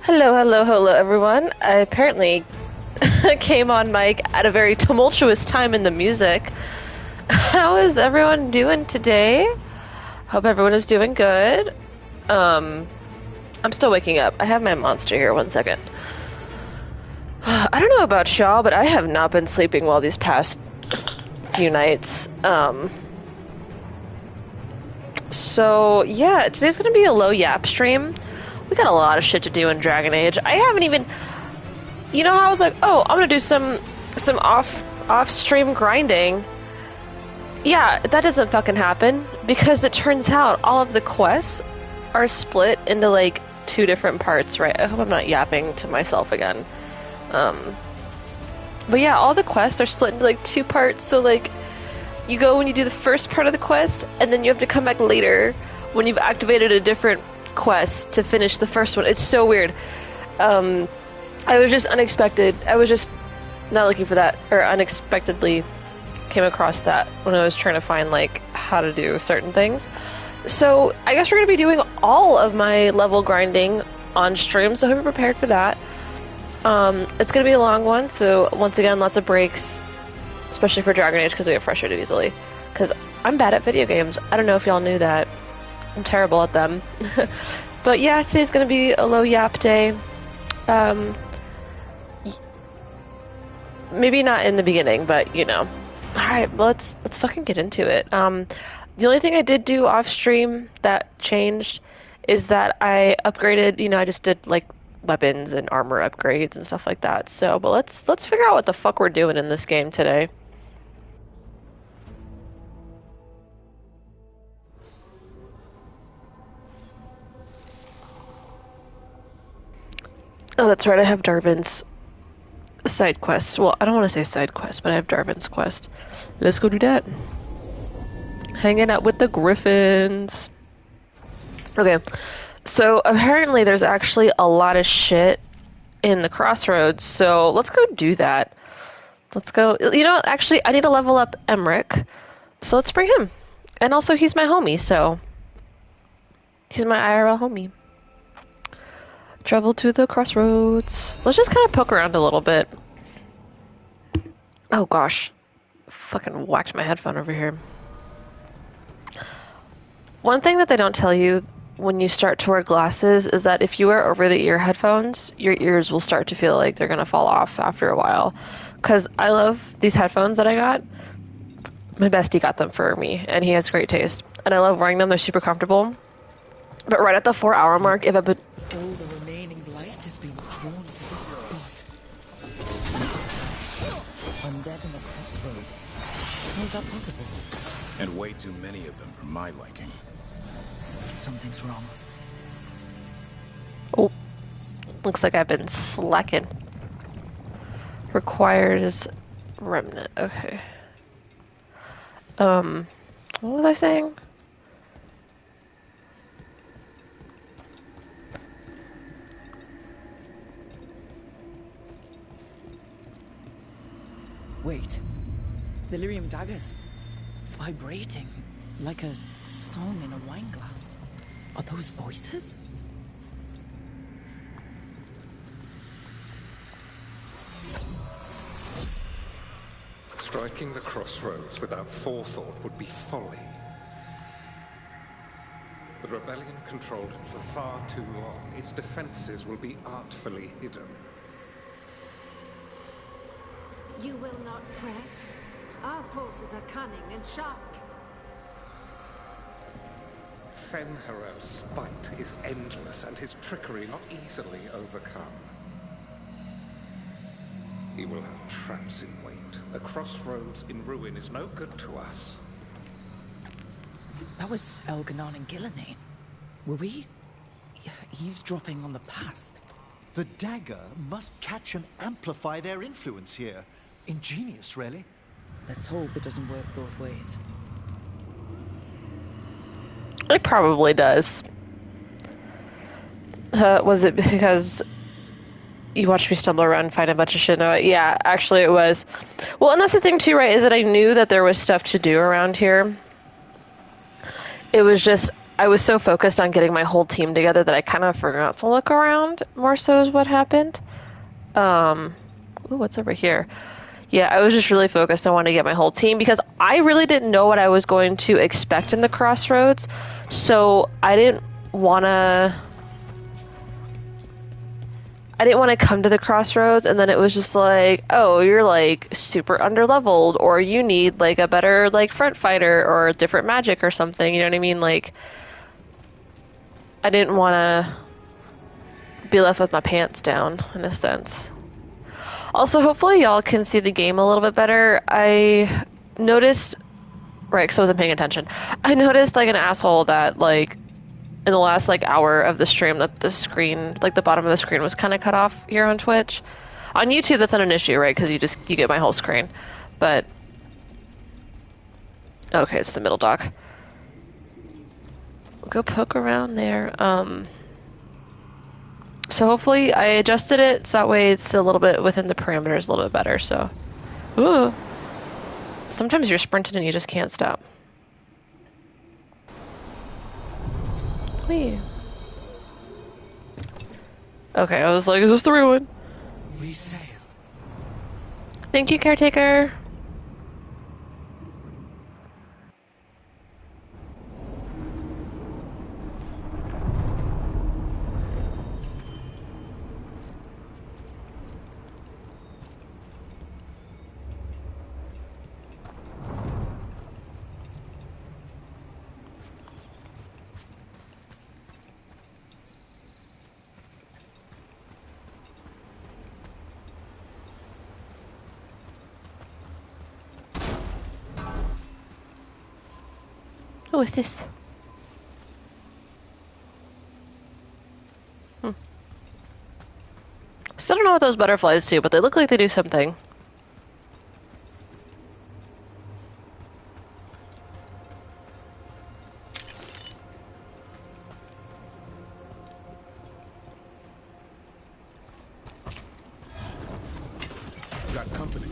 Hello, hello, hello, everyone. I apparently came on mic at a very tumultuous time in the music. How is everyone doing today? Hope everyone is doing good. I'm still waking up. I have my monster here. 1 second. I don't know about y'all, but I have not been sleeping well these past few nights. So yeah, today's gonna be a low yap stream. We got a lot of shit to do in Dragon Age. I haven't even, you know how I was like, oh, I'm gonna do some off stream grinding. Yeah, that doesn't fucking happen because it turns out all of the quests are split into like 2 different parts, right? I hope I'm not yapping to myself again. But yeah, all the quests are split into like 2 parts, so like you go when you do the first part of the quest, and then you have to come back later when you've activated a different quest to finish the first one. It's so weird. I was just unexpected. I was just not looking for that, or unexpectedly came across that when I was trying to find like how to do certain things. So I guess we're gonna be doing all of my level grinding on stream, so I hope you're prepared for that. It's gonna be a long one, so once again, lots of breaks, especially for Dragon Age because I get frustrated easily. Because I'm bad at video games. I don't know if y'all knew that. I'm terrible at them. But yeah, today's gonna be a low yap day. Maybe not in the beginning, but you know. Alright, well, let's fucking get into it. The only thing I did do off stream that changed is that I upgraded, I just did like weapons and armor upgrades and stuff like that. So, but let's figure out what the fuck we're doing in this game today. Oh, that's right, I have Darvin's side quests. Well, I don't want to say side quest, but I have Darvin's quest. Let's go do that. Hanging out with the Griffins. Okay, so apparently there's actually a lot of shit in the crossroads, so let's go do that. Let's go. Actually, I need to level up Emmerich, so let's bring him. And also, he's my homie, so he's my IRL homie. Travel to the crossroads. Let's just kind of poke around a little bit. Oh gosh. Fucking whacked my headphone over here. One thing that they don't tell you when you start to wear glasses is that if you wear over-the-ear headphones, your ears will start to feel like they're gonna fall off after a while. Because I love these headphones that I got. My bestie got them for me, and he has great taste. And I love wearing them, they're super comfortable. But right at the 4-hour mark, if I've been... All the remaining light has been drawn to this spot. Undead in the crossroads. How is that possible? And way too many of them for my liking. Something's wrong. Oh. Looks like I've been slacking. Requires remnant. Okay. What was I saying? Wait. The lyrium dagger's vibrating like a song in a wine glass. Are those voices? Striking the crossroads without forethought would be folly. The rebellion controlled it for far too long. Its defenses will be artfully hidden. You will not press. Our forces are cunning and sharp. Fen'Harel's spite is endless and his trickery not easily overcome. He will have traps in wait. A crossroads in ruin is no good to us. That was Elganon and Gillenane. Were we eavesdropping on the past? The dagger must catch and amplify their influence here. Ingenious, really. Let's hope it doesn't work both ways. It probably does. Was it because you watched me stumble around and find a bunch of shit? No, yeah, actually it was. Well, and that's the thing too, right, is that I knew that there was stuff to do around here. It was just, I was so focused on getting my whole team together that I kind of forgot to look around, more so is what happened. Ooh, what's over here? Yeah, I was just really focused on wanting to get my whole team because I really didn't know what I was going to expect in the crossroads, so I didn't want to come to the crossroads and then it was just like, oh, you're like super underleveled, or you need like a better like front fighter or a different magic or something, you know what I mean? Like, I didn't want to be left with my pants down, in a sense. Also, hopefully y'all can see the game a little bit better. I noticed, right, because I wasn't paying attention, I noticed like an asshole that like in the last like hour of the stream that the screen, like the bottom of the screen was kind of cut off here on Twitch. On YouTube, that's not an issue, right? Because you get my whole screen. But, okay, it's the middle dock. Go poke around there. So hopefully I adjusted it so that way it's a little bit within the parameters a little bit better, so. Ooh. Sometimes you're sprinting and you just can't stop. Whee. Okay, I was like, is this the real one? We sail. Thank you, caretaker. Oh, what's this? Still don't know what those butterflies do, but they look like they do something. Got company.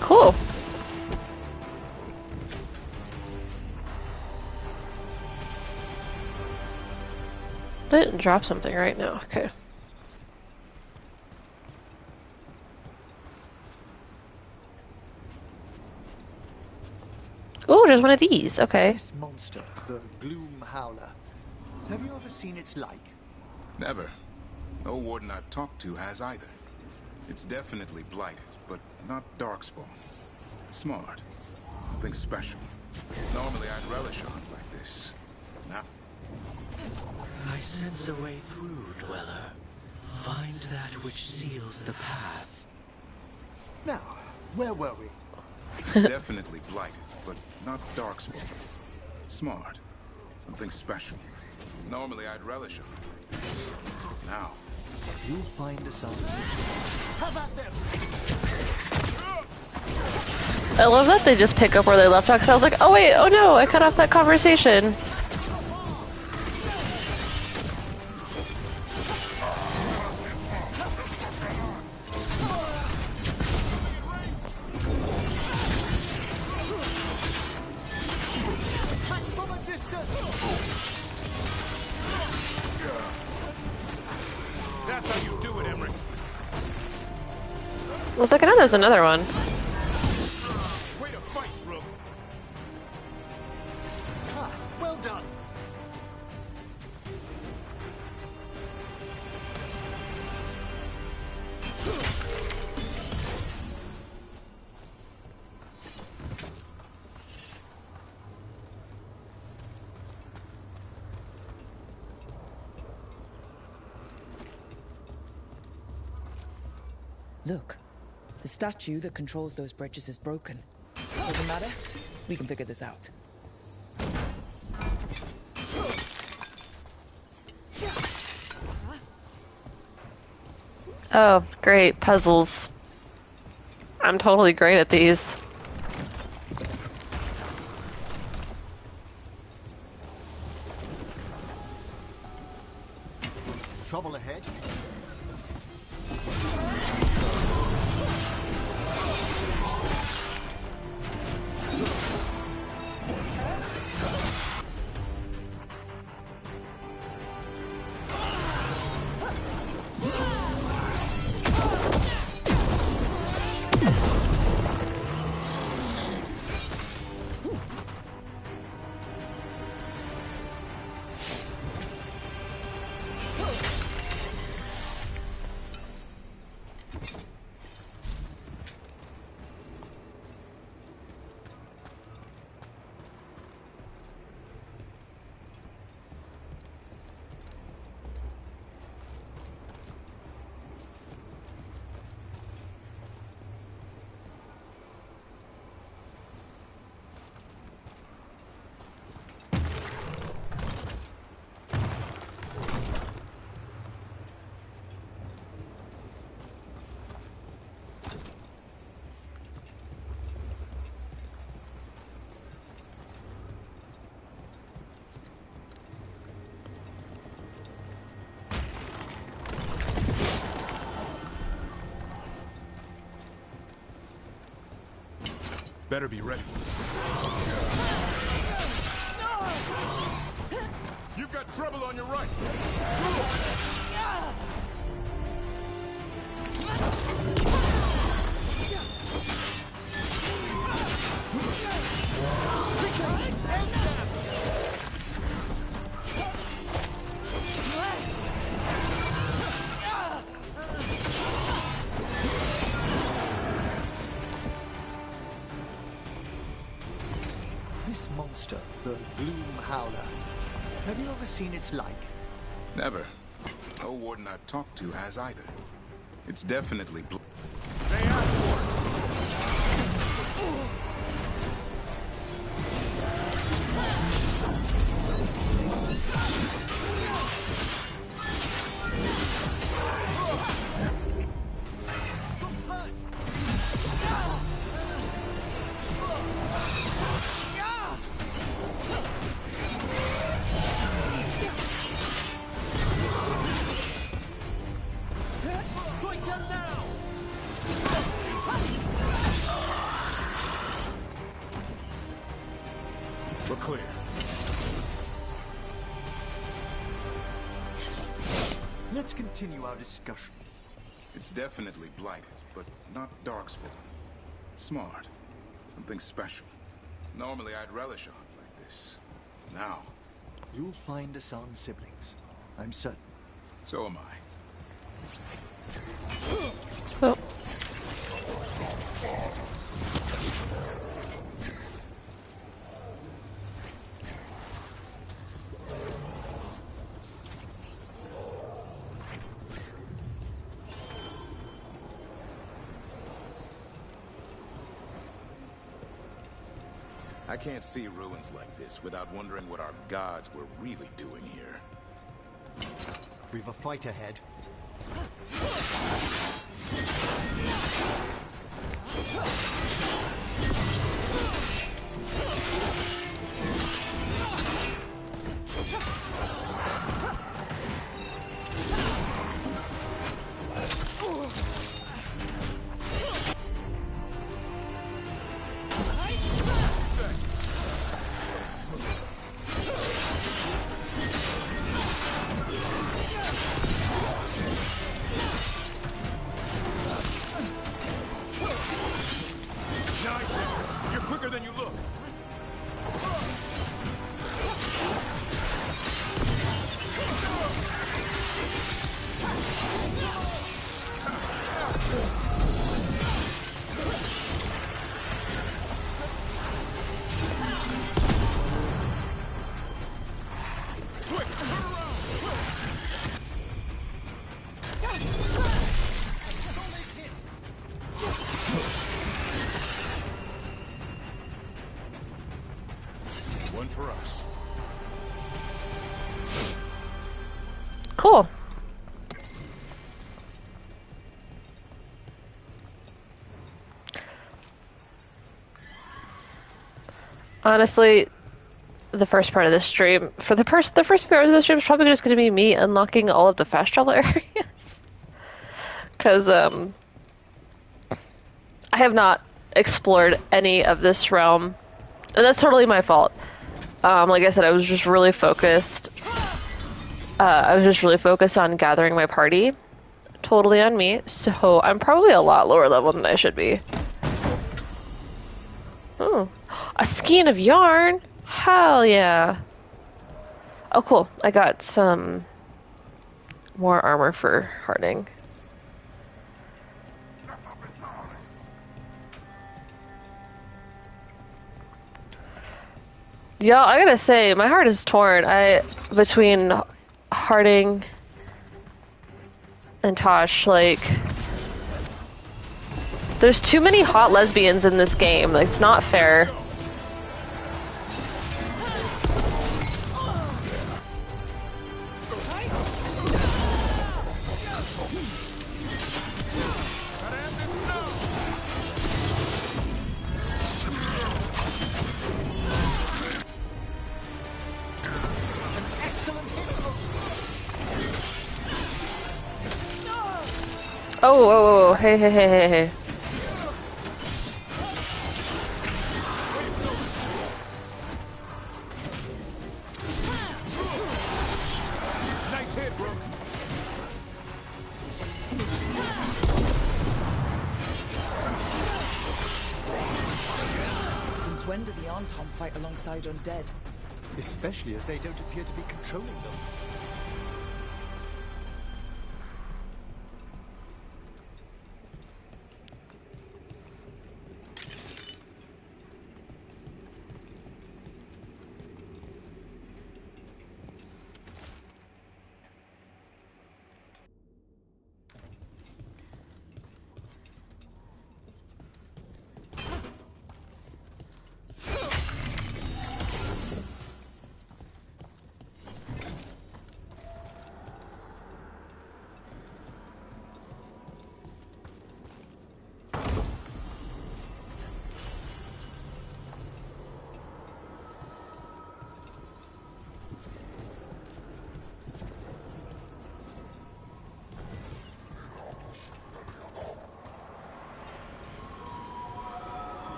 Cool. They didn't drop something right now. Okay. Oh, there's one of these. Okay. This monster, the Gloom Howler. Have you ever seen its like? Never. No warden I've talked to has either. It's definitely blighted, but not darkspawn. Smart. Something special. Normally I'd relish a hunt like this. Now... I sense a way through, Dweller. Find that which seals the path. Now, where were we? It's definitely blighted, but not darkspawn. Smart. Something special. Normally I'd relish a hunt like this. Now... You'll find us out. How about them? I love that they just pick up where they left off, because I was like, oh wait, oh no, I cut off that conversation. That's how you do it, Emmerich. I was like, I know there's another one. Way to fight, bro. Ah, well done. Look, the statue that controls those bridges is broken. Doesn't matter. We can figure this out. Oh, great. Puzzles. I'm totally great at these. Trouble ahead. Better be ready. You've got trouble on your right. This monster, the Gloom Howler. Have you ever seen its like? Never. No warden I've talked to has either. It's definitely We're clear. Let's continue our discussion. It's definitely blighted, but not darkspawn. Smart. Something special. Normally I'd relish a hunt like this. Now, You'll find Asan's siblings. I'm certain. so am I. Oh. I can't see ruins like this without wondering what our gods were really doing here. We've a fight ahead. Nice! You're quicker than you look. Quick, turn around! One for us. Cool. Honestly, the first part of the stream, for the first few hours of the stream is probably just going to be me unlocking all of the fast travel areas. Because, I have not explored any of this realm. And that's totally my fault. Like I said, I was just really focused. I was just really focused on gathering my party. Totally on me. So I'm probably a lot lower level than I should be. Oh, a skein of yarn? Hell yeah. Oh, cool. I got some more armor for hardening. Y'all, I gotta say, my heart is torn. Between Harding and Tosh, like, there's too many hot lesbians in this game. Like, it's not fair. Oh, whoa, whoa, hey, hey, hey, hey, hey. Nice hit, bro. Since when did the Anton fight alongside undead? Especially as they don't appear to be controlling them.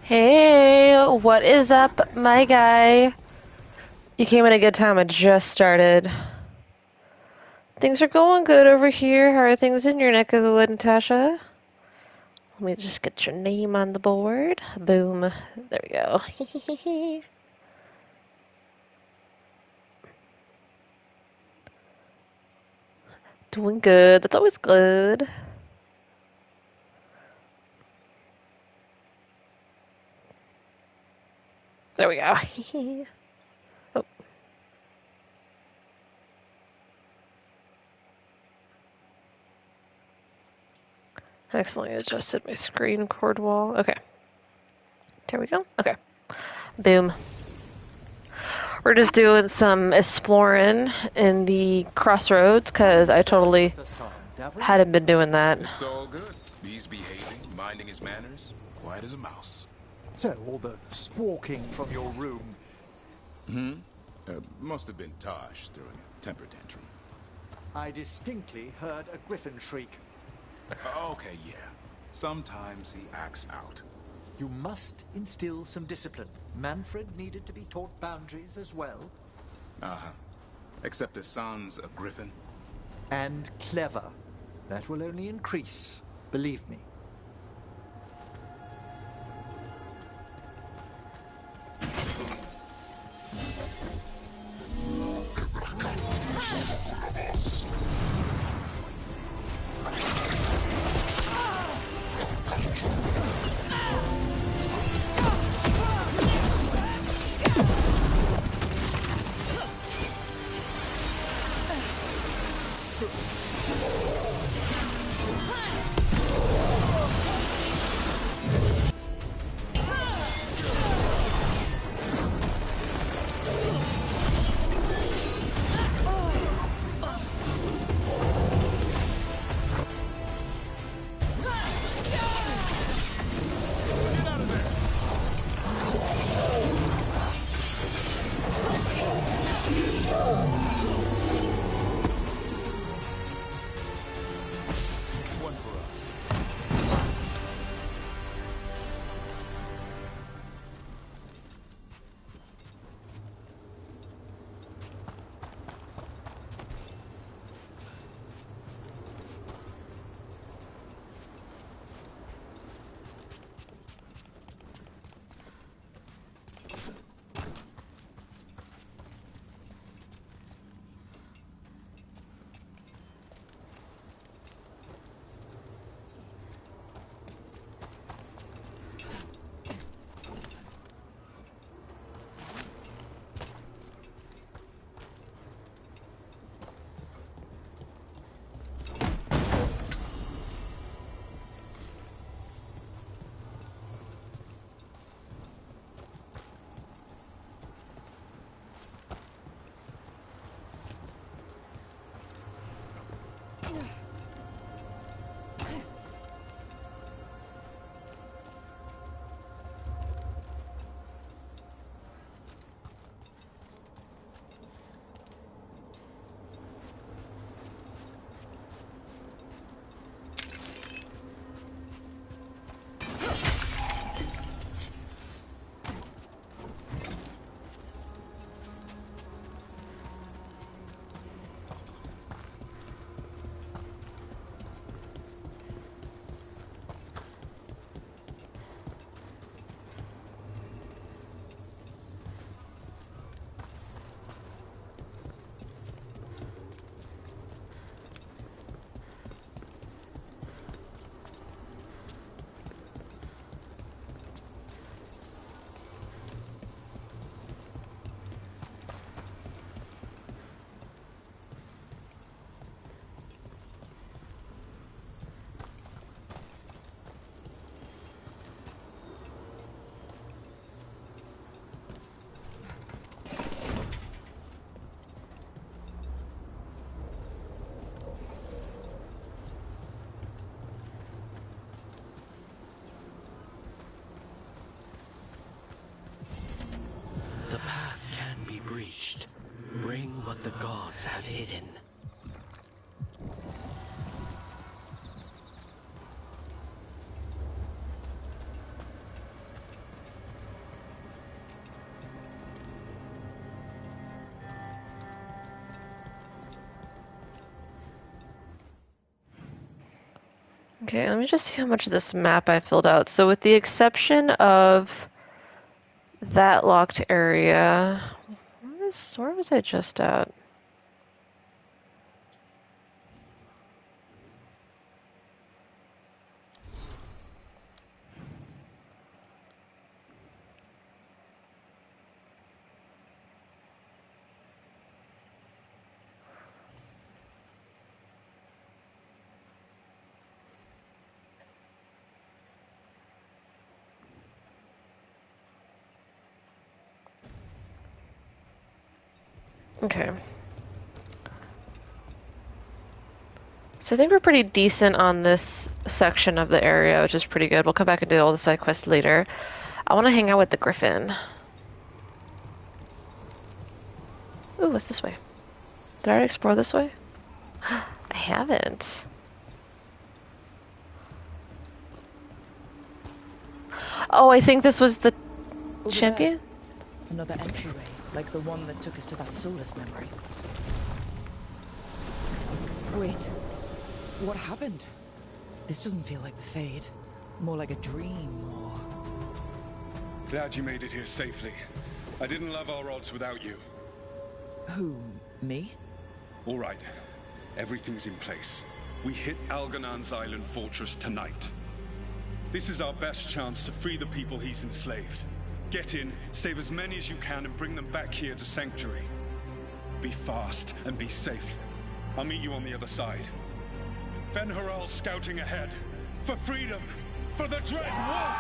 Hey, what is up, my guy? You came at a good time. I just started. Things are going good over here. How are things in your neck of the wood, Natasha? Let me just get your name on the board. Boom. There we go. Doing good. That's always good. There we go. Oh. I accidentally adjusted my screen cord wall. Okay. There we go. Okay. Boom. We're just doing some exploring in the crossroads because I totally hadn't been doing that. It's all good. He's behaving, minding his manners, quiet as a mouse. So, all the squawking from your room. Must have been Tosh throwing a temper tantrum. I distinctly heard a griffin shriek. Okay, yeah. Sometimes he acts out. You must instill some discipline. Manfred needed to be taught boundaries as well. Uh-huh. Except Hassan's a griffin. And clever. That will only increase. Believe me. The path can be breached. Bring what the gods have hidden. Okay, let me just see how much of this map I filled out. So with the exception of that locked area, where was I just at? Okay. So I think we're pretty decent on this section of the area, which is pretty good. We'll come back and do all the side quests later. I want to hang out with the Griffin. Ooh, what's this way? Did I already explore this way? I haven't. Oh, I think this was the Over champion? there. Another entryway, like the one that took us to that Solus memory. Wait. What happened? This doesn't feel like the Fade. More like a dream, or... Glad you made it here safely. I didn't love our odds without you. Who? Me? All right. Everything's in place. We hit Algernon's island fortress tonight. This is our best chance to free the people he's enslaved. Get in, save as many as you can, and bring them back here to Sanctuary. Be fast and be safe. I'll meet you on the other side. Fen-Haral's scouting ahead. For freedom! For the Dread Wolf!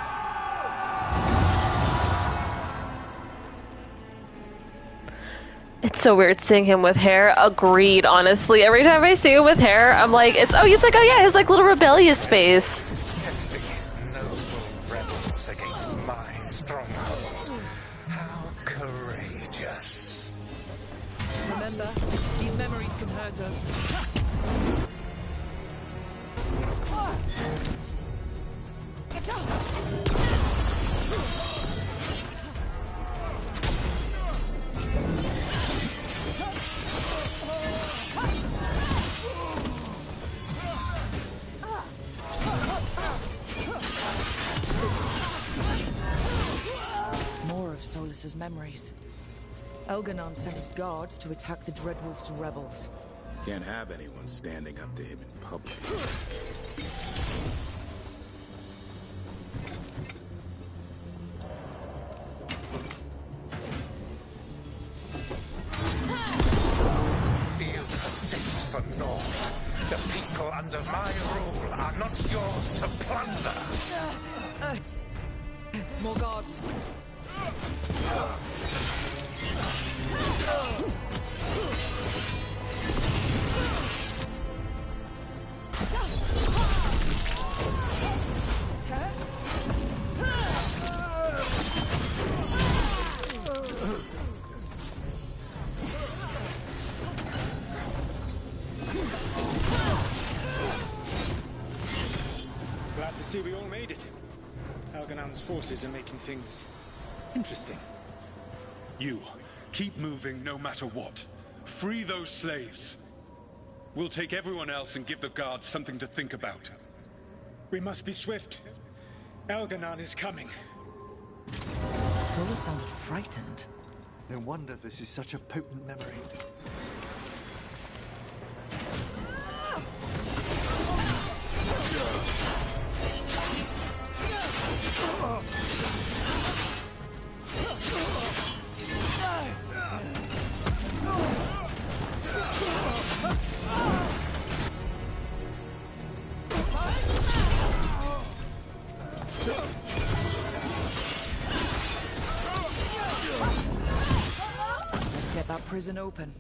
It's so weird seeing him with hair. Agreed, honestly. Every time I see him with hair, I'm like, it's like, oh yeah, his like little rebellious face. Testing his noble rebels against my stronghold. How courageous. Remember, these memories can hurt us. More of Solus's memories. Elganon sent his guards to attack the Dreadwolf's rebels. Can't have anyone standing up to him in public. You persist for naught. The people under my rule are not yours to plunder. More guards. Glad to see we all made it. Algernon's forces are making things interesting. You, keep moving no matter what. Free those slaves. We'll take everyone else and give the guards something to think about. We must be swift. Algernon is coming. Solus sounded frightened. No wonder this is such a potent memory. Let's get that prison open.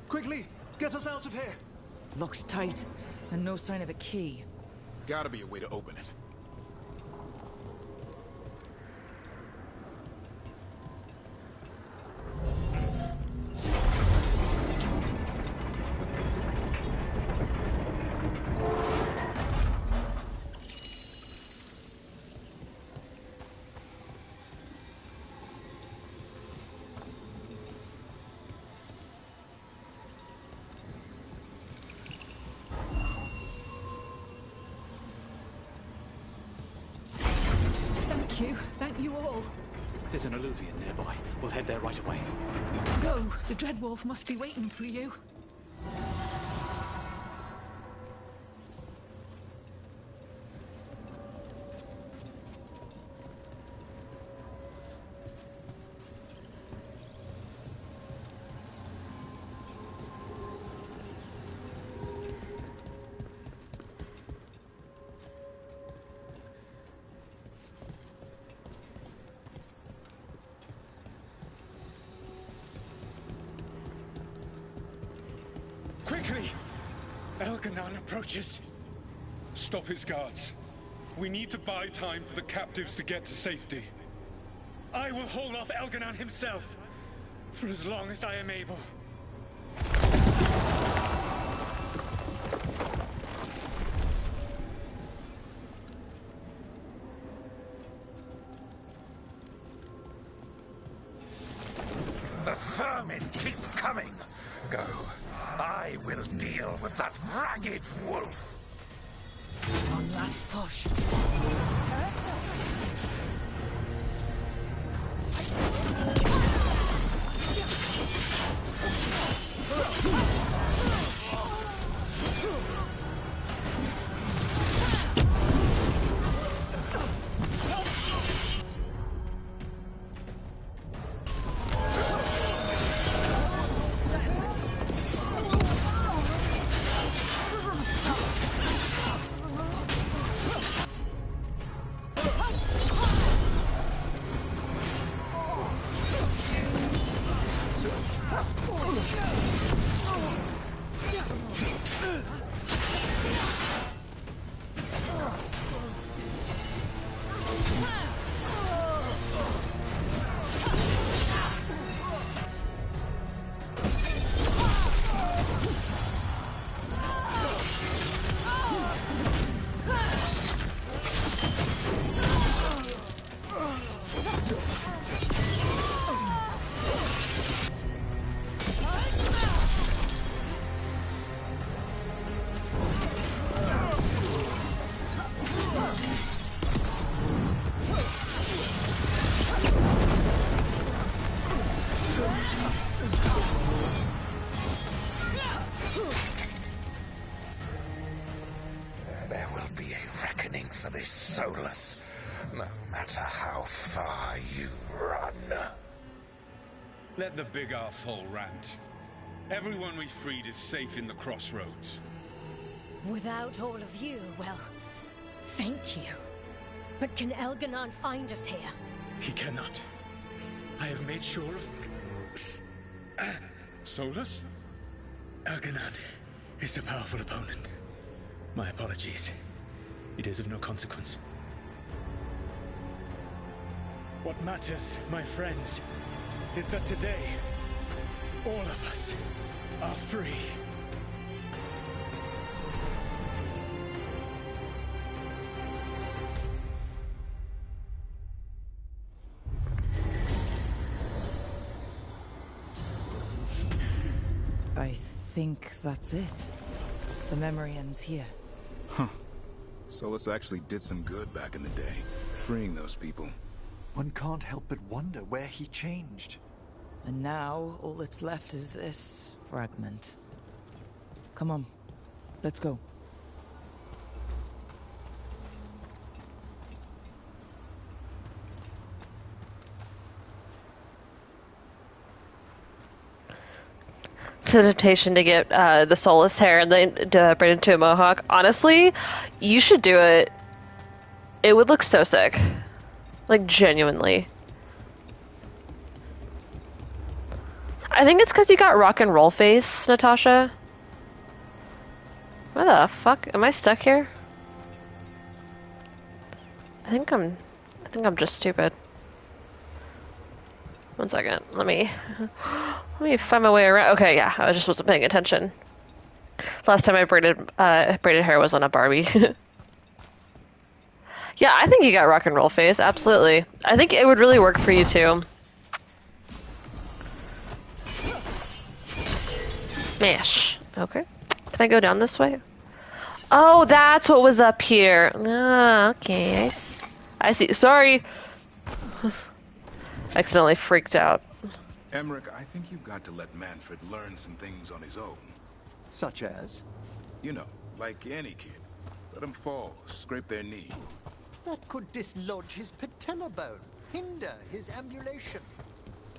Quickly, get us out of here! Locked tight, and no sign of a key. Gotta be a way to open it. Thank you all. There's an alluvion nearby. We'll head there right away. Go. The Dreadwolf must be waiting for you. Quickly! Elganon approaches. Stop his guards. We need to buy time for the captives to get to safety. I will hold off Elganon himself, for as long as I am able. The vermin keep coming. Go. I will deal with that ragged wolf. One last push. There will be a reckoning for this Solus, no matter how far you run. Let the big asshole rant. Everyone we freed is safe in the crossroads. Without all of you, well, thank you. But can Elganon find us here? He cannot. I have made sure of... Solus? Elganon is a powerful opponent. My apologies. It is of no consequence. What matters, my friends, is that today, all of us are free. I think that's it. The memory ends here. Huh. Solus actually did some good back in the day, freeing those people. One can't help but wonder where he changed. And now, all that's left is this fragment. Come on, let's go. It's a temptation to get the soulless hair and then braid into a mohawk. Honestly, you should do it. It would look so sick. Like, genuinely. I think it's because you got rock and roll face, Natasha. Where the fuck? Am I stuck here? I think I'm just stupid. One second. Let me find my way around. Okay, yeah, I just wasn't paying attention. Last time I braided hair was on a Barbie. Yeah, I think you got rock and roll face, absolutely. I think it would really work for you too. Smash. Okay. Can I go down this way? Oh, that's what was up here. Ah, okay. I see. Sorry. Accidentally freaked out. Emmerich, I think you've got to let Manfred learn some things on his own. Such as? You know, like any kid. Let them fall, scrape their knee. That could dislodge his patella bone, hinder his ambulation.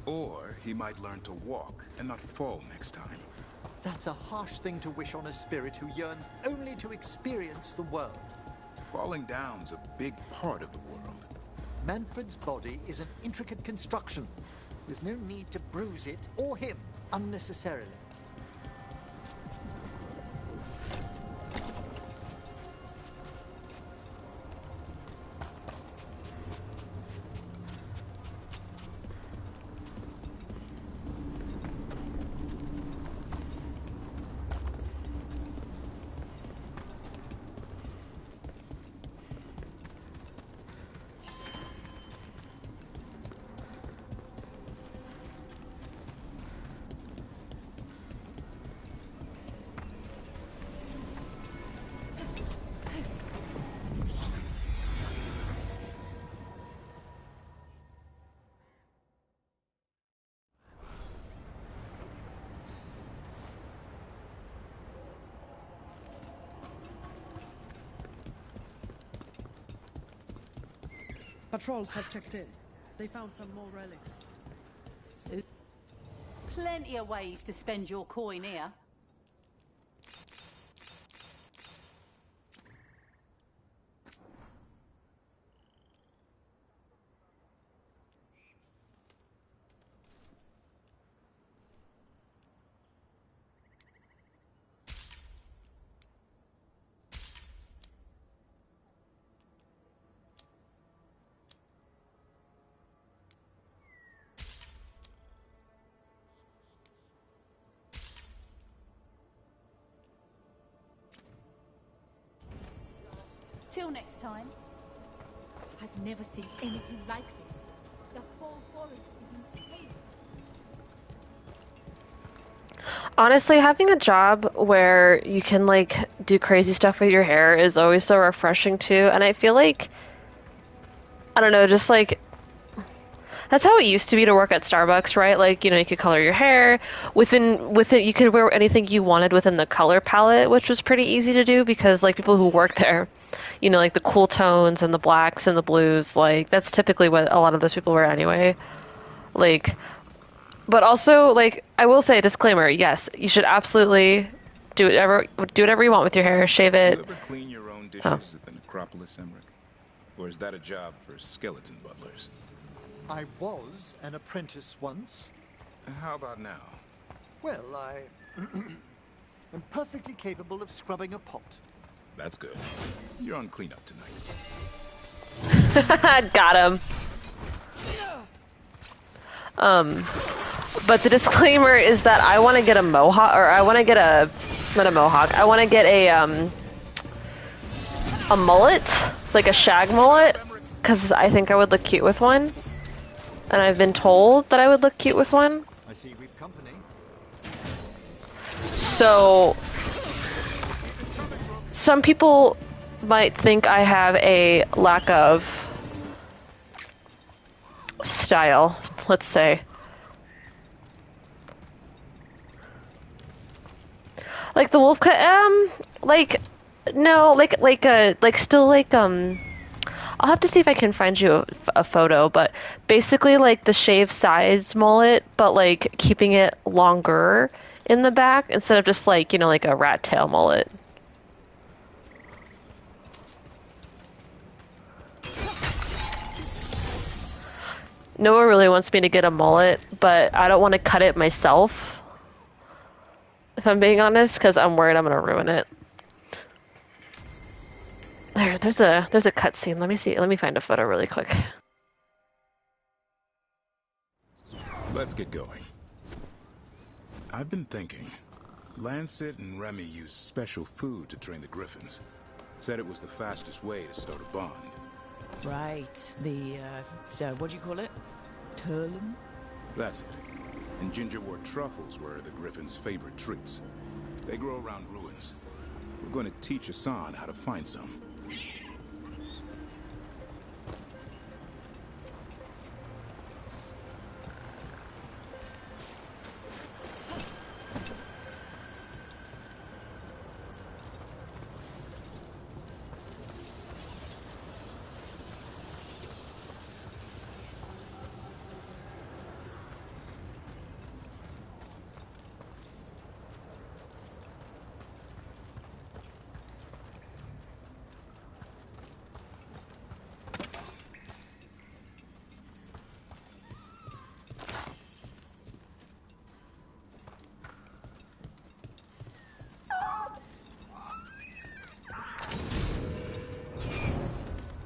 Or he might learn to walk and not fall next time. That's a harsh thing to wish on a spirit who yearns only to experience the world. Falling down's a big part of the world. Manfred's body is an intricate construction. There's no need to bruise it, or him, unnecessarily. Patrols have checked in. They found some more relics. Plenty of ways to spend your coin here. Till next time. I've never seen anything like this. The whole forest is in chaos. Honestly, having a job where you can, like, do crazy stuff with your hair is always so refreshing, too. And I feel like, I don't know, just, like, that's how it used to be to work at Starbucks, right? Like, you know, you could color your hair. Within it, you could wear anything you wanted within the color palette, which was pretty easy to do because, like, people who work there, you know, like the cool tones and the blacks and the blues, like, that's typically what a lot of those people wear anyway. Like, but also, like, I will say, disclaimer, yes, you should absolutely do whatever you want with your hair, shave it. You ever clean your own dishes at the necropolis, Emmerich? Or is that a job for skeleton butlers? I was an apprentice once. How about now? Well, I am perfectly capable of scrubbing a pot. That's good. You're on cleanup tonight. Got him. But the disclaimer is that I want to get a mohawk, or I want to get not a mohawk. I want to get a mullet, like a shag mullet, because I think I would look cute with one. And I've been told that I would look cute with one. I see we've company. So, some people might think I have a lack of style, let's say. Like the wolf cut, like, no, I'll have to see if I can find you a photo, but basically like the shaved sides mullet, but like keeping it longer in the back instead of just like, you know, like a rat tail mullet. Noah really wants me to get a mullet, but I don't want to cut it myself. If I'm being honest, because I'm worried I'm gonna ruin it. There's a cutscene. Let me see. Let me find a photo really quick. Let's get going. I've been thinking. Lancet and Remy used special food to train the griffins. Said it was the fastest way to start a bond. Right. The, what do you call it? Turlum? That's it. And gingerwort truffles were the griffins' favorite treats. They grow around ruins. We're going to teach Hassan how to find some.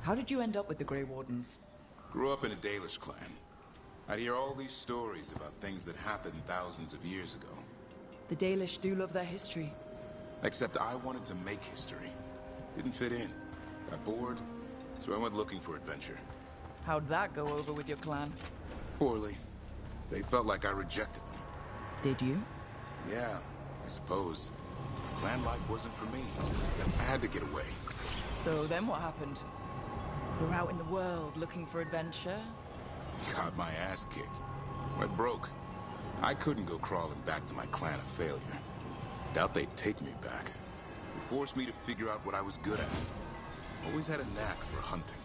How did you end up with the Grey Wardens? Grew up in a Dalish clan. I'd hear all these stories about things that happened thousands of years ago. The Dalish do love their history. Except I wanted to make history. Didn't fit in. Got bored, so I went looking for adventure. How'd that go over with your clan? Poorly. They felt like I rejected them. Did you? Yeah, I suppose. Clan life wasn't for me. I had to get away. So then what happened? You're out in the world looking for adventure? Got my ass kicked. Went broke. I couldn't go crawling back to my clan of failure. Doubt they'd take me back. It forced me to figure out what I was good at. Always had a knack for hunting.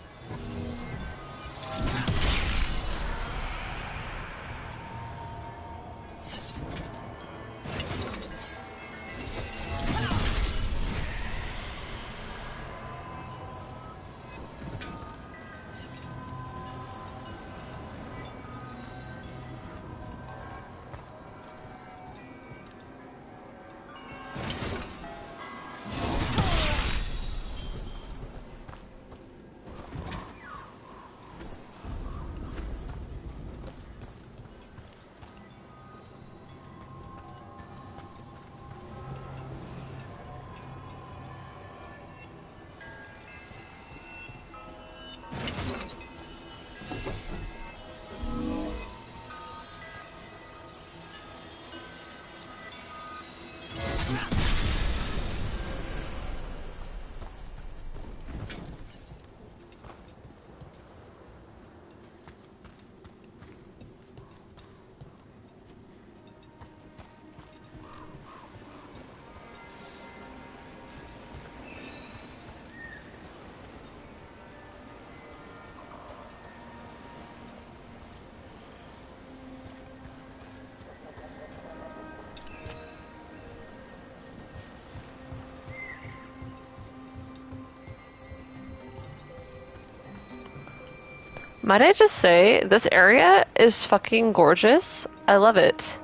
Might I just say, this area is fucking gorgeous. I love it.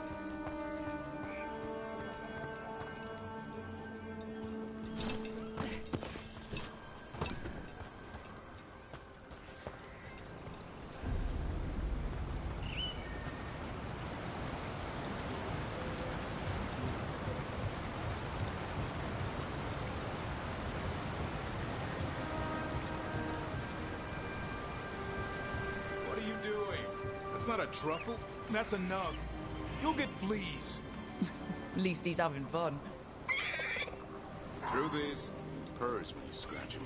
That's not a truffle. That's a nug. You'll get fleas. At least he's having fun. Truth is, purrs when you scratch him.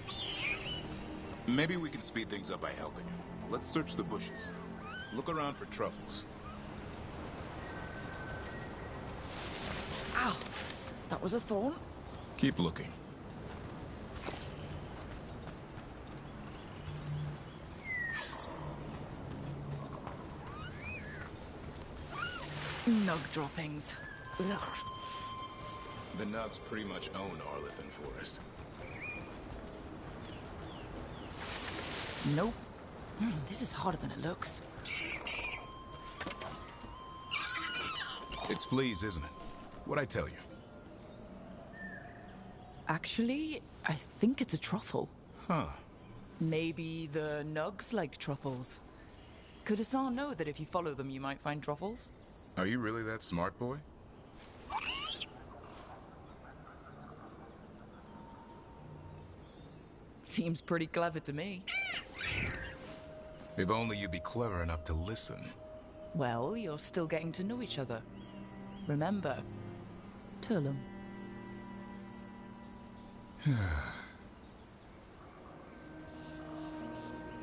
Maybe we can speed things up by helping him. Let's search the bushes. Look around for truffles. Ow! That was a thorn? Keep looking. Nug droppings. Ugh. The nugs pretty much own Arlithan Forest. Nope. This is harder than it looks. It's fleas, isn't it? What'd I tell you? Actually, I think it's a truffle. Huh. Maybe the nugs like truffles. Could Hassan know that if you follow them, you might find truffles? Are you really that smart, boy? Seems pretty clever to me. If only you'd be clever enough to listen. Well, you're still getting to know each other. Remember, Turlum.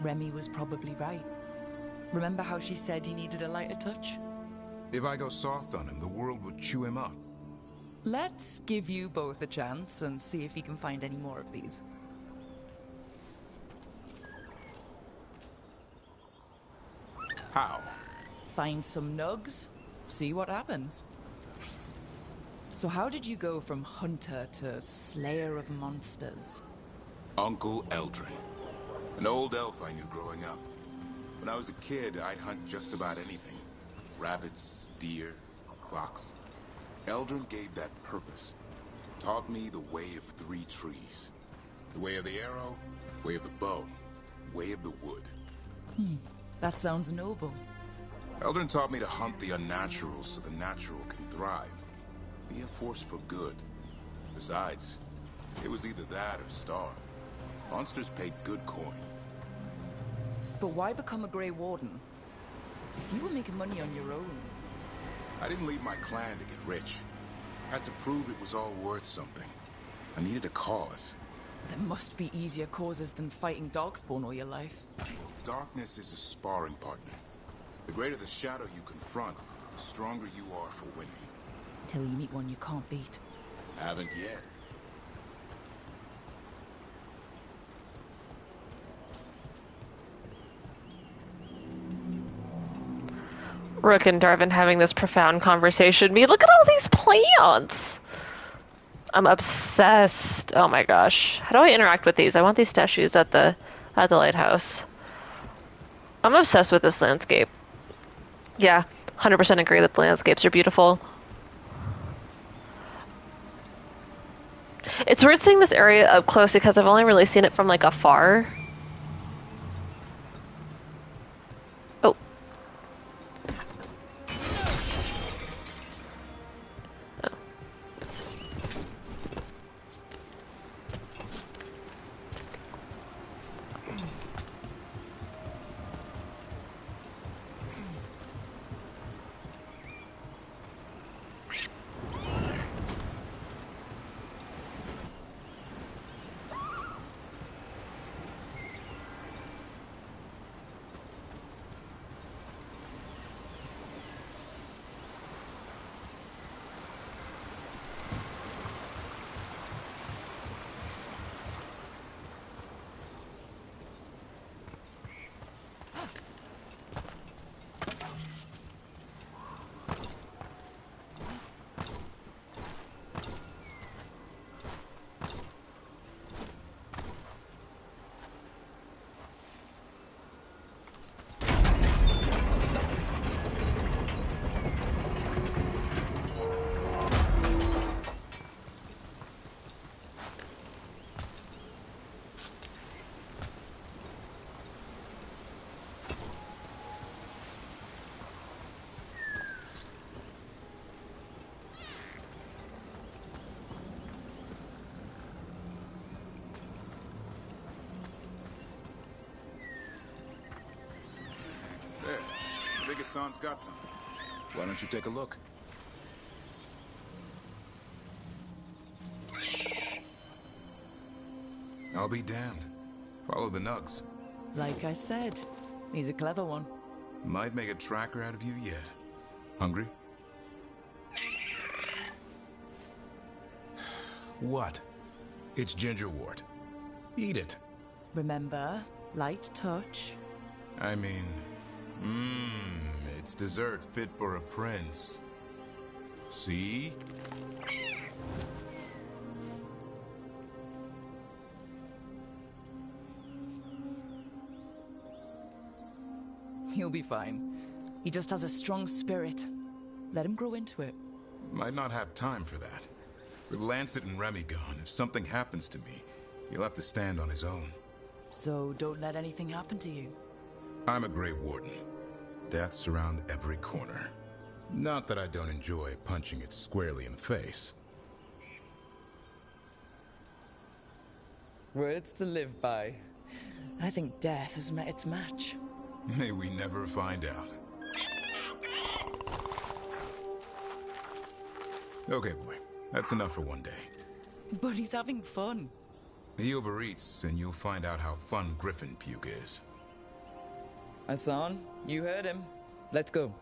Remy was probably right. Remember how she said he needed a lighter touch? If I go soft on him, the world would chew him up. Let's give you both a chance and see if he can find any more of these. How? Find some nugs, see what happens. So how did you go from hunter to slayer of monsters? Uncle Eldrin. An old elf I knew growing up. When I was a kid, I'd hunt just about anything. Rabbits, deer, fox. Eldrin gave that purpose. Taught me the way of 3 trees. The way of the arrow, way of the bow, way of the wood. That sounds noble. Eldrin taught me to hunt the unnatural so the natural can thrive. Be a force for good. Besides, it was either that or starve. Monsters paid good coin. But why become a Grey Warden? If you were making money on your own... I didn't leave my clan to get rich. Had to prove it was all worth something. I needed a cause. There must be easier causes than fighting Darkspawn all your life. Darkness is a sparring partner. The greater the shadow you confront, the stronger you are for winning. Till you meet one you can't beat. Haven't yet. Rook and Darvin having this profound conversation. Me, look at all these plants! I'm obsessed. Oh my gosh. How do I interact with these? I want these statues at the lighthouse. I'm obsessed with this landscape. Yeah, 100% agree that the landscapes are beautiful. It's weird seeing this area up close because I've only really seen it from like afar. Oh. I think Hassan's got something. Why don't you take a look? I'll be damned. Follow the nugs. Like I said, he's a clever one. Might make a tracker out of you yet. Hungry? What? It's gingerwort. Eat it. Remember, light touch. I mean, it's dessert fit for a prince. See? He'll be fine. He just has a strong spirit. Let him grow into it. Might not have time for that. With Lancet and Remy gone, if something happens to me, he'll have to stand on his own. So don't let anything happen to you. I'm a Grey Warden. Death's around every corner. Not that I don't enjoy punching it squarely in the face. Words to live by. I think death has met its match. May we never find out. Okay, boy. That's enough for one day. But he's having fun. He overeats, and you'll find out how fun Griffin puke is. Hassan, you heard him. Let's go.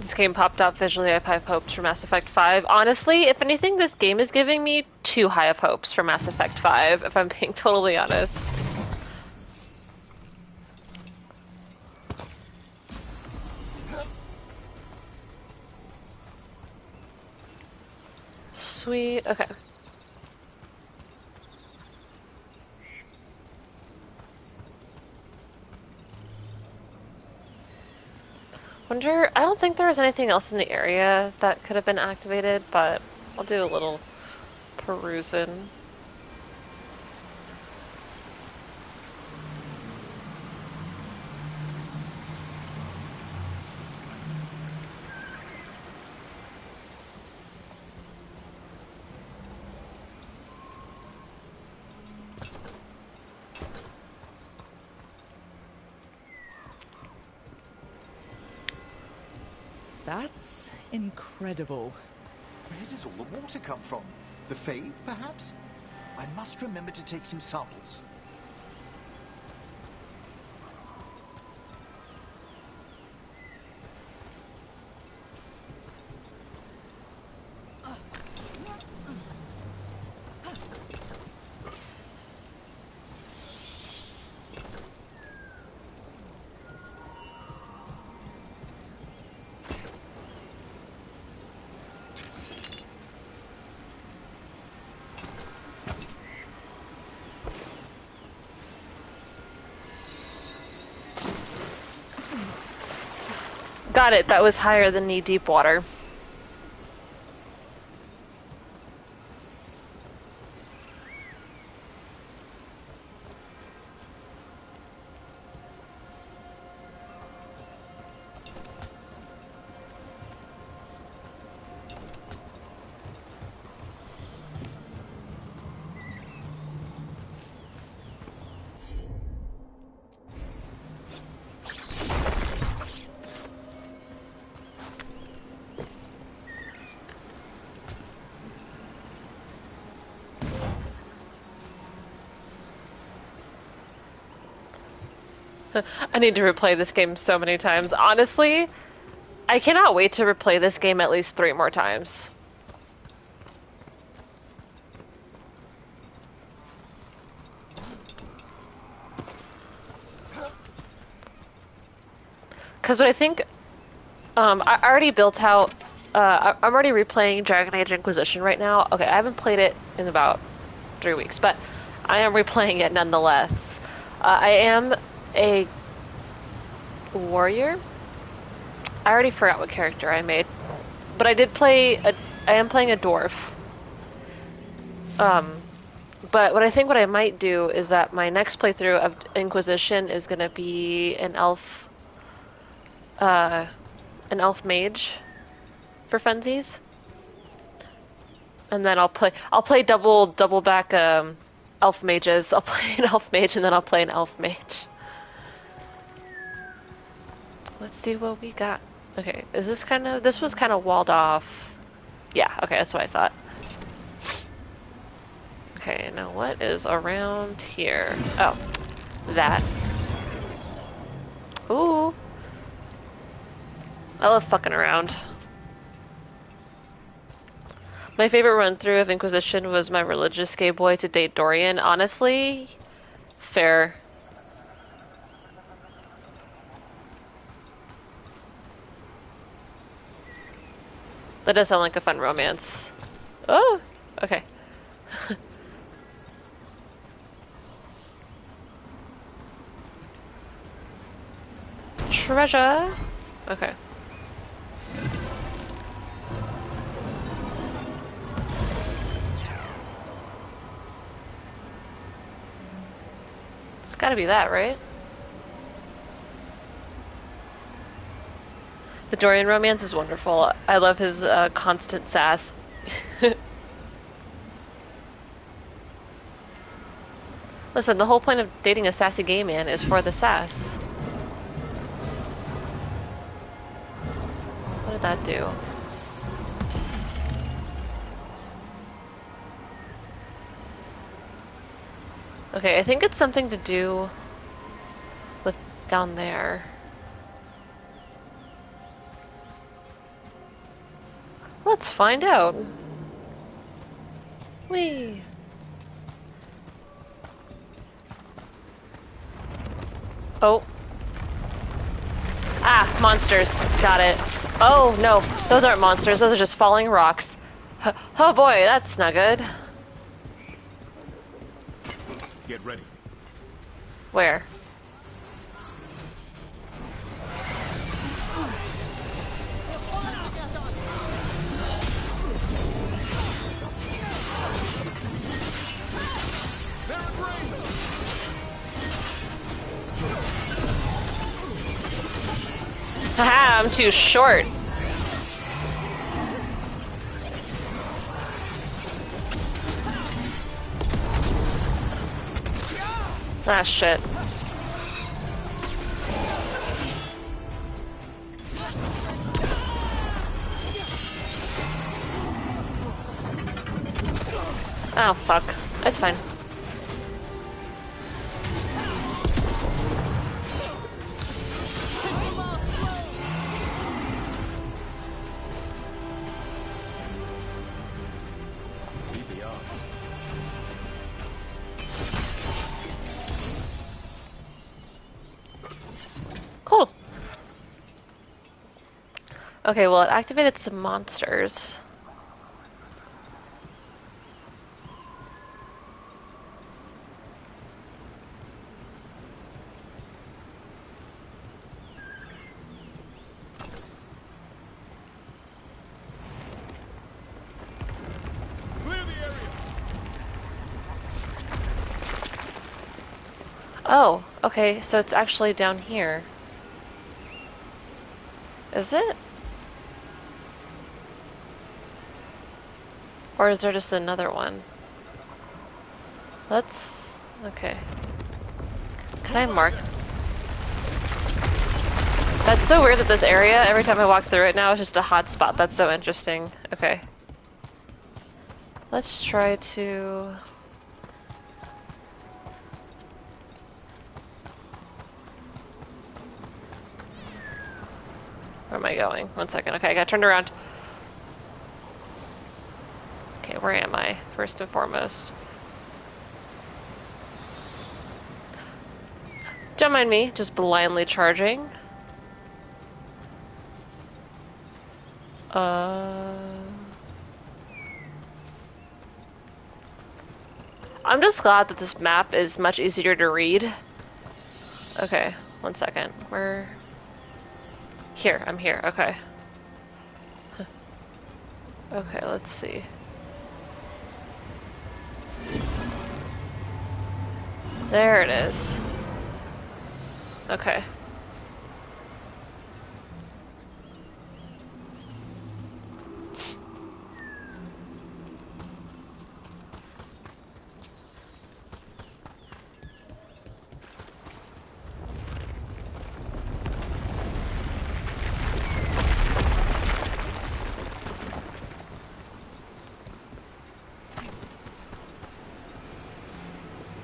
This game popped up visually. I have high hopes for Mass Effect 5. Honestly, if anything, this game is giving me too high of hopes for Mass Effect 5, if I'm being totally honest. Sweet. Okay. Wonder, I don't think there was anything else in the area that could have been activated, but I'll do a little perusing. That's incredible. Where does all the water come from? The Fae, perhaps? I must remember to take some samples. Got it, that was higher than knee-deep water. I need to replay this game so many times. Honestly, I cannot wait to replay this game at least 3 more times. Because what I think, I already built out, I'm already replaying Dragon Age Inquisition right now. Okay, I haven't played it in about 3 weeks, but I am replaying it nonetheless. I am a warrior. I already forgot what character I made, but I did play I am playing a dwarf. But what I might do is that my next playthrough of Inquisition is gonna be an elf mage for funsies, and then I'll play double back elf mages. I'll play an elf mage and then I'll play an elf mage. Let's see what we got. Okay, is this this was kind of walled off. Yeah, okay, that's what I thought. Okay, now what is around here? Oh, that. Ooh. I love fucking around. My favorite run through of Inquisition was my religious gay boy to date Dorian. Honestly, Fair. That does sound like a fun romance. Oh, okay. Treasure. Okay. It's gotta be that, right? The Dorian romance is wonderful. I love his constant sass. Listen, the whole point of dating a sassy gay man is for the sass. What did that do? Okay, I think it's something to do with down there. Let's find out. Whee! Oh. Ah, monsters. Got it. Oh, no. Those aren't monsters. Those are just falling rocks. Oh boy, that's not good. Get ready. Where? Haha, I'm too short. Ah, shit. Oh, fuck. That's fine. Cool. Okay, well, it activated some monsters. Oh, okay, so it's actually down here. Is it? Or is there just another one? Let's... okay. Can I mark? That's so weird that this area, every time I walk through it now, is just a hot spot. That's so interesting. Okay. Let's try to... where am I going? 1 second. Okay, I got turned around. Okay, where am I? First and foremost. Don't mind me, just blindly charging. I'm just glad that this map is much easier to read. Okay, 1 second. Where? Here, I'm here, okay. Okay, let's see. There it is. Okay.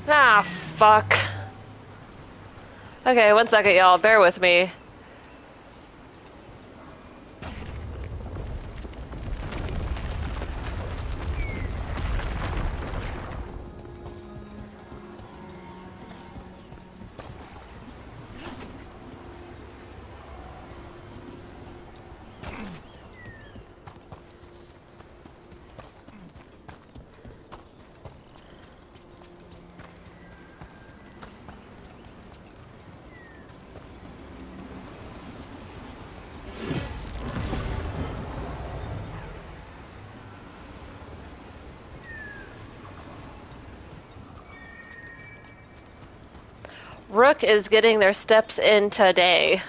Ah, fuck. Okay, 1 second, y'all. Bear with me. Rook is getting their steps in today.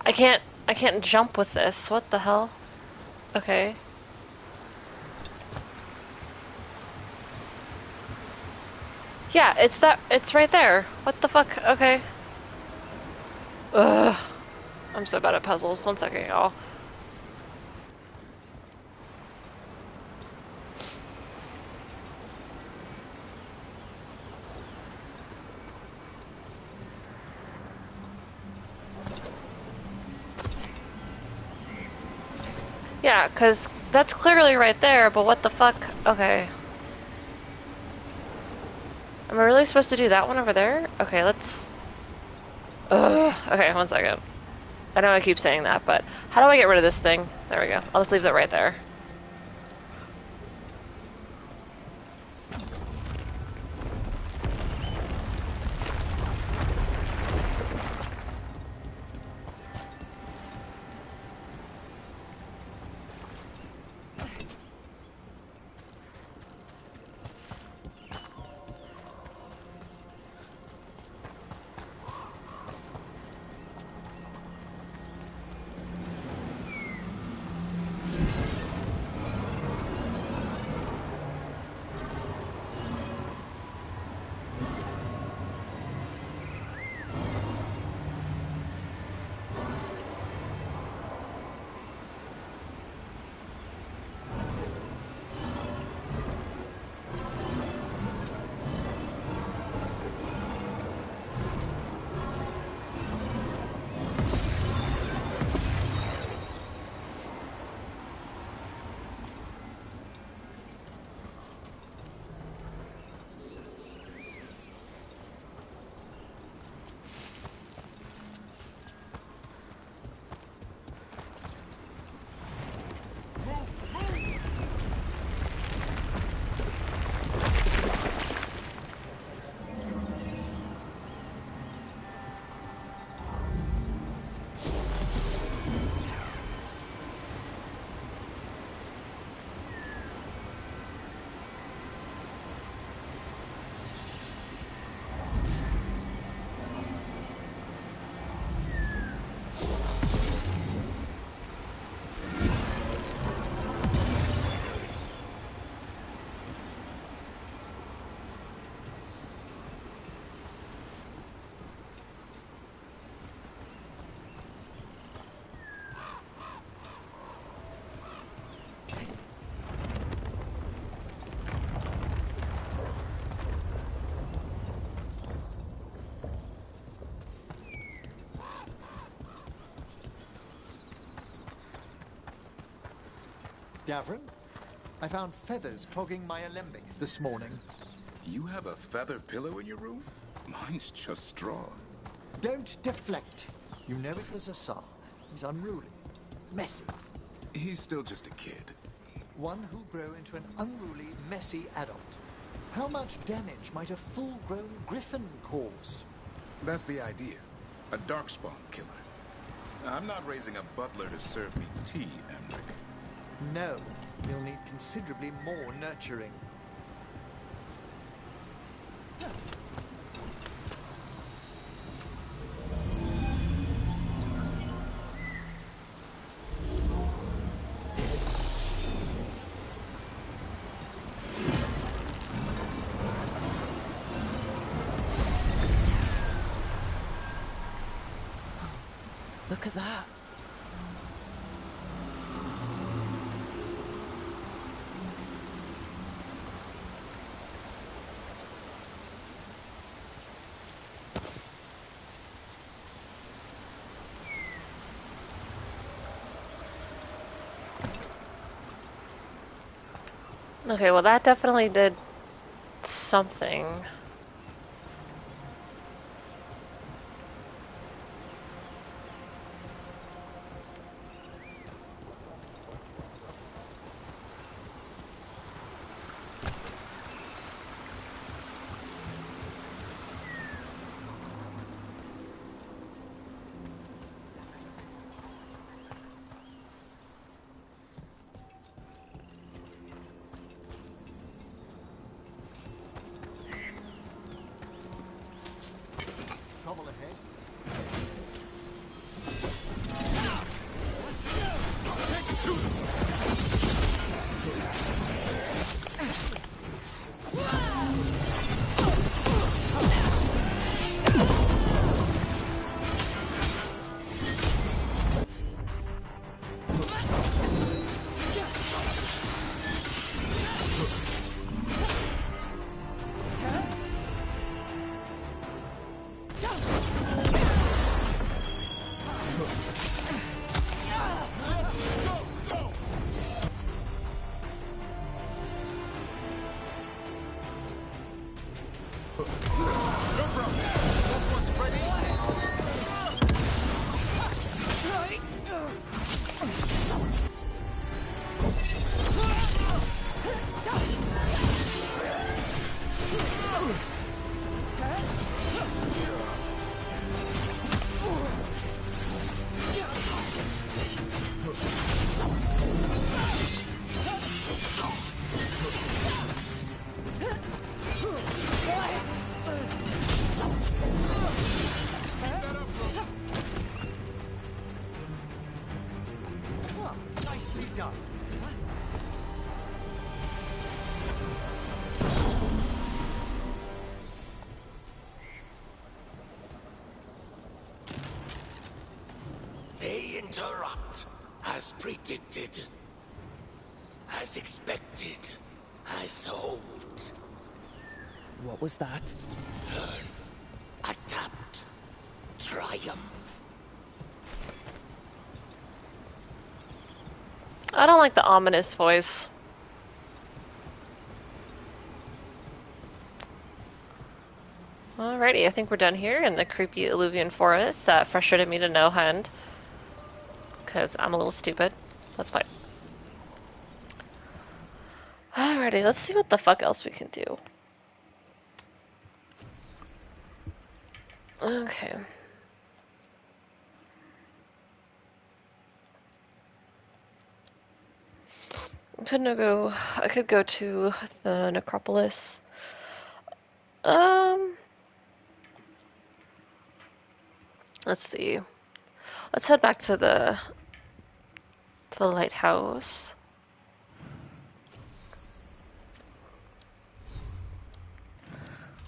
I can't jump with this. What the hell? Okay. Yeah, it's right there. What the fuck? Okay. Ugh. I'm so bad at puzzles. 1 second, y'all. Yeah, because that's clearly right there, but what the fuck? Okay. Am I really supposed to do that one over there? Okay, let's... Ugh. Okay, 1 second. I know I keep saying that, but how do I get rid of this thing? There we go. I'll just leave that right there. Gavrin, I found feathers clogging my alembic this morning. You have a feather pillow in your room? Mine's just straw. Don't deflect. You know it was Assar. He's unruly, messy. He's still just a kid. One who'll grow into an unruly, messy adult. How much damage might a full-grown griffin cause? That's the idea. A darkspawn killer. I'm not raising a butler to serve me tea, Emric. No, you'll need considerably more nurturing. Look at that. Okay, well that definitely did something. Trouble ahead. Nicely done. They interrupt, as predicted, as expected, as hoped. What was that? Learn, adapt, triumph. I don't like the ominous voice. Alrighty, I think we're done here in the creepy Illuvian forest. That frustrated me to no end. Because I'm a little stupid. That's fine. Alrighty, let's see what the fuck else we can do. Okay. I could go to the necropolis. Let's see. Let's head back to the lighthouse.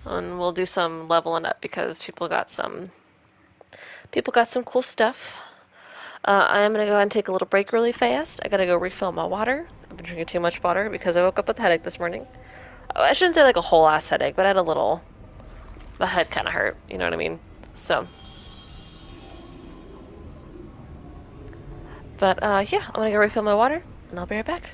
And we'll do some leveling up because people got some cool stuff. I am gonna go ahead and take a little break really fast. I gotta go refill my water. I've been drinking too much water because I woke up with a headache this morning. I shouldn't say like a whole ass headache, but I had a little. The head kind of hurt. You know what I mean? So. But yeah, I'm gonna go refill my water, and I'll be right back.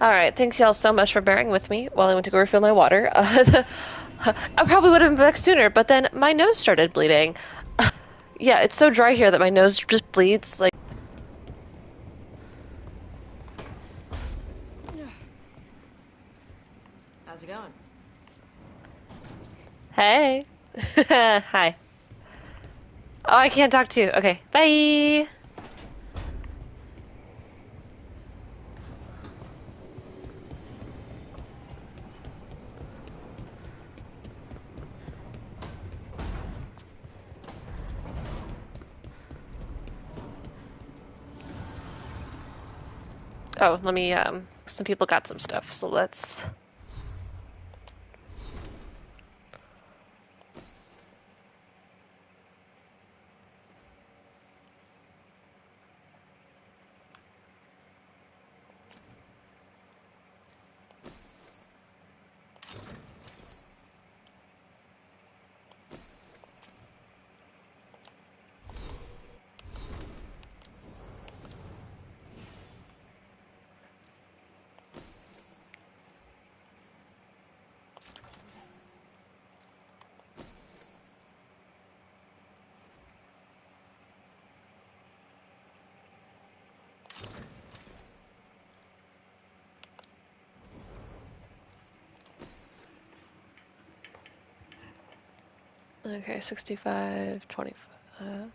Alright, thanks y'all so much for bearing with me while I went to go refill my water. I probably would have been back sooner, but then my nose started bleeding. Yeah, it's so dry here that my nose just bleeds, like... How's it going? Hey. Hi. Oh, I can't talk to you. Okay, bye! Oh, let me, some people got some stuff, so let's... Okay, 65, 25.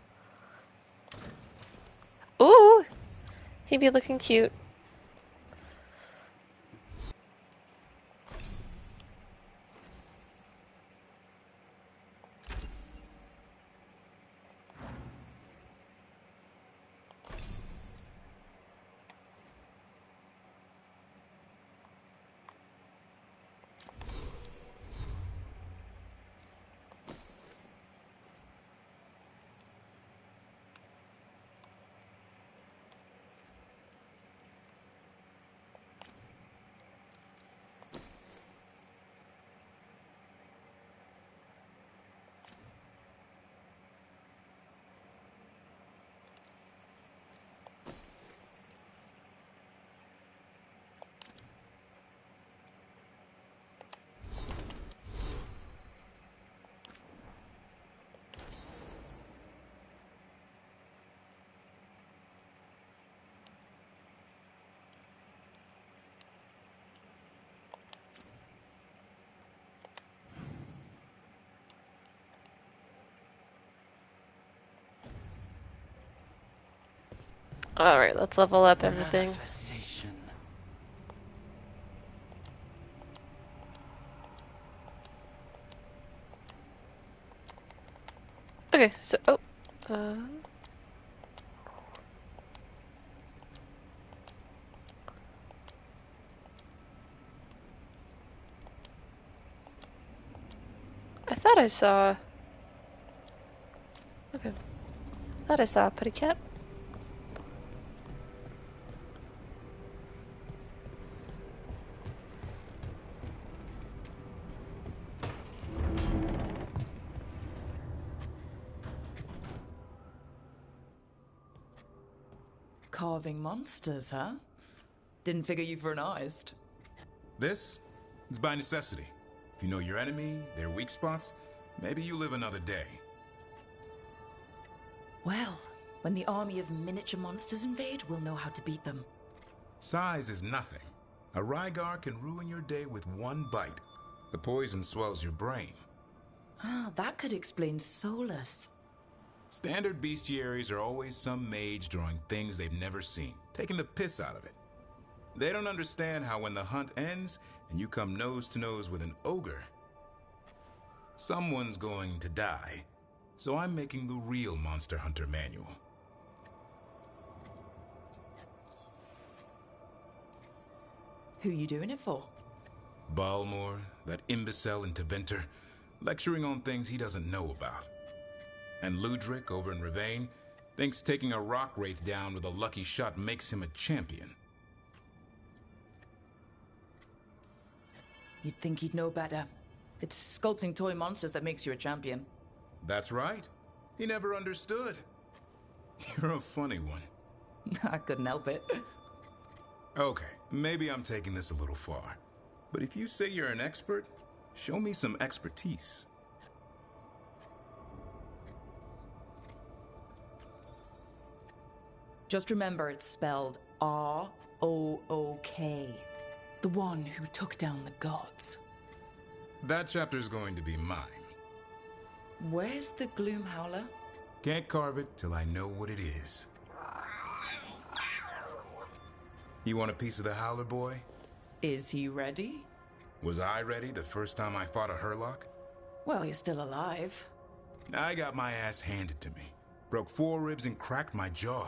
Ooh! He'd be looking cute. Alright, let's level up everything. Manifestation. Okay, so... Oh. I thought I saw... Okay. I thought I saw a putty cat. Carving monsters, huh? Didn't figure you for an artist. This? It's by necessity. If you know your enemy, their weak spots, maybe you live another day. Well, when the army of miniature monsters invade, we'll know how to beat them. Size is nothing. A Rygar can ruin your day with one bite. The poison swells your brain. Ah, that could explain Solus. Standard bestiaries are always some mage drawing things they've never seen, taking the piss out of it. They don't understand how when the hunt ends and you come nose to nose with an ogre, someone's going to die. So I'm making the real Monster Hunter manual. Who you doing it for? Balmor, that imbecile interventor, lecturing on things he doesn't know about. And Ludric over in Ravane thinks taking a rock wraith down with a lucky shot makes him a champion. You'd think he'd know better. It's sculpting toy monsters that makes you a champion. That's right. He never understood. You're a funny one. I couldn't help it. Okay, maybe I'm taking this a little far. But if you say you're an expert, show me some expertise. Just remember it's spelled R-O-O-K. The one who took down the gods. That chapter's going to be mine. Where's the Gloom Howler? Can't carve it till I know what it is. You want a piece of the Howler, boy? Is he ready? Was I ready the first time I fought a Hurlock? Well, you're still alive. I got my ass handed to me. Broke 4 ribs and cracked my jaw.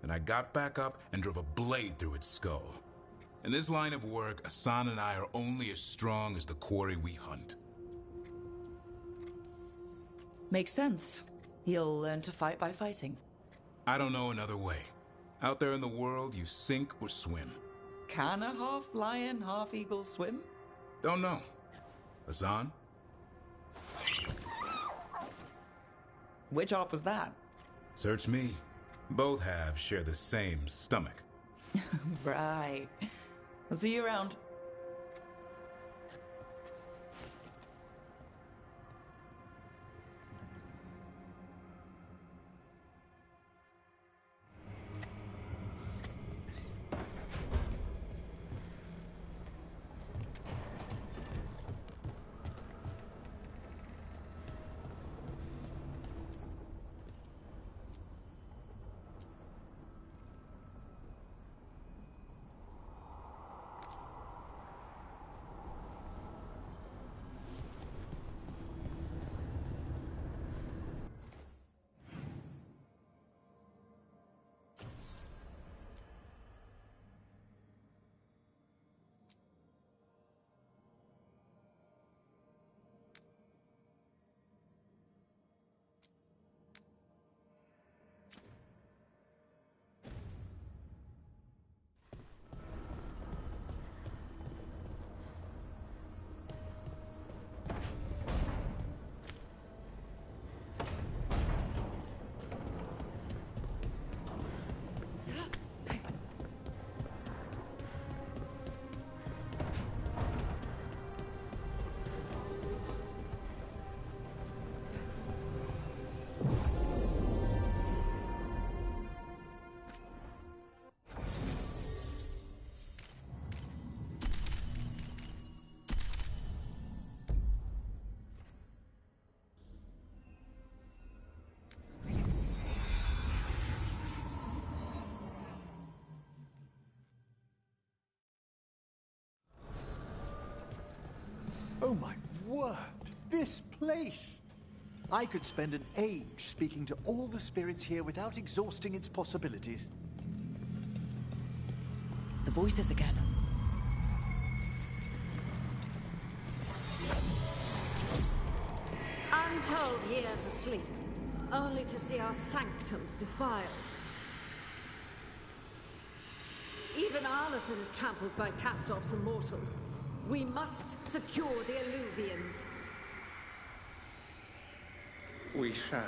Then I got back up and drove a blade through its skull. In this line of work, Asan and I are only as strong as the quarry we hunt. Makes sense. He'll learn to fight by fighting. I don't know another way. Out there in the world, you sink or swim. Can a half-lion, half-eagle swim? Don't know. Asan? Which half was that? Search me. Both halves share the same stomach. Right. I'll see you around. Oh my word! This place! I could spend an age speaking to all the spirits here without exhausting its possibilities. The voices again. Untold years asleep, only to see our sanctums defiled. Even Arlathan is trampled by cast-offs and mortals. We must secure the Illuvians. We shall.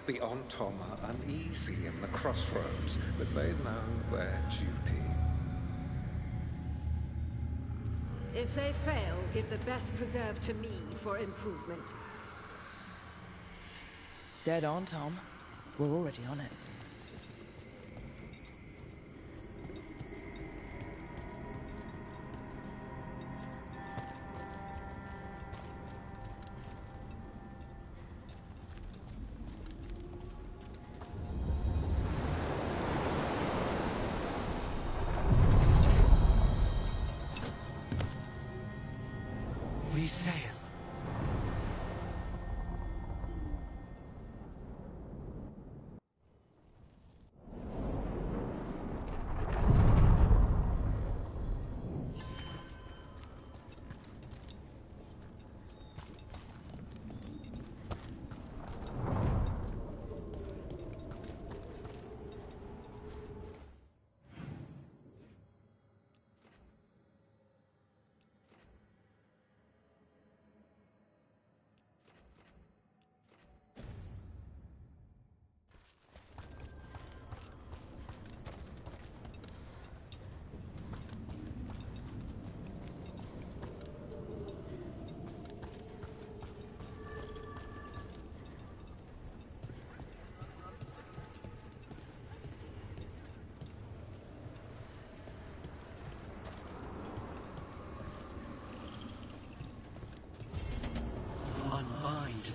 The Ontom are uneasy in the crossroads, but they know their duty. If they fail, give the best preserve to me for improvement. Dead on, Tom. We're already on it. We sail.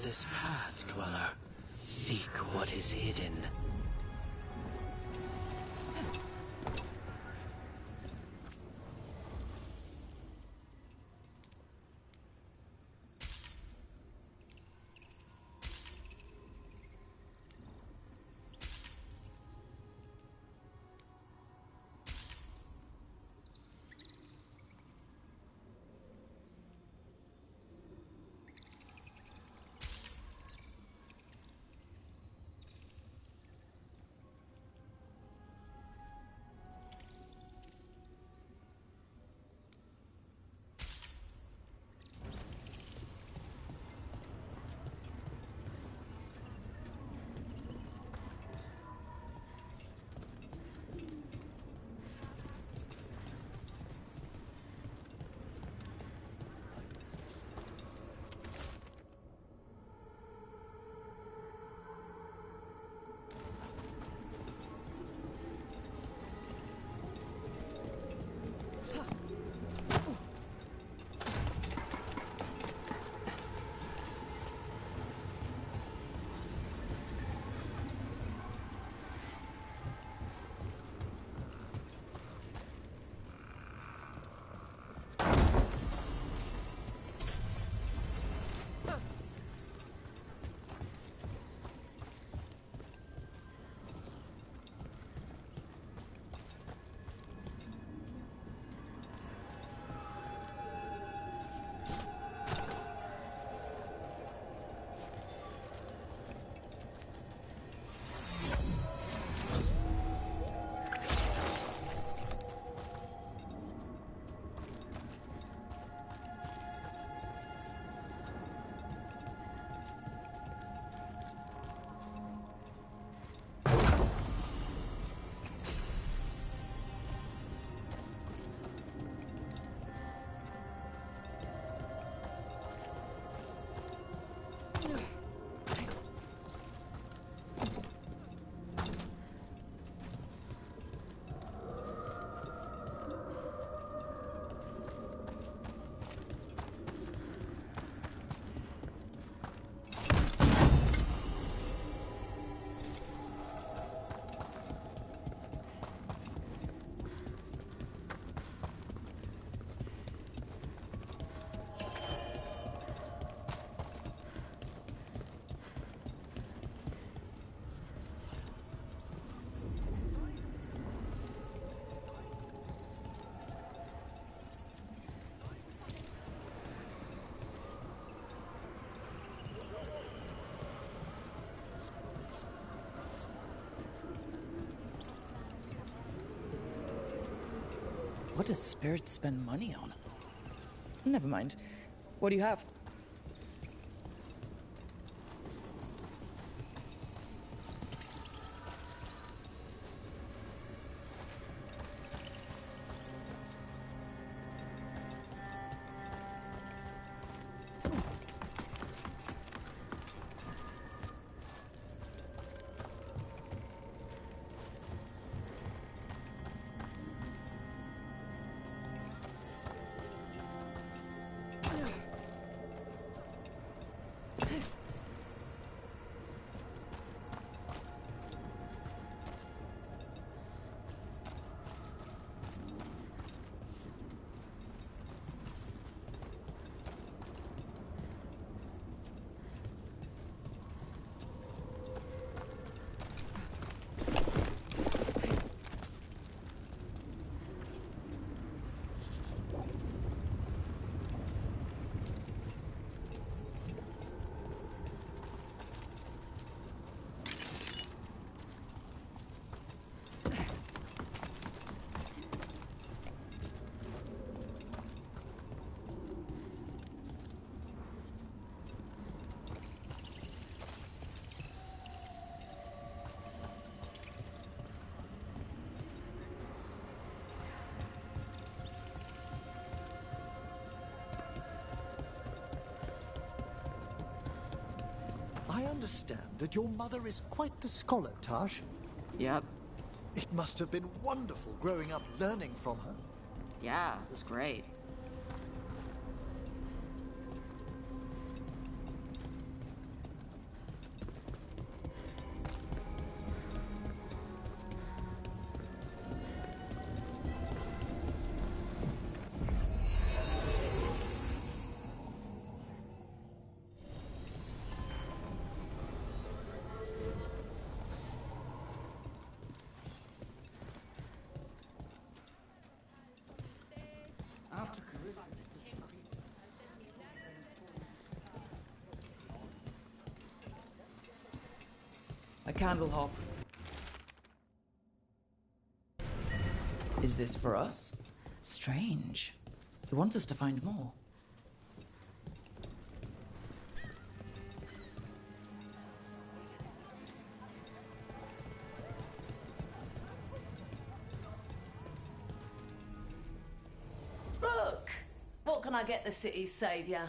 this path, Dweller. Seek what is hidden. What does Spirit spend money on? Never mind. What do you have? I understand that your mother is quite the scholar, Tash. Yep. It must have been wonderful growing up learning from her. Yeah, it was great. Candlehop. Is this for us? Strange. You want us to find more? Look! What can I get the city's saviour?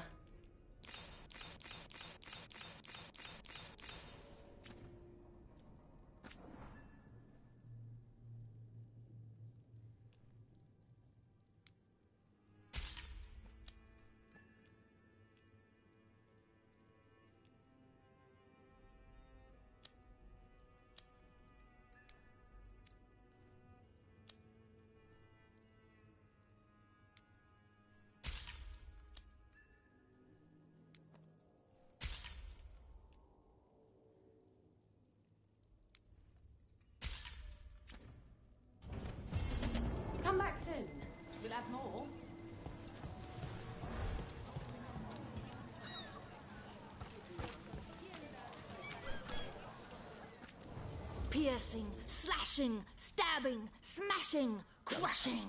Come back soon. We'll have more. Piercing, slashing, stabbing, smashing, crushing.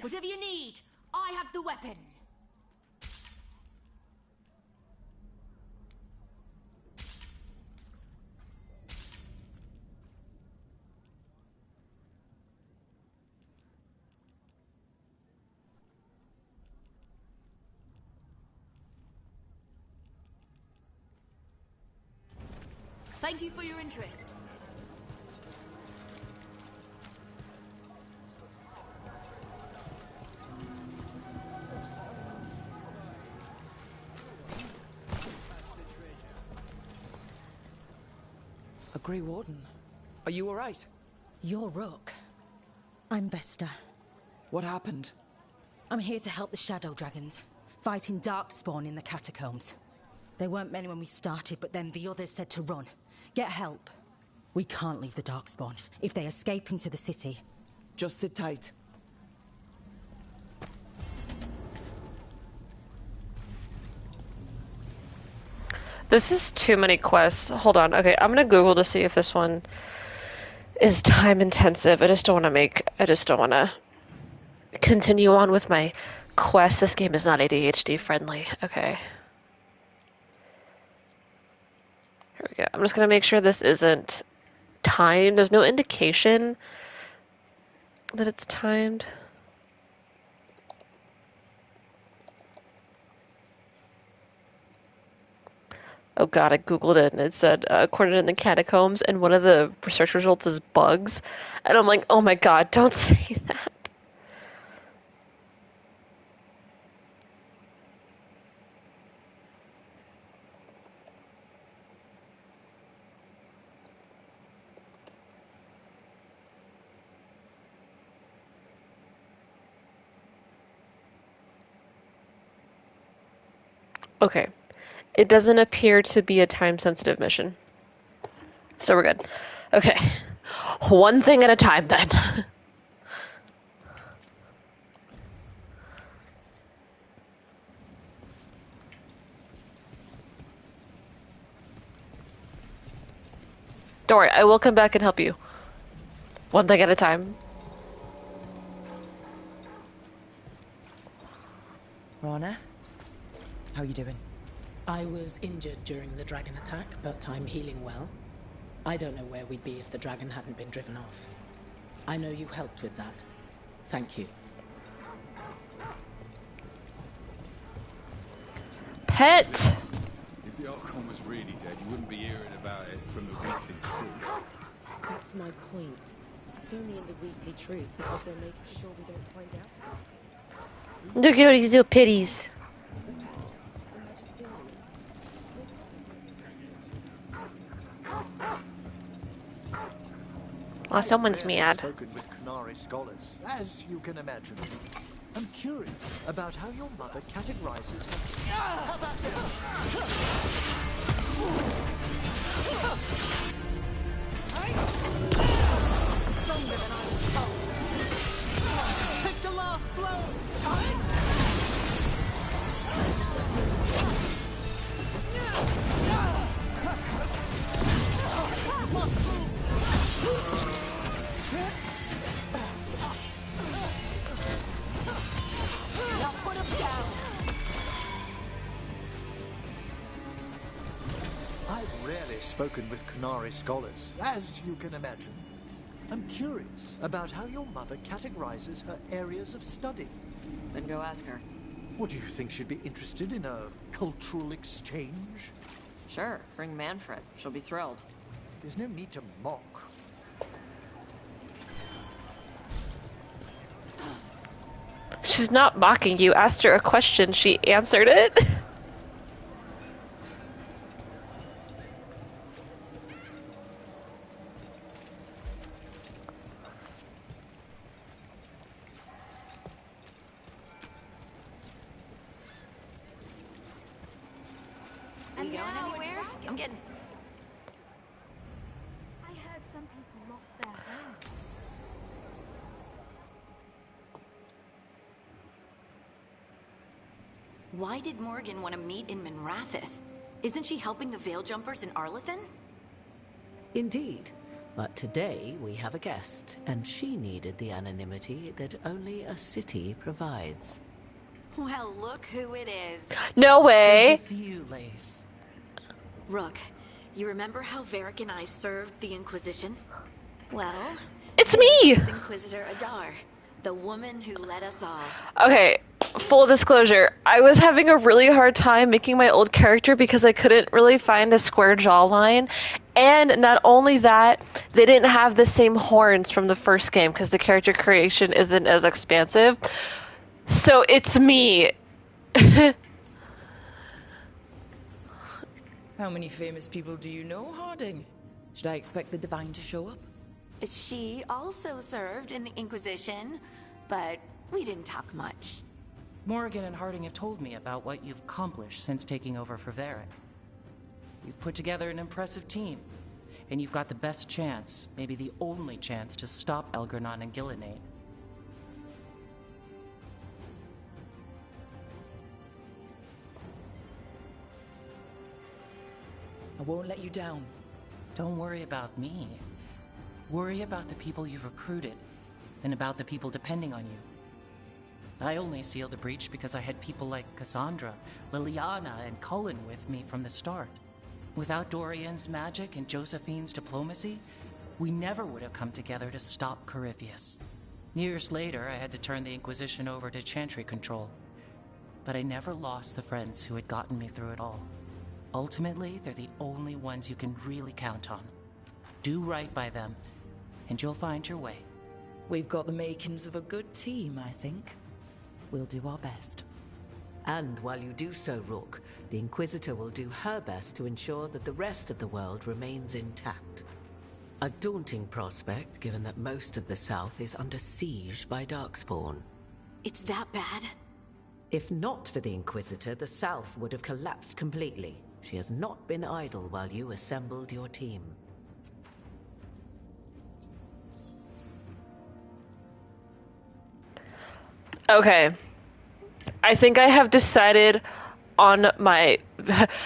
Whatever you need, I have the weapon. Thank you for your interest. A Grey Warden. Are you all right? You're Rook. I'm Vesta. What happened? I'm here to help the Shadow Dragons, fighting Darkspawn in the catacombs. There weren't many when we started, but then the others said to run. Get help. We can't leave the Darkspawn if they escape into the city. Just sit tight. This is too many quests. Hold on. Okay, I'm gonna Google to see if this one is time intensive. I just don't want to continue on with my quest. This game is not ADHD friendly. Okay. Here we go. I'm just gonna make sure this isn't timed. There's no indication that it's timed. Oh god, I googled it and it said recorded in the catacombs, and one of the research results is bugs. And I'm like, oh my god, don't say that. Okay. It doesn't appear to be a time-sensitive mission. So we're good. Okay. One thing at a time, then. Don't worry, I will come back and help you. One thing at a time. Rana? How are you doing? I was injured during the dragon attack, but I'm healing well. I don't know where we'd be if the dragon hadn't been driven off. I know you helped with that. Thank you. Pet! If the Archon was really dead, you wouldn't be hearing about it from the Weekly Truth. That's my point. It's only in the Weekly Truth because they're making sure we don't find out. Look at all these little pitties. Oh, someone's mad. Spoken with Qunari scholars, as you can imagine. I'm curious about how your mother categorizes. How about Stronger than I was told. Take the last blow. Muscle spoken with Qunari scholars, as you can imagine. I'm curious about how your mother categorizes her areas of study. Then go ask her. What do you think she'd be interested in, a cultural exchange? Sure, bring Manfred. She'll be thrilled. There's no need to mock. She's not mocking you. Asked her a question, she answered it. We going anywhere? I'm getting... I heard some people lost their homes. Why did Morgan want to meet in Minrathous? Isn't she helping the Veil Jumpers in Arlathan? Indeed. But today we have a guest, and she needed the anonymity that only a city provides. Well, look who it is. No way. Good to see you, Lace. Rook, you remember how Varric and I served the Inquisition? Well, it's me! This is Inquisitor Adar, the woman who led us all. Okay, full disclosure, I was having a really hard time making my old character because I couldn't really find a square jawline. And not only that, they didn't have the same horns from the first game because the character creation isn't as expansive. So it's me. How many famous people do you know, Harding? Should I expect the Divine to show up? She also served in the Inquisition, but we didn't talk much. Morgan and Harding have told me about what you've accomplished since taking over for Varric. You've put together an impressive team, and you've got the best chance, maybe the only chance, to stop Elgar'nan and Gillenade. I won't let you down. Don't worry about me. Worry about the people you've recruited, and about the people depending on you. I only sealed the breach because I had people like Cassandra, Liliana, and Cullen with me from the start. Without Dorian's magic and Josephine's diplomacy, we never would have come together to stop Corypheus. Years later, I had to turn the Inquisition over to Chantry control. But I never lost the friends who had gotten me through it all. Ultimately, they're the only ones you can really count on. Do right by them, and you'll find your way. We've got the makings of a good team, I think. We'll do our best. And while you do so, Rook, the Inquisitor will do her best to ensure that the rest of the world remains intact. A daunting prospect, given that most of the South is under siege by Darkspawn. It's that bad? If not for the Inquisitor, the South would have collapsed completely. She has not been idle while you assembled your team. Okay. I think I have decided on my...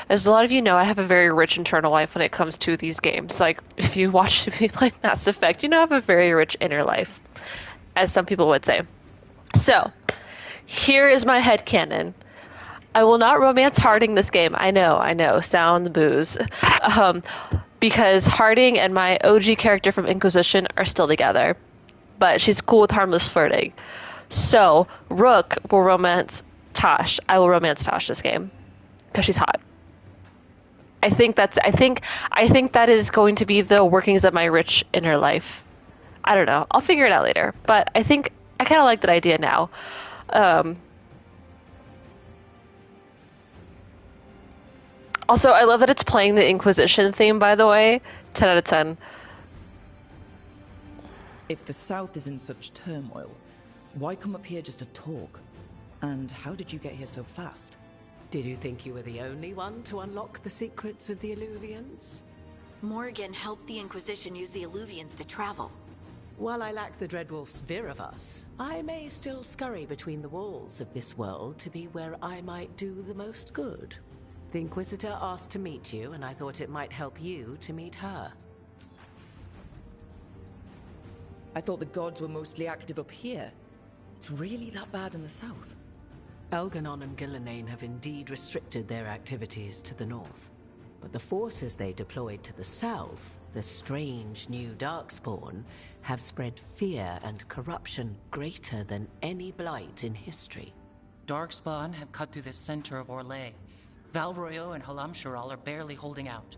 As a lot of you know, I have a very rich internal life when it comes to these games. Like, if you watch me play Mass Effect, you know I have a very rich inner life, as some people would say. So, here is my headcanon. I will not romance Harding this game. I know, sound the booze. Because Harding and my OG character from Inquisition are still together. But she's cool with harmless flirting. So, Rook will romance Tosh. I will romance Tosh this game. Because she's hot. I think that is going to be the workings of my rich inner life. I don't know. I'll figure it out later. But I think I kind of like that idea now. Also, I love that it's playing the Inquisition theme, by the way. 10 out of 10. If the South is in such turmoil, why come up here just to talk? And how did you get here so fast? Did you think you were the only one to unlock the secrets of the Illuvians? Morgan helped the Inquisition use the Illuvians to travel. While I lack the Dreadwolf's Vir of us, I may still scurry between the walls of this world to be where I might do the most good. The Inquisitor asked to meet you, and I thought it might help you to meet her. I thought the gods were mostly active up here. It's really that bad in the south? Elgar'nan and Gillenade have indeed restricted their activities to the north. But the forces they deployed to the south, the strange new Darkspawn, have spread fear and corruption greater than any blight in history. Darkspawn have cut through the center of Orlais. Valroyo and Halamsharal are barely holding out.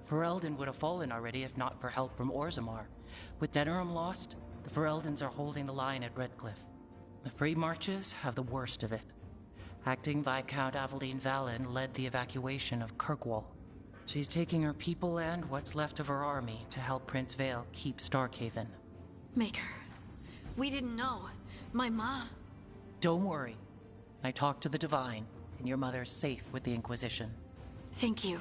Ferelden would have fallen already if not for help from Orzammar. With Denerim lost, the Fereldans are holding the line at Redcliffe. The Free Marches have the worst of it. Acting Viscount Aveline Valen led the evacuation of Kirkwall. She's taking her people and what's left of her army to help Prince Vale keep Starkhaven. Maker, we didn't know. My ma... Don't worry. I talked to the Divine, and your mother's safe with the Inquisition. Thank you.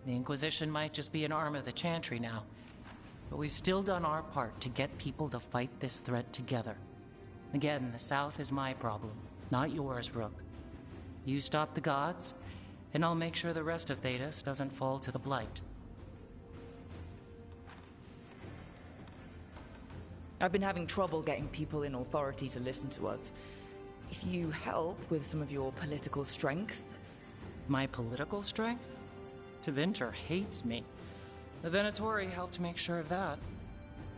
The Inquisition might just be an arm of the Chantry now, but we've still done our part to get people to fight this threat together. Again, the South is my problem, not yours, Rook. You stop the gods, and I'll make sure the rest of Thedas doesn't fall to the Blight. I've been having trouble getting people in authority to listen to us. If you help with some of your political strength... My political strength? Tevinter hates me. The Venatori helped make sure of that.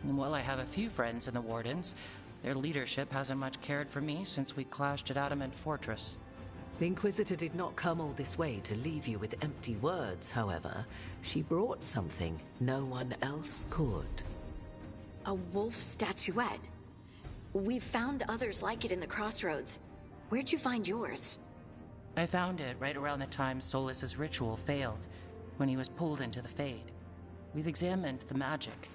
And while I have a few friends in the Wardens, their leadership hasn't much cared for me since we clashed at Adamant Fortress. The Inquisitor did not come all this way to leave you with empty words, however. She brought something no one else could. A wolf statuette. We've found others like it in the crossroads. Where'd you find yours? I found it right around the time Solas's ritual failed, when he was pulled into the Fade. We've examined the magic,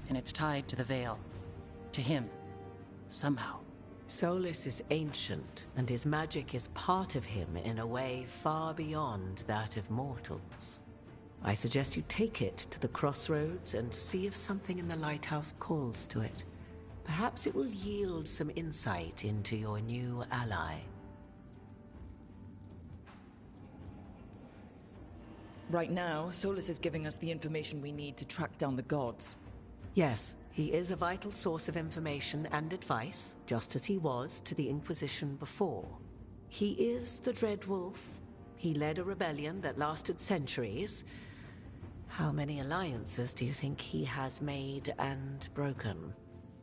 and it's tied to the Veil. To him. Somehow. Solas is ancient, and his magic is part of him in a way far beyond that of mortals. I suggest you take it to the crossroads and see if something in the lighthouse calls to it. Perhaps it will yield some insight into your new ally. Right now, Solas is giving us the information we need to track down the gods. Yes, he is a vital source of information and advice, just as he was to the Inquisition before. He is the Dread Wolf. He led a rebellion that lasted centuries. How many alliances do you think he has made and broken?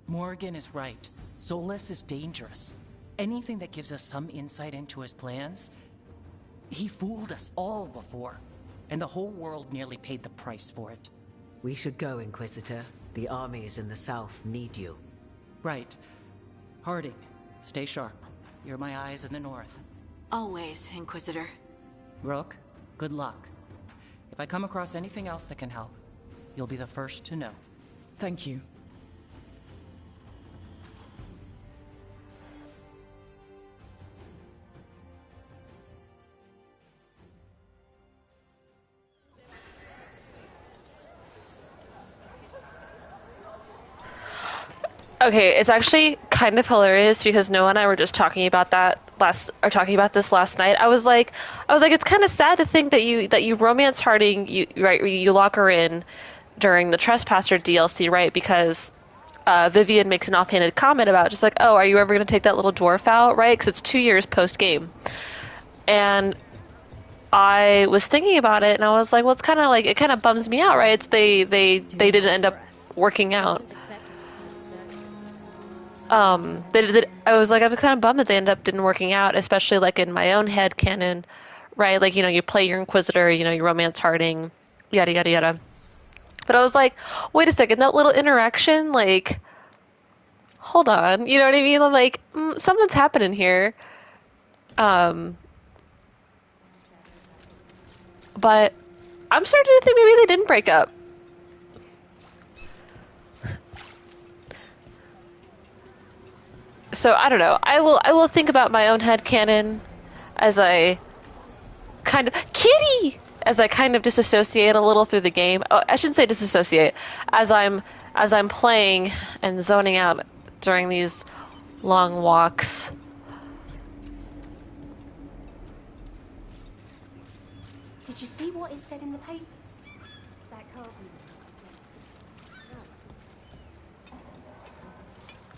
Morgan is right. Solas is dangerous. Anything that gives us some insight into his plans... He fooled us all before, and the whole world nearly paid the price for it. We should go, Inquisitor. The armies in the south need you. Right. Harding, stay sharp. You're my eyes in the north. Always, Inquisitor. Rook, good luck. If I come across anything else that can help, you'll be the first to know. Thank you. Okay, it's actually kind of hilarious because Noah and I were just talking about this last night. I was like, it's kind of sad to think that you romance Harding, you lock her in during the Trespasser DLC, right? Because Vivian makes an offhanded comment about just like, oh, are you ever going to take that little dwarf out, right? Because it's 2 years post game, and I was thinking about it, and I was like, well, it's kind of like, it kind of bums me out, right? It's they didn't end up working out. I was kind of bummed that they ended up didn't working out, especially like in my own head canon, right? Like, you play your Inquisitor, you romance Harding, yada, yada, yada. But I was like, wait a second, that little interaction, like, hold on, you know what I mean? I'm like, something's happening here. But I'm starting to think maybe they didn't break up. So I don't know. I will think about my own headcanon as I kind of disassociate a little through the game. Oh, I shouldn't say disassociate. As I'm playing and zoning out during these long walks. Did you see what it said in the papers? That can't be.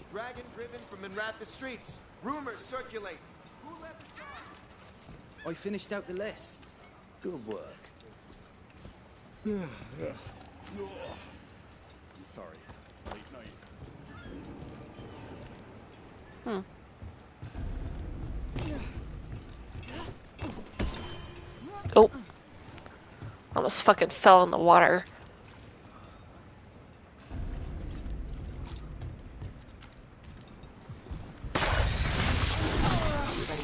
Dragon driven from Minrath streets. Rumors circulate. Who left the I finished out the list. Good work. I'm sorry. Late night. Hmm. Oh. Almost fucking fell in the water. Ready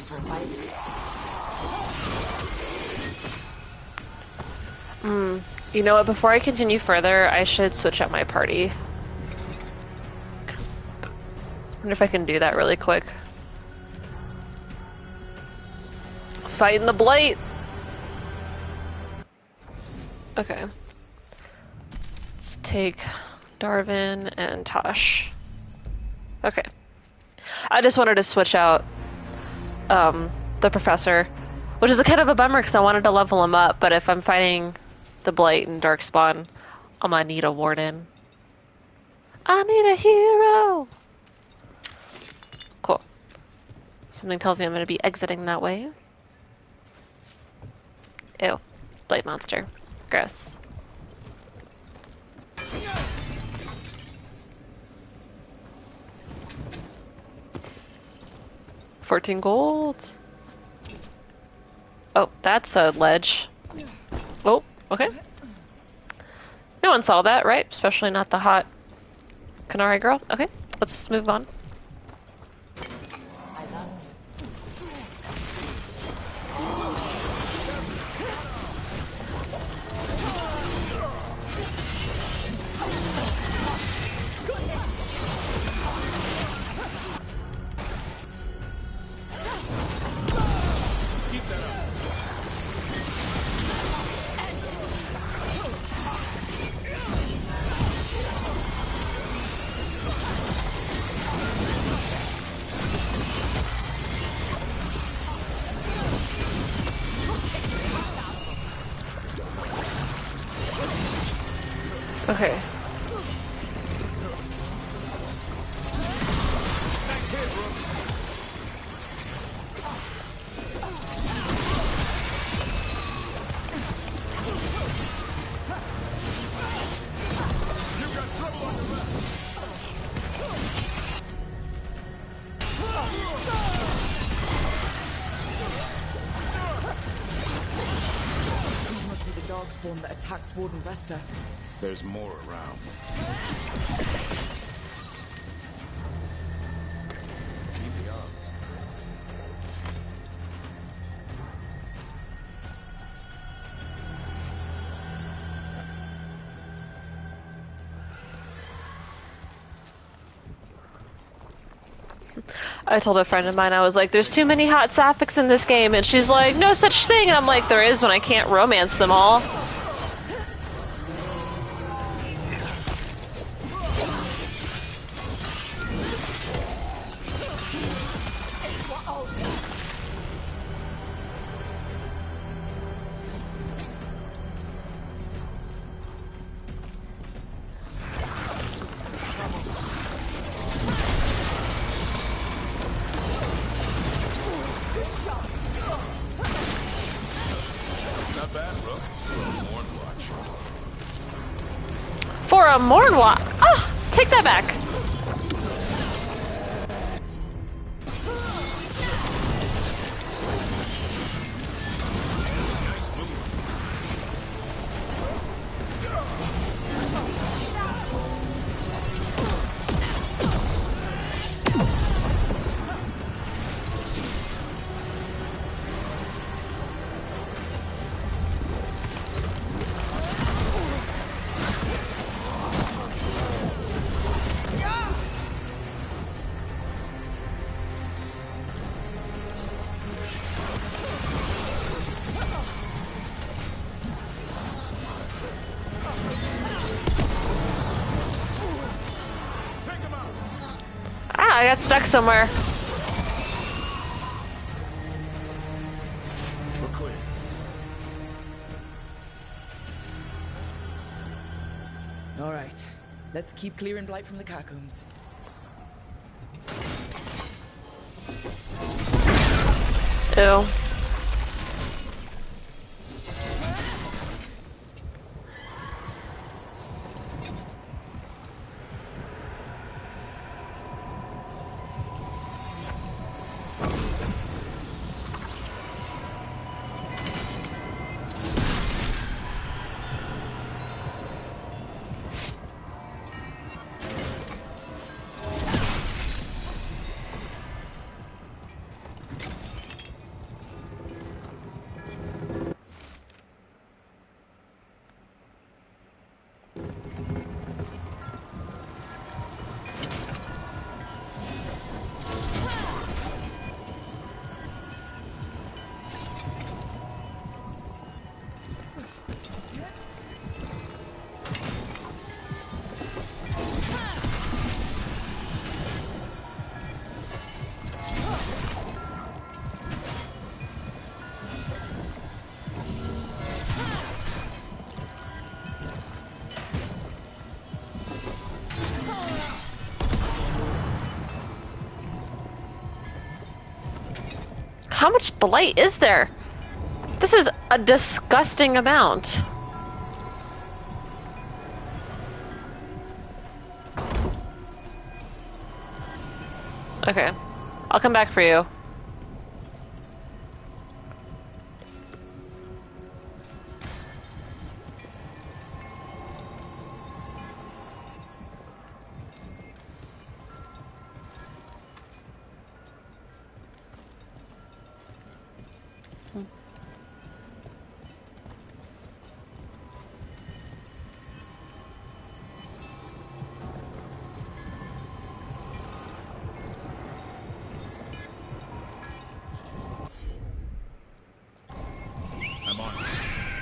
for a fight? You know what? Before I continue further, I should switch up my party. Wonder if I can do that really quick. Fighting the blight! Okay. Let's take Darvin and Tosh. Okay. I just wanted to switch out the professor, which is a kind of a bummer because I wanted to level him up, but if I'm fighting the blight and darkspawn, I'm gonna need a warden. I need a hero! Cool. Something tells me I'm gonna be exiting that way. Ew. Blight monster. Gross. $14 gold. Oh, that's a ledge. Oh, okay. No one saw that, right? Especially not the hot Kunari girl. Okay, let's move on. Okay. These must be the darkspawn that attacked Warden Vesta. There's more around. Keep the odds. I told a friend of mine, I was like, there's too many hot sapphics in this game, and she's like, no such thing, and I'm like, there is when I can't romance them all. Not bad, Rook. Morn watch. For a Mornwalk! Oh, take that back. Ah, I got stuck somewhere. We're clear. All right, let's keep clearing blight from the catacombs. Ew. How much blight is there? This is a disgusting amount. Okay. I'll come back for you.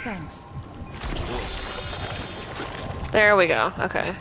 Thanks. There we go. Okay.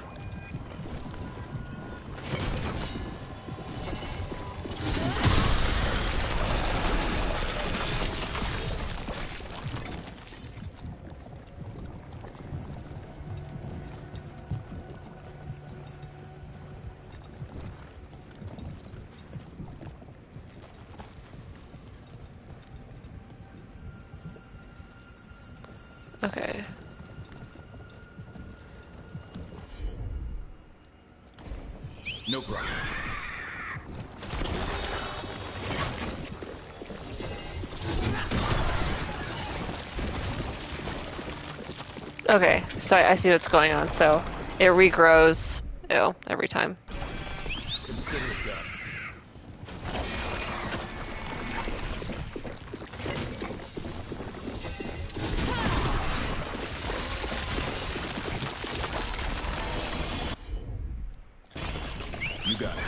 Okay. No problem. Okay, so I see what's going on. So it regrows, every time. Consider it done. You got it.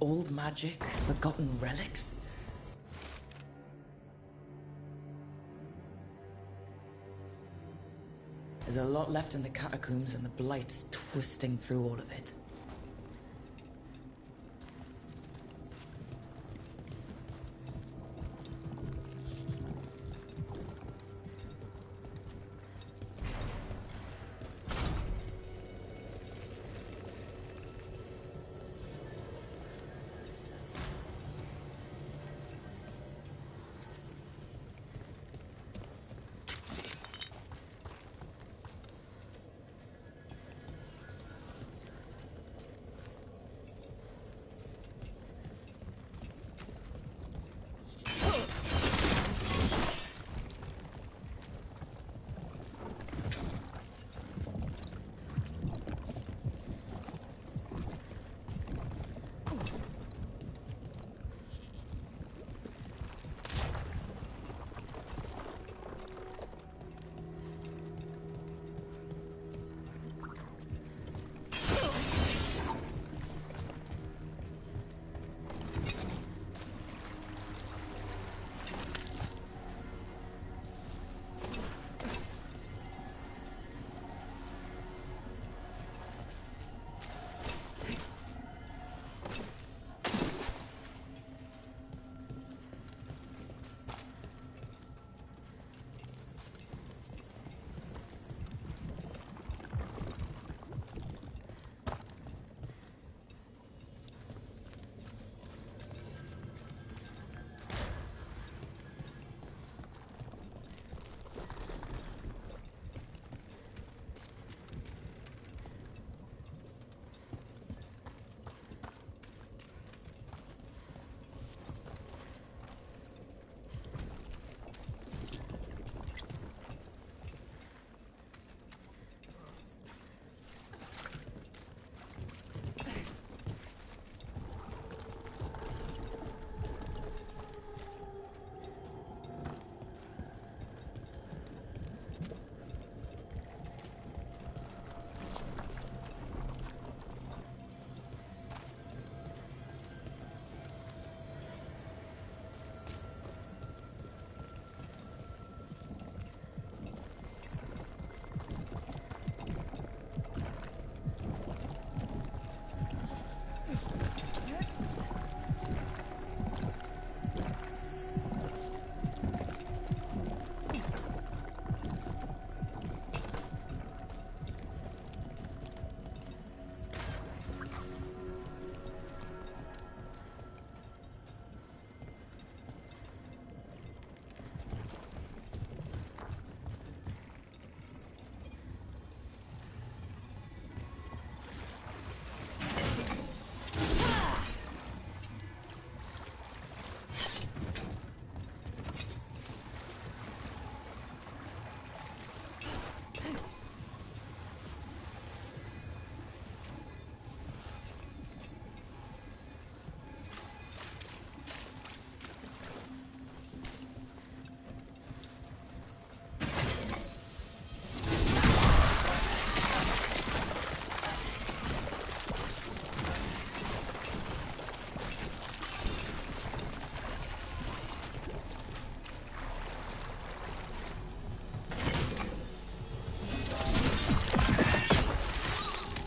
Old magic, forgotten relics? There's a lot left in the catacombs, and the Blight's twisting through all of it.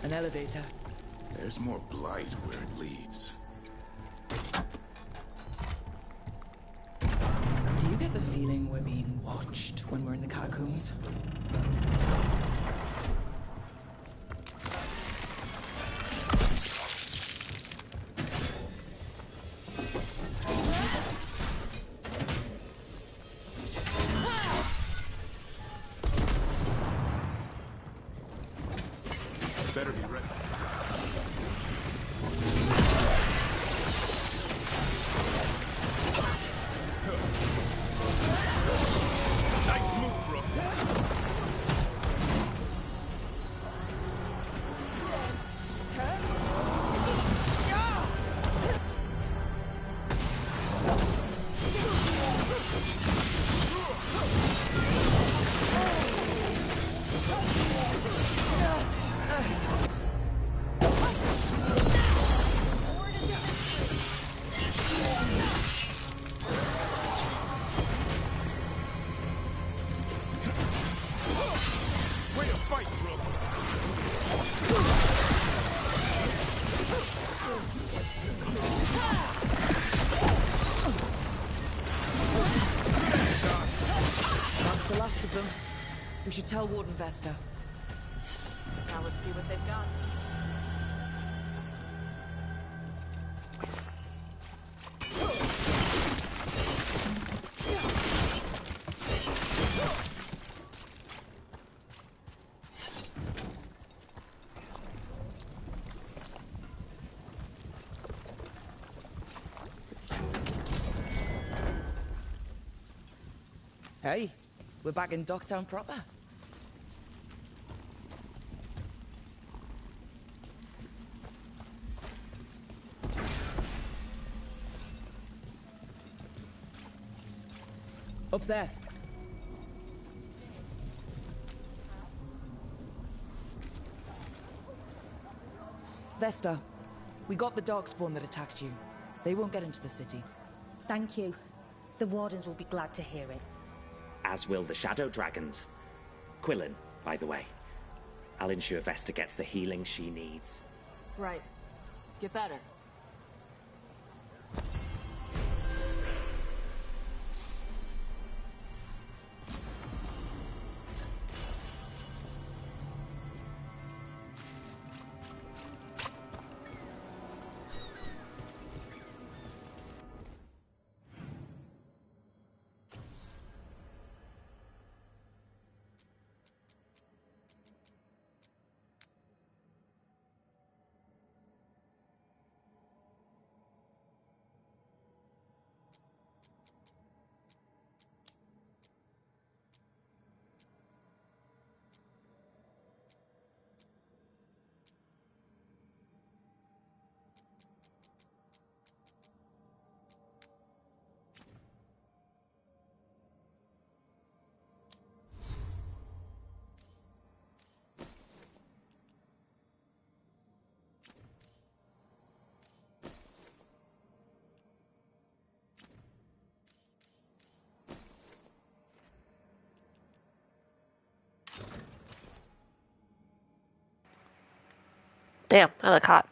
An elevator. There's more blight where it leads. Do you get the feeling we're being watched when we're in the catacombs? Better be ready. Nice move, bro. of them. We should tell Warden Vesta. Now let's see what they've got. Hey, we're back in Docktown proper. Up there. Vesta, we got the darkspawn that attacked you. They won't get into the city. Thank you. The Wardens will be glad to hear it. As will the Shadow Dragons. Quillen, by the way. I'll ensure Vesta gets the healing she needs. Right. Get better. Damn, I look hot.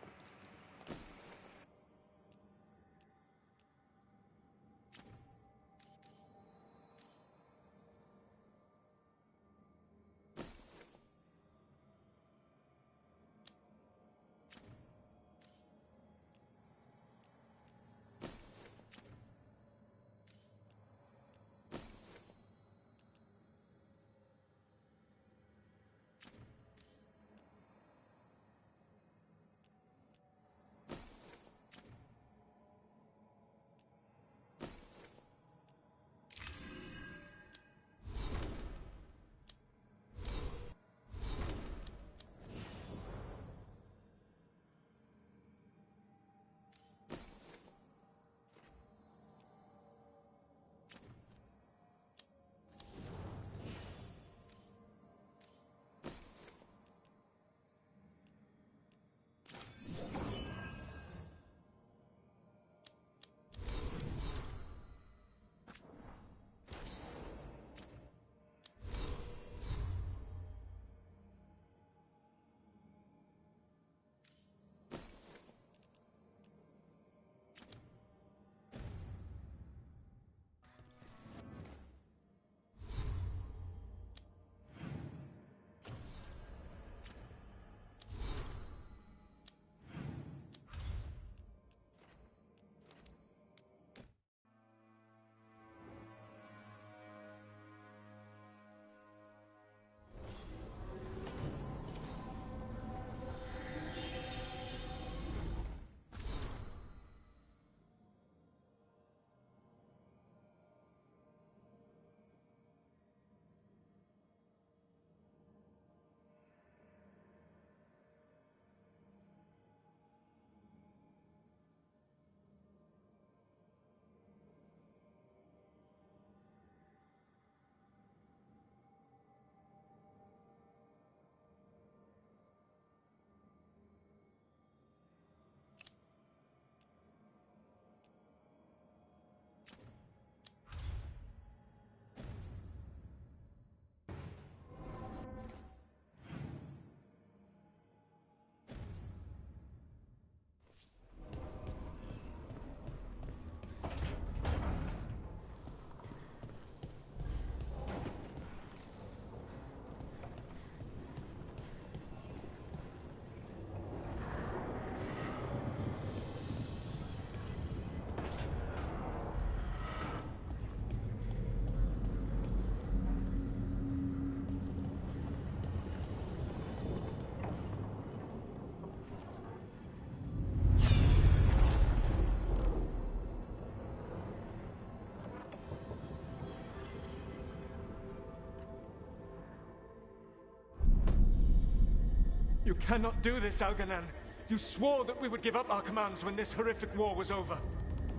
You cannot do this, Algernon. You swore that we would give up our commands when this horrific war was over.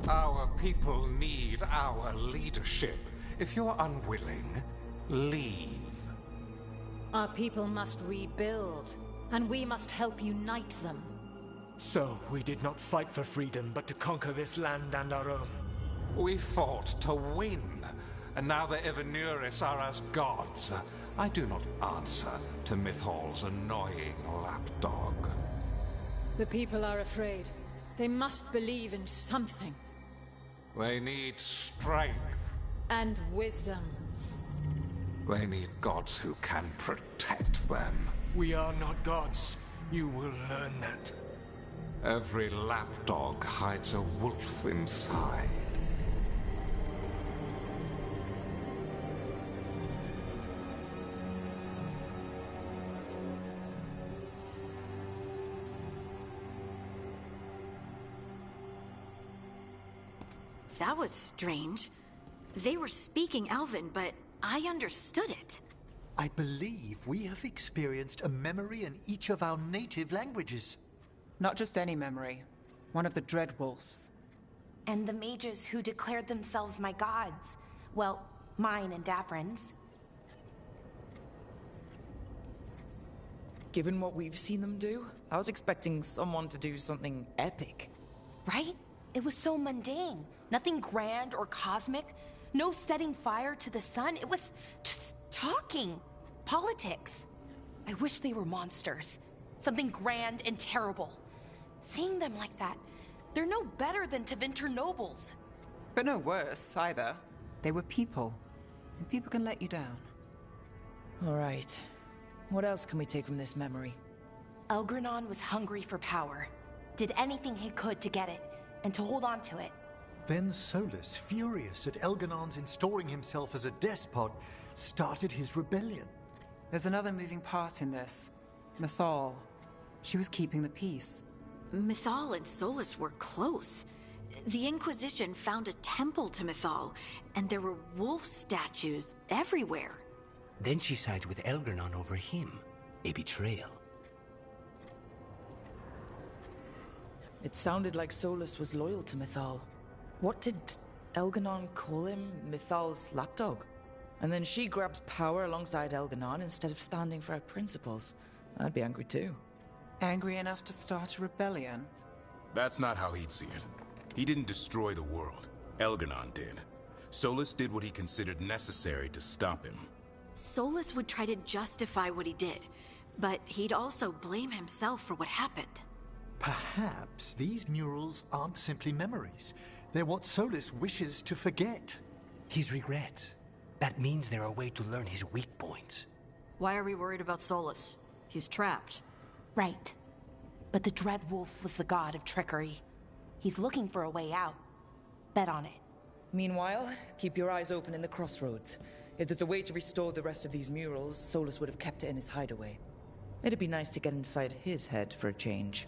Our people need our leadership. If you're unwilling, leave. Our people must rebuild, and we must help unite them. So, we did not fight for freedom, but to conquer this land and our own. We fought to win, and now the Evanuris are as gods. I do not answer to Mythal's annoying lapdog. The people are afraid. They must believe in something. They need strength. And wisdom. They need gods who can protect them. We are not gods. You will learn that. Every lapdog hides a wolf inside. That was strange. They were speaking Elven, but I understood it. I believe we have experienced a memory in each of our native languages. Not just any memory. One of the Dread Wolves. And the mages who declared themselves my gods. Well, mine and Davrin's. Given what we've seen them do, I was expecting someone to do something epic. Right? It was so mundane. Nothing grand or cosmic. No setting fire to the sun. It was just talking. Politics. I wish they were monsters. Something grand and terrible. Seeing them like that, they're no better than Tevinter nobles. But no worse, either. They were people. And people can let you down. All right. What else can we take from this memory? Elgranon was hungry for power. Did anything he could to get it, and to hold on to it. Then Solus, furious at Elganon's installing himself as a despot, started his rebellion. There's another moving part in this. Mythal. She was keeping the peace. Mythal and Solus were close. The Inquisition found a temple to Mythal, and there were wolf statues everywhere. Then she sides with Elgranon over him. A betrayal. It sounded like Solus was loyal to Mythal. What did Elganon call him? Mythal's lapdog? And then she grabs power alongside Elganon instead of standing for her principles. I'd be angry too. Angry enough to start a rebellion? That's not how he'd see it. He didn't destroy the world. Elganon did. Solus did what he considered necessary to stop him. Solus would try to justify what he did, but he'd also blame himself for what happened. Perhaps these murals aren't simply memories. They're what Solus wishes to forget. His regret. That means they're a way to learn his weak points. Why are we worried about Solus? He's trapped. Right. But the Dread Wolf was the god of trickery. He's looking for a way out. Bet on it. Meanwhile, keep your eyes open in the crossroads. If there's a way to restore the rest of these murals, Solus would have kept it in his hideaway. It'd be nice to get inside his head for a change.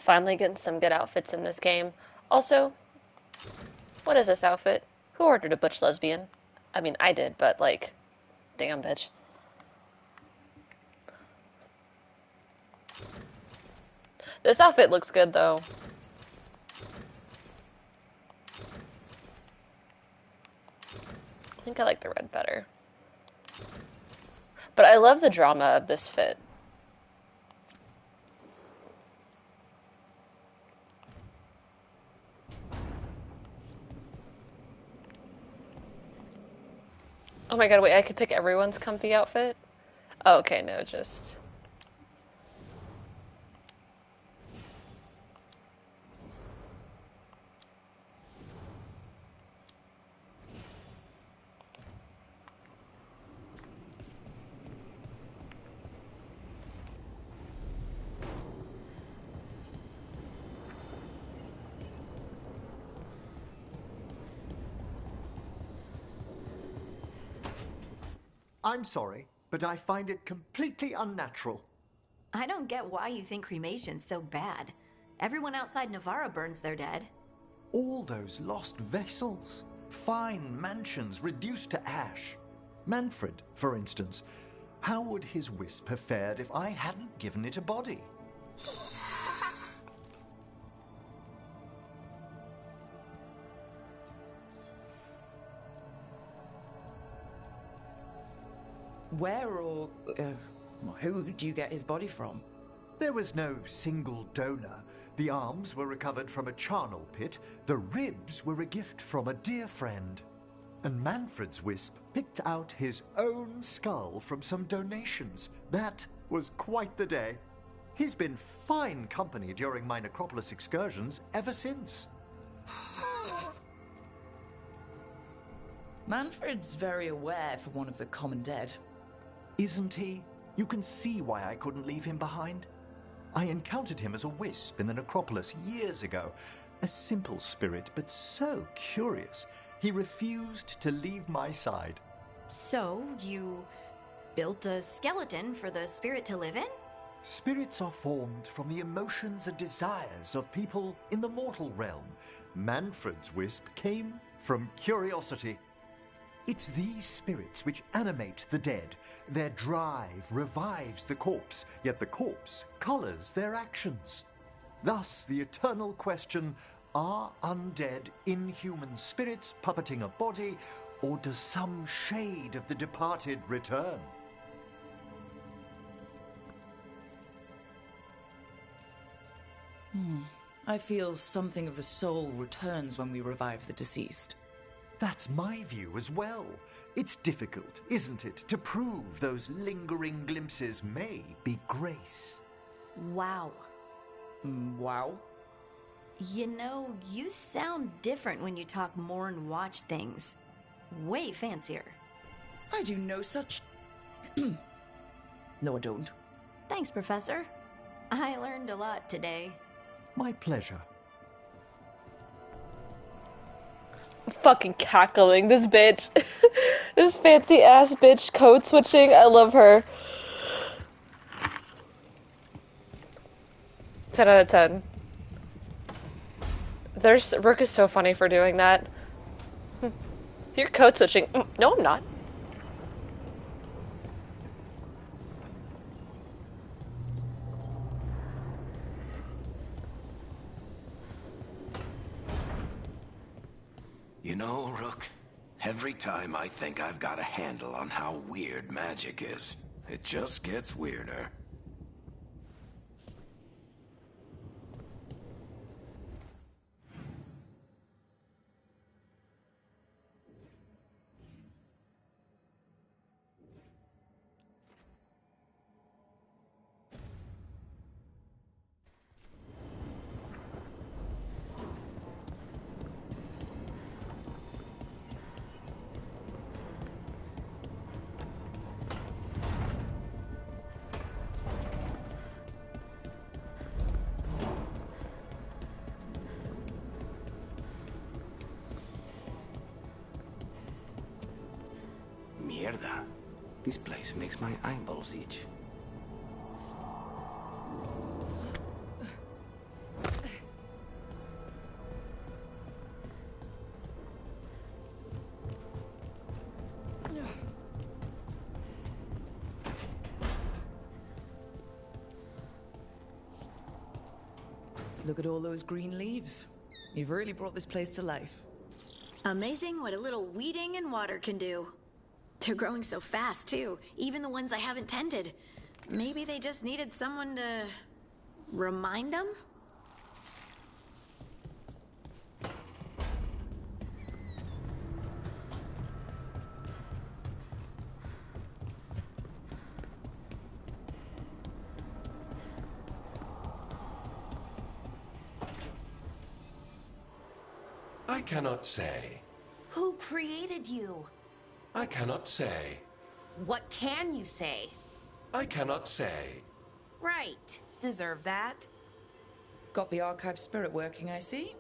Finally getting some good outfits in this game. Also, what is this outfit? Who ordered a butch lesbian? I mean, I did, but like, damn bitch. This outfit looks good though. I think I like the red better. But I love the drama of this fit. Oh my god, wait, I could pick everyone's comfy outfit? Oh, okay, no, just... I'm sorry, but I find it completely unnatural. I don't get why you think cremation's so bad. Everyone outside Navarra burns their dead. All those lost vessels, fine mansions reduced to ash. Manfred, for instance, how would his wisp have fared if I hadn't given it a body? Where or who do you get his body from? There was no single donor. The arms were recovered from a charnel pit. The ribs were a gift from a dear friend. And Manfred's wisp picked out his own skull from some donations. That was quite the day. He's been fine company during my necropolis excursions ever since. Manfred's very aware for one of the common dead. Isn't he? You can see why I couldn't leave him behind. I encountered him as a wisp in the necropolis years ago. A simple spirit, but so curious. He refused to leave my side. So, you built a skeleton for the spirit to live in? Spirits are formed from the emotions and desires of people in the mortal realm. Manfred's wisp came from curiosity. It's these spirits which animate the dead. Their drive revives the corpse, yet the corpse colors their actions. Thus, the eternal question, are undead inhuman spirits puppeting a body, or does some shade of the departed return? I feel something of the soul returns when we revive the deceased. That's my view as well. It's difficult, isn't it, to prove those lingering glimpses may be grace. Wow. Wow? You know, you sound different when you talk more and watch things. Way fancier. I do no such... No, I don't. Thanks, Professor. I learned a lot today. My pleasure. Fucking cackling, this bitch. This fancy ass bitch code switching. I love her. 10 out of 10. Rook is so funny for doing that. You're code switching. No, I'm not. You know, Rook, every time I think I've got a handle on how weird magic is, it just gets weirder. Mierda. This place makes my eyeballs itch. look at all those green leaves. You've really brought this place to life. Amazing what a little weeding and water can do. They're growing so fast, too. Even the ones I haven't tended. Maybe they just needed someone to remind them? I cannot say. Who created you? I cannot say. What can you say? I cannot say. Right. Deserve that. Got the archive spirit working, I see.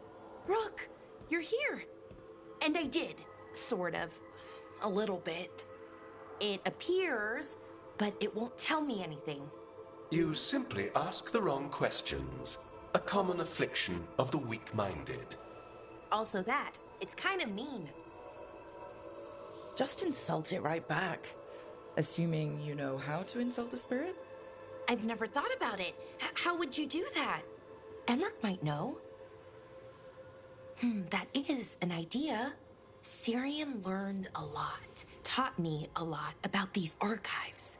Rook, you're here. And I did. Sort of. A little bit. It appears, but it won't tell me anything. You simply ask the wrong questions. A common affliction of the weak-minded. Also that. It's kind of mean. Just insult it right back. Assuming you know how to insult a spirit? I've never thought about it. How would you do that? Emmerich might know. That is an idea. Syrian learned a lot, taught me a lot about these archives.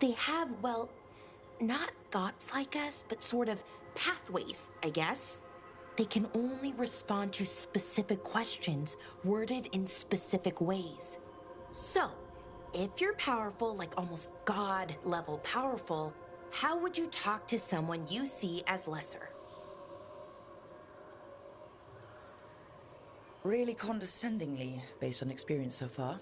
They have, well, not thoughts like us, but sort of pathways, I guess. They can only respond to specific questions worded in specific ways. So, if you're powerful, like almost God-level powerful, how would you talk to someone you see as lesser? Really condescendingly, based on experience so far.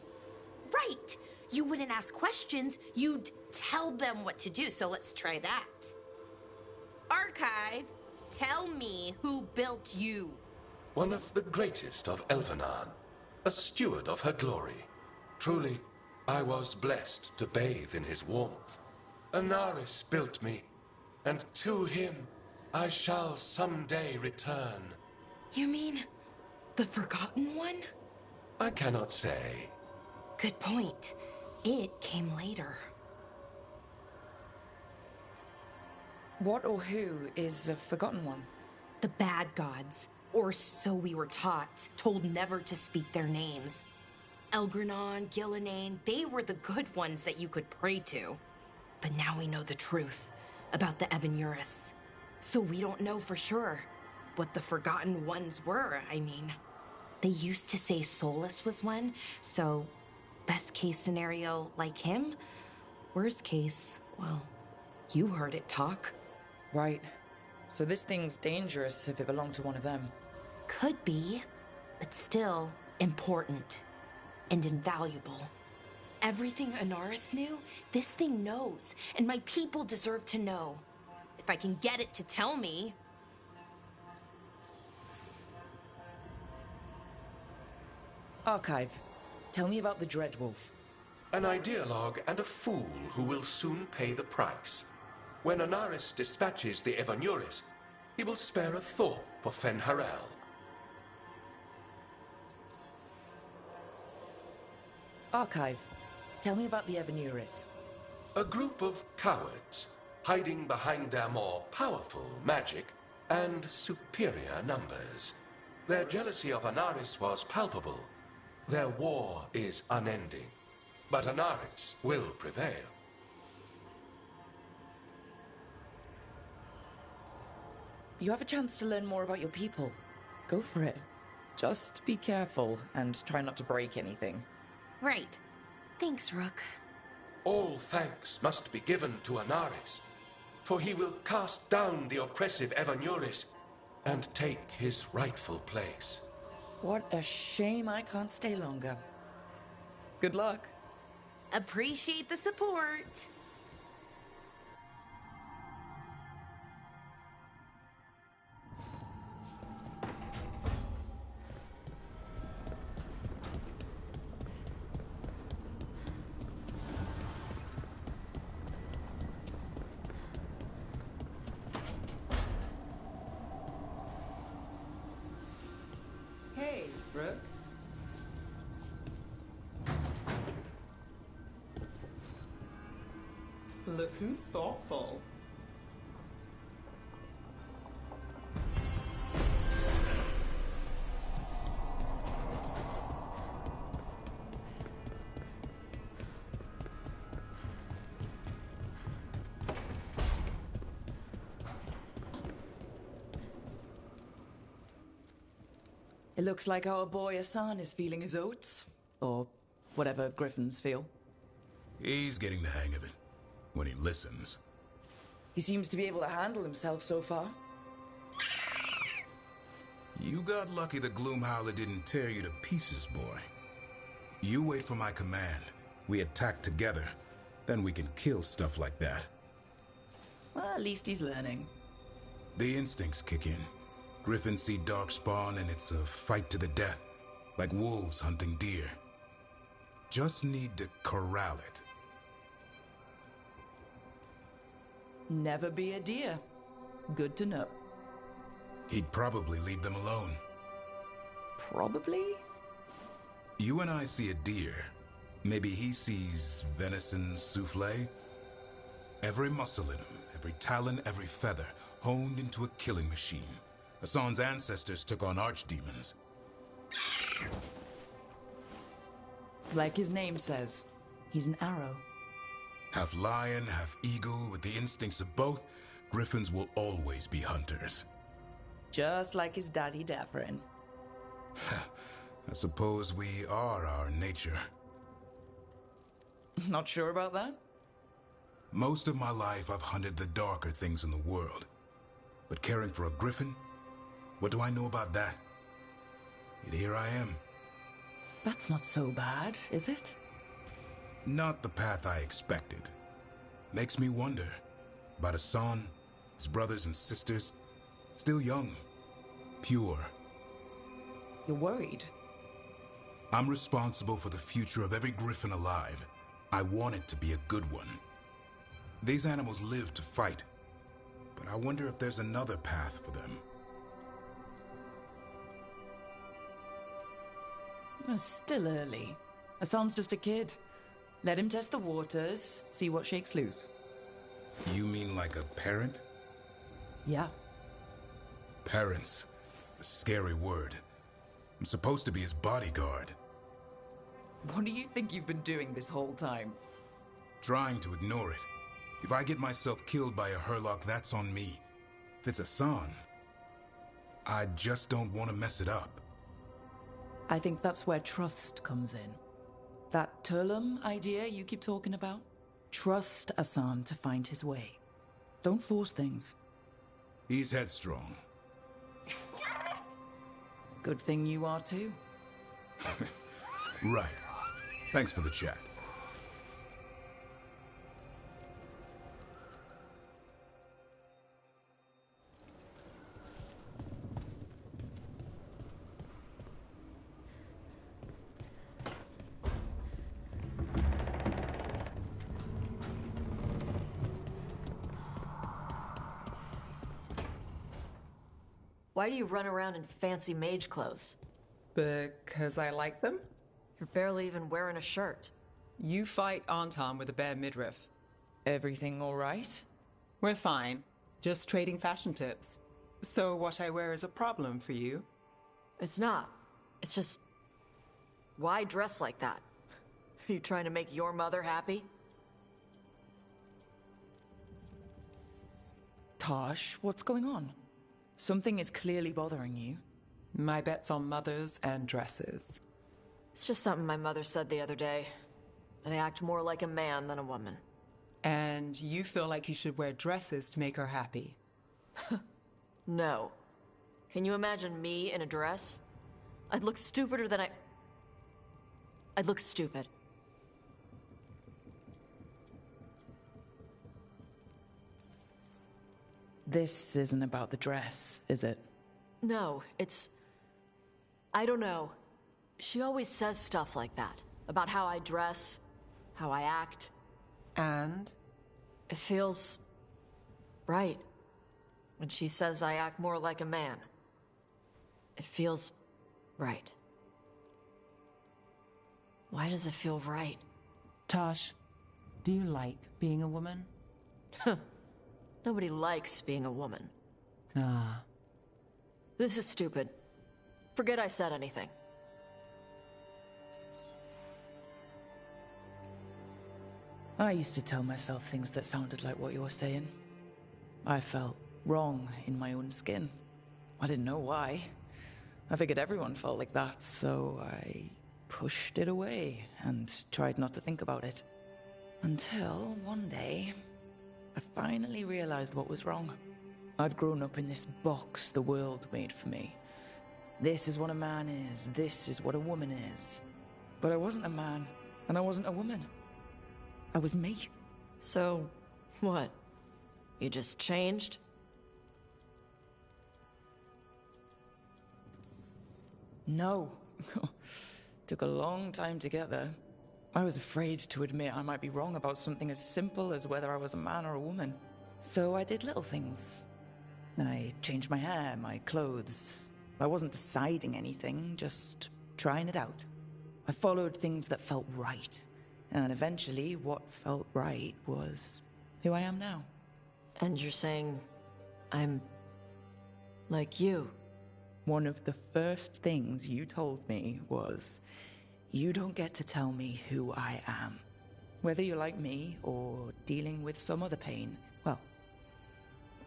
Right! You wouldn't ask questions, you'd tell them what to do, so let's try that. Archive, tell me who built you. One of the greatest of Elvenan, a steward of her glory. Truly, I was blessed to bathe in his warmth. Anaris built me, and to him I shall someday return. You mean the Forgotten One? I cannot say. Good point. It came later. What or who is the Forgotten One? The bad gods, or so we were taught, told never to speak their names. Elgranon, Gillenane, they were the good ones that you could pray to. But now we know the truth about the Evanuris. So we don't know for sure what the Forgotten Ones were, I mean. They used to say Solus was one, so best case scenario like him. Worst case, well, you heard it talk. Right. So this thing's dangerous if it belonged to one of them. Could be, but still important and invaluable. Everything Anaris knew, this thing knows, and my people deserve to know. If I can get it to tell me. Archive, tell me about the Dreadwolf. An ideologue and a fool who will soon pay the price. When Anaris dispatches the Evanuris, he will spare a thought for Fen'Harel. Archive, tell me about the Evanuris. A group of cowards, hiding behind their more powerful magic and superior numbers. Their jealousy of Anaris was palpable. Their war is unending. But Anaris will prevail. You have a chance to learn more about your people. Go for it. Just be careful and try not to break anything. Right. Thanks, Rook. All thanks must be given to Anaris, for he will cast down the oppressive Evanuris and take his rightful place. What a shame I can't stay longer. Good luck. Appreciate the support. Hey, Brooke. Look who's thoughtful. It looks like our boy Hassan is feeling his oats. Or whatever griffins feel. He's getting the hang of it. When he listens. He seems to be able to handle himself so far. You got lucky the Gloomhowler didn't tear you to pieces, boy. You wait for my command. We attack together. Then we can kill stuff like that. Well, at least he's learning. The instincts kick in. Griffins see darkspawn and it's a fight to the death. Like wolves hunting deer. Just need to corral it. Never be a deer. Good to know. He'd probably leave them alone. Probably? You and I see a deer. Maybe he sees venison souffle. Every muscle in him, every talon, every feather, honed into a killing machine. Hassan's ancestors took on archdemons. Like his name says, he's an arrow. Half lion, half eagle, with the instincts of both, griffins will always be hunters. Just like his daddy Davrin. I suppose we are our nature. Not sure about that? Most of my life I've hunted the darker things in the world. But caring for a griffin? What do I know about that? Yet here I am. That's not so bad, is it? Not the path I expected. Makes me wonder about Hassan, his brothers and sisters. Still young. Pure. You're worried? I'm responsible for the future of every griffin alive. I want it to be a good one. These animals live to fight. But I wonder if there's another path for them. It's still early. Hassan's just a kid. Let him test the waters, see what shakes loose. You mean like a parent? Yeah. Parents. A scary word. I'm supposed to be his bodyguard. What do you think you've been doing this whole time? Trying to ignore it. If I get myself killed by a Hurlock, that's on me. If it's Hassan, I just don't want to mess it up. I think that's where trust comes in. That Turlum idea you keep talking about? Trust Hassan to find his way. Don't force things. He's headstrong. Good thing you are too. Right. Thanks for the chat. Why do you run around in fancy mage clothes? Because I like them? You're barely even wearing a shirt. You fight Anton with a bare midriff. Everything all right? We're fine. Just trading fashion tips. So what I wear is a problem for you? It's not. It's just... Why dress like that? Are you trying to make your mother happy? Tosh, what's going on? Something is clearly bothering you. My bet's on mothers and dresses. It's just something my mother said the other day. That I act more like a man than a woman. And you feel like you should wear dresses to make her happy? No. Can you imagine me in a dress? I'd look stupider than I'd look stupid. This isn't about the dress, is it? No, it's... I don't know. She always says stuff like that. About how I dress, how I act. And? It feels... right. When she says I act more like a man. It feels... right. Why does it feel right? Tosh, do you like being a woman? Nobody likes being a woman. Ah. This is stupid. Forget I said anything. I used to tell myself things that sounded like what you were saying. I felt wrong in my own skin. I didn't know why. I figured everyone felt like that, so I pushed it away and tried not to think about it. Until one day, I finally realized what was wrong. I'd grown up in this box the world made for me. This is what a man is, this is what a woman is. But I wasn't a man, and I wasn't a woman. I was me. So, what? You just changed? No. Took a long time to get there. I was afraid to admit I might be wrong about something as simple as whether I was a man or a woman. So I did little things. I changed my hair, my clothes. I wasn't deciding anything, just trying it out. I followed things that felt right. And eventually, what felt right was who I am now. And you're saying I'm like you? One of the first things you told me was, you don't get to tell me who I am. Whether you're like me or dealing with some other pain, well,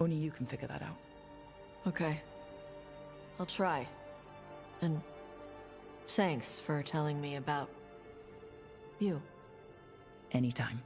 only you can figure that out. Okay. I'll try. And thanks for telling me about you. Anytime.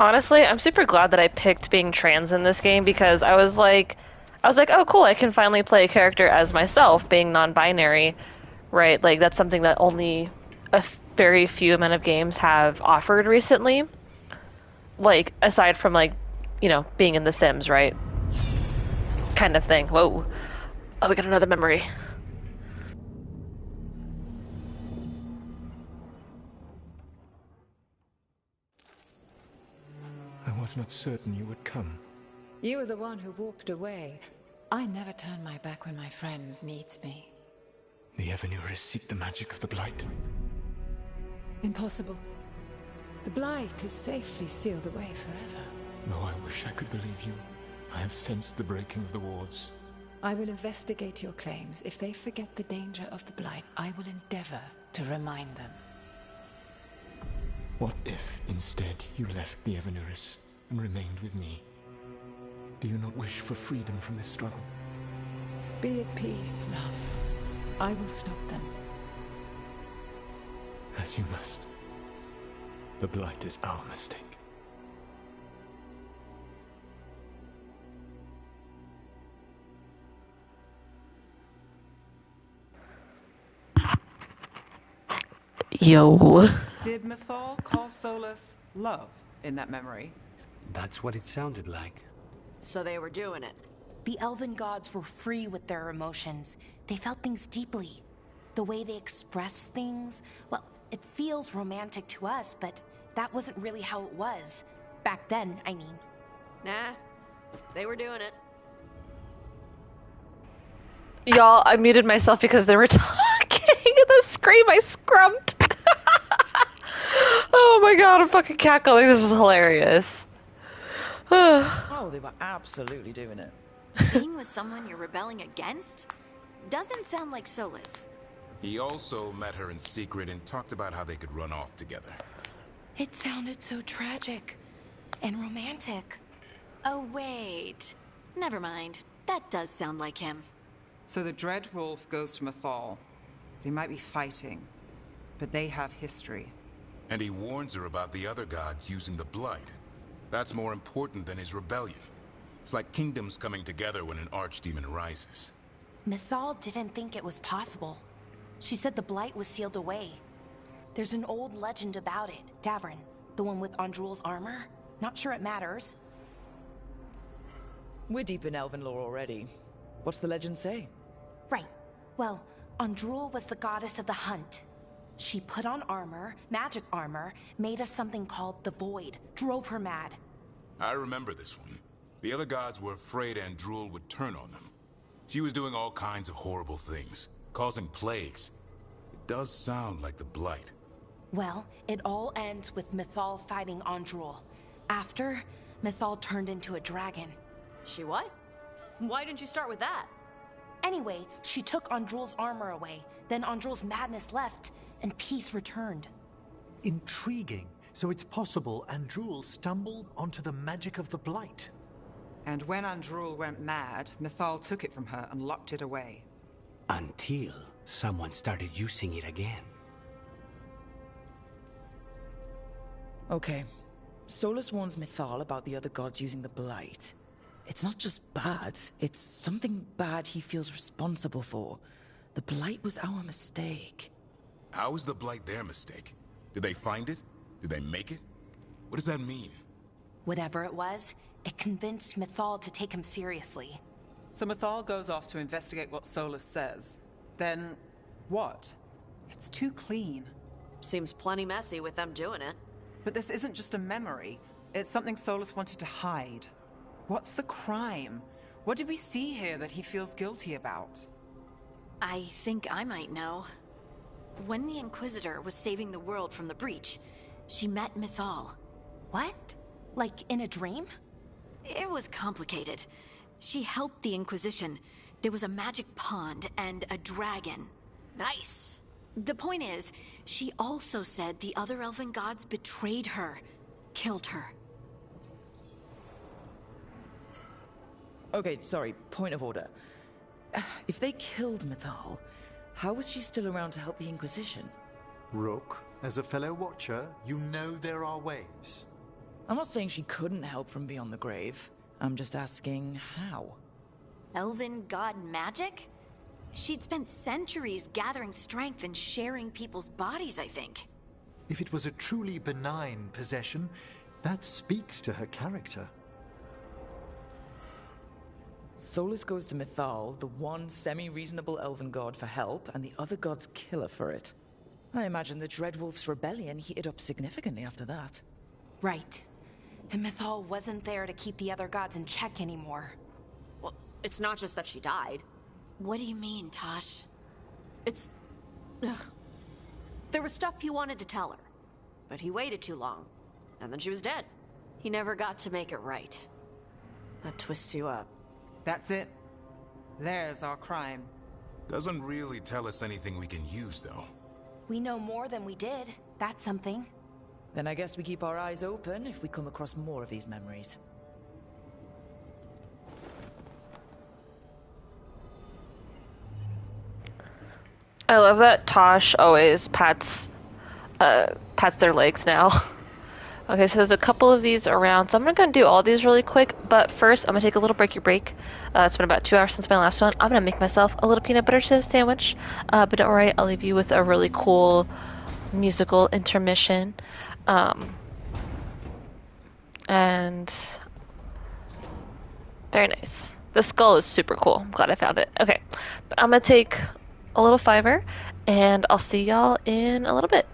Honestly, I'm super glad that I picked being trans in this game because I was like, oh cool, I can finally play a character as myself, being non-binary, right? Like that's something that only a very few amount of games have offered recently. Like aside from like, you know, being in The Sims, right? Kind of thing. Whoa. Oh, we got another memory. I was not certain you would come. You were the one who walked away. I never turn my back when my friend needs me. The Evanurus seek the magic of the Blight. Impossible. The Blight is safely sealed away forever. Oh, I wish I could believe you. I have sensed the breaking of the wards. I will investigate your claims. If they forget the danger of the Blight, I will endeavor to remind them. What if, instead, you left the Evanurus and remained with me? Do you not wish for freedom from this struggle? Be at peace, love. I will stop them. As you must. The Blight is our mistake. Yo. Did Mythal call Solus love in that memory? That's what it sounded like. So they were doing it. The elven gods were free with their emotions. They felt things deeply. The way they expressed things, well, it feels romantic to us, but that wasn't really how it was. Back then, I mean. Nah, they were doing it. Y'all, I muted myself because they were talking in the scream. I scrumped. Oh my god, I'm fucking cackling. This is hilarious. Oh, they were absolutely doing it. Being with someone you're rebelling against? Doesn't sound like Solus. He also met her in secret and talked about how they could run off together. It sounded so tragic and romantic. Oh, wait. Never mind. That does sound like him. So the Dread Wolf goes to Mythal. They might be fighting, but they have history. And he warns her about the other gods using the Blight. That's more important than his rebellion. It's like kingdoms coming together when an archdemon rises. Mythal didn't think it was possible. She said the Blight was sealed away. There's an old legend about it. Davrin, the one with Andrul's armor. Not sure it matters. We're deep in elven lore already. What's the legend say? Right. Well, Andrul was the goddess of the hunt. She put on armor, magic armor, made of something called the Void. Drove her mad. I remember this one. The other gods were afraid Andrul would turn on them. She was doing all kinds of horrible things, causing plagues. It does sound like the Blight. Well, it all ends with Mythal fighting Andrul. After, Mythal turned into a dragon. She what? Why didn't you start with that? Anyway, she took Andrul's armor away. Then Andrul's madness left, and peace returned. Intriguing. So it's possible Andrul stumbled onto the magic of the Blight. And when Andrul went mad, Mythal took it from her and locked it away. Until someone started using it again. Okay. Solus warns Mythal about the other gods using the Blight. It's not just bad, it's something bad he feels responsible for. The Blight was our mistake. How is the Blight their mistake? Did they find it? Did they make it? What does that mean? Whatever it was, it convinced Mythal to take him seriously. So Mythal goes off to investigate what Solus says. Then, what? It's too clean. Seems plenty messy with them doing it. But this isn't just a memory. It's something Solus wanted to hide. What's the crime? What did we see here that he feels guilty about? I think I might know. When the Inquisitor was saving the world from the breach, she met Mythal. What? Like in a dream? It was complicated. She helped the Inquisition. There was a magic pond and a dragon. Nice. The point is, she also said the other elven gods betrayed her, killed her. Okay, sorry, point of order. If they killed Mythal, how was she still around to help the Inquisition? Rook, as a fellow watcher, you know there are ways. I'm not saying she couldn't help from beyond the grave. I'm just asking how. Elven god magic? She'd spent centuries gathering strength and sharing people's bodies, I think. If it was a truly benign possession, that speaks to her character. Solus goes to Mythal, the one semi-reasonable elven god, for help, and the other gods kill her for it. I imagine the Dreadwolf's rebellion heated up significantly after that. Right. And Mythal wasn't there to keep the other gods in check anymore. Well, it's not just that she died. What do you mean, Tosh? It's... Ugh. There was stuff he wanted to tell her, but he waited too long, and then she was dead. He never got to make it right. That twists you up. That's it. There's our crime. Doesn't really tell us anything we can use, though. We know more than we did. That's something. Then I guess we keep our eyes open if we come across more of these memories. I love that Tosh always pats their legs now. Okay, so there's a couple of these around, so I'm not going to do all these really quick, but first I'm going to take a little breaky break. It's been about 2 hours since my last one. I'm going to make myself a little peanut butter toast sandwich, but don't worry, I'll leave you with a really cool musical intermission. And very nice. The skull is super cool. I'm glad I found it. Okay, but I'm going to take a little fiver, and I'll see y'all in a little bit.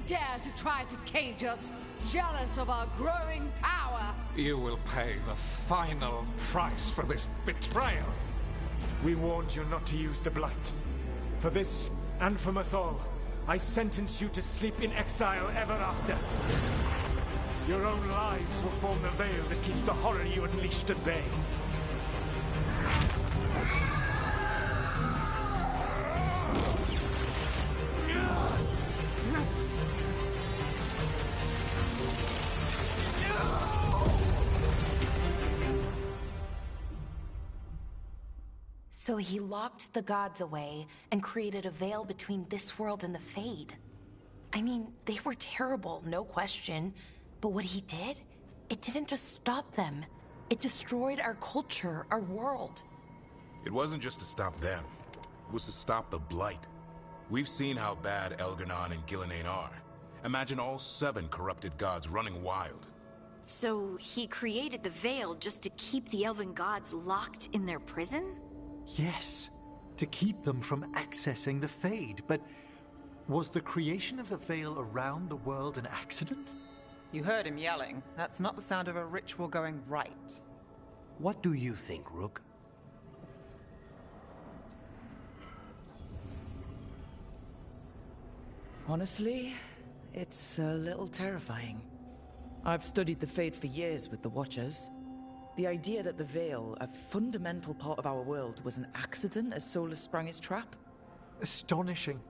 dare to try to cage us, jealous of our growing power? You will pay the final price for this betrayal. We warned you not to use the Blight. For this, and for Mythal, I sentence you to sleep in exile ever after. Your own lives will form the veil that keeps the horror you unleashed at bay. So he locked the gods away and created a veil between this world and the Fade. I mean, they were terrible, no question. But what he did, it didn't just stop them. It destroyed our culture, our world. It wasn't just to stop them. It was to stop the Blight. We've seen how bad Elganon and Gillenane are. Imagine all 7 corrupted gods running wild. So he created the Veil just to keep the elven gods locked in their prison? Yes, to keep them from accessing the Fade. But was the creation of the Veil around the world an accident? You heard him yelling. That's not the sound of a ritual going right. What do you think, Rook? Honestly, it's a little terrifying. I've studied the Fade for years with the Watchers. The idea that the Veil, a fundamental part of our world, was an accident as Solus sprang his trap? Astonishing.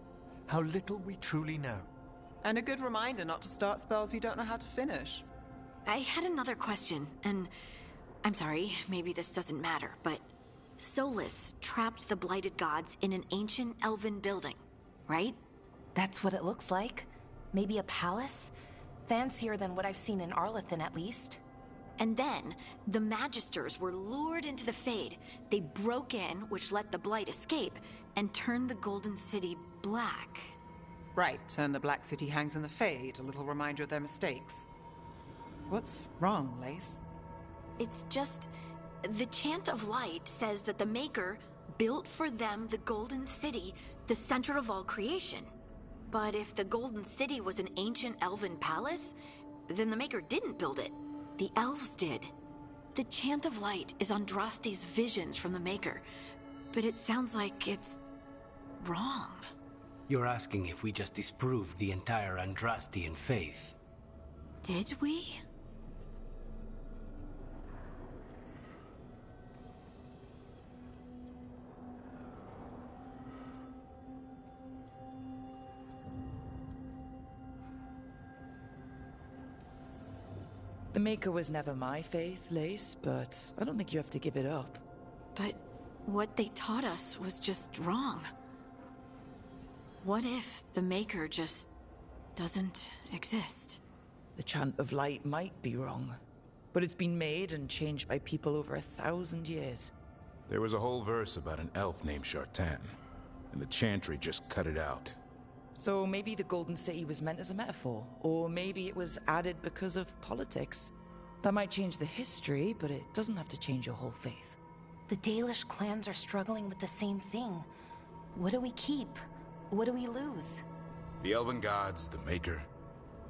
How little we truly know. And a good reminder not to start spells you don't know how to finish. I had another question, and I'm sorry, maybe this doesn't matter, but Solus trapped the blighted gods in an ancient elven building, right? That's what it looks like. Maybe a palace? Fancier than what I've seen in Arlethan, at least. And then, the Magisters were lured into the Fade. They broke in, which let the Blight escape, and turned the Golden City black. Right, and the Black City hangs in the Fade, a little reminder of their mistakes. What's wrong, Lace? It's just... the Chant of Light says that the Maker built for them the Golden City, the center of all creation. But if the Golden City was an ancient elven palace, then the Maker didn't build it. The elves did. The Chant of Light is Andraste's visions from the Maker, but it sounds like it's... wrong. You're asking if we just disproved the entire Andrastian faith. Did we? The Maker was never my faith, Lace, but I don't think you have to give it up. But what they taught us was just wrong. What if the Maker just doesn't exist? The Chant of Light might be wrong, but it's been made and changed by people over 1,000 years. There was a whole verse about an elf named Shartan, and the Chantry just cut it out. So maybe the Golden City was meant as a metaphor, or maybe it was added because of politics. That might change the history, but it doesn't have to change your whole faith. The Dalish clans are struggling with the same thing. What do we keep? What do we lose? The Elven Gods, the Maker.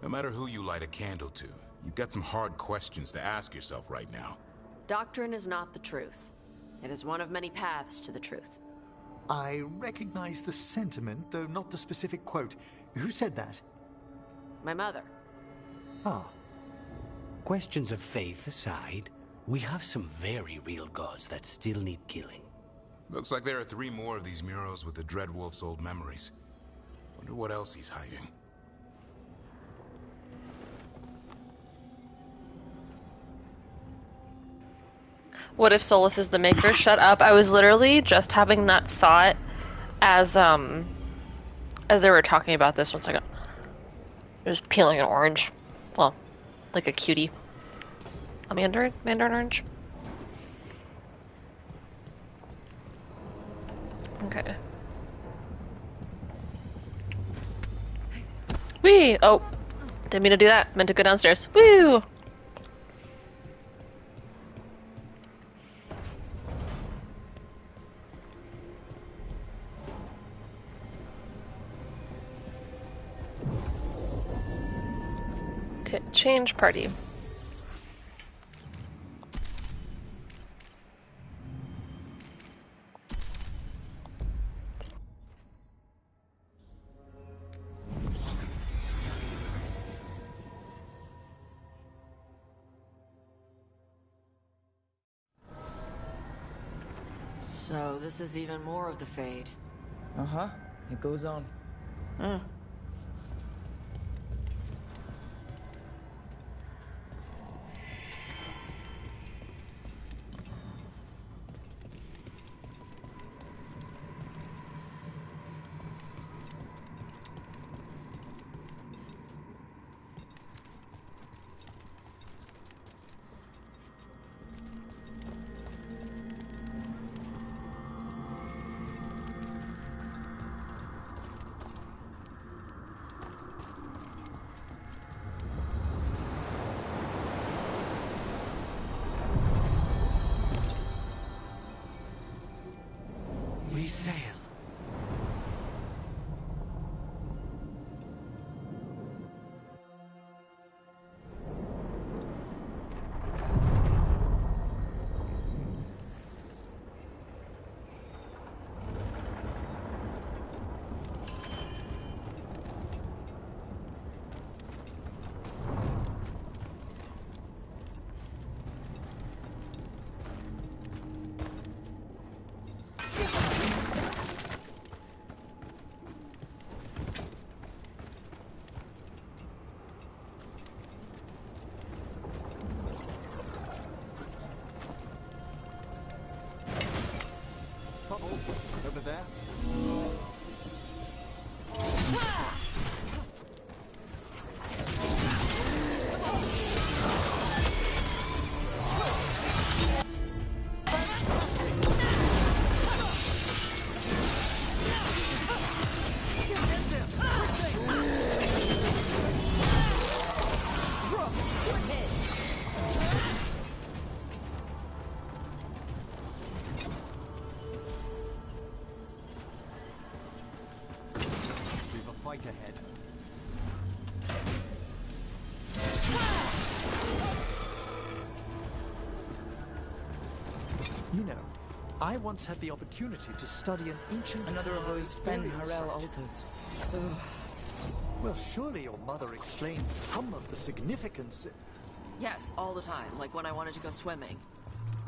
No matter who you light a candle to, you've got some hard questions to ask yourself right now. Doctrine is not the truth. It is one of many paths to the truth. I recognize the sentiment, though not the specific quote. Who said that? My mother. Ah. Questions of faith aside, we have some very real gods that still need killing. Looks like there are 3 more of these murals with the Dreadwolf's old memories. Wonder what else he's hiding. What if Solus is the Maker? Shut up. I was literally just having that thought as they were talking about this. 1 second. Just peeling an orange. Well, like a cutie. A mandarin orange. Okay. Whee! Oh, didn't mean to do that. Meant to go downstairs. Woo! Change party. So this is even more of the Fade. Uh-huh. It goes on. Huh. We sail. Trouble over there. We've a fight ahead. You know, I once had the opportunity to study an ancient... Another of those Fen burial Harel site. altars. Well, surely your mother explained some of the significance... Yes, all the time, like when I wanted to go swimming.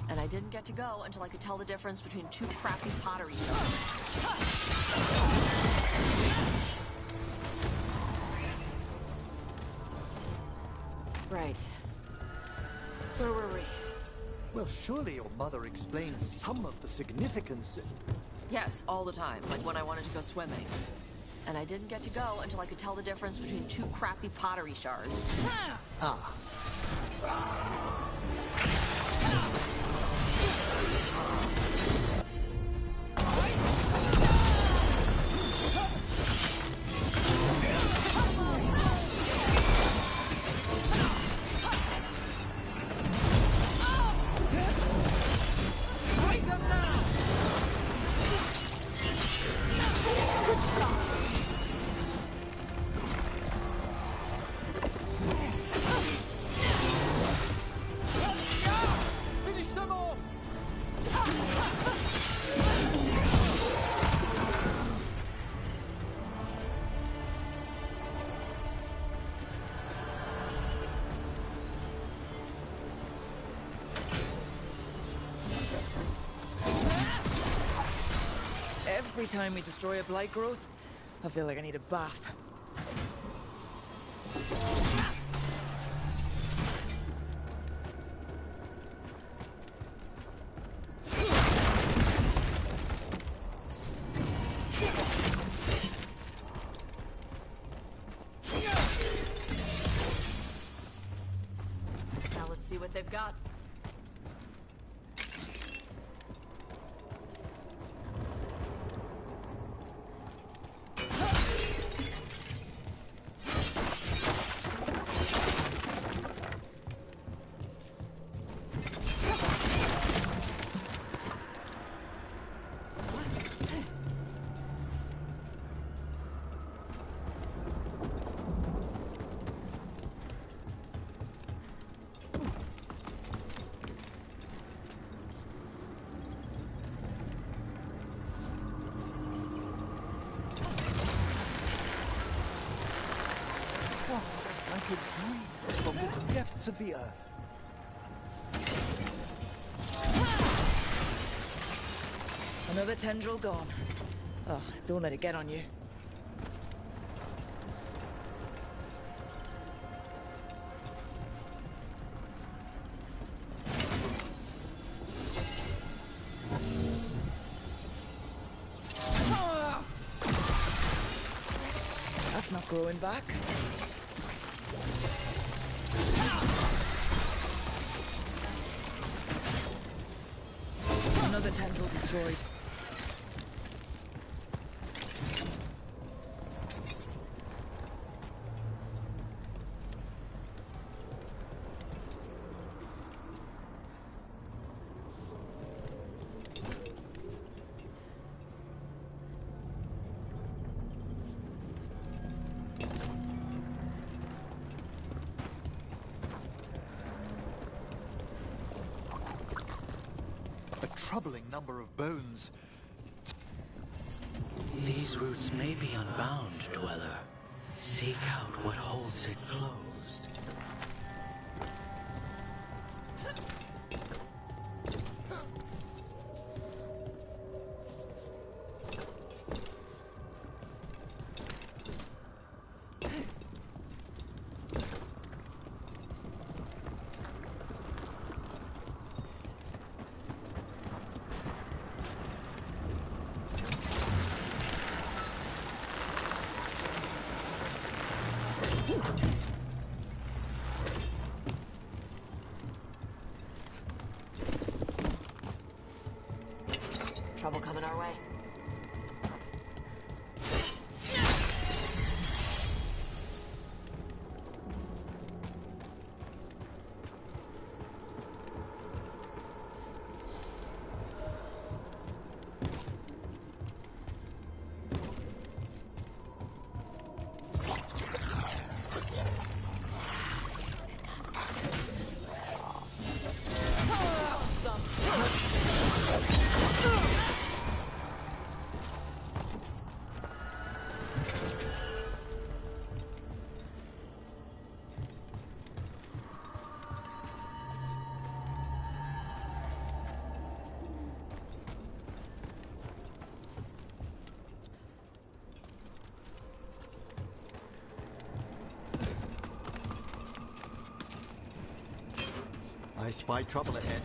And I didn't get to go until I could tell the difference between two crappy pottery jars. Right. Where were we? Well, surely your mother explained some of the significance... Yes, all the time, like when I wanted to go swimming. And I didn't get to go until I could tell the difference between two crappy pottery shards. Ah. Finish them off! Every time we destroy a blight growth, I feel like I need a bath. Now let's see what they've got. to breathe from the depths of the earth. Another tendril gone. Oh, don't let it get on you. That's not growing back. Another tendril destroyed. Troubling number of bones. These roots may be unbound, Dweller. Seek out what holds it closed. Trouble coming our way. I spy trouble ahead.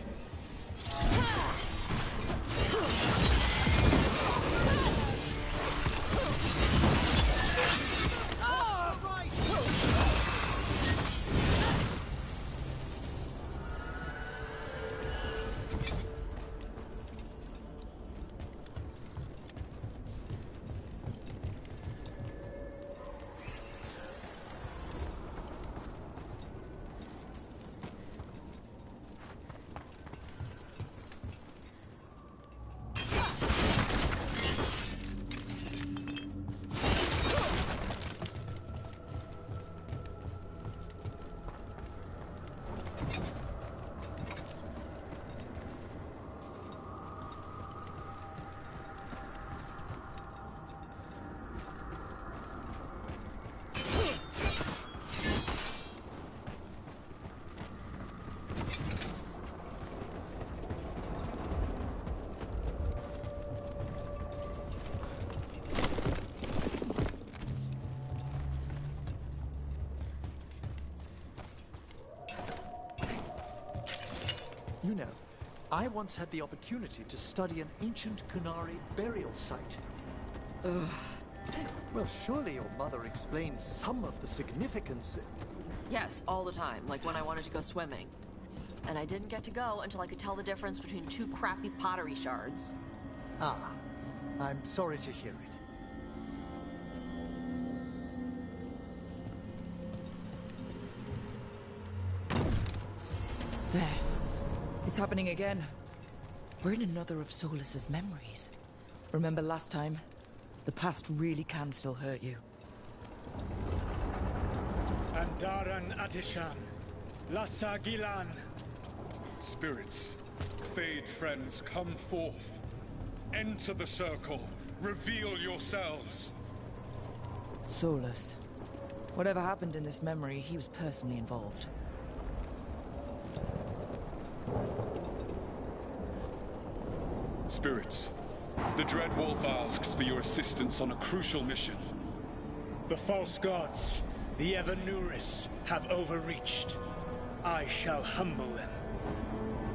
You know, I once had the opportunity to study an ancient Qunari burial site. Ugh. Well, surely your mother explained some of the significance. Yes, all the time, like when I wanted to go swimming. And I didn't get to go until I could tell the difference between two crappy pottery shards. Ah, I'm sorry to hear it. There. It's happening again. We're in another of Solus's memories. Remember last time? The past really can still hurt you. Andaran Atishan, Lassa Gilan. Spirits, Fade friends, come forth. Enter the circle. Reveal yourselves. Solus. Whatever happened in this memory, he was personally involved. Spirits, the Dread Wolf asks for your assistance on a crucial mission. The false gods, the Evanuris, have overreached. I shall humble them.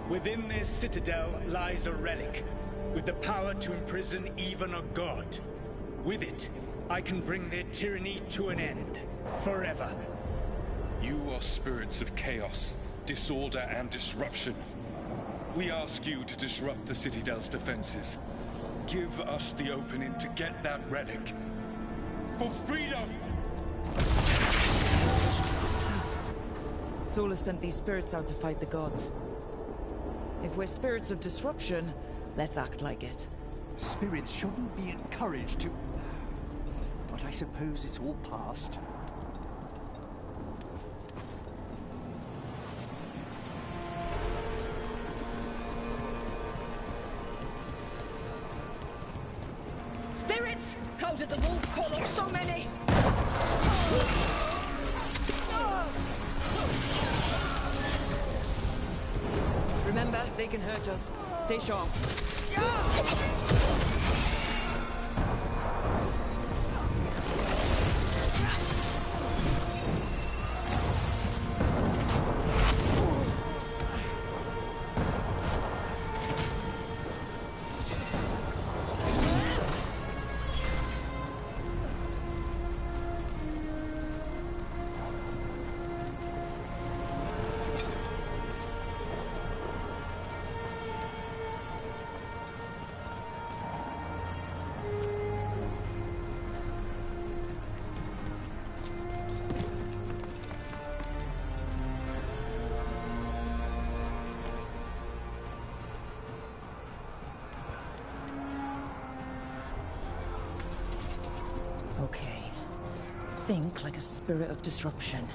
Within this citadel lies a relic, with the power to imprison even a god. With it, I can bring their tyranny to an end, forever. You are spirits of chaos, disorder, and disruption. We ask you to disrupt the Citadel's defenses. Give us the opening to get that relic. For freedom! Solus sent these spirits out to fight the gods. If we're spirits of disruption, let's act like it. Spirits shouldn't be encouraged to... But I suppose it's all past. Spirits! How did the wolf call up so many? Remember, they can hurt us. Stay sharp. Okay. Think like a spirit of disruption.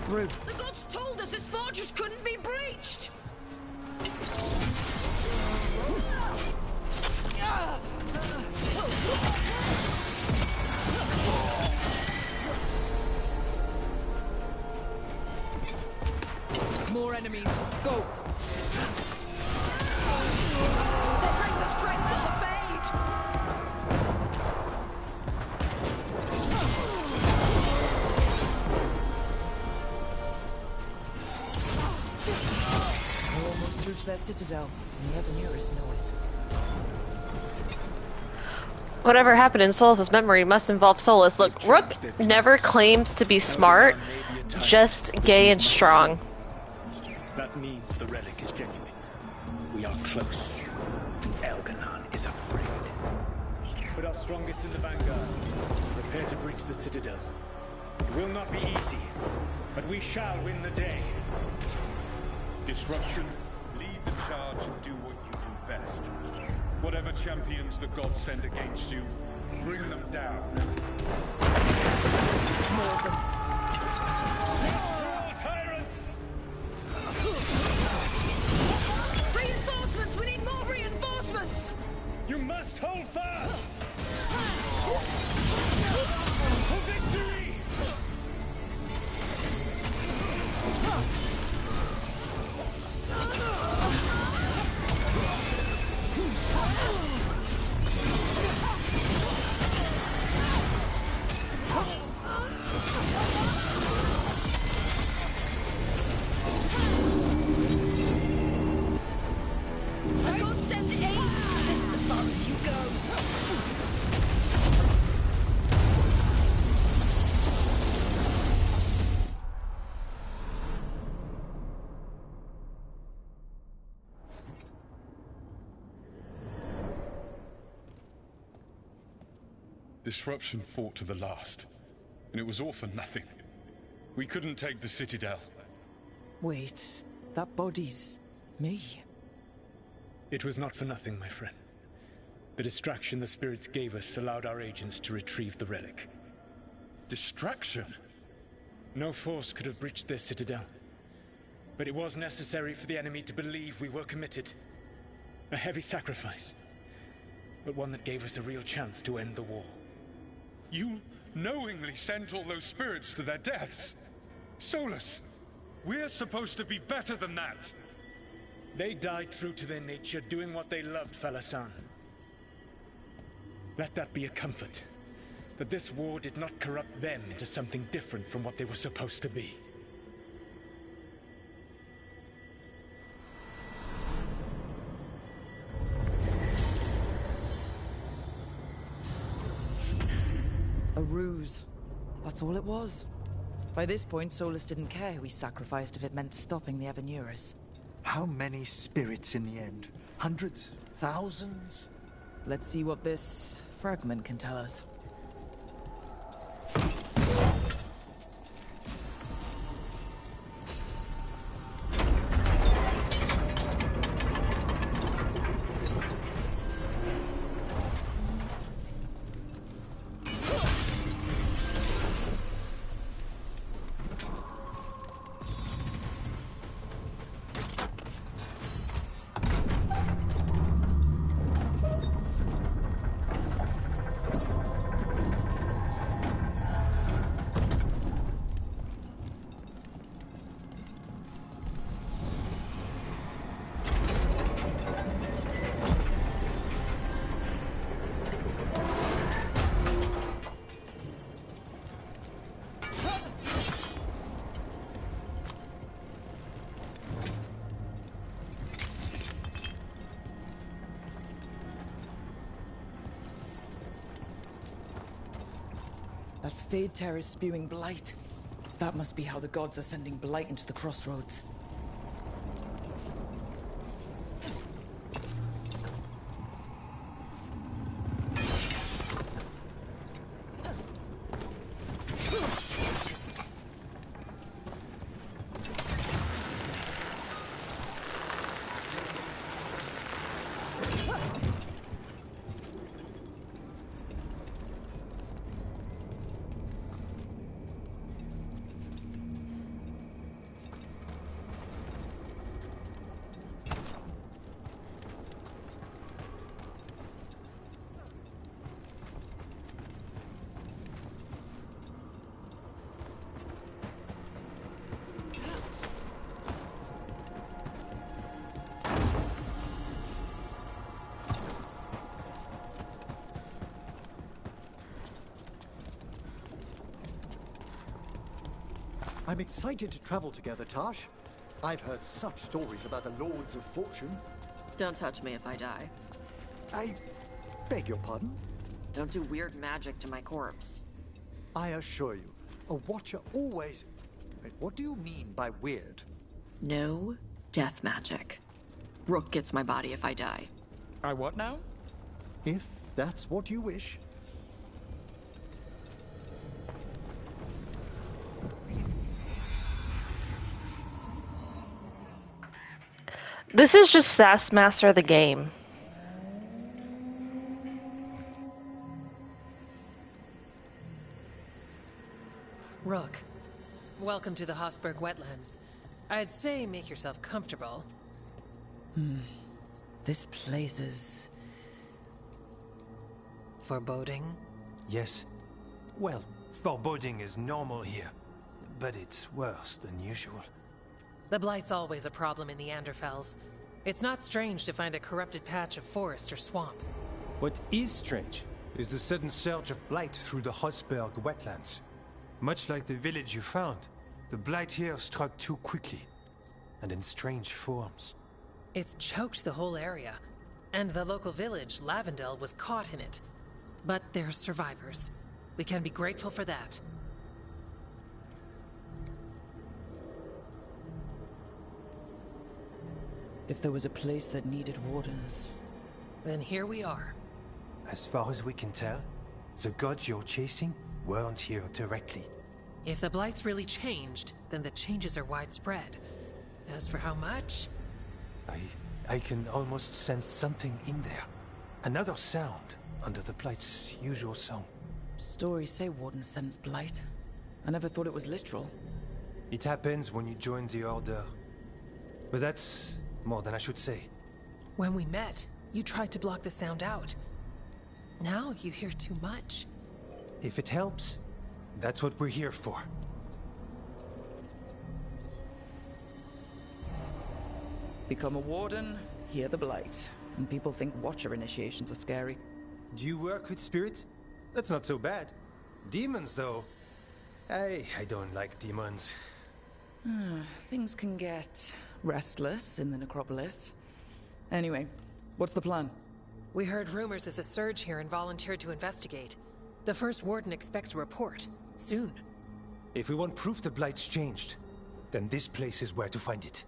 We're through. The gods told us this fortress couldn't be breached! More enemies. Go! Their citadel, and the Evanuris know it. Whatever happened in Solus' memory must involve Solus. Look, Rook never claims to be smart, just gay and strong. That means the relic is genuine. We are close. Elganon is afraid. Put our strongest in the vanguard. Prepare to breach the citadel. It will not be easy, but we shall win the day. Disruption. The charge and do what you do best. Whatever champions the gods send against you, bring them down. More of them. Yes to all tyrants! Reinforcements! We need more reinforcements! You must hold fast! For victory! Disruption fought to the last, and it was all for nothing. We couldn't take the Citadel. Wait, that body's me. It was not for nothing, my friend. The distraction the spirits gave us allowed our agents to retrieve the relic. Distraction? No force could have breached this citadel. But it was necessary for the enemy to believe we were committed. A heavy sacrifice. but one that gave us a real chance to end the war. You knowingly sent all those spirits to their deaths. Solus, we're supposed to be better than that. They died true to their nature, doing what they loved, Falasan. Let that be a comfort, that this war did not corrupt them into something different from what they were supposed to be. A ruse. That's all it was. By this point, Solus didn't care who he sacrificed if it meant stopping the Evanuris. How many spirits in the end? Hundreds? Thousands? Let's see what this fragment can tell us. That Fade Tear is spewing blight. That must be how the gods are sending blight into the crossroads. I'm excited to travel together, Tash. I've heard such stories about the Lords of Fortune. Don't touch me if I die. I beg your pardon? Don't do weird magic to my corpse. I assure you, a Watcher always... Wait, what do you mean by weird? No death magic. Rook gets my body if I die. I what now? If that's what you wish. This is just Sass Master the game. Rook, welcome to the Hossberg wetlands. I'd say make yourself comfortable. This place is... foreboding? Yes. Well, foreboding is normal here, but it's worse than usual. The Blight's always a problem in the Anderfells. It's not strange to find a corrupted patch of forest or swamp. What is strange is the sudden surge of blight through the Hossberg wetlands. Much like the village you found, the blight here struck too quickly, and in strange forms. It's choked the whole area, and the local village, Lavendel, was caught in it. But they're survivors. We can be grateful for that. If there was a place that needed wardens... Then here we are. As far as we can tell, the gods you're chasing weren't here directly. If the Blight's really changed, then the changes are widespread. As for how much... I can almost sense something in there. Another sound under the Blight's usual song. Stories say wardens sense blight. I never thought it was literal. It happens when you join the Order. But that's more than I should say. When we met, you tried to block the sound out. Now you hear too much. If it helps, that's what we're here for. Become a warden, hear the blight. And people think Watcher initiations are scary. Do you work with spirit? That's not so bad. Demons, though. I don't like demons. Things can get restless in the necropolis. Anyway, what's the plan? We heard rumors of the surge here and volunteered to investigate. The first warden expects a report. Soon. If we want proof the Blight's changed, then this place is where to find it.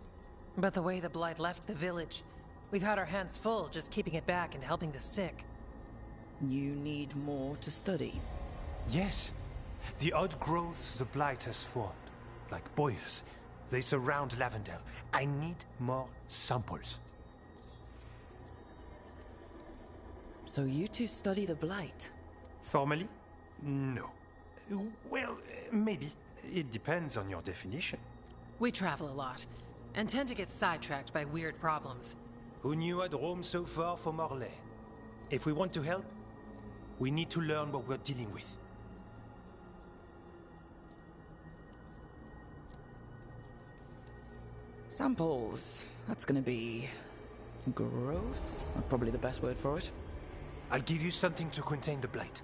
But the way the Blight left the village, we've had our hands full just keeping it back and helping the sick. You need more to study. Yes. The odd growths the Blight has formed, like boils, they surround Lavendel. I need more samples. So you two study the blight? Formally? No. Well, maybe. It depends on your definition. We travel a lot, and tend to get sidetracked by weird problems. Who knew I'd roam so far from Orlais? If we want to help, we need to learn what we're dealing with. Samples. That's gonna be... gross? That's probably the best word for it. I'll give you something to contain the blight.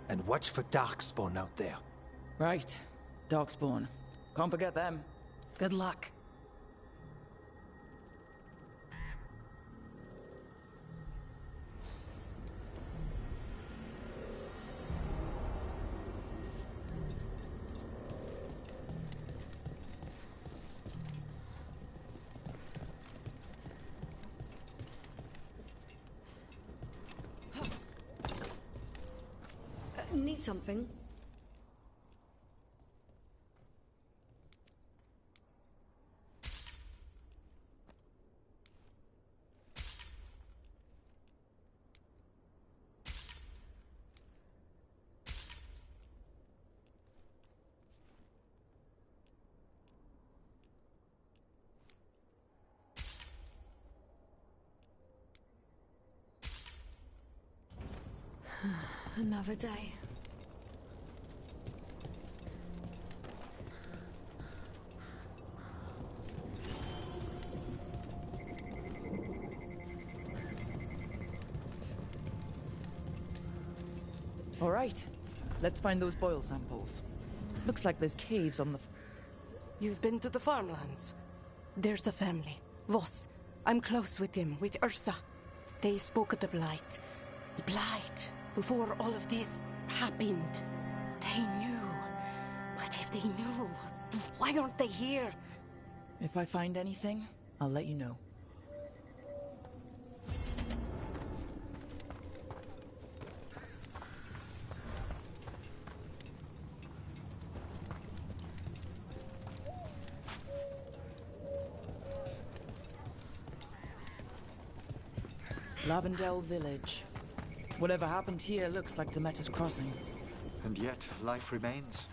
And watch for Darkspawn out there. Right. Darkspawn. Can't forget them. Good luck. Need something? Another day. All right. Let's find those boil samples. Looks like there's caves on the... You've been to the farmlands? There's a family. Voss. I'm close with them, with Ursa. They spoke of the Blight. The Blight. Before all of this happened. They knew. But if they knew, why aren't they here? If I find anything, I'll let you know. Lavendel Village. Whatever happened here looks like Demeter's Crossing. And yet, life remains.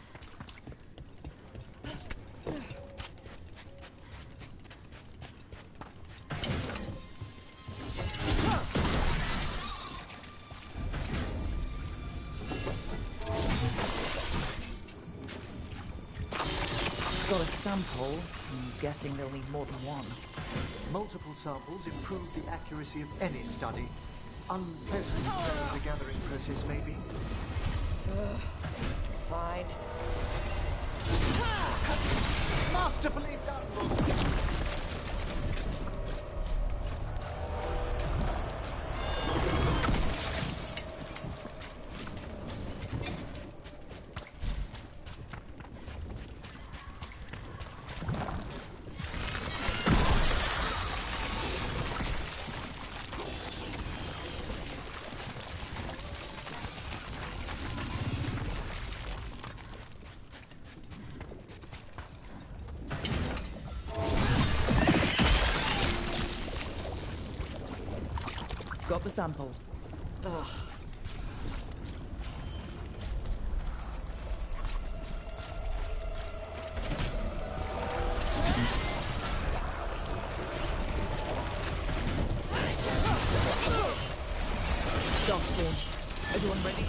Got a sample. I'm guessing they'll need more than one. Multiple samples improve the accuracy of any study. Unpleasant though the gathering process may be. Fine. Masterfully done! Got the sample. Ugh. Darkspawn. Everyone ready?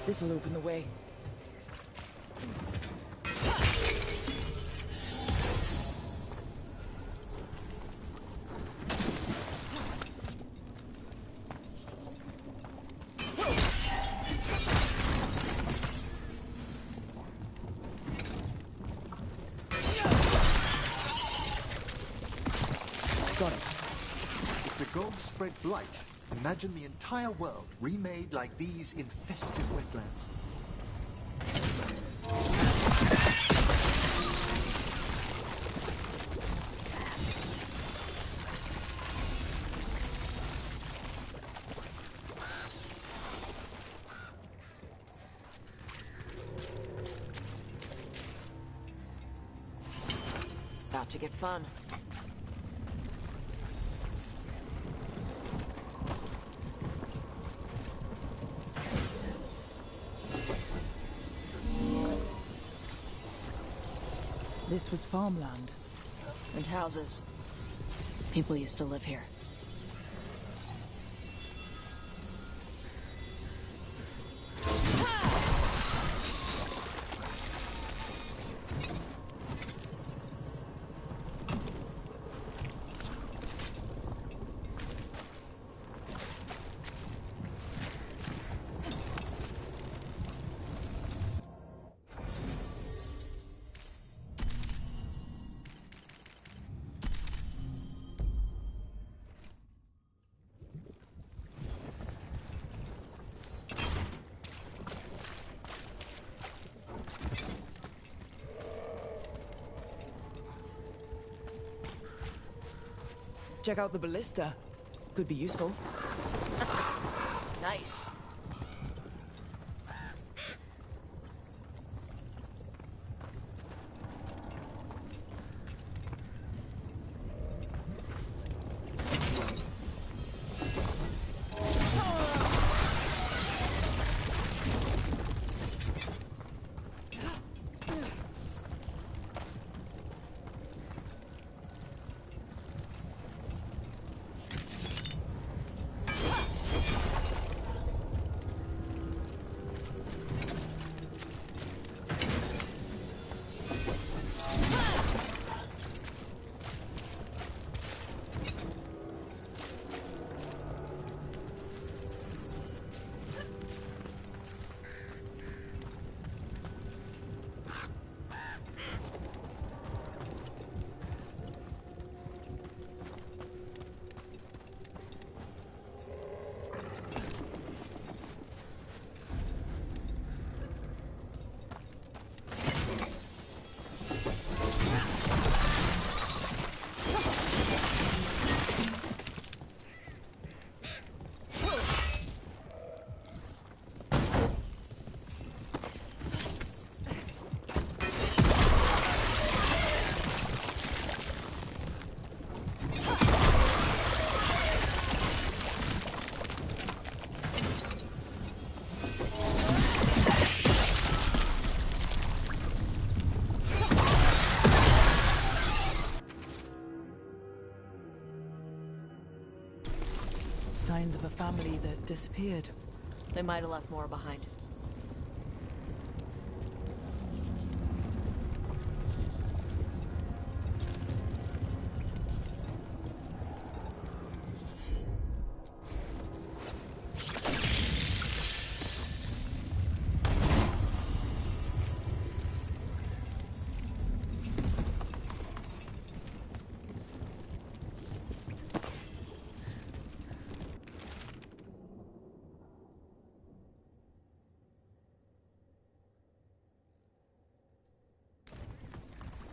This'll open the way. Got it. If the gods spread blight, imagine the entire world remade like these infested wetlands. It's about to get fun. This was farmland. And houses. People used to live here. Check out the ballista. Could be useful. Nice. signs of a family that disappeared. They might have left more behind.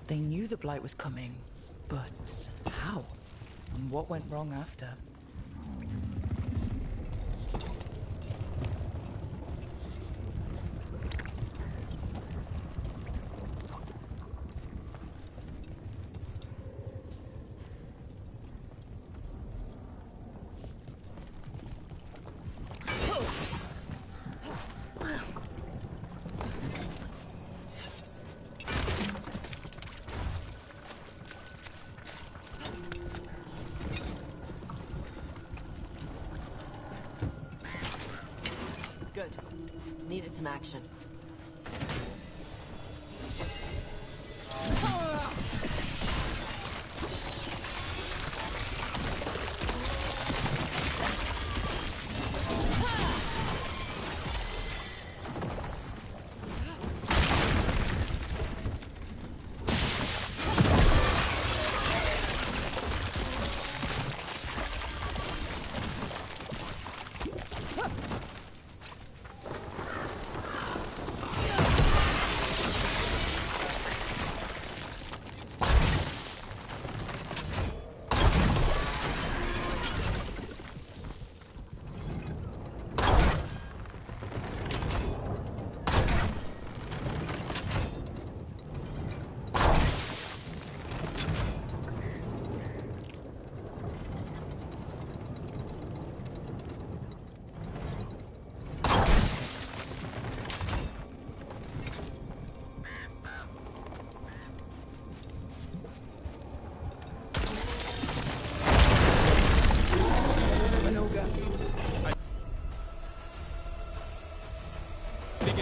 They knew the Blight was coming, but how? And what went wrong after? Good. Needed some action.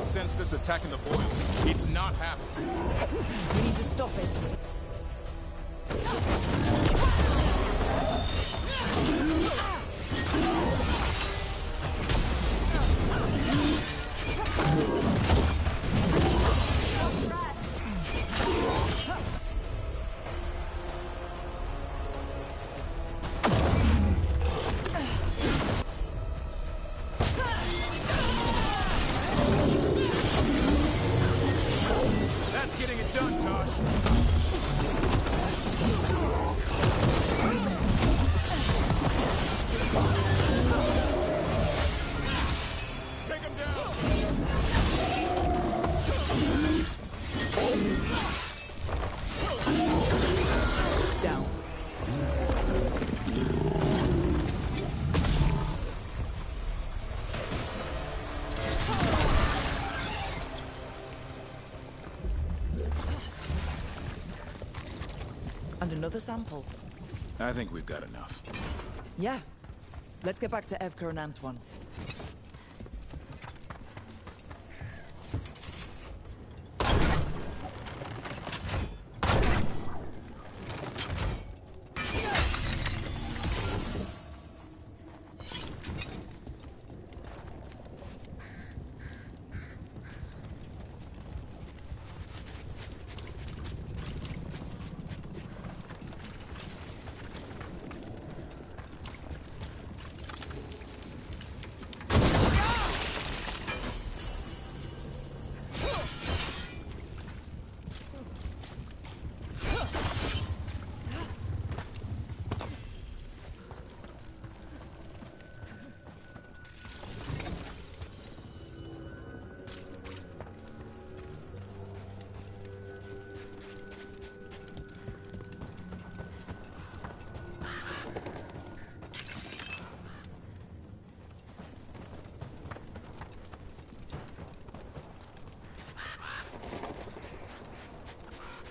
Sensed us attacking the boil. It's not happening. We need to stop it. That's getting it done, Tosh. Take him down. It's down. And another sample. I think we've got enough. Yeah. Let's get back to Evka and Antoine.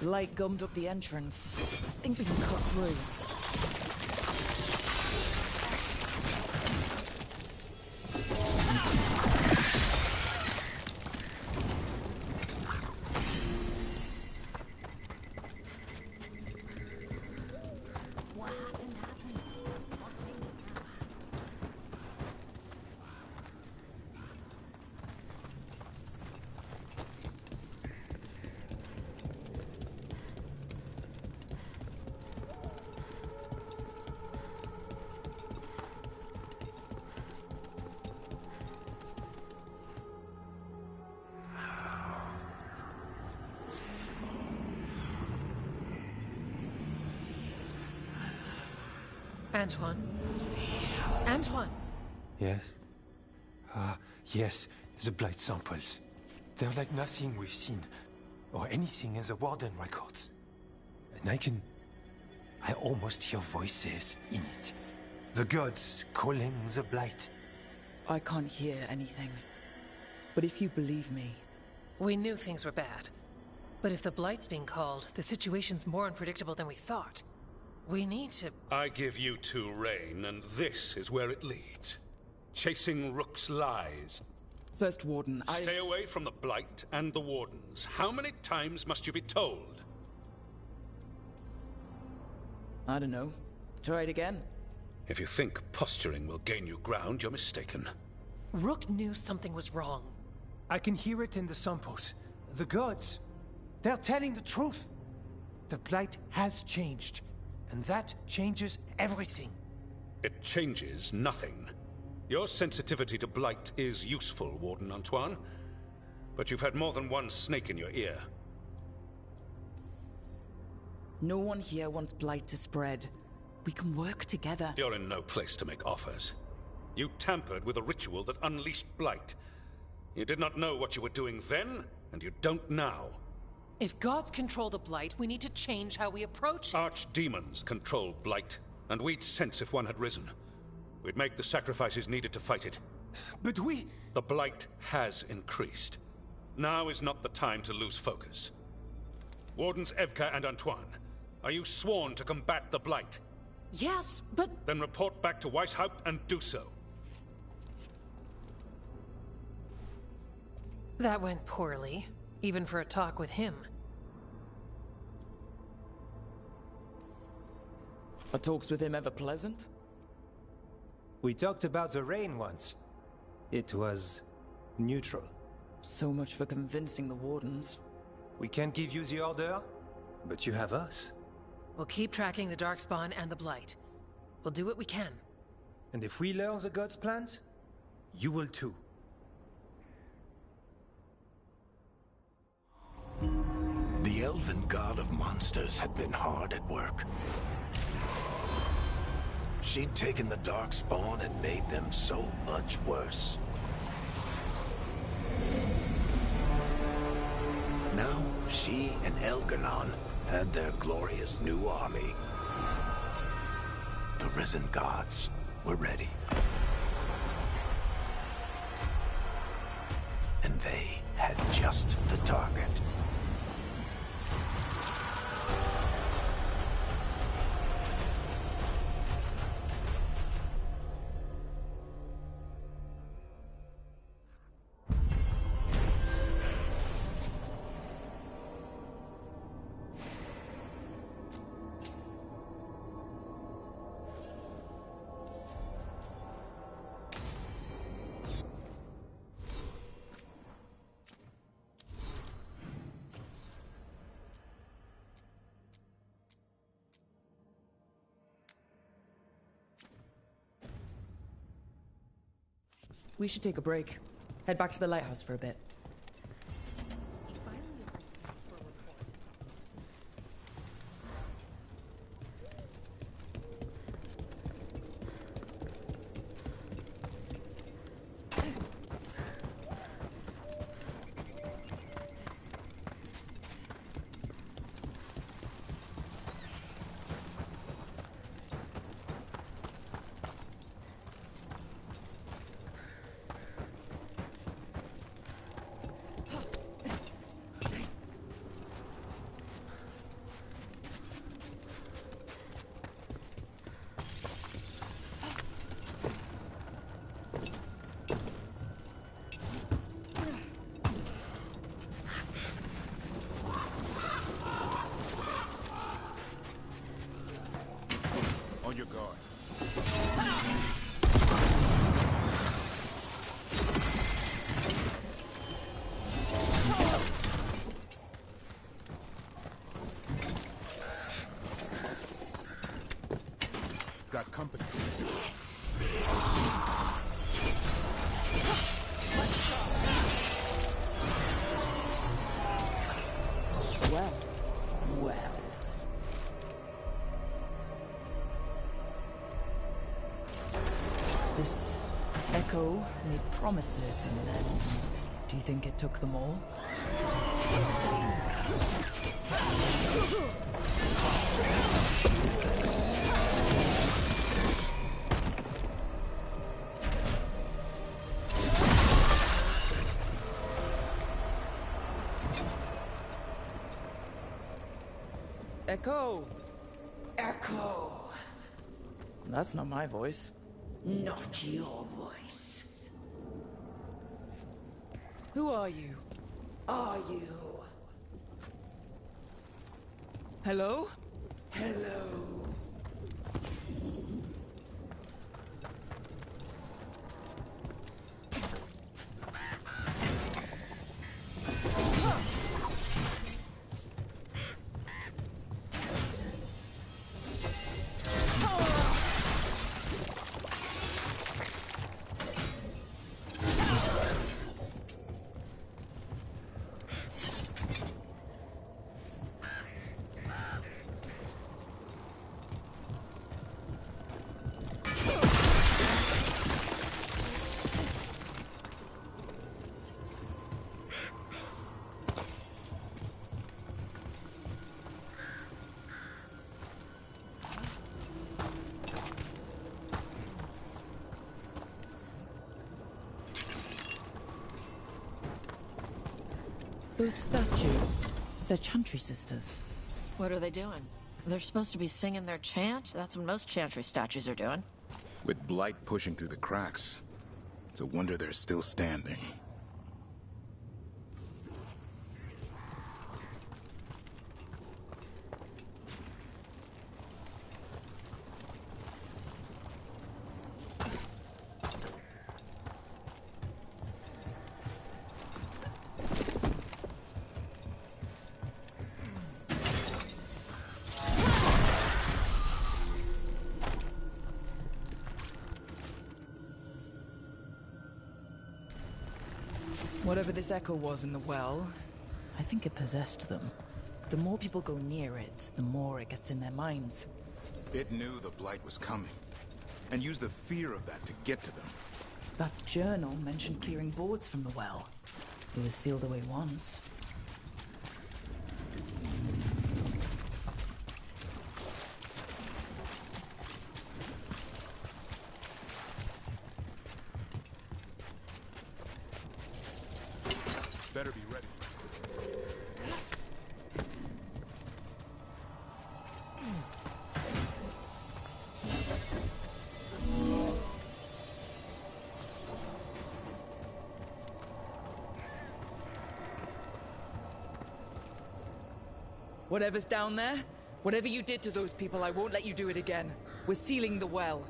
Light gummed up the entrance. I think we can cut through. Antoine? Antoine! Yes? Yes, the blight samples. They're like nothing we've seen, or anything in the Warden records. And I almost hear voices in it. The gods calling the blight. I can't hear anything. But if you believe me... We knew things were bad. But if the blight's being called, the situation's more unpredictable than we thought. We need to... I give you two reign, and this is where it leads. Chasing Rook's lies. First Warden, Stay away from the Blight and the Wardens. How many times must you be told? I don't know. Try it again. If you think posturing will gain you ground, you're mistaken. Rook knew something was wrong. I can hear it in the samples. The gods, they're telling the truth. The blight has changed, and that changes everything. It changes nothing. Your sensitivity to blight is useful, Warden Antoine. But you've had more than one snake in your ear. No one here wants blight to spread. We can work together. You're in no place to make offers. You tampered with a ritual that unleashed blight. You did not know what you were doing then, and you don't now. If gods control the blight, we need to change how we approach it. Archdemons control blight, and we'd sense if one had risen. We'd make the sacrifices needed to fight it. But we... The blight has increased. Now is not the time to lose focus. Wardens Evka and Antoine, are you sworn to combat the blight? Yes, but... Then report back to Weishaupt and do so. That went poorly, even for a talk with him. Are talks with him ever pleasant? We talked about the rain once. It was neutral. So much for convincing the Wardens. We can't give you the order, but you have us. We'll keep tracking the Darkspawn and the Blight. We'll do what we can. And if we learn the gods' plans, you will too. The elven god of monsters had been hard at work. She'd taken the Darkspawn and made them so much worse. Now, she and Elganon had their glorious new army. The risen gods were ready. And they had just the target. We should take a break. Head back to the lighthouse for a bit. On your guard. Got company. Well, well. This Echo made promises, and then... Do you think it took them all? Echo! Echo! That's not my voice. Not your voice. Who are you? Are you? Hello? Hello. Those statues, they're Chantry sisters. What are they doing? They're supposed to be singing their chant? That's what most Chantry statues are doing. With blight pushing through the cracks, it's a wonder they're still standing. Whatever this echo was in the well, I think it possessed them. The more people go near it, the more it gets in their minds. It knew the blight was coming, and used the fear of that to get to them. That journal mentioned clearing boards from the well. It was sealed away once. Better be ready. Whatever's down there, whatever you did to those people, I won't let you do it again. We're sealing the well.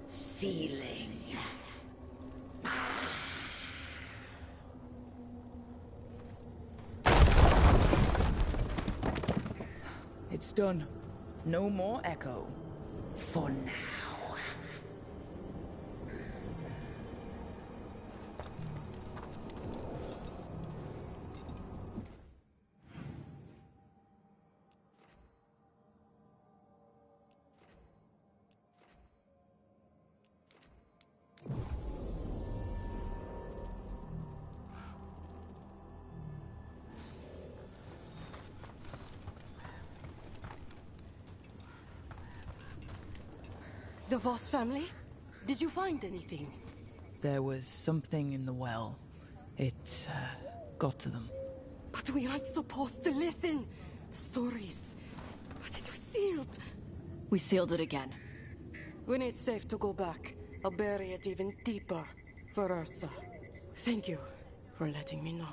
Sealing. It's done. No more echo. For now. The Voss family? Did you find anything? There was something in the well. It, got to them. But we aren't supposed to listen. The stories. But it was sealed. We sealed it again. When it's safe to go back, I'll bury it even deeper for Ursa. Thank you for letting me know.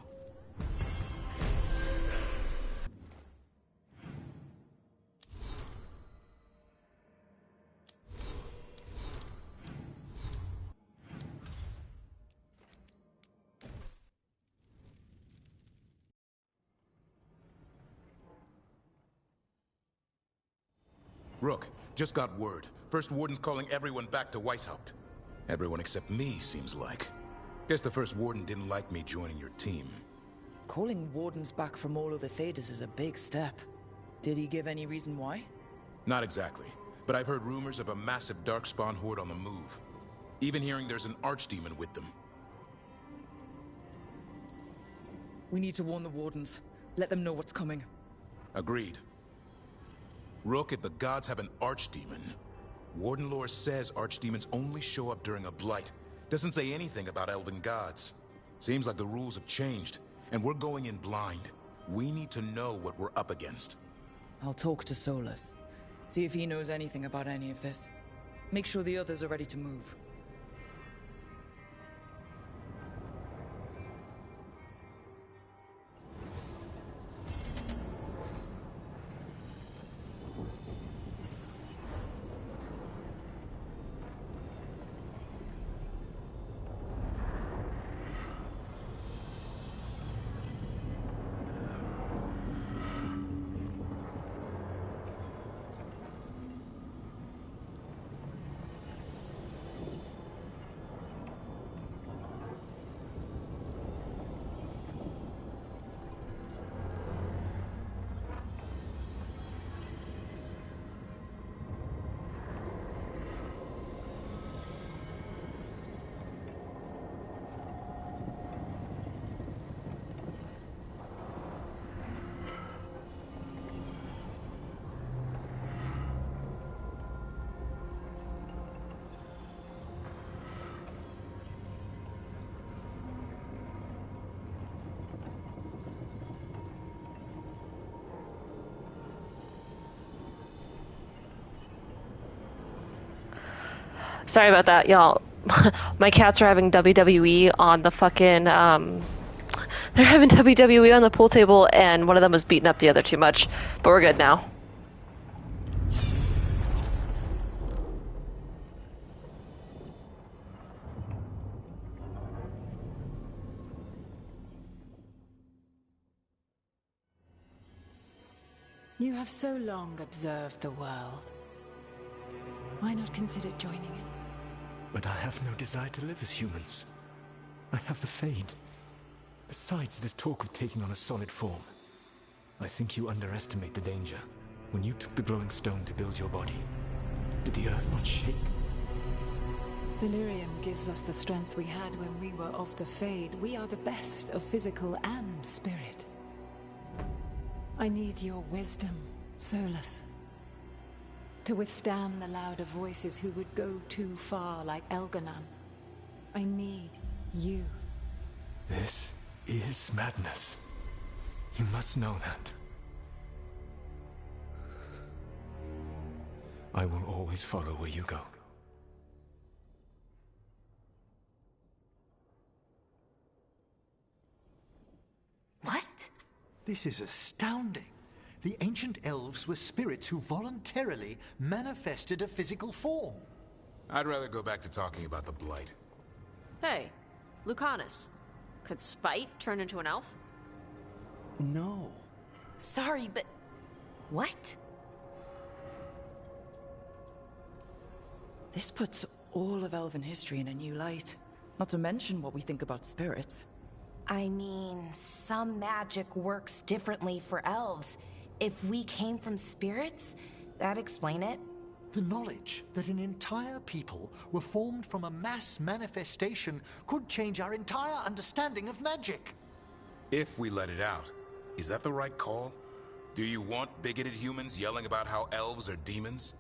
Rook, just got word. First Warden's calling everyone back to Weishaupt. Everyone except me, seems like. Guess the First Warden didn't like me joining your team. Calling Wardens back from all over Thedas is a big step. Did he give any reason why? Not exactly, but I've heard rumors of a massive Darkspawn horde on the move. Even hearing there's an archdemon with them. We need to warn the Wardens. Let them know what's coming. Agreed. Rook, if the gods have an archdemon, Warden lore says archdemons only show up during a blight. Doesn't say anything about elven gods. Seems like the rules have changed, and we're going in blind. We need to know what we're up against. I'll talk to Solus. See if he knows anything about any of this. Make sure the others are ready to move. Sorry about that, y'all. My cats are having WWE on the fucking, they're having WWE on the pool table, and one of them was beating up the other too much. But we're good now. You have so long observed the world. Why not consider joining it? But I have no desire to live as humans. I have the Fade. Besides this talk of taking on a solid form, I think you underestimate the danger. When you took the glowing stone to build your body, did the earth not shake? Delirium gives us the strength we had when we were of the Fade. We are the best of physical and spirit. I need your wisdom, Solus. To withstand the louder voices who would go too far like Elganon. I need you. This is madness. You must know that. I will always follow where you go. What? This is astounding. The ancient elves were spirits who voluntarily manifested a physical form. I'd rather go back to talking about the Blight. Hey, Lucanus. Could Spite turn into an elf? No. Sorry, but... what? This puts all of elven history in a new light. Not to mention what we think about spirits. I mean, some magic works differently for elves. If we came from spirits, that'd explain it. The knowledge that an entire people were formed from a mass manifestation could change our entire understanding of magic. If we let it out, is that the right call? Do you want bigoted humans yelling about how elves are demons?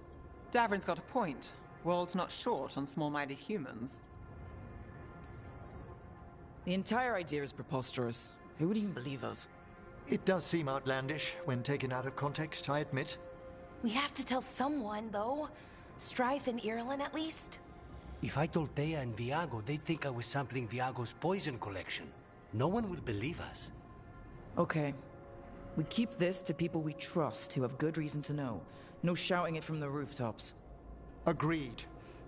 Davrin's got a point. World's not short on small-minded humans. The entire idea is preposterous. Who would even believe us? It does seem outlandish when taken out of context, I admit. We have to tell someone, though. Strife and Irulan, at least. If I told Thea and Viago, they'd think I was sampling Viago's poison collection. No one would believe us. Okay. We keep this to people we trust who have good reason to know. No shouting it from the rooftops. Agreed.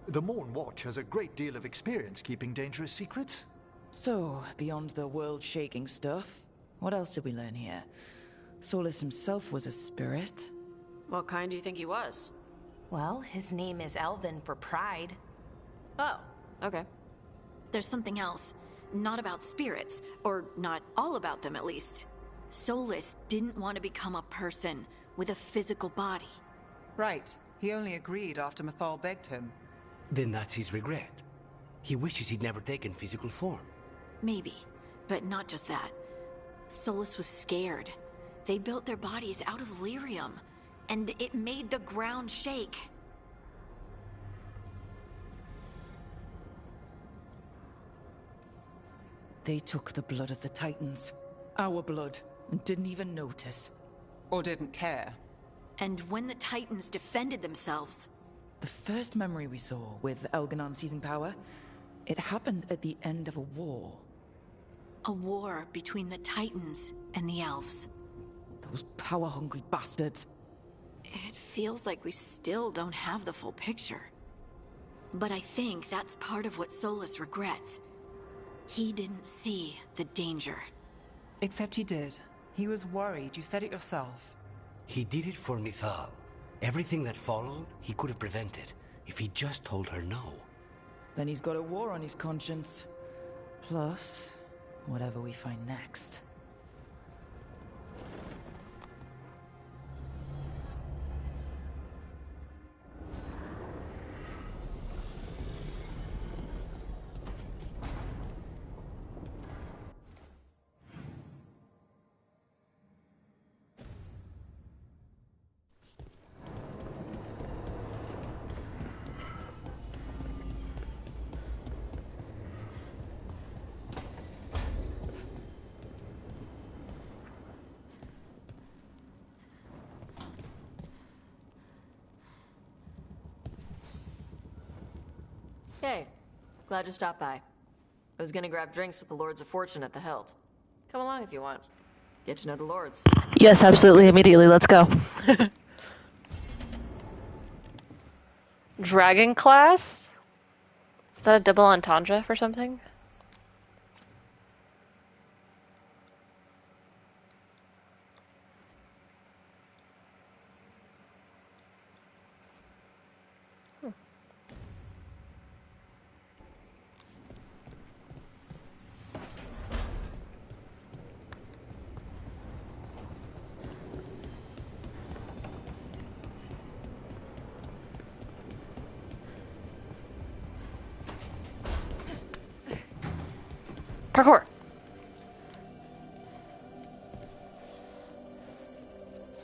The Morn Watch has a great deal of experience keeping dangerous secrets. So, beyond the world-shaking stuff, what else did we learn here? Solus himself was a spirit. What kind do you think he was? Well, his name is Elven for pride. Oh, okay. There's something else. Not about spirits, or not all about them at least. Solus didn't want to become a person with a physical body. Right. He only agreed after Mythal begged him. Then that's his regret. He wishes he'd never taken physical form. Maybe, but not just that. Solus was scared. They built their bodies out of lyrium, and it made the ground shake. They took the blood of the Titans. Our blood, and didn't even notice. Or didn't care. And when the Titans defended themselves... The first memory we saw with Elganon seizing power, it happened at the end of a war. A war between the Titans and the Elves. Those power-hungry bastards. It feels like we still don't have the full picture. But I think that's part of what Solus regrets. He didn't see the danger. Except he did. He was worried. You said it yourself. He did it for Mythal. Everything that followed, he could have prevented, if he just told her no. Then he's got a war on his conscience. Plus, whatever we find next. Hey, glad you stopped by. I was gonna grab drinks with the Lords of Fortune at the Hilt. Come along if you want. Get to know the Lords. Yes, absolutely, immediately. Let's go. Dragon class? Is that a double entendre for something? Parkour!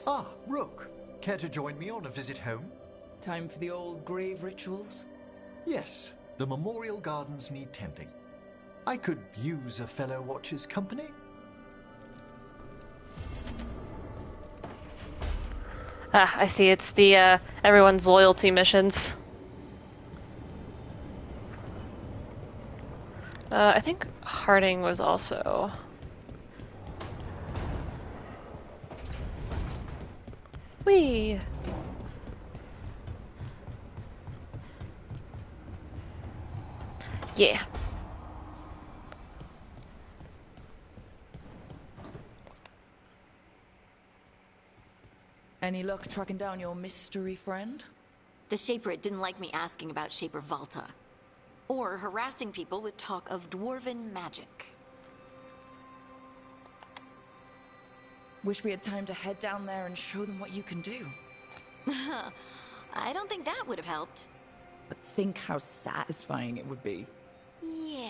Ah, Rook. Care to join me on a visit home? Time for the old grave rituals? Yes, the memorial gardens need tending. I could use a fellow watcher's company. Ah, I see. It's the, everyone's loyalty missions. I think Harding was also... Whee! Yeah. Any luck tracking down your mystery friend? The Shaper didn't like me asking about Shaper Volta. Or harassing people with talk of dwarven magic. Wish we had time to head down there and show them what you can do. I don't think that would have helped. But think how satisfying it would be. Yeah.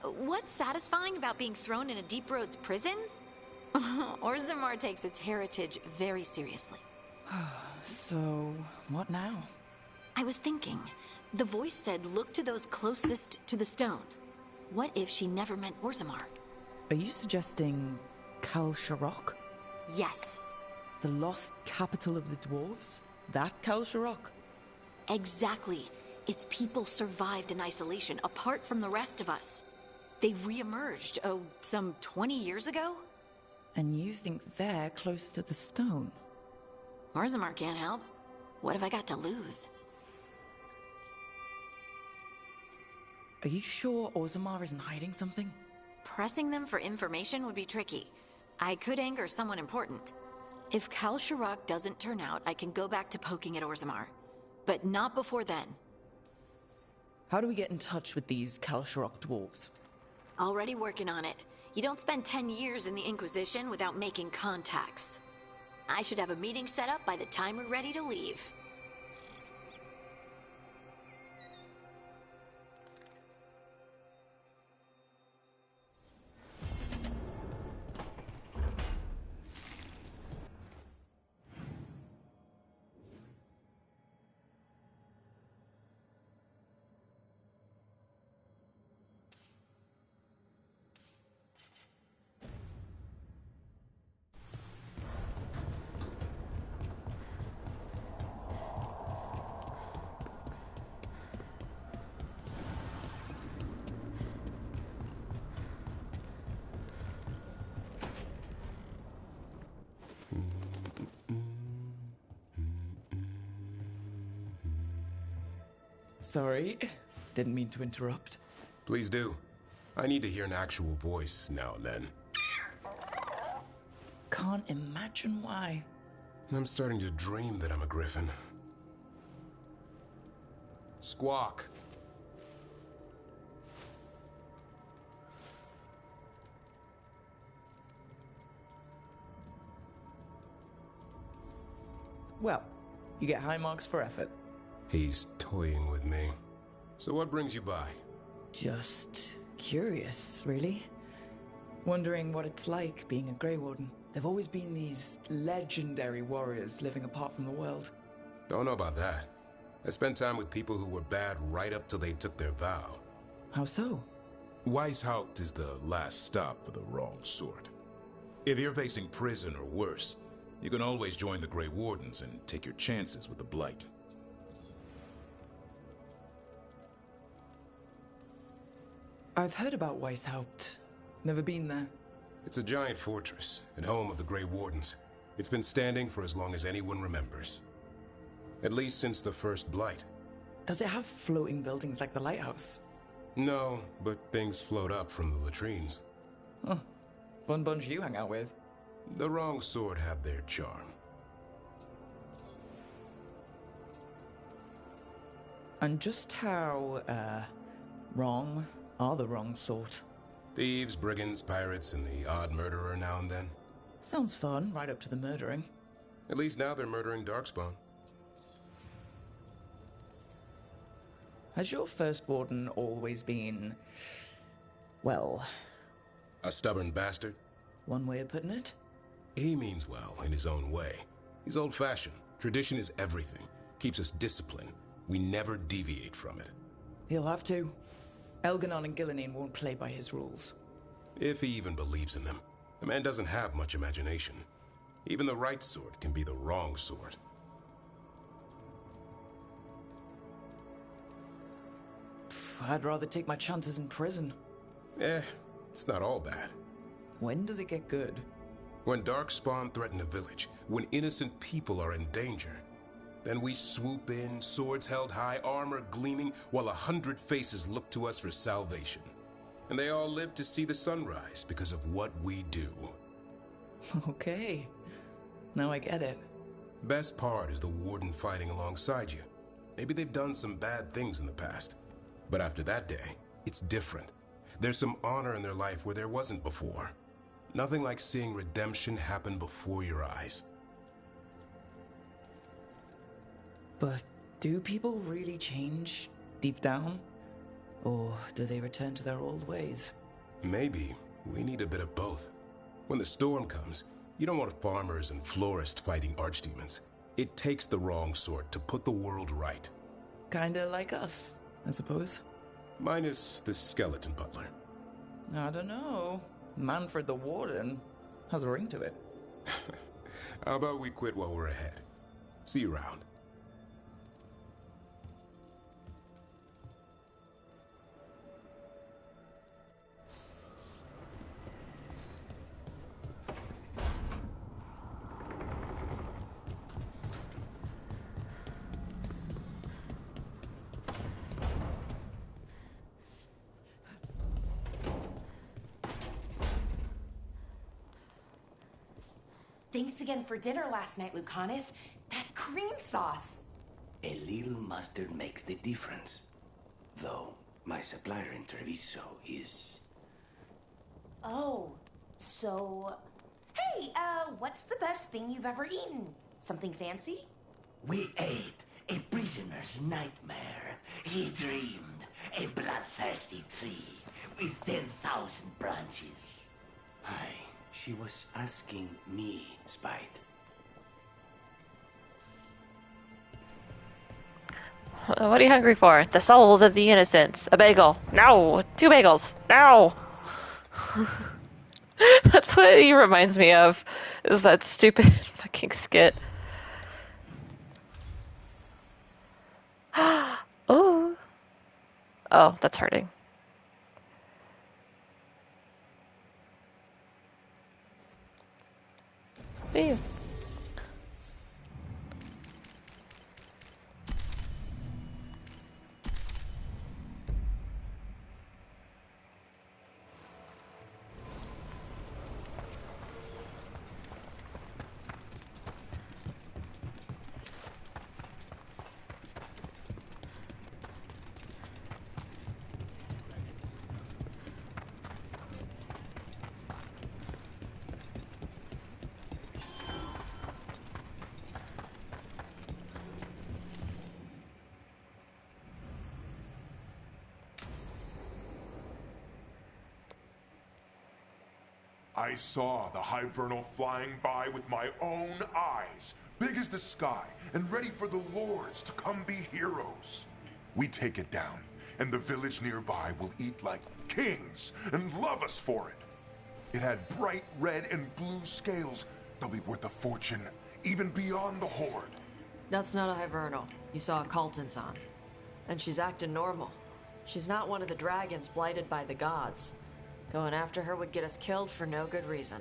What's satisfying about being thrown in a Deep Roads prison? Orzammar takes its heritage very seriously. So, what now? I was thinking, the voice said look to those closest to the stone. What if she never meant Orzammar? Are you suggesting Kal Sharok? Yes. The lost capital of the dwarves? That Kal Sharok? Exactly. Its people survived in isolation, apart from the rest of us. They re-emerged, some 20 years ago? And you think they're closer to the stone? Orzammar can't help. What have I got to lose? Are you sure Orzammar isn't hiding something? Pressing them for information would be tricky. I could anger someone important. If Kal Sharok doesn't turn out, I can go back to poking at Orzammar. But not before then. How do we get in touch with these Kal Sharok dwarves? Already working on it. You don't spend 10 years in the Inquisition without making contacts. I should have a meeting set up by the time we're ready to leave. Sorry, didn't mean to interrupt. Please do. I need to hear an actual voice now and then. Can't imagine why. I'm starting to dream that I'm a griffin. Squawk. Well, you get high marks for effort. He's toying with me. So what brings you by? Just curious, really. Wondering what it's like being a Grey Warden. There've always been these legendary warriors living apart from the world. Don't know about that. I spent time with people who were bad right up till they took their vow. How so? Weishaupt is the last stop for the wrong sort. If you're facing prison or worse, you can always join the Grey Wardens and take your chances with the Blight. I've heard about Weishaupt. Never been there. It's a giant fortress and home of the Grey Wardens. It's been standing for as long as anyone remembers. At least since the first Blight. Does it have floating buildings like the lighthouse? No, but things float up from the latrines. Huh. Fun bunch you hang out with. The wrong sort have their charm. And just how, wrong are the wrong sort? Thieves, brigands, pirates, and the odd murderer now and then. Sounds fun, right up to the murdering. At least now they're murdering Darkspawn. Has your first warden always been, well... a stubborn bastard? One way of putting it? He means well in his own way. He's old-fashioned. Tradition is everything. Keeps us disciplined. We never deviate from it. He'll have to. Elganon and Gillenine won't play by his rules. If he even believes in them. The man doesn't have much imagination. Even the right sort can be the wrong sort. I'd rather take my chances in prison. It's not all bad. When does it get good? When Darkspawn threaten a village, when innocent people are in danger. Then we swoop in, swords held high, armor gleaming, while 100 faces look to us for salvation. And they all live to see the sunrise because of what we do. Okay. Now I get it. Best part is the warden fighting alongside you. Maybe they've done some bad things in the past. But after that day, it's different. There's some honor in their life where there wasn't before. Nothing like seeing redemption happen before your eyes. But do people really change deep down? Or do they return to their old ways? Maybe we need a bit of both. When the storm comes, you don't want farmers and florists fighting archdemons. It takes the wrong sort to put the world right. Kinda like us, I suppose. Minus the skeleton butler. I don't know. Manfred the Warden has a ring to it. How about we quit while we're ahead? See you around. Thanks again for dinner last night, Lucanus. That cream sauce. A little mustard makes the difference. Though, my supplier in Treviso is... Oh, so... Hey, what's the best thing you've ever eaten? Something fancy? We ate a prisoner's nightmare. He dreamed a bloodthirsty tree with 10,000 branches. Aye, she was asking me, Spite. What are you hungry for? The souls of the innocents. A bagel. No! 2 bagels. No! That's what he reminds me of, is that stupid fucking skit. Oh. Oh, that's hurting. Ew. I saw the Hivernal flying by with my own eyes, big as the sky, and ready for the lords to come be heroes. We take it down, and the village nearby will eat like kings and love us for it. It had bright red and blue scales. They'll be worth a fortune, even beyond the Horde. That's not a Hivernal. You saw a Kalten's-on. And she's acting normal. She's not one of the dragons blighted by the gods. Going after her would get us killed for no good reason.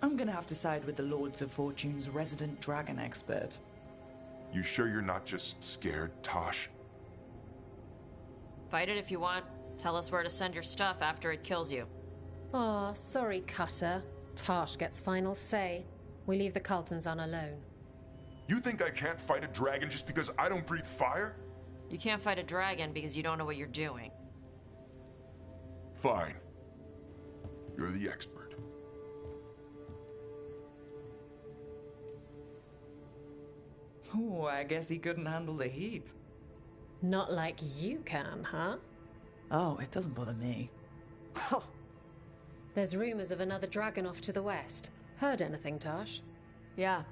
I'm gonna have to side with the Lords of Fortune's resident dragon expert. You sure you're not just scared, Tosh? Fight it if you want. Tell us where to send your stuff after it kills you. Aw, sorry, Cutter. Tosh gets final say. We leave the Cultons on alone. You think I can't fight a dragon just because I don't breathe fire? You can't fight a dragon because you don't know what you're doing. Fine. You're the expert. Oh, I guess he couldn't handle the heat. Not like you can, huh? Oh, it doesn't bother me. There's rumors of another dragon off to the west. Heard anything, Tosh? Yeah.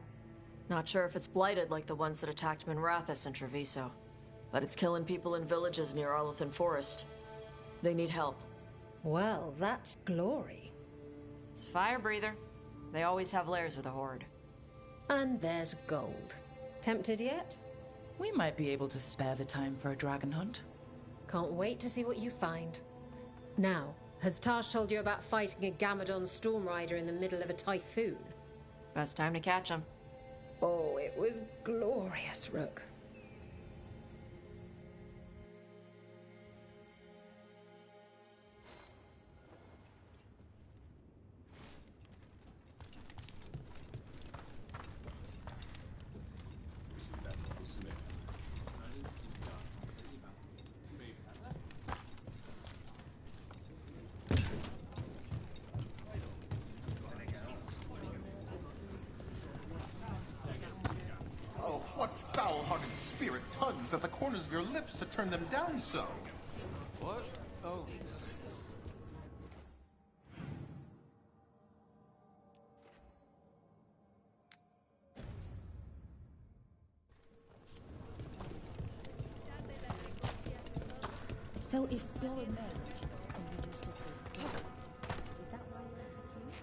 Not sure if it's blighted like the ones that attacked Minrathous and Treviso. But it's killing people in villages near Arlethan Forest. They need help. Well, that's glory. It's fire breather. They always have lairs with a horde. And there's gold. Tempted yet? We might be able to spare the time for a dragon hunt. Can't wait to see what you find. Now, has Tosh told you about fighting a Gamadon storm rider in the middle of a typhoon? Best time to catch him. Oh, it was glorious, Rook. At the corners of your lips to turn them down so. What? Oh. So if you're a man and you used to play sports, is that why you left the queue?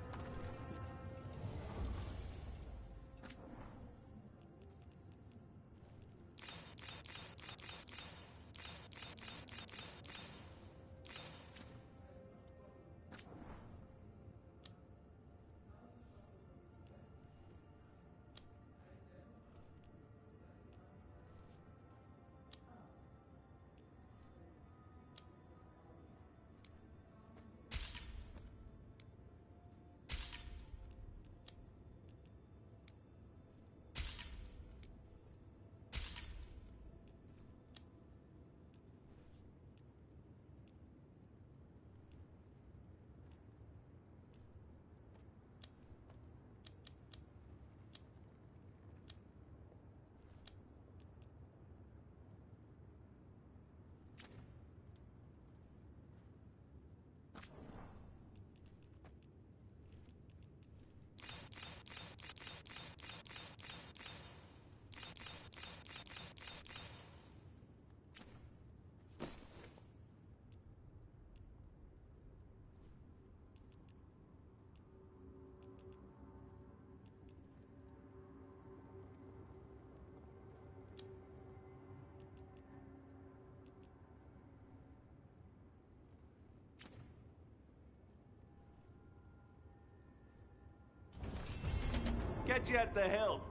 Get you at the hilt.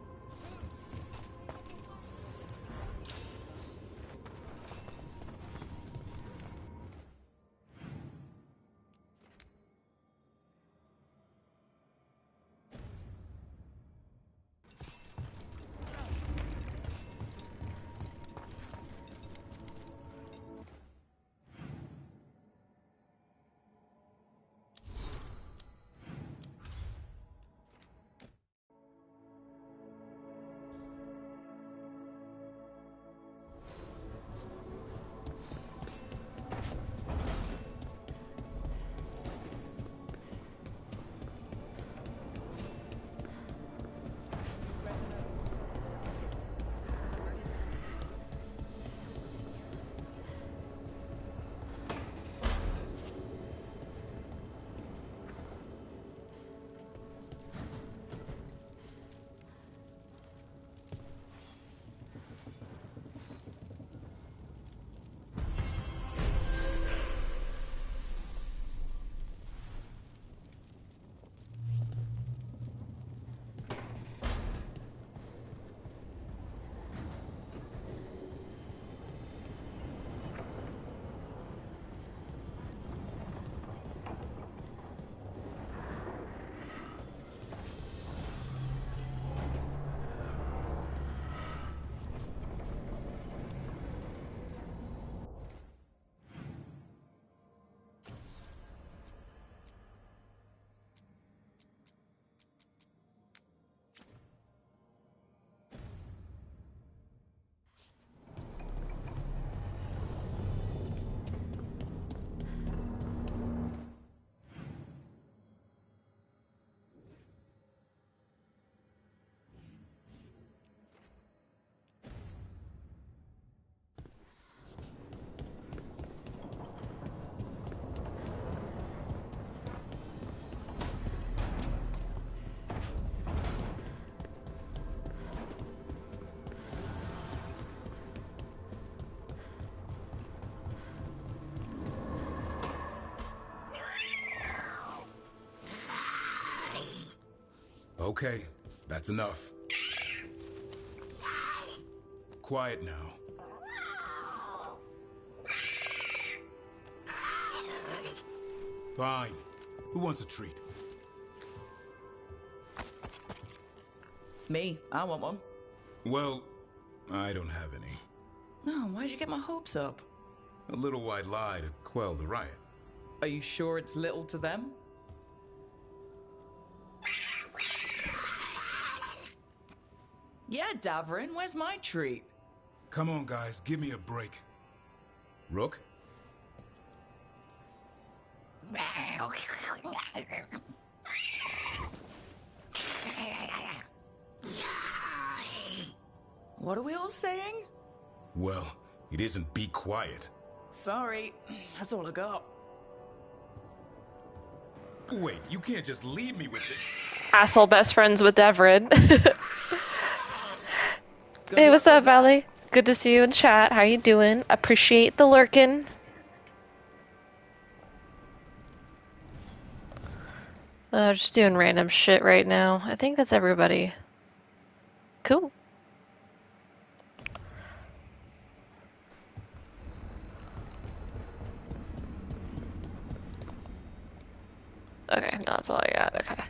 Okay, that's enough. Quiet now. Fine. Who wants a treat? Me. I want one. Well, I don't have any. No, why'd you get my hopes up? A little white lie to quell the riot. Are you sure it's little to them? Yeah, Davrin, where's my treat? Come on, guys, give me a break. Rook? What are we all saying? Well, it isn't be quiet. Sorry, that's all I got. Wait, you can't just leave me with it. Asshole best friends with Devrid. Hey, what's up, Valley? Good to see you in chat. How you doing? Appreciate the lurkin'. Just doing random shit right now. I think that's everybody. Cool. Okay, no, that's all I got. Okay.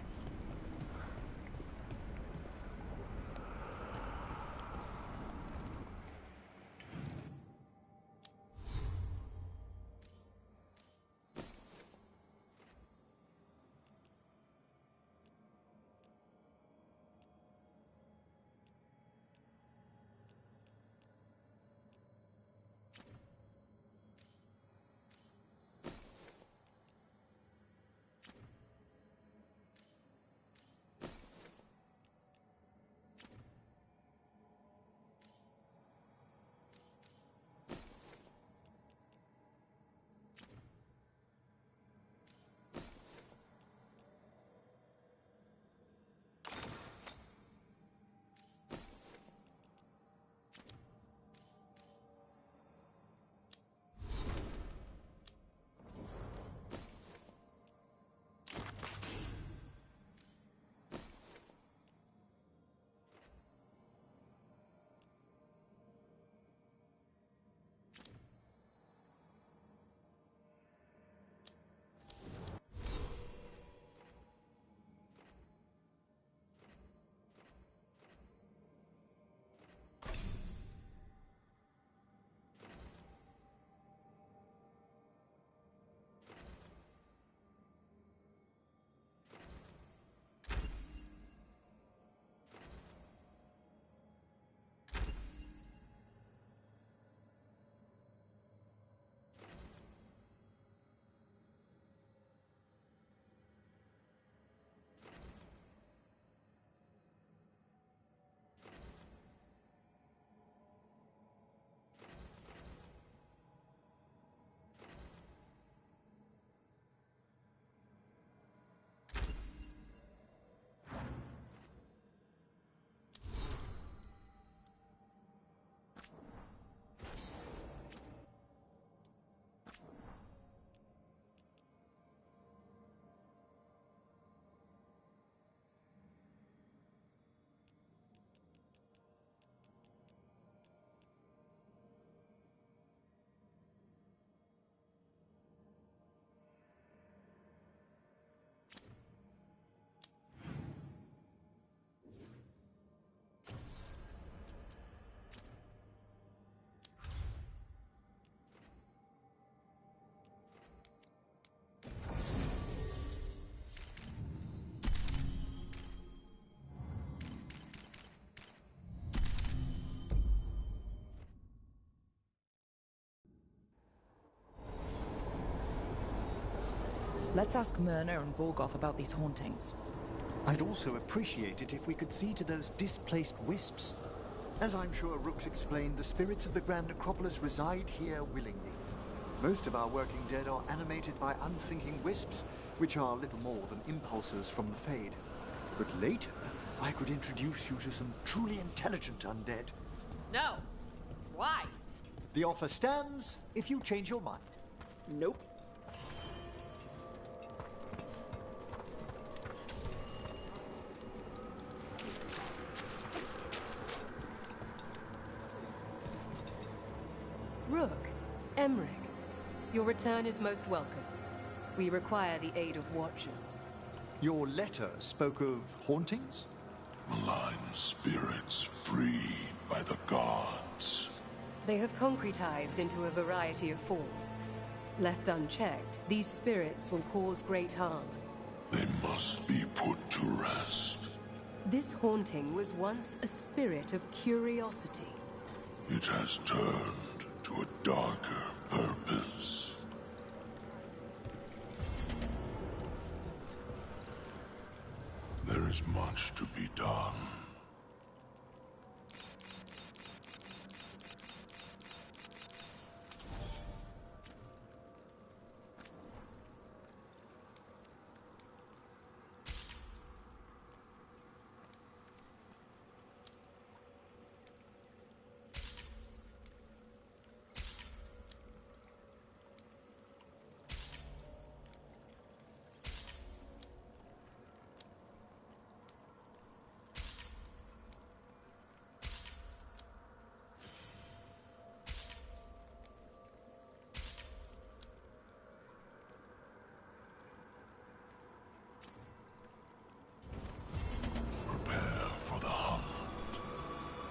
Let's ask Myrna and Vorgoth about these hauntings. I'd also appreciate it if we could see to those displaced wisps. As I'm sure Rook's explained, the spirits of the Grand Necropolis reside here willingly. Most of our working dead are animated by unthinking wisps, which are little more than impulses from the Fade. But later, I could introduce you to some truly intelligent undead. No. Why? The offer stands if you change your mind. Nope. Rook, Emmerich, your return is most welcome. We require the aid of watchers. Your letter spoke of hauntings? Malign spirits freed by the gods. They have concretized into a variety of forms. Left unchecked, these spirits will cause great harm. They must be put to rest. This haunting was once a spirit of curiosity. It has turned to a darker purpose. There is much to be done.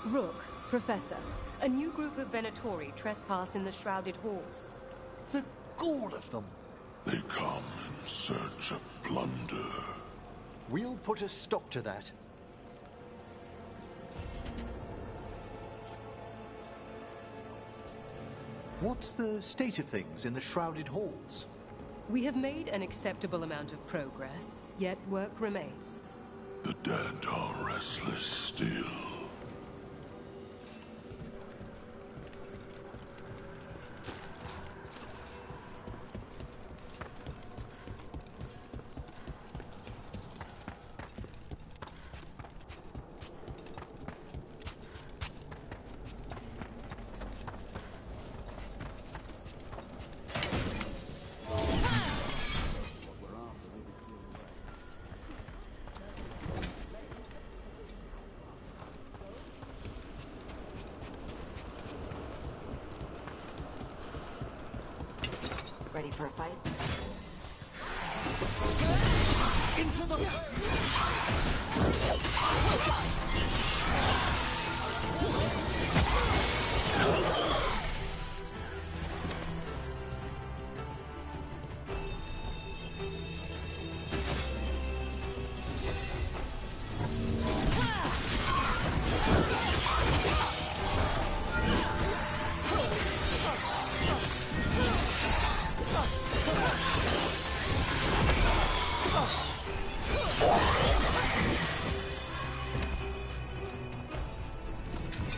Rook, Professor, a new group of Venatori trespass in the Shrouded Halls. The gall of them! They come in search of plunder. We'll put a stop to that. What's the state of things in the Shrouded Halls? We have made an acceptable amount of progress, yet work remains. The dead are restless still. Ready for a fight? Into the...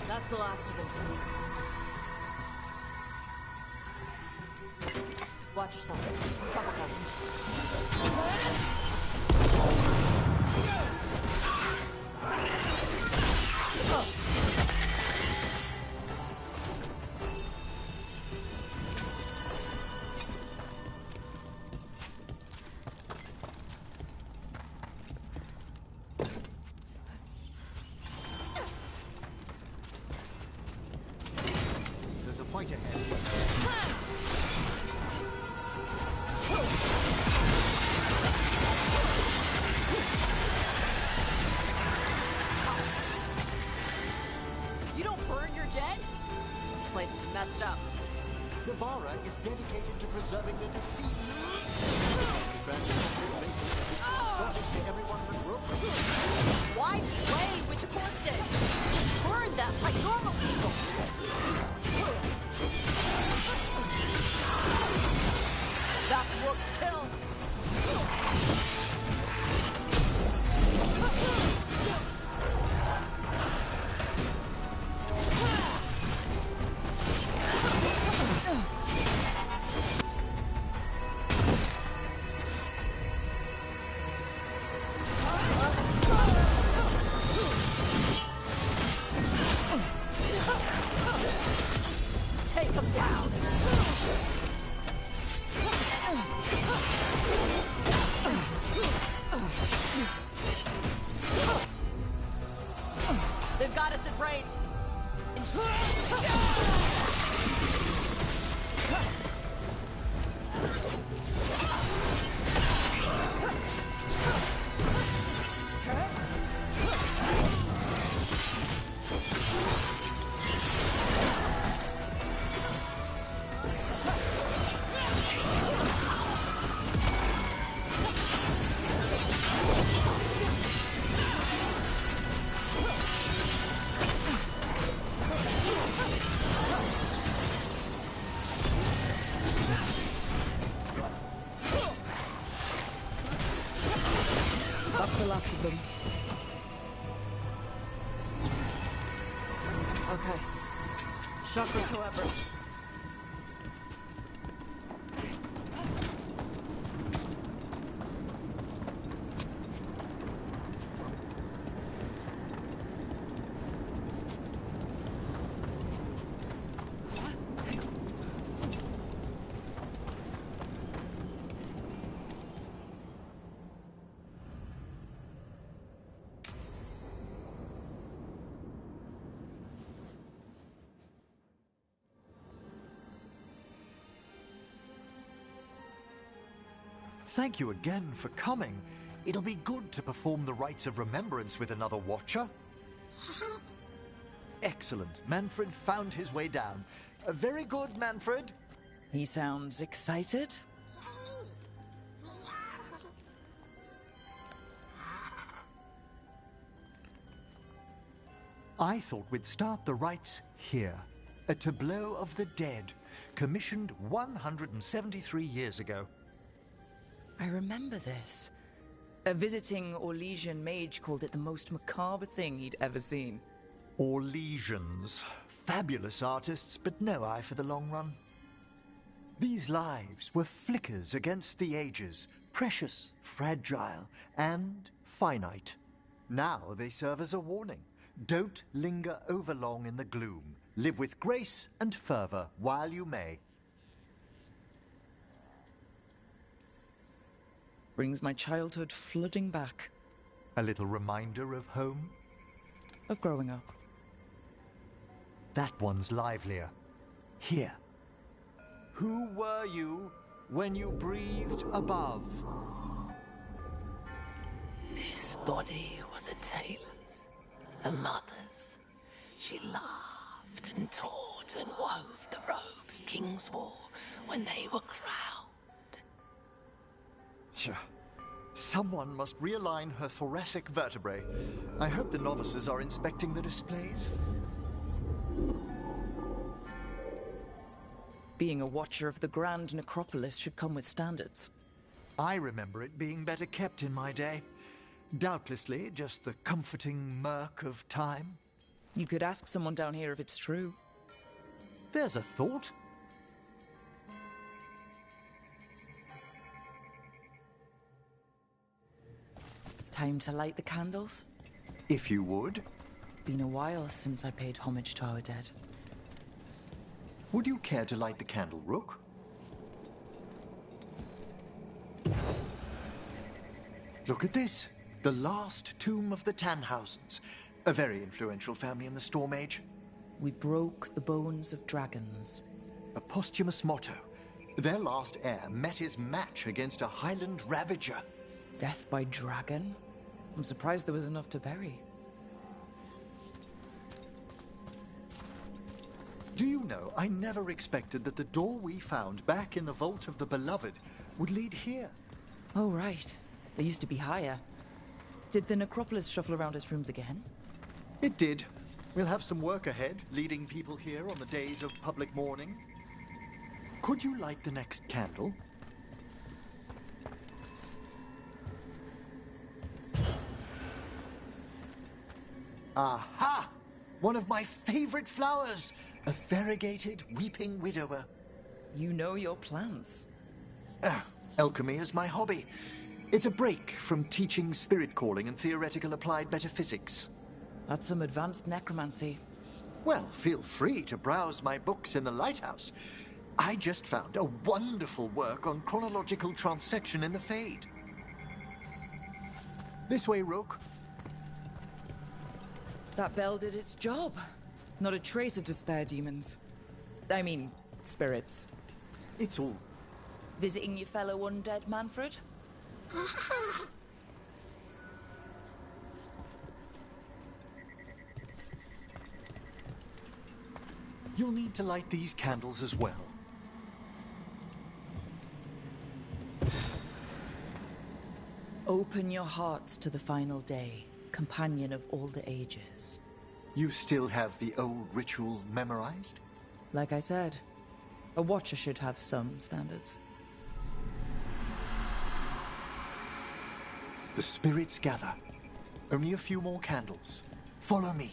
That's the last of it. Watch yourself. Trouble There's a fight ahead. You don't burn your dead? This place is messed up. Navarra is dedicated to preserving the deceased. Everyone but Rook. Why play with the corpses? Burn them like normal people. That's Rook's kill. Take him down. They've got us at range. That's the last of them. Okay. Chakra to Everett. Thank you again for coming. It'll be good to perform the rites of remembrance with another watcher. Excellent. Manfred found his way down. Very good, Manfred. He sounds excited. I thought we'd start the rites here. A tableau of the dead, commissioned 173 years ago. I remember this. A visiting Orlesian mage called it the most macabre thing he'd ever seen. Orlesians. Fabulous artists, but no eye for the long run. These lives were flickers against the ages, precious, fragile, and finite. Now they serve as a warning. Don't linger overlong in the gloom. Live with grace and fervor while you may. Brings my childhood flooding back. A little reminder of home? Of growing up. That one's livelier. Here. Who were you when you breathed above? This body was a tailor's, a mother's. She laughed and taught and wove the robes kings wore when they were crowned. Someone must realign her thoracic vertebrae. I hope the novices are inspecting the displays. Being a watcher of the Grand Necropolis should come with standards. I remember it being better kept in my day. Doubtlessly just the comforting murk of time. You could ask someone down here if it's true. There's a thought. Time to light the candles? If you would. Been a while since I paid homage to our dead. Would you care to light the candle, Rook? Look at this. The last tomb of the Tannhausens. A very influential family in the Storm Age. We broke the bones of dragons. A posthumous motto. Their last heir met his match against a Highland Ravager. Death by dragon? I'm surprised there was enough to bury. Do you know, I never expected that the door we found back in the Vault of the Beloved would lead here. Oh, right. They used to be higher. Did the necropolis shuffle around its rooms again? It did. We'll have some work ahead, leading people here on the days of public mourning. Could you light the next candle? Aha! One of my favorite flowers! A variegated weeping widower. You know your plants. Alchemy is my hobby. It's a break from teaching spirit calling and theoretical applied metaphysics. That's some advanced necromancy. Well, feel free to browse my books in the lighthouse. I just found a wonderful work on chronological transection in the Fade. This way, Rook. That bell did its job. Not a trace of despair demons. I mean, spirits. It's all... Visiting your fellow undead, Manfred? You'll need to light these candles as well. Open your hearts to the final day, companion of all the ages. You still have the old ritual memorized? Like I said, a watcher should have some standards. The spirits gather. Only a few more candles. Follow me.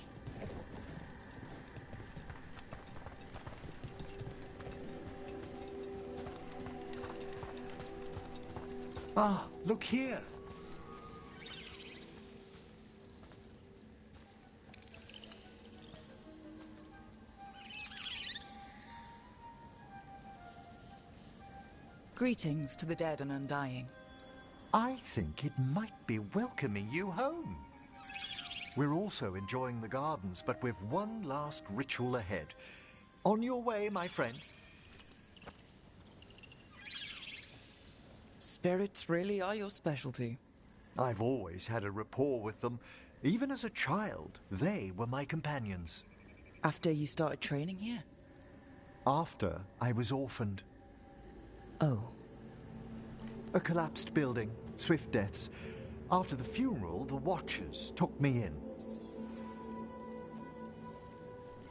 Ah, look here. Greetings to the dead and undying. I think it might be welcoming you home. We're also enjoying the gardens, but with one last ritual ahead. On your way, my friend. Spirits really are your specialty. I've always had a rapport with them. Even as a child, they were my companions. After you started training here? After I was orphaned. Oh. A collapsed building, swift deaths. After the funeral, the Watchers took me in.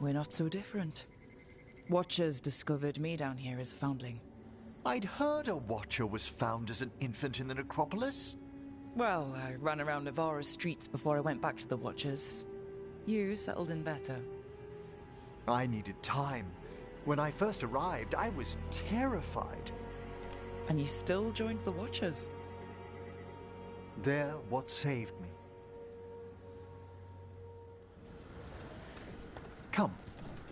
We're not so different. Watchers discovered me down here as a foundling. I'd heard a Watcher was found as an infant in the necropolis. Well, I ran around Navara's streets before I went back to the Watchers. You settled in better. I needed time. When I first arrived, I was terrified. And you still joined the Watchers? They're what saved me. Come,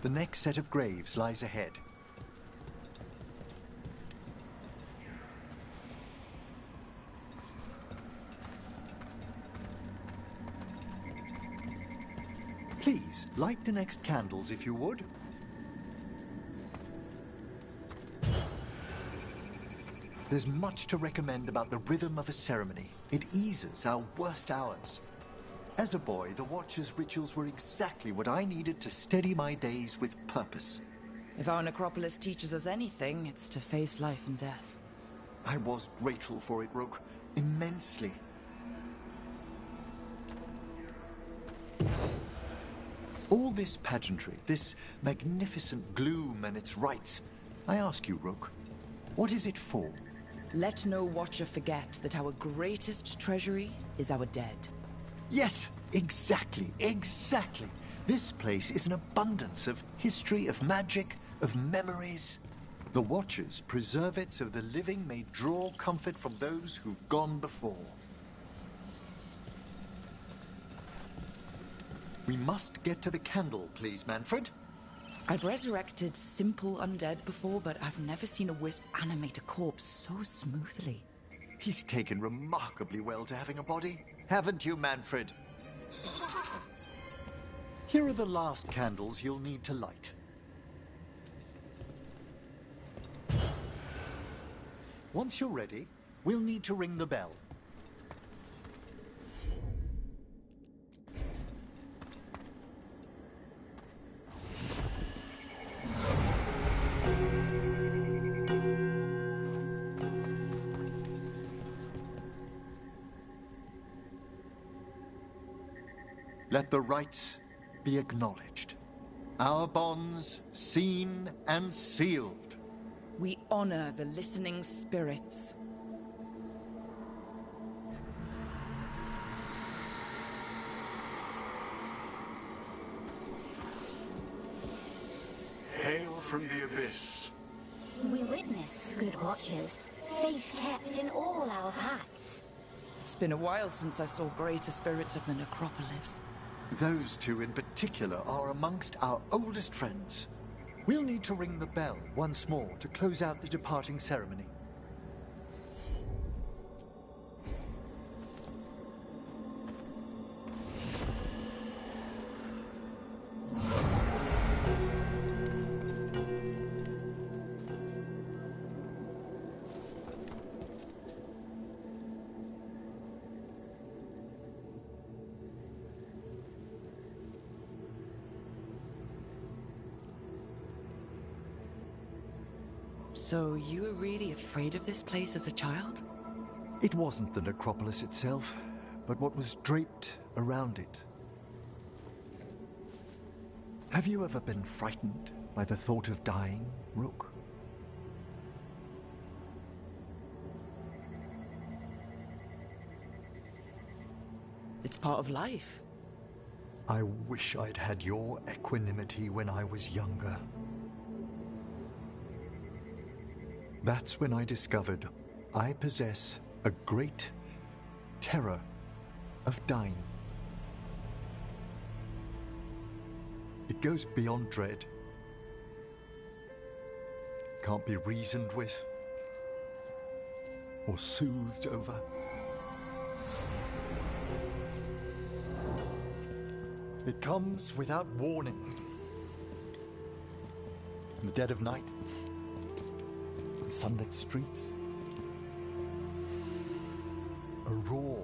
the next set of graves lies ahead. Please, light the next candles if you would. There's much to recommend about the rhythm of a ceremony. It eases our worst hours. As a boy, the Watcher's rituals were exactly what I needed to steady my days with purpose. If our necropolis teaches us anything, it's to face life and death. I was grateful for it, Rook. Immensely. All this pageantry, this magnificent gloom and its rites. I ask you, Rook, what is it for? Let no Watcher forget that our greatest treasury is our dead. Yes, exactly, exactly. This place is an abundance of history, of magic, of memories. The Watchers preserve it so the living may draw comfort from those who've gone before. We must get to the candle, please, Manfred. I've resurrected simple undead before, but I've never seen a wisp animate a corpse so smoothly. He's taken remarkably well to having a body, haven't you, Manfred? Here are the last candles you'll need to light. Once you're ready, we'll need to ring the bell. Let the rites be acknowledged. Our bonds seen and sealed. We honor the listening spirits. Hail from the abyss. We witness, good Watchers, faith kept in all our hearts. It's been a while since I saw greater spirits of the necropolis. Those two in particular are amongst our oldest friends. We'll need to ring the bell once more to close out the departing ceremony. So you were really afraid of this place as a child? It wasn't the necropolis itself, but what was draped around it. Have you ever been frightened by the thought of dying, Rook? It's part of life. I wish I'd had your equanimity when I was younger. That's when I discovered I possess a great terror of dying. It goes beyond dread. Can't be reasoned with or soothed over. It comes without warning. In the dead of night, in sunlit streets, a raw,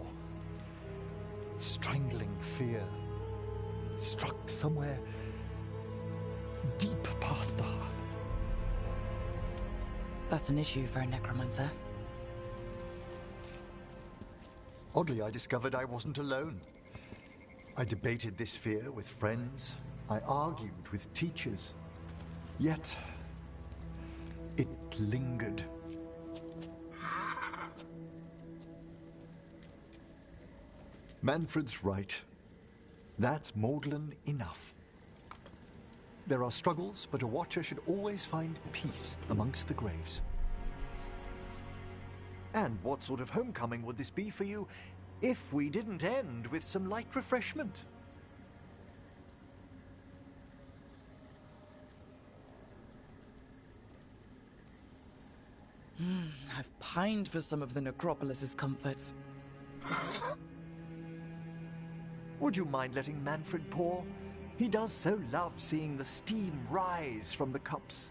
strangling fear struck somewhere deep past the heart. That's an issue for a necromancer. Oddly, I discovered I wasn't alone. I debated this fear with friends. I argued with teachers. Yet, it lingered. Manfred's right. That's maudlin enough. There are struggles, but a watcher should always find peace amongst the graves. And what sort of homecoming would this be for you if we didn't end with some light refreshment? I've pined for some of the necropolis's comforts. Would you mind letting Manfred pour? He does so love seeing the steam rise from the cups.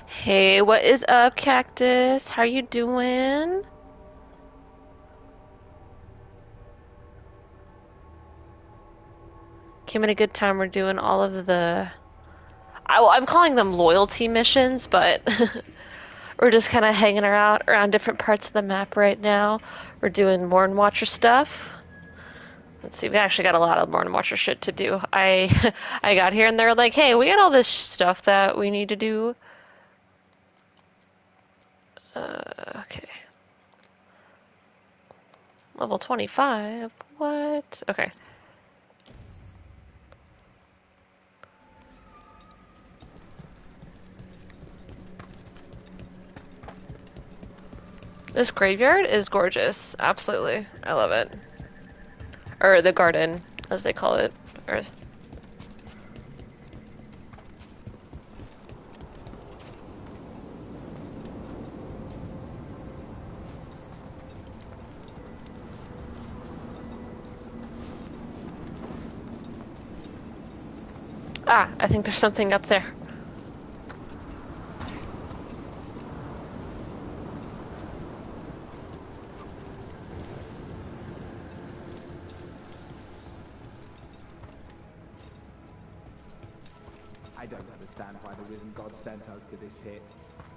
Hey, what is up, Cactus? How you doing? Came at a good time. We're doing all of the... I'm calling them loyalty missions, but we're just kind of hanging around different parts of the map right now. We're doing Morn Watcher stuff. Let's see, we actually got a lot of Morn Watcher shit to do. I got here and they're like, hey, we got all this stuff that we need to do. Okay. Level 25? What? Okay. This graveyard is gorgeous. Absolutely. I love it. Or the garden, as they call it. Or... Ah, I think there's something up there. I don't understand why the risen god sent us to this pit.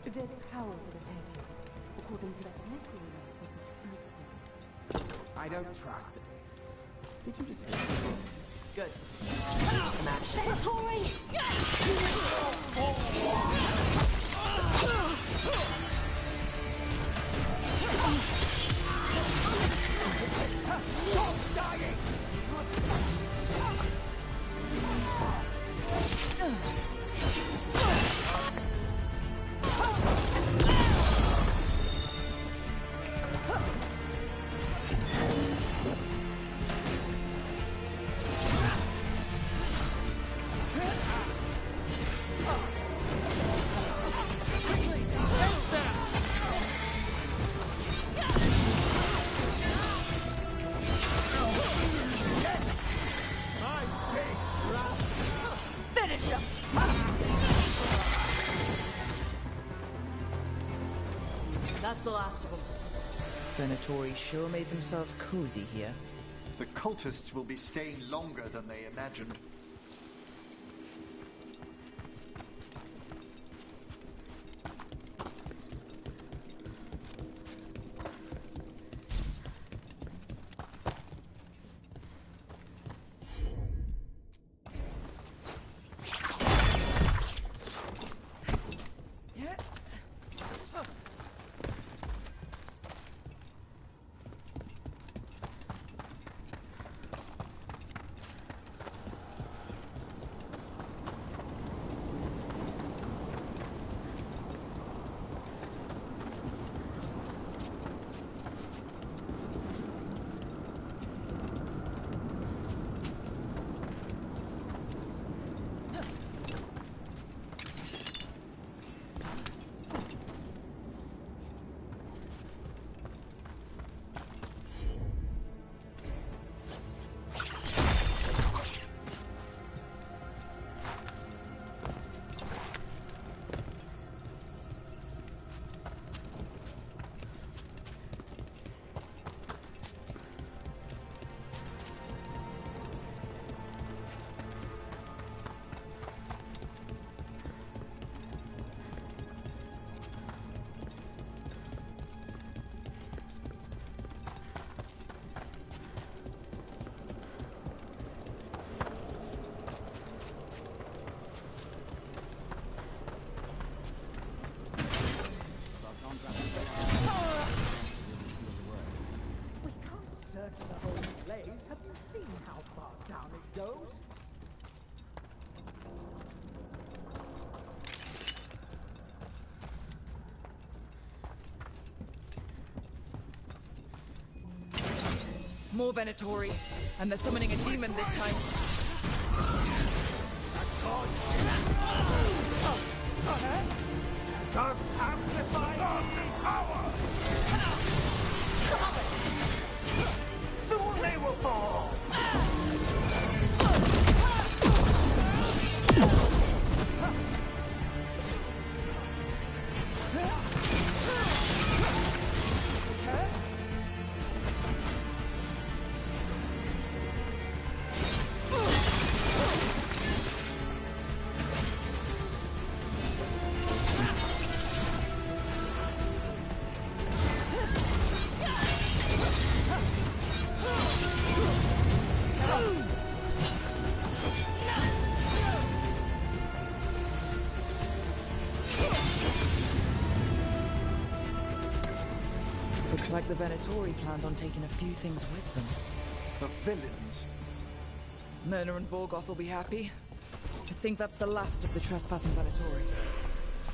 If there's power for the taking, according to that mystery recipe. I don't trust it. Did you just... Good. Some action. Stop dying! the last of them. Venatori sure made themselves cozy here. The cultists will be staying longer than they imagined. More Venatori, and they're summoning a demon this time. Gods amplify power! Soon they will fall! Looks like the Venatori planned on taking a few things with them. The villains. Myrna and Volgoth will be happy. I think that's the last of the trespassing Venatori.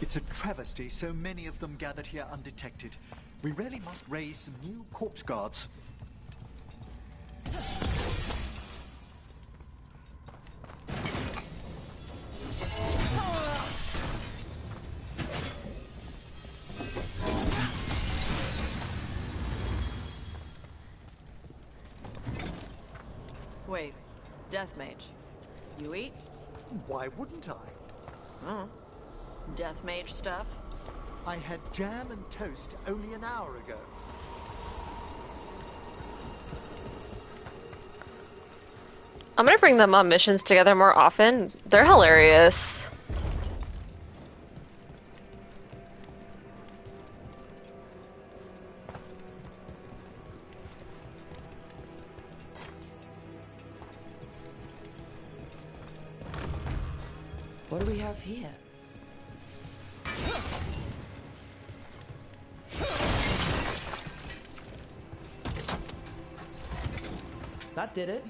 It's a travesty so many of them gathered here undetected. We really must raise some new corpse guards. Wait, Death Mage. You eat? Why wouldn't I? Oh. Death Mage stuff? I had jam and toast only an hour ago. I'm gonna bring them on missions together more often. They're hilarious. What do we have here? That did it.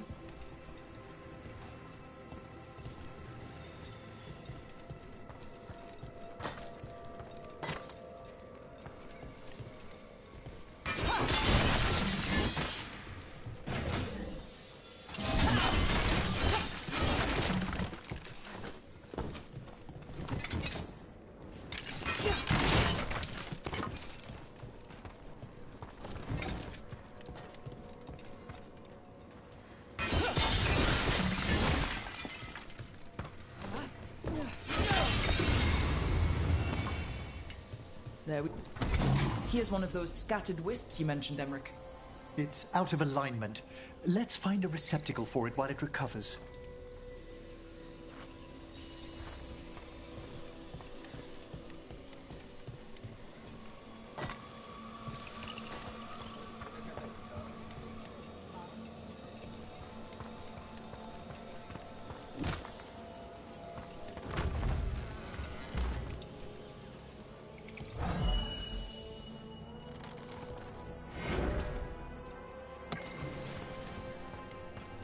There we Here's one of those scattered wisps you mentioned, Emmerich. It's out of alignment. Let's find a receptacle for it while it recovers.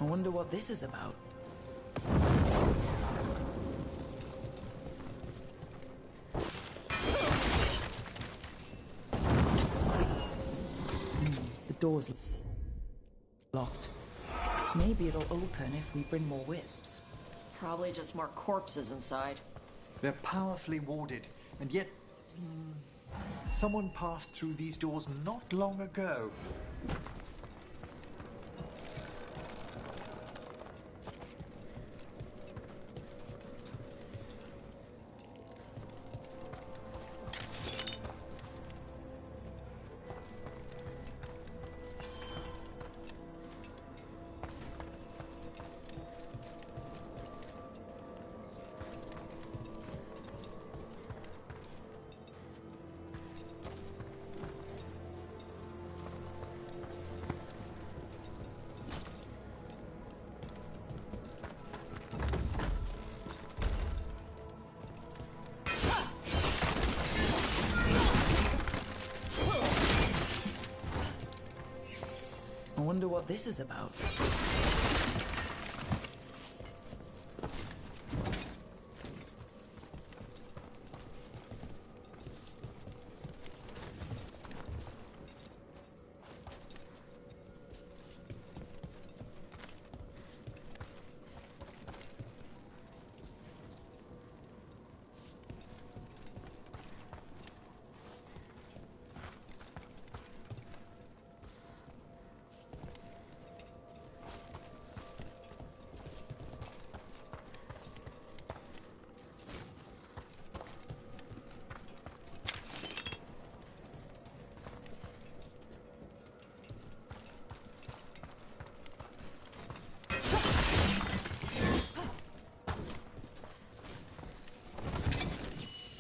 I wonder what this is about. The door's locked. Maybe it'll open if we bring more wisps. Probably just more corpses inside. They're powerfully warded, and yet... someone passed through these doors not long ago. I wonder what this is about.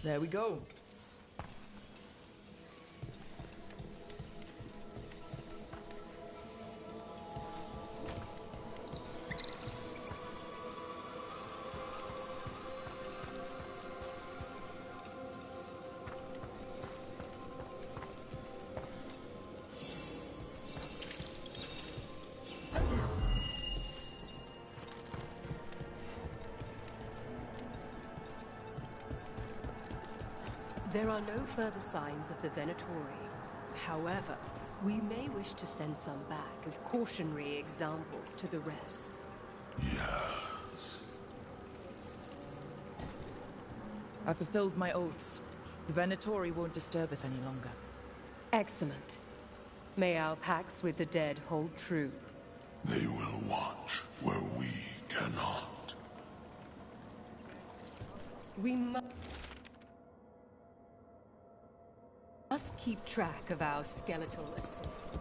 There we go. There are no further signs of the Venatori. However, we may wish to send some back as cautionary examples to the rest. Yes. I fulfilled my oaths. The Venatori won't disturb us any longer. Excellent. May our pacts with the dead hold true. They will watch where we cannot. We must keep track of our skeletal assistants.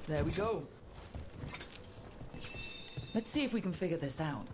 There we go. Let's see if we can figure this out.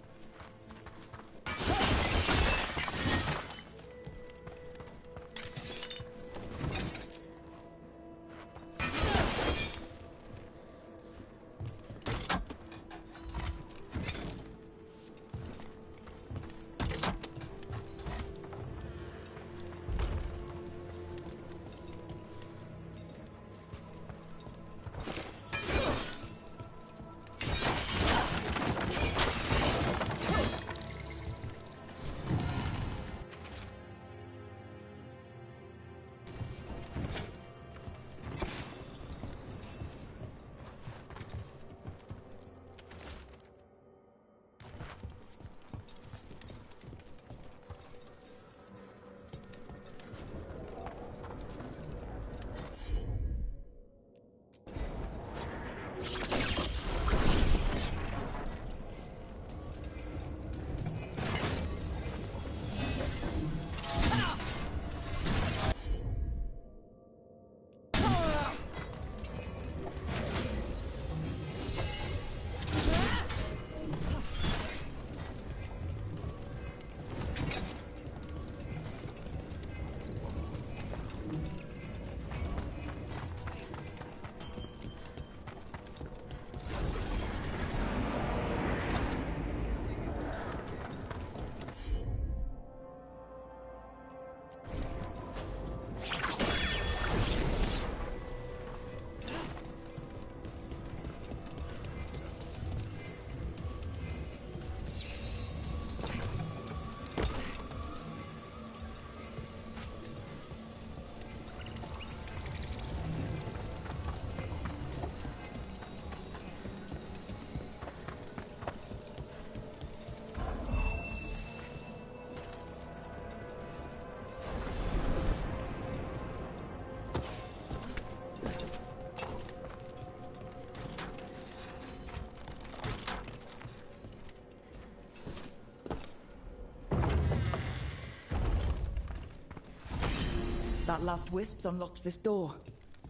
That last wisp's unlocked this door.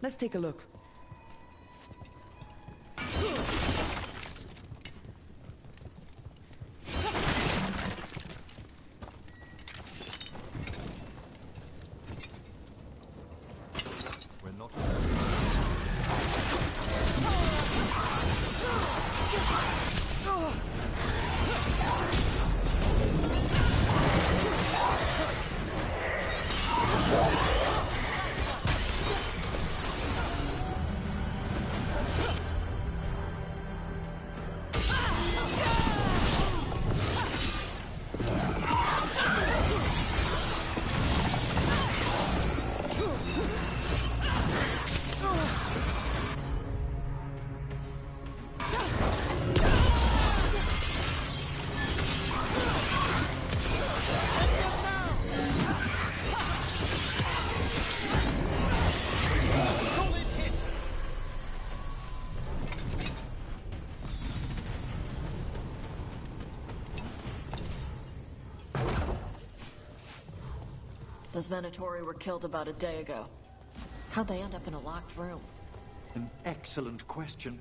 Let's take a look. We're not... Those Venatori were killed about a day ago. How'd they end up in a locked room? An excellent question.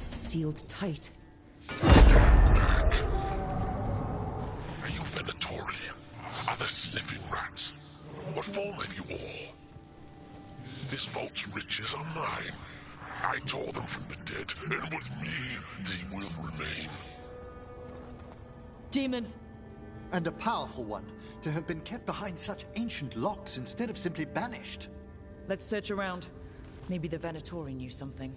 Sealed tight. Are you Venatori? Are there sniffing rats? What form have you all? This vault's riches are mine. I tore them from the dead, and with me, they will remain. Demon. And a powerful one, to have been kept behind such ancient locks instead of simply banished. Let's search around. Maybe the Venatori knew something.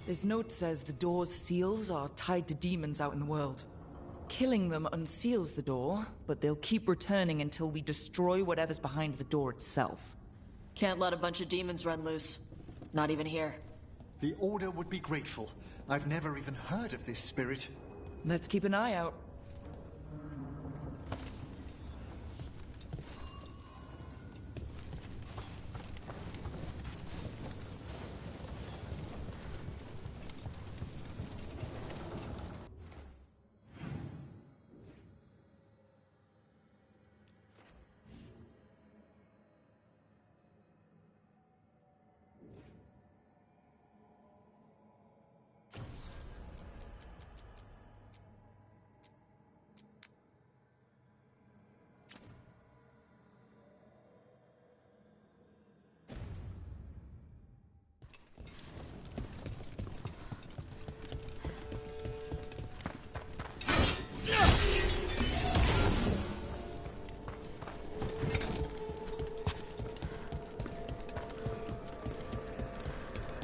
This note says the door's seals are tied to demons out in the world. Killing them unseals the door, but they'll keep returning until we destroy whatever's behind the door itself. Can't let a bunch of demons run loose. Not even here. The Order would be grateful. I've never even heard of this spirit. Let's keep an eye out.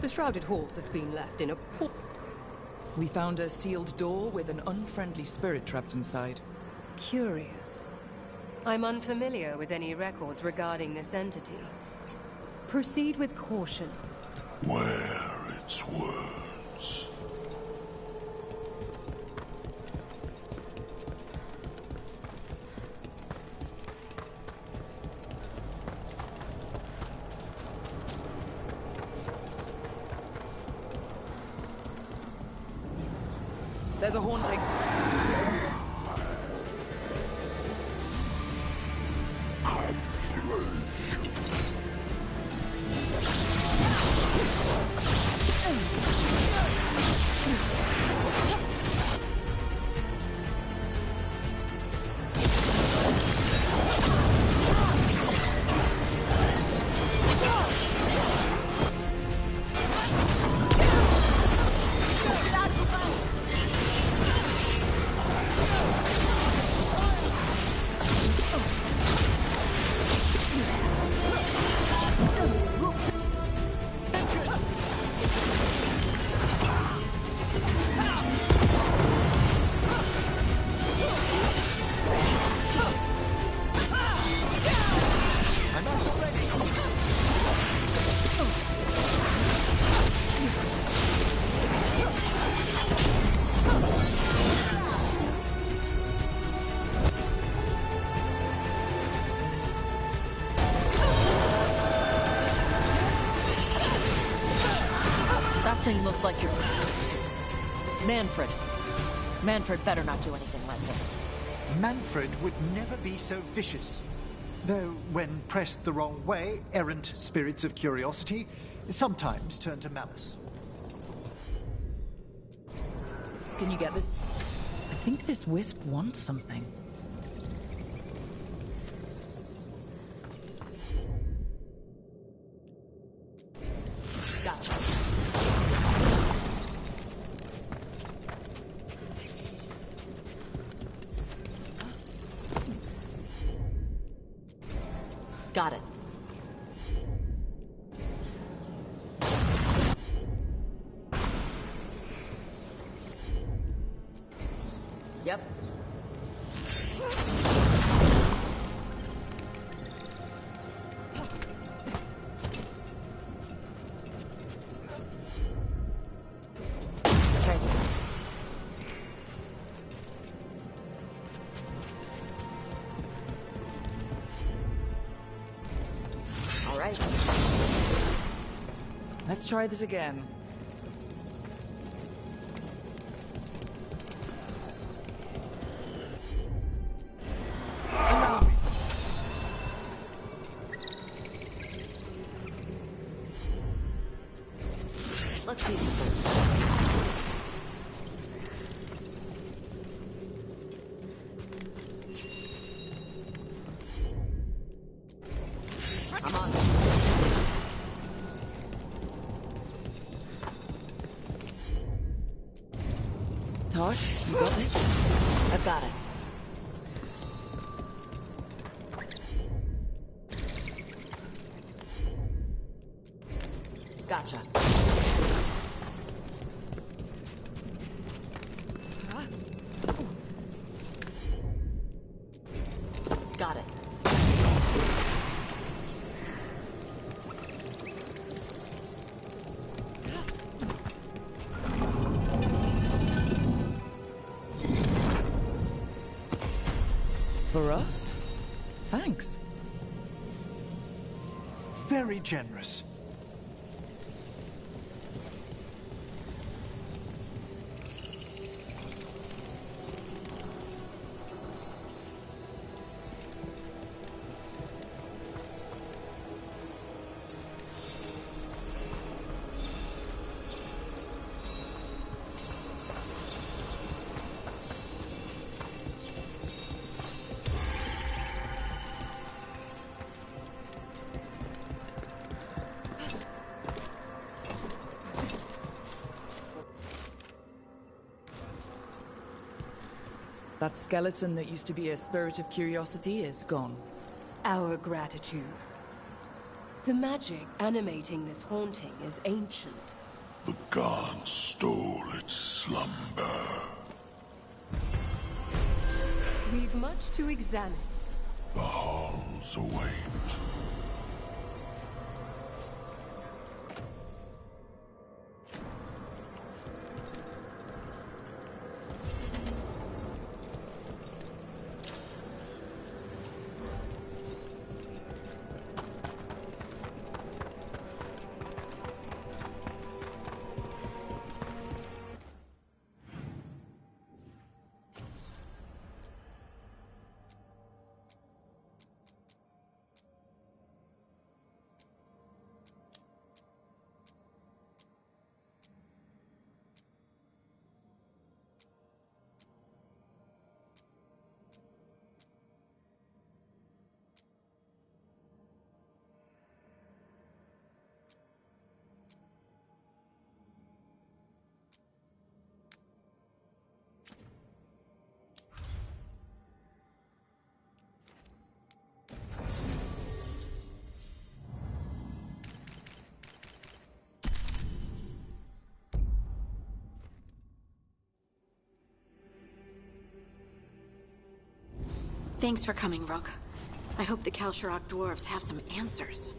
The shrouded halls have been left in a poor... We found a sealed door with an unfriendly spirit trapped inside. Curious. I'm unfamiliar with any records regarding this entity. Proceed with caution. Wear its words. There's a haunting. Something looked like your... Manfred. Manfred better not do anything like this. Manfred would never be so vicious. Though, when pressed the wrong way, errant spirits of curiosity sometimes turn to malice. Can you get this? I think this wisp wants something. Got it. Got it. Yep. Okay. All right. Let's try this again. Let's see these I'm on. Tosh, you got this? I've got it. Gotcha. Got it. For us? Thanks. Very generous. That skeleton that used to be a spirit of curiosity is gone. Our gratitude. The magic animating this haunting is ancient. The gods stole its slumber. We've much to examine. The halls await. Thanks for coming, Rook. I hope the Kalsharok dwarves have some answers.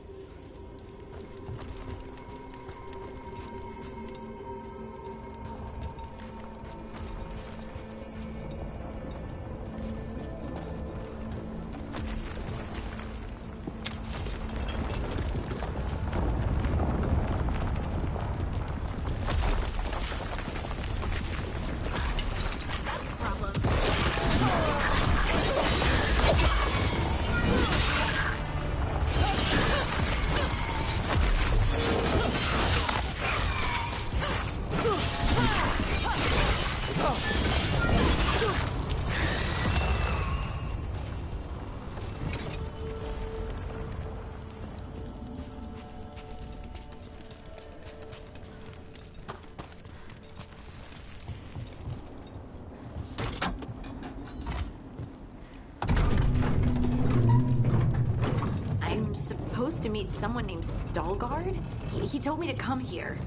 I'm supposed to meet someone named Veilguard? He told me to come here.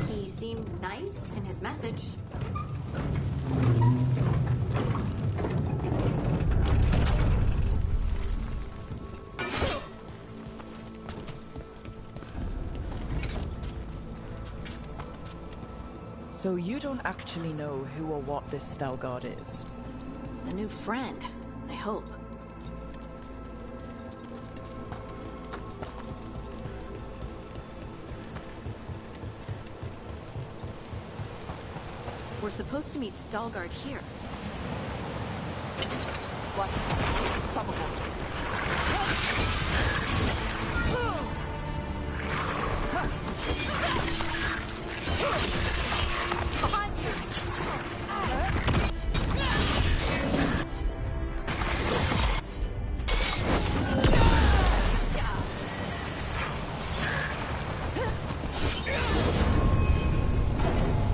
He seemed nice in his message. So you don't actually know who or what this Veilguard is? A new friend, I hope. We're supposed to meet Veilguard here. What? Probable. Behind you!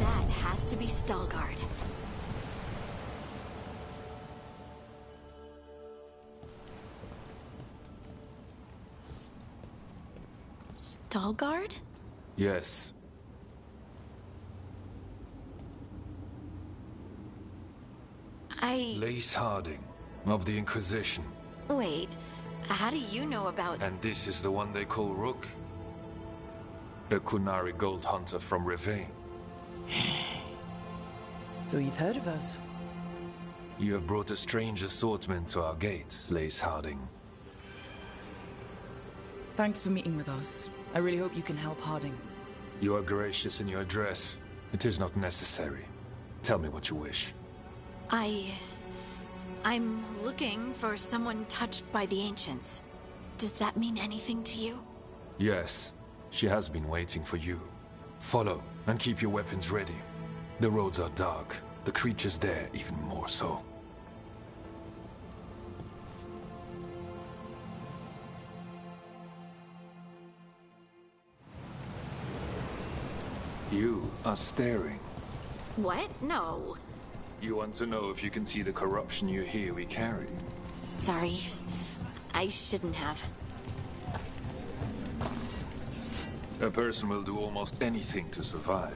That has to be Veilguard. Veilguard? Yes. Lace Harding, of the Inquisition. Wait, how do you know about... And this is the one they call Rook? A Qunari gold hunter from Rivain. So you've heard of us? You have brought a strange assortment to our gates, Lace Harding. Thanks for meeting with us. I really hope you can help Harding. You are gracious in your address. It is not necessary. Tell me what you wish. I'm looking for someone touched by the Ancients. Does that mean anything to you? Yes. She has been waiting for you. Follow, and keep your weapons ready. The roads are dark. The creatures there even more so. You are staring. What? No. You want to know if you can see the corruption you hear we carry? Sorry. I shouldn't have. A person will do almost anything to survive.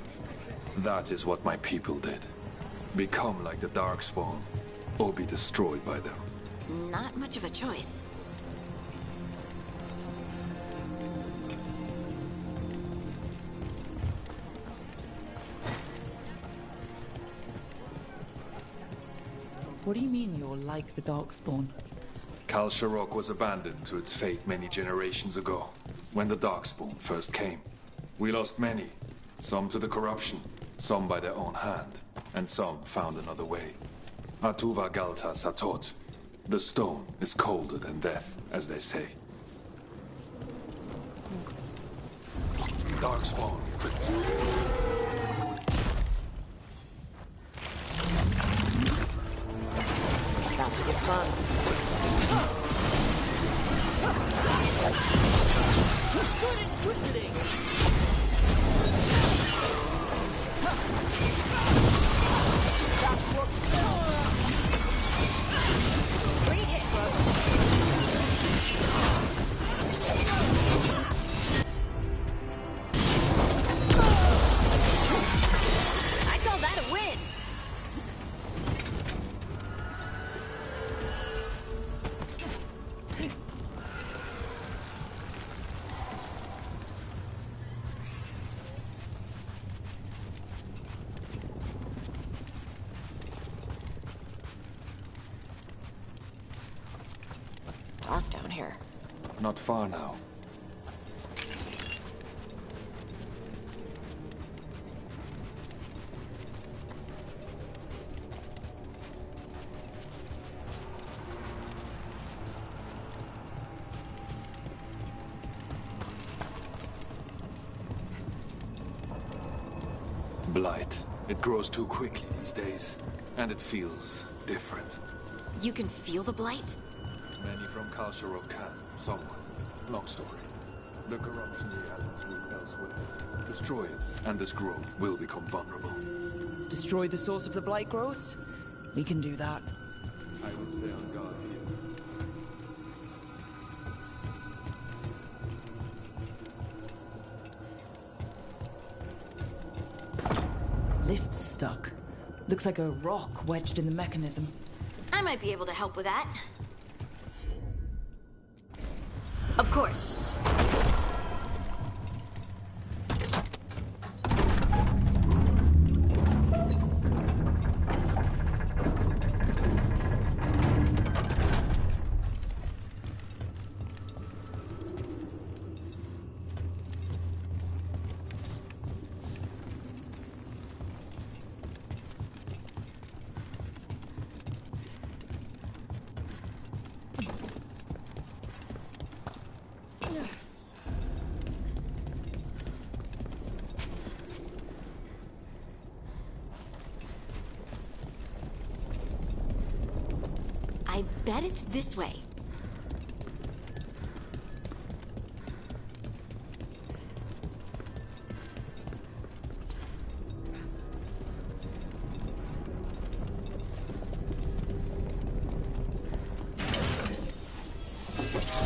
That is what my people did. Become like the Darkspawn, or be destroyed by them. Not much of a choice. What do you mean you're like the Darkspawn? Kal Sharok was abandoned to its fate many generations ago, when the Darkspawn first came. We lost many, some to the corruption, some by their own hand, and some found another way. Atuva Galta Satot. The stone is colder than death, as they say. Darkspawn. That's good fun. Good intensity! That's what... Great hit, bro. I call that a win! Dark down here. Not far now. Blight. It grows too quickly these days, and it feels different. You can feel the blight? Many from Kal Sharok can, someone. Long story. The corruption we have through elsewhere. Destroy it, and this growth will become vulnerable. Destroy the source of the blight growths? We can do that. I will stay on guard here. lift's stuck. Looks like a rock wedged in the mechanism. I might be able to help with that. Of course. I bet it's this way.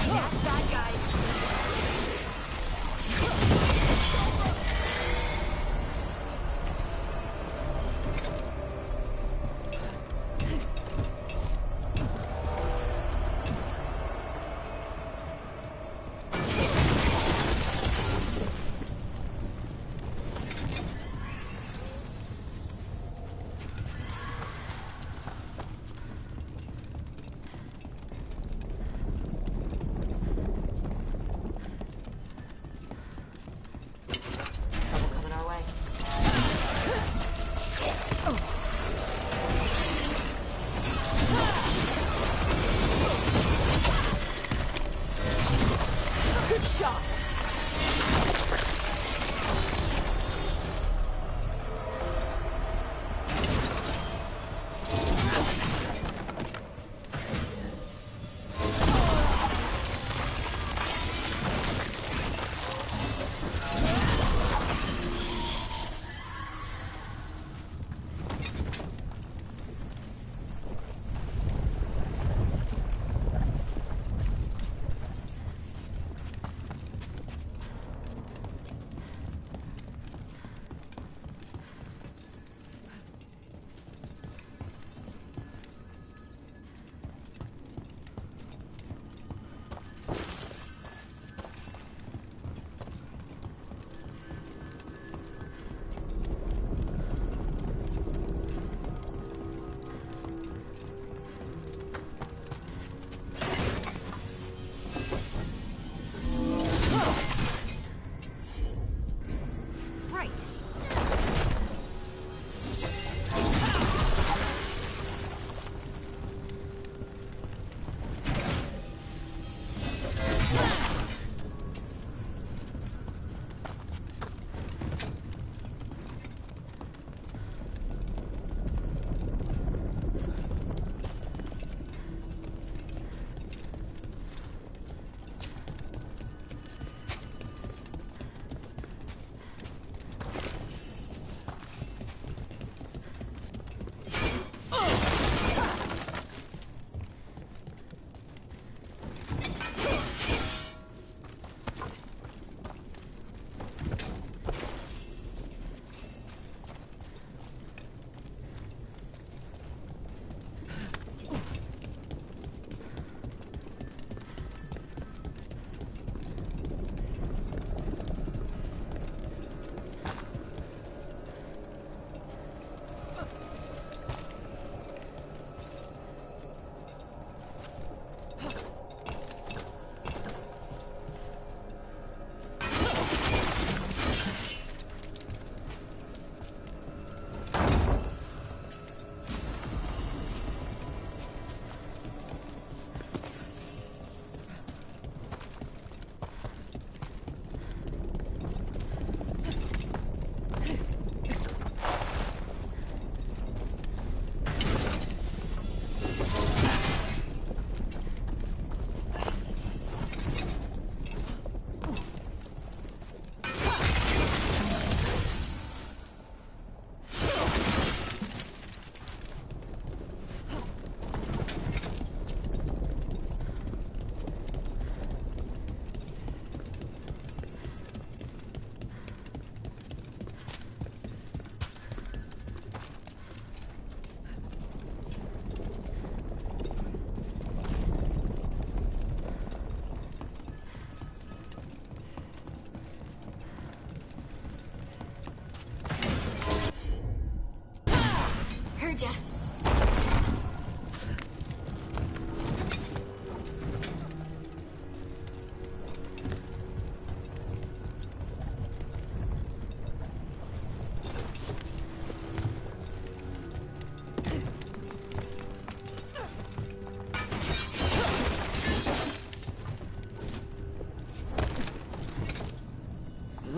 That's bad, guys.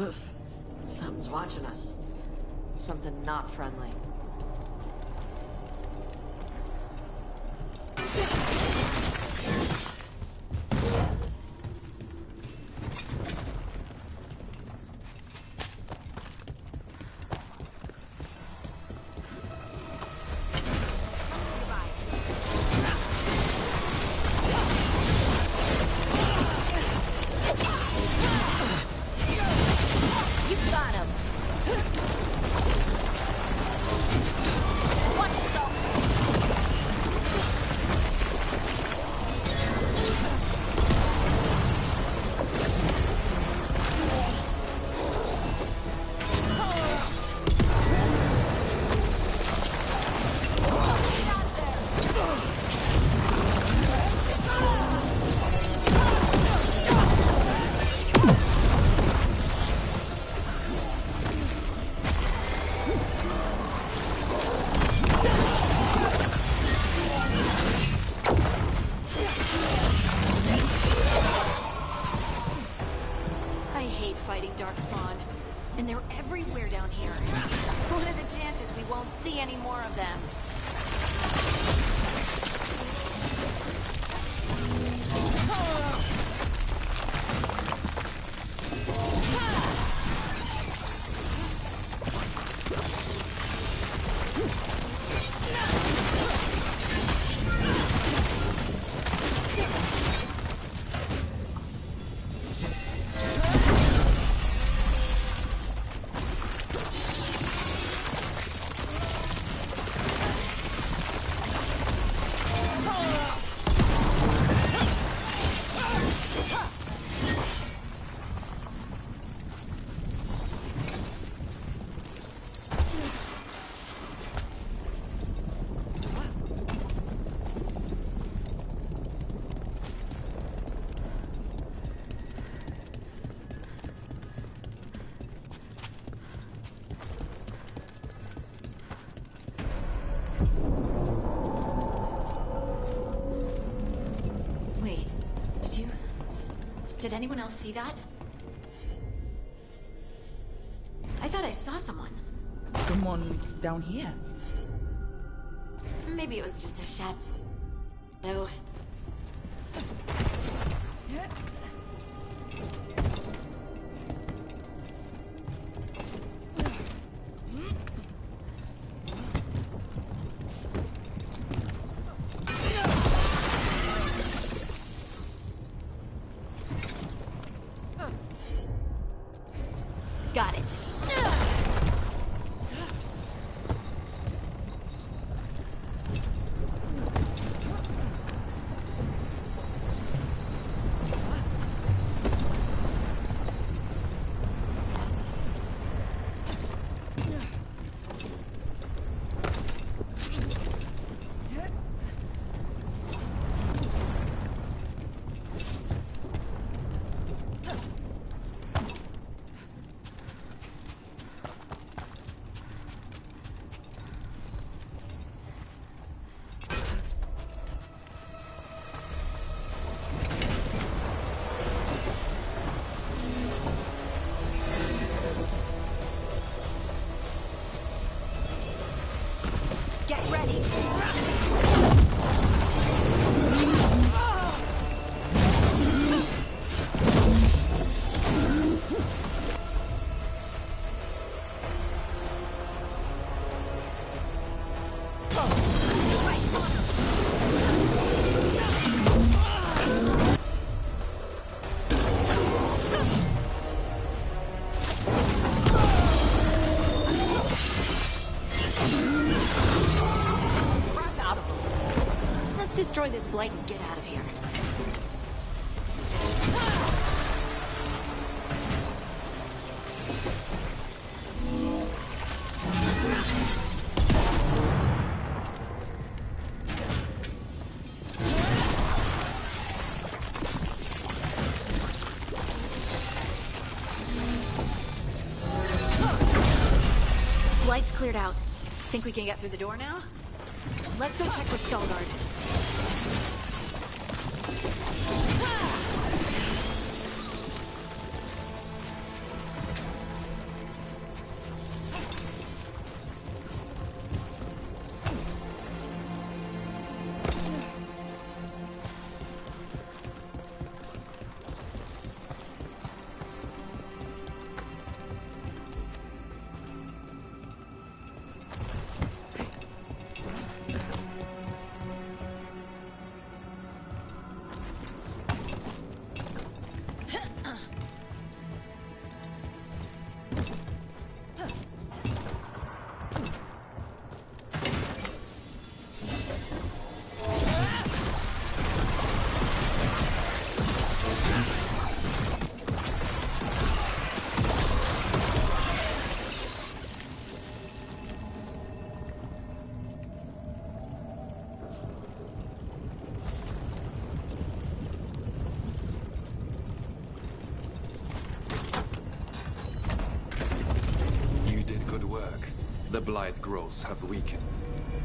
Oof. Something's watching us. Something not friendly. Did anyone else see that? I thought I saw someone. Someone down here? Maybe it was just a shadow. No. Got it. Get ready. Destroy this blight and get out of here. Blight's cleared out. Think we can get through the door now? Let's go check with Veilguard. The blight growths have weakened.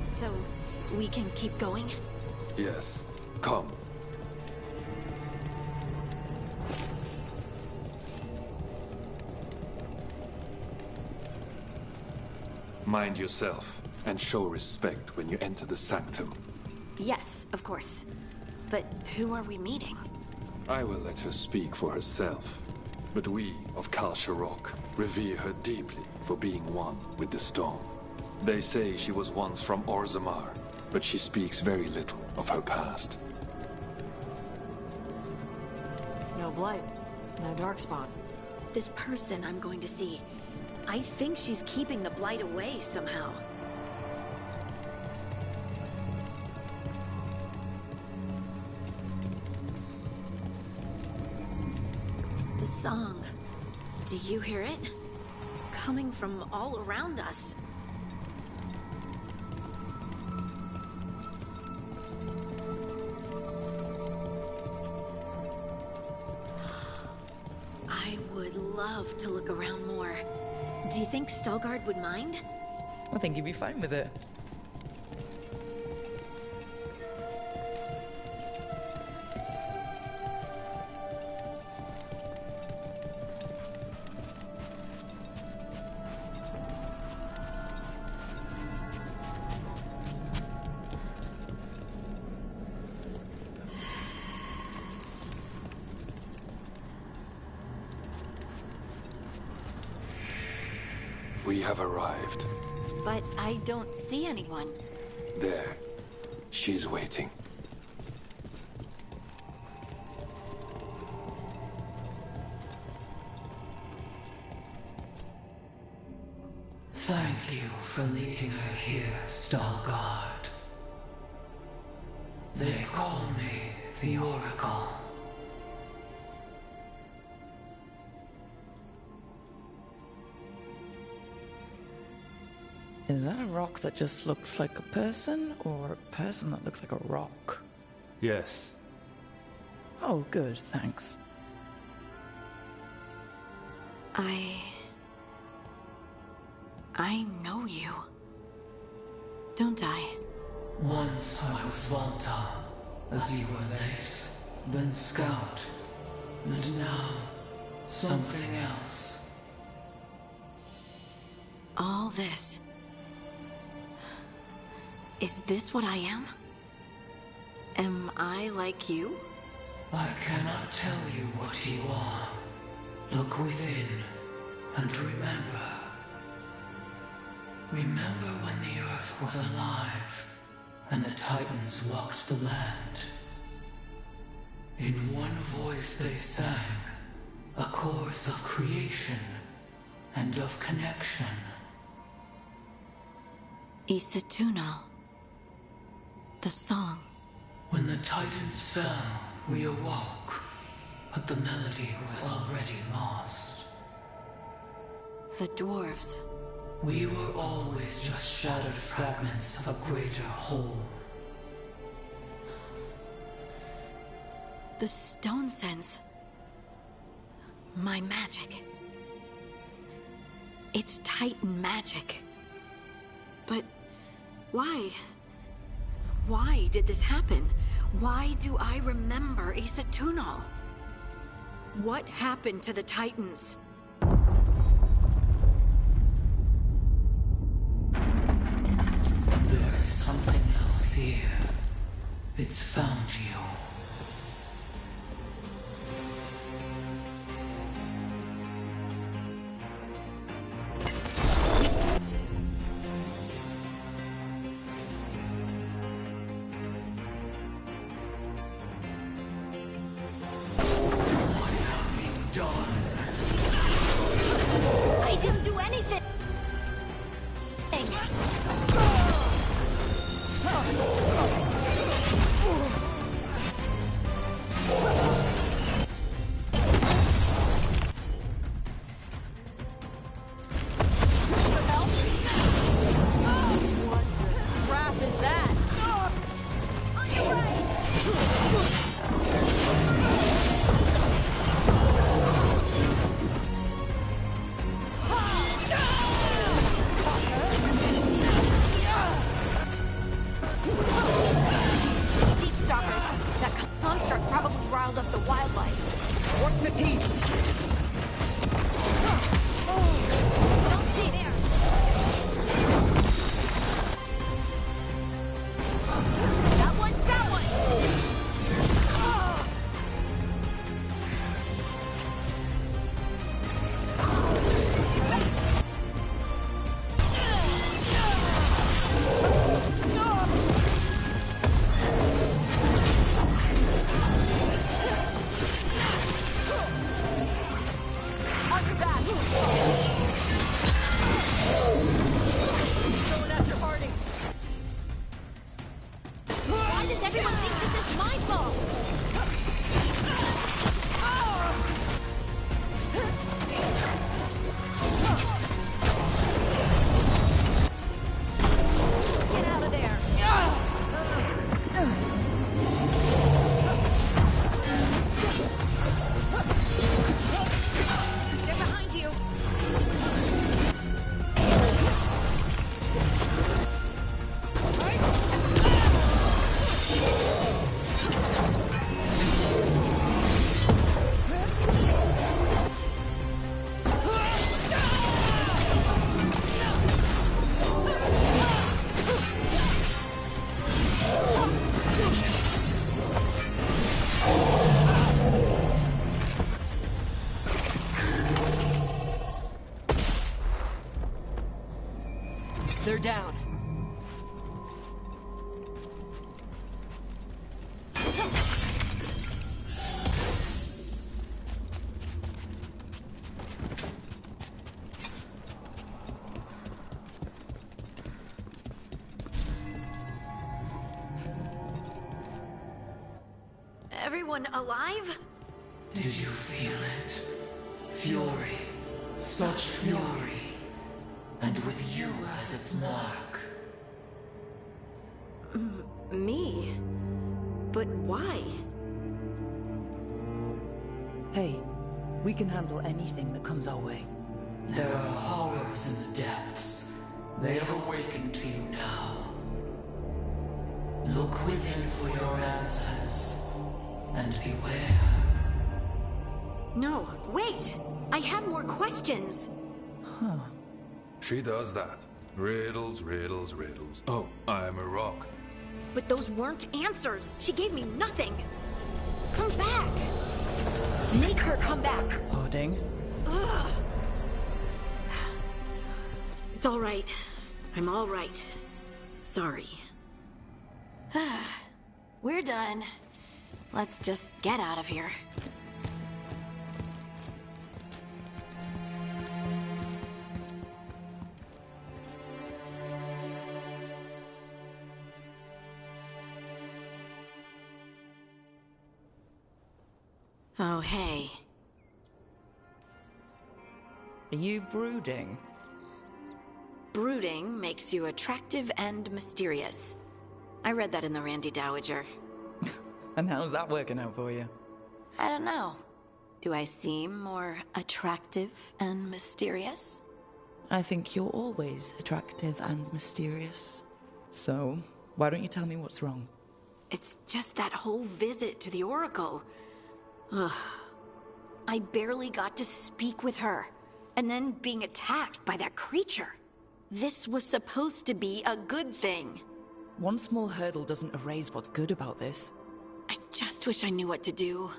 So, we can keep going? Yes. Come. Mind yourself, and show respect when you enter the sanctum. Yes, of course. But who are we meeting? I will let her speak for herself. But we of Kal Sharok revere her deeply for being one with the storm. They say she was once from Orzammar, but she speaks very little of her past. No blight, no darkspawn. This person I'm going to see, I think she's keeping the blight away somehow. The song. Do you hear it? Coming from all around us. I would love to look around more. Do you think Stelgard would mind? I think he'd be fine with it. We have arrived. But I don't see anyone. There. She's waiting. Thank you for leading her here, Stelgard. They call me the Oracle. Is that a rock that just looks like a person, or a person that looks like a rock? Yes. Oh, good, thanks. I know you. Don't I? Once I was Volta, as you were Lace, then Scout, and now something else. All this. Is this what I am? Am I like you? I cannot tell you what you are. Look within, and remember. Remember when the Earth was alive, and the Titans walked the land. In one voice they sang, a chorus of creation and of connection. Isatuno. The song. When the Titans fell, we awoke, but the melody was already lost. The dwarves. We were always just shattered fragments of a greater whole. The stone sense. My magic. It's Titan magic. But why? Why did this happen? Why do I remember Isatuno? What happened to the Titans? There is something else here. It's found you. I didn't do anything! Crap is that? Going after Artie. Why does everyone think this is my fault? Get out of there! They're behind you! They're down. Everyone alive? Did you feel it? Fury. Such fury. And with you as its mark. Me? But why? Hey, we can handle anything that comes our way. There are horrors in the depths. They have awakened to you now. Look within for your answers. And beware. No, wait! I have more questions! Huh. She does that. Riddles, riddles, riddles. Oh, I'm a rock. But those weren't answers! She gave me nothing! Come back! Make her come back! Harding? Ugh. It's all right. I'm all right. Sorry. We're done. Let's just get out of here. Oh, hey. Are you brooding? Brooding makes you attractive and mysterious. I read that in the Randy Dowager. And how's that working out for you? I don't know. Do I seem more attractive and mysterious? I think you're always attractive and mysterious. So, why don't you tell me what's wrong? It's just that whole visit to the Oracle. Ugh. I barely got to speak with her. And then being attacked by that creature. This was supposed to be a good thing. One small hurdle doesn't erase what's good about this. I just wish I knew what to do.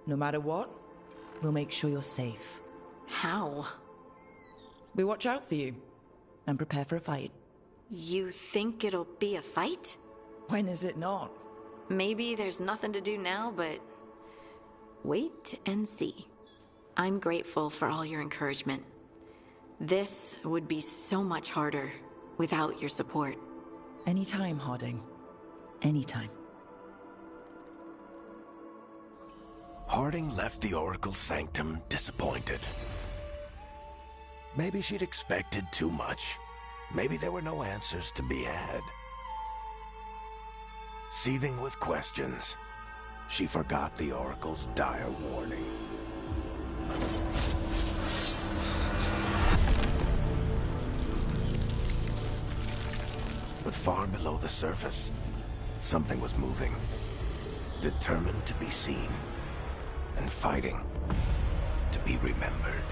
No matter what, we'll make sure you're safe. How? We watch out for you, and prepare for a fight. You think it'll be a fight? When is it not? Maybe there's nothing to do now, but wait and see. I'm grateful for all your encouragement. This would be so much harder without your support. Anytime, Harding. Anytime. Harding left the Oracle's sanctum disappointed. Maybe she'd expected too much. Maybe there were no answers to be had. Seething with questions, she forgot the Oracle's dire warning. But far below the surface, something was moving. Determined to be seen, and fighting to be remembered.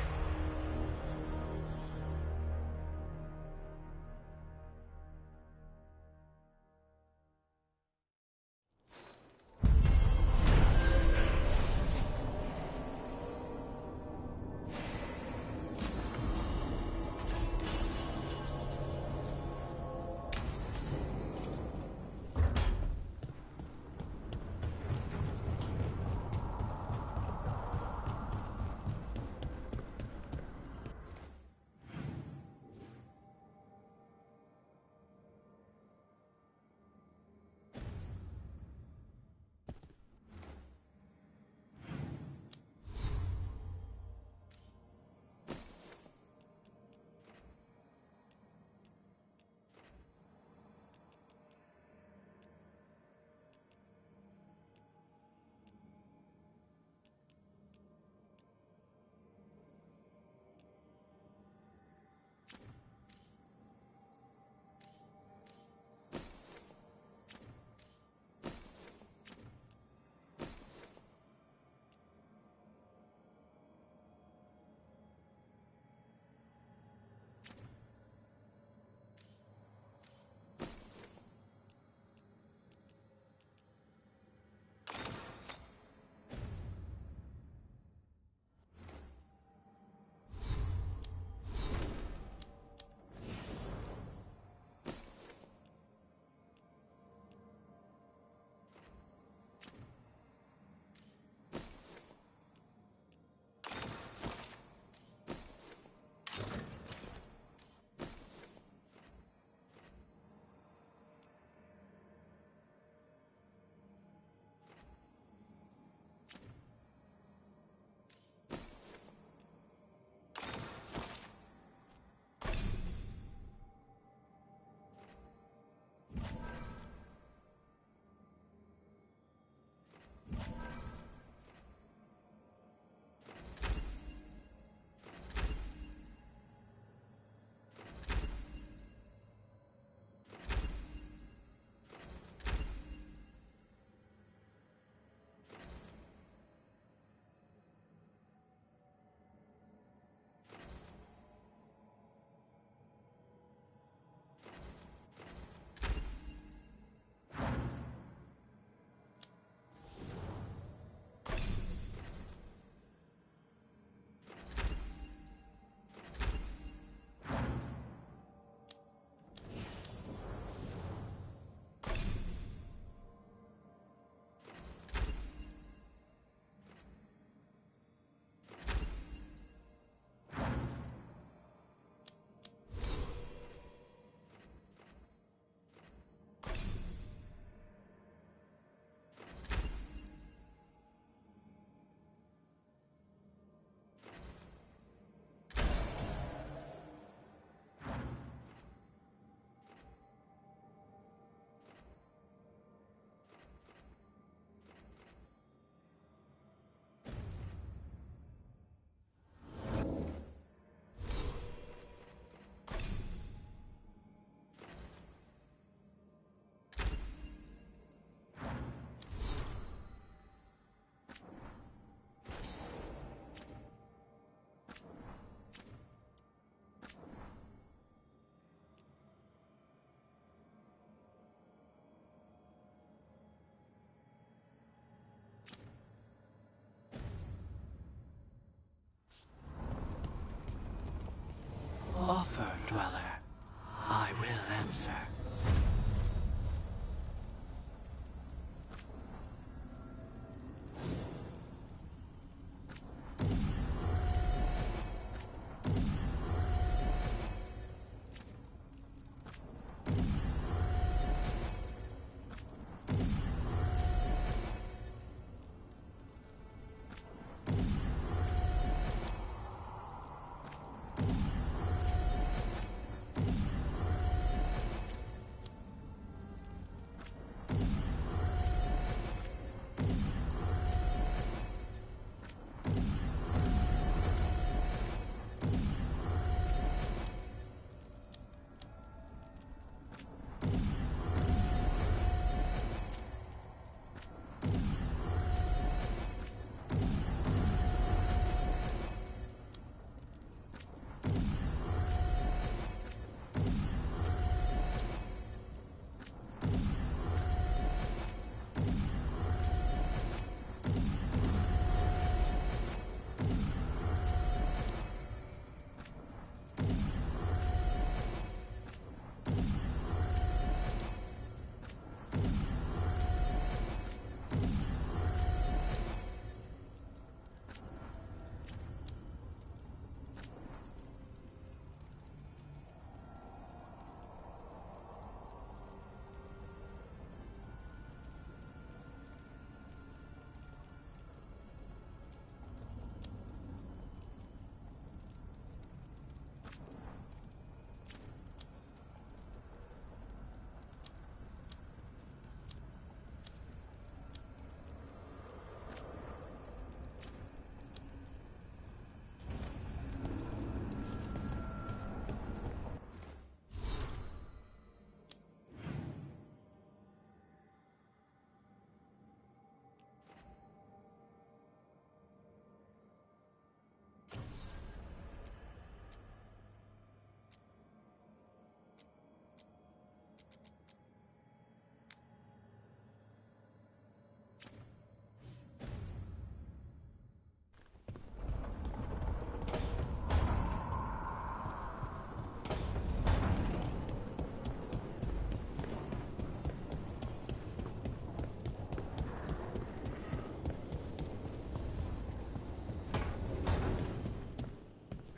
answer.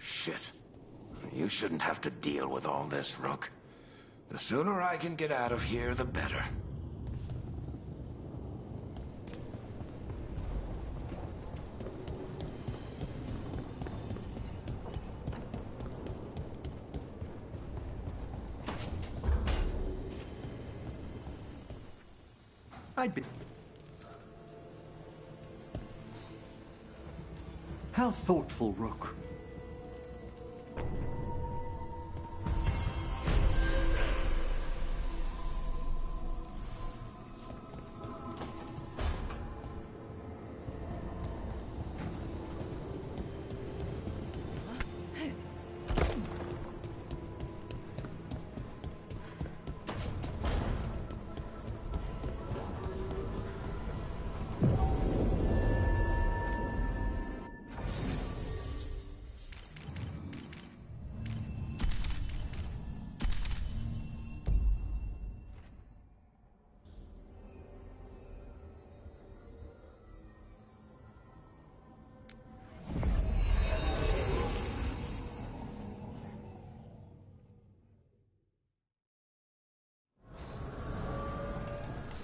Shit. You shouldn't have to deal with all this, Rook. The sooner I can get out of here, the better. I'd be... How thoughtful, Rook.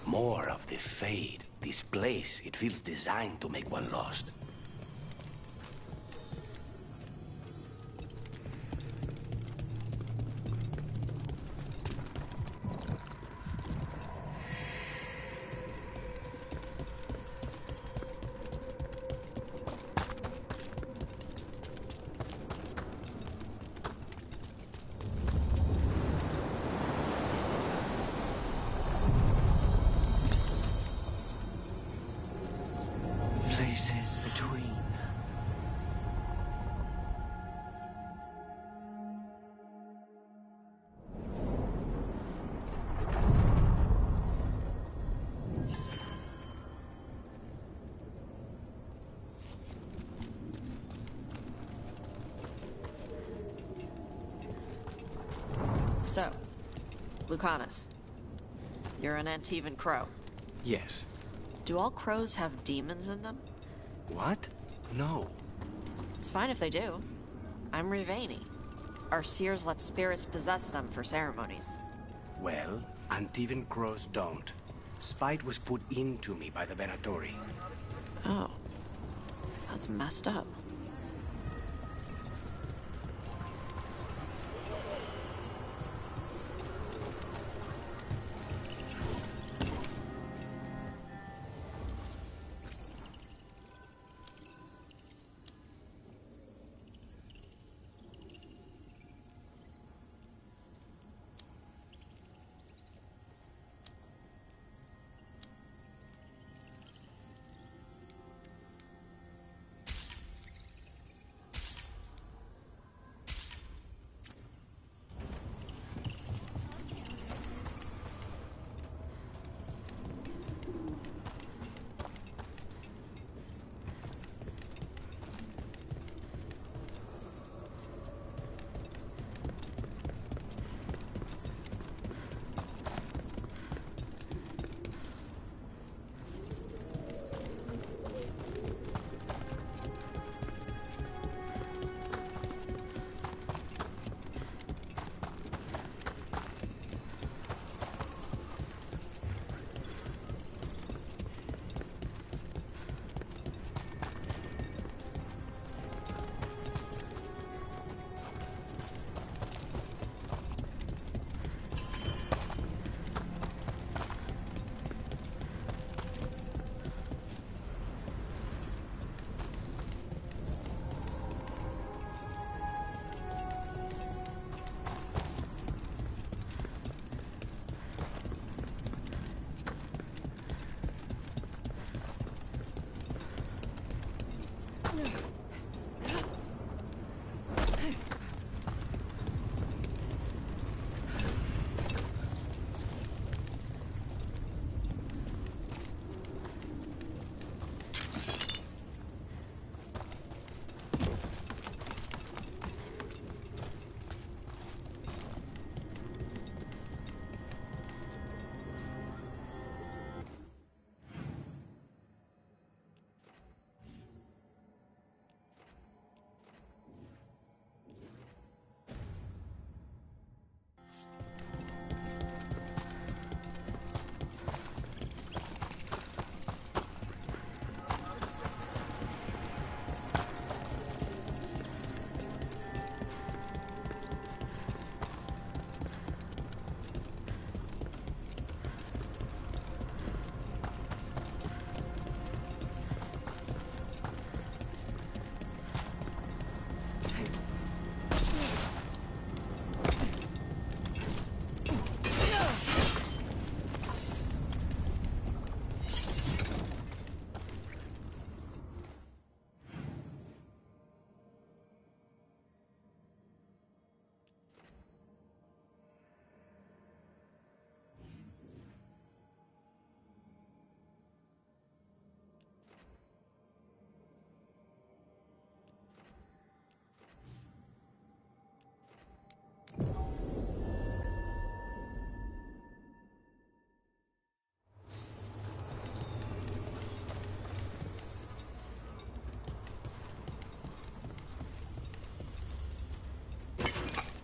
More of the fade. This place, it feels designed to make one lost. Places between. So, Lucanus, you're an Antivan crow. Yes. Do all crows have demons in them? What? No. It's fine if they do. I'm Rivani. Our seers let spirits possess them for ceremonies. Well, Antivan crows don't. Spite was put into me by the Venatori. Oh. That's messed up.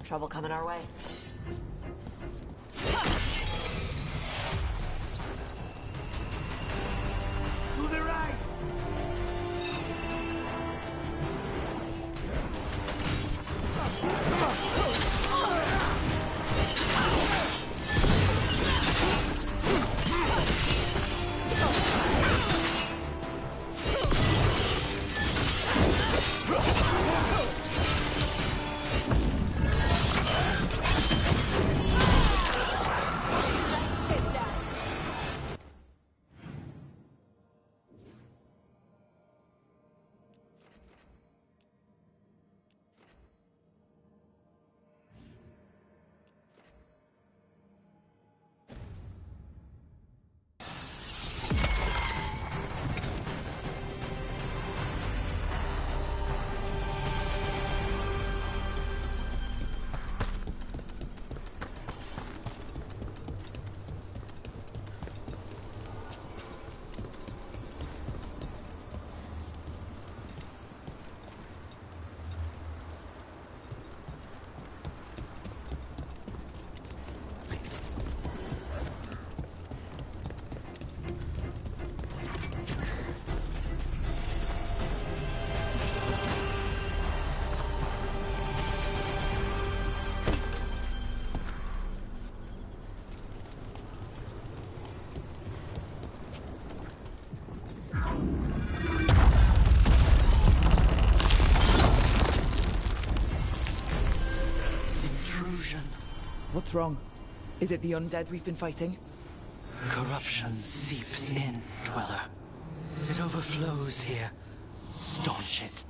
Trouble coming our way. To the right! What's wrong? Is it the undead we've been fighting? Corruption seeps in, Dweller. It overflows here. Staunch it.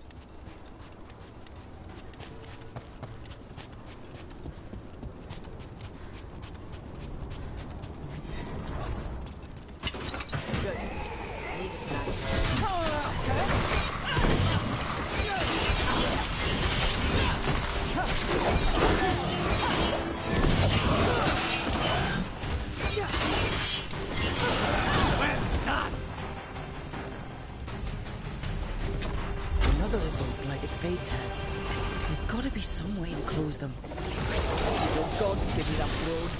Another of those blighted fate tests. There's gotta be some way to close them. Your gods give me that road.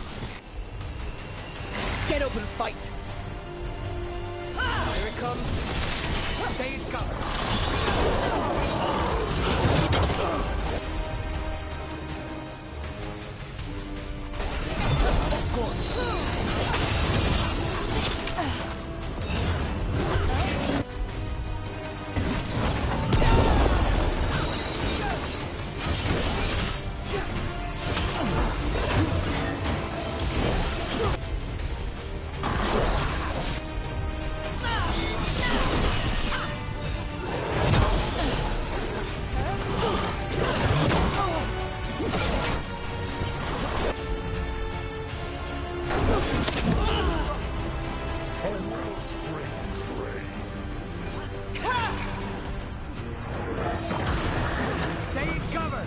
Get up and fight! Here it comes. Stay in cover. Stay in cover.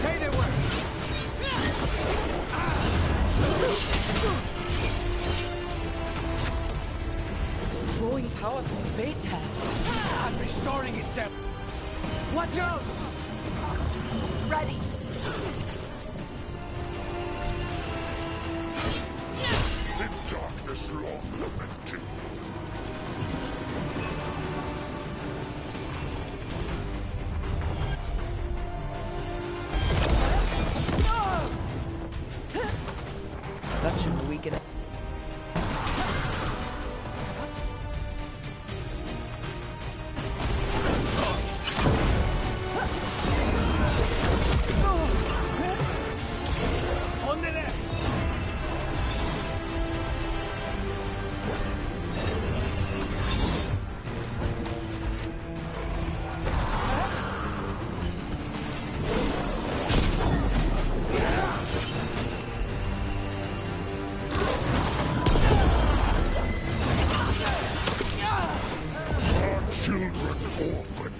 Say the word. It's drawing power from the fate test. I'm restoring itself. Watch out! Ready! In darkness long lamenting. That shouldn't weaken it. On the left. Children orphaned.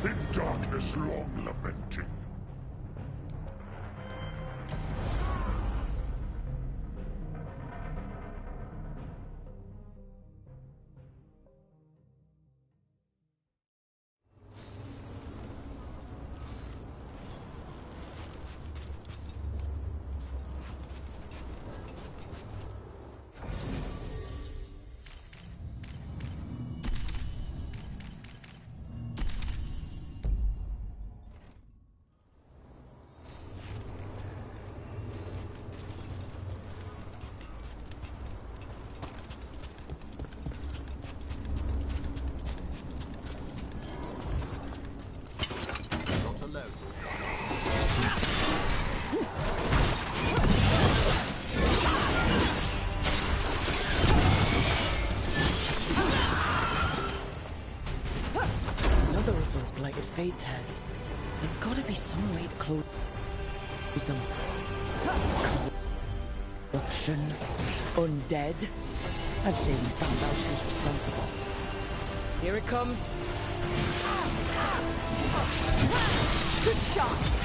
In darkness long lamenting. another of those blighted fate tears. There's gotta be some way to close them. Corruption, undead. I'd say we found out who's responsible. Here it comes. Good shot!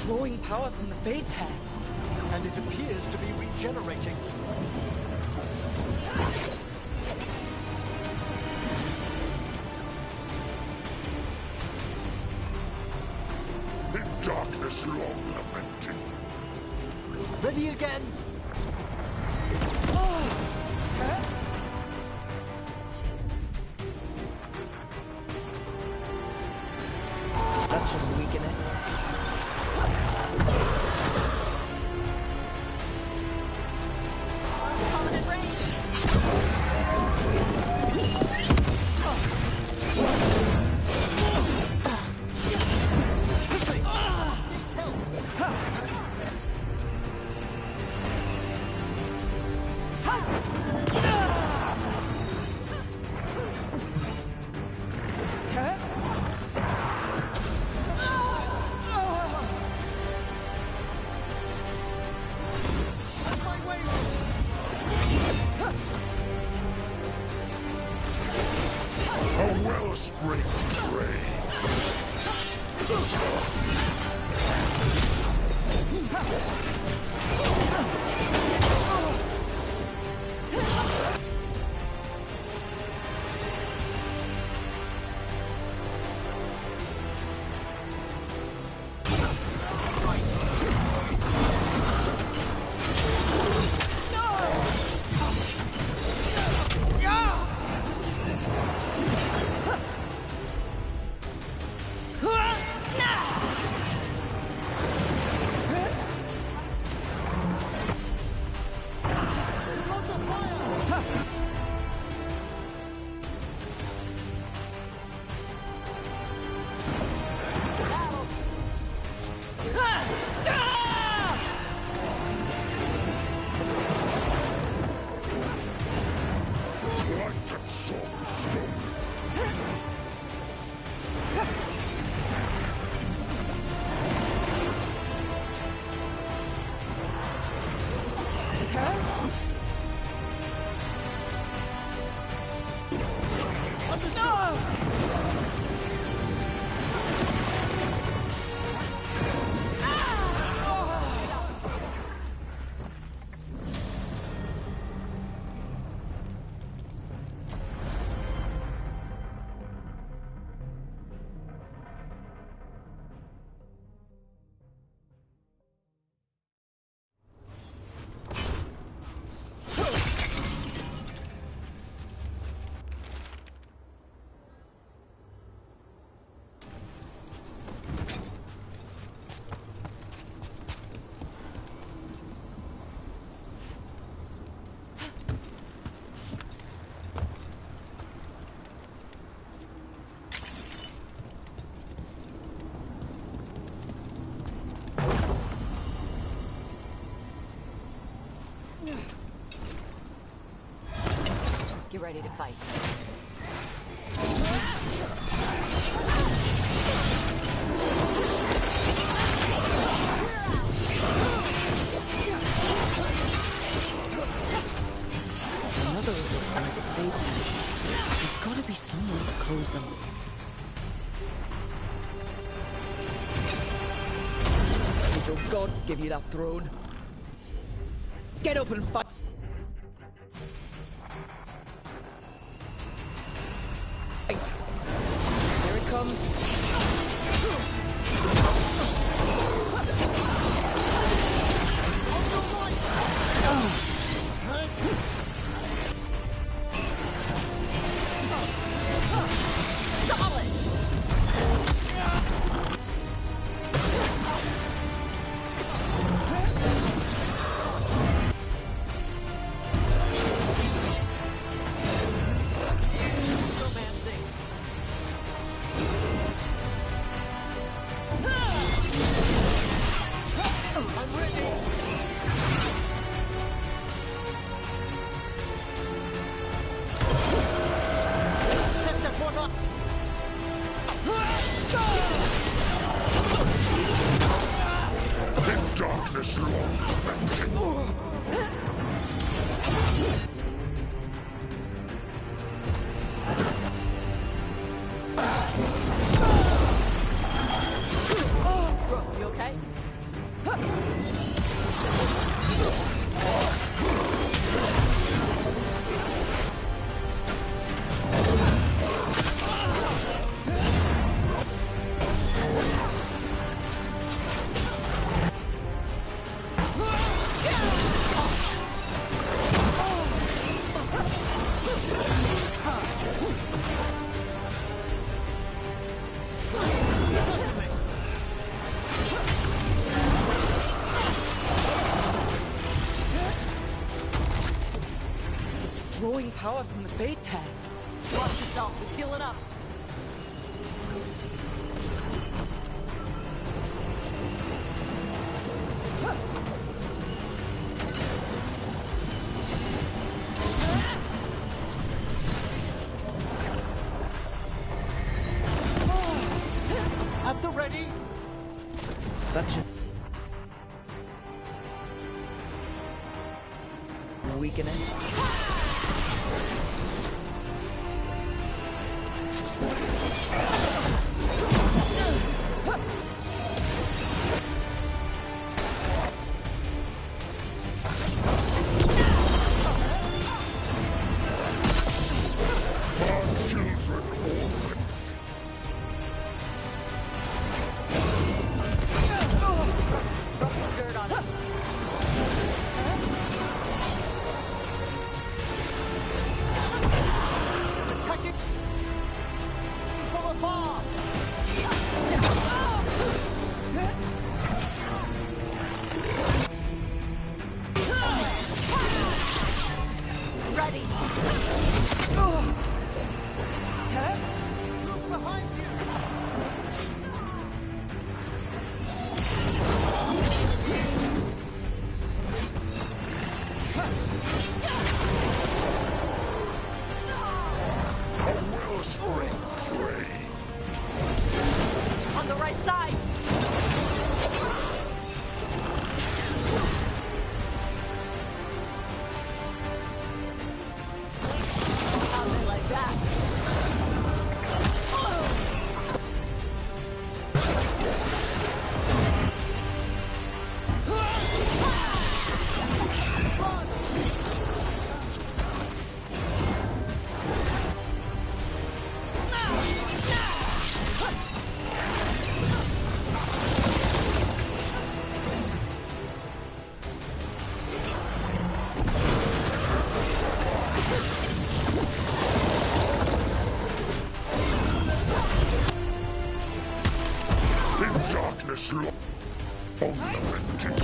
Drawing power from the Fade Tag. And it appears to be regenerating. In darkness long lamented. Ready again? That should weaken it. A wellspring drain. Get ready to fight. Another of those delicate fates. There's gotta be someone to close them. Did your gods give you that throne? Get up and fight! Here it comes. Drawing power from the Fate Tag. Watch yourself, it's healing up. At the ready! That should weaken it. On the right side. How's it like that? Darkness look unlimited.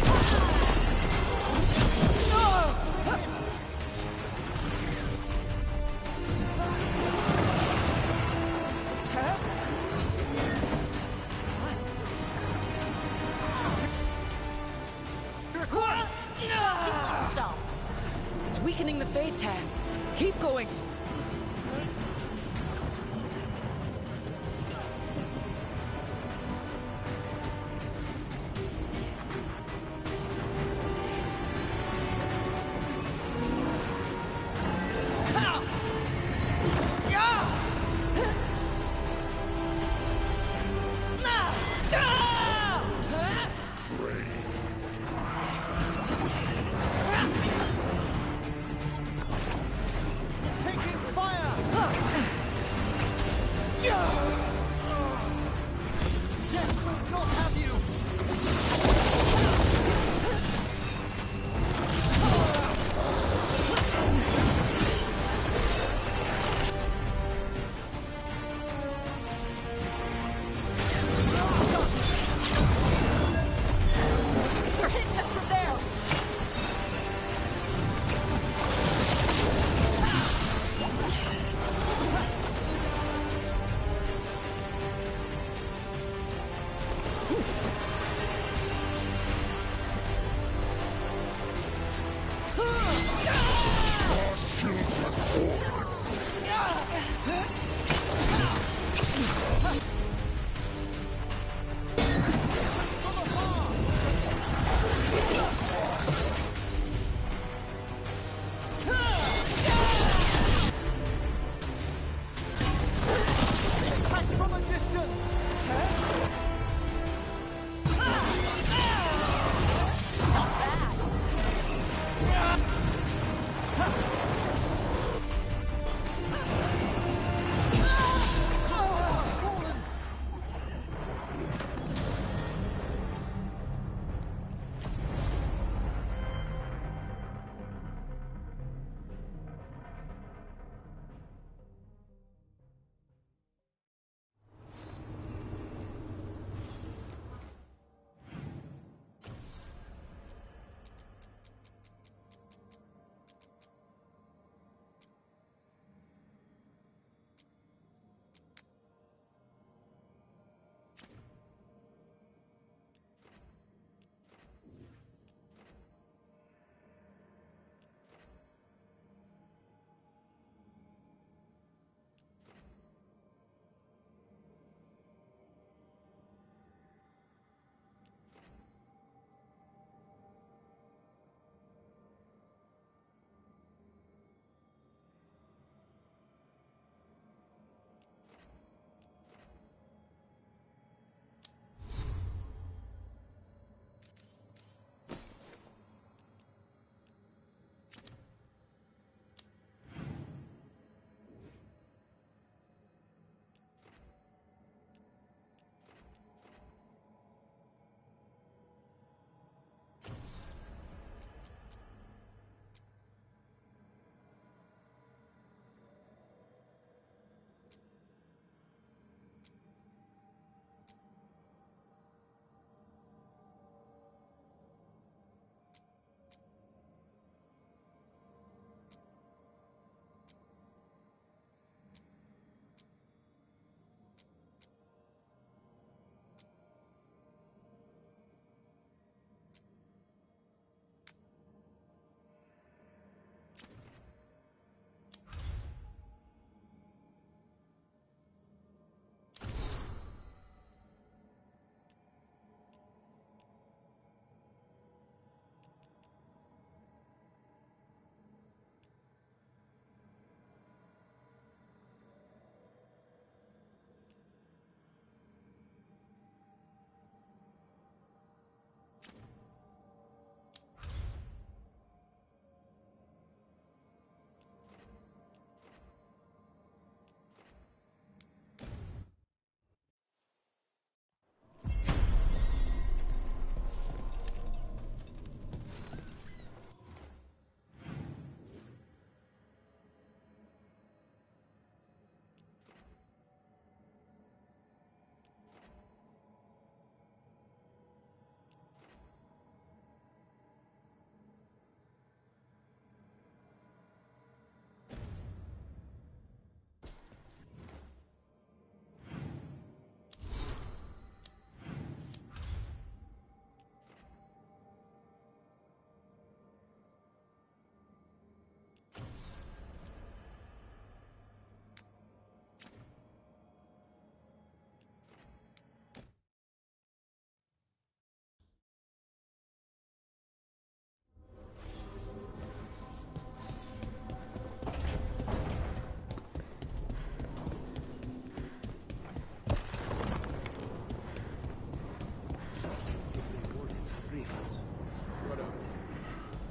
It's weakening the Fade Tear. Keep going. Take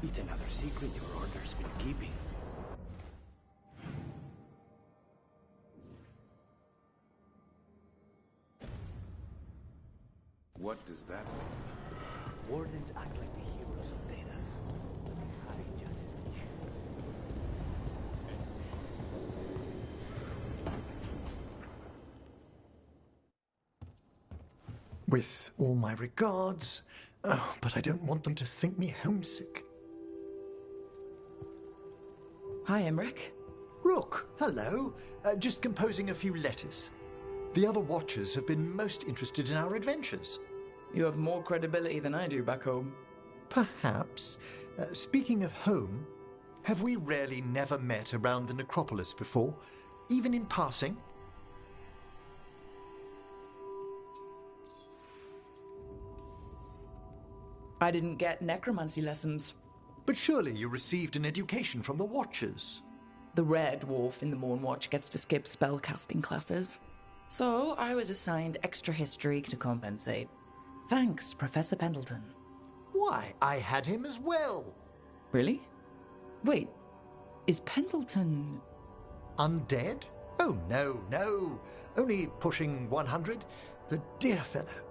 It's another secret your order's been keeping. What does that mean? Wardens act like the heroes of Daedalus. I just... With all my regards. Oh, but I don't want them to think me homesick. Hi, Emmerich. Rook, hello. Just composing a few letters. The other Watchers have been most interested in our adventures. You have more credibility than I do back home. Perhaps. Speaking of home, have we rarely never met around the necropolis before, even in passing? I didn't get necromancy lessons. But surely you received an education from the Watchers. The Red Dwarf in the Moonwatch gets to skip spellcasting classes. So I was assigned extra history to compensate. Thanks, Professor Pendleton. Why, I had him as well. Really? Wait, is Pendleton... undead? Oh, no, no. Only pushing 100. The dear fellow.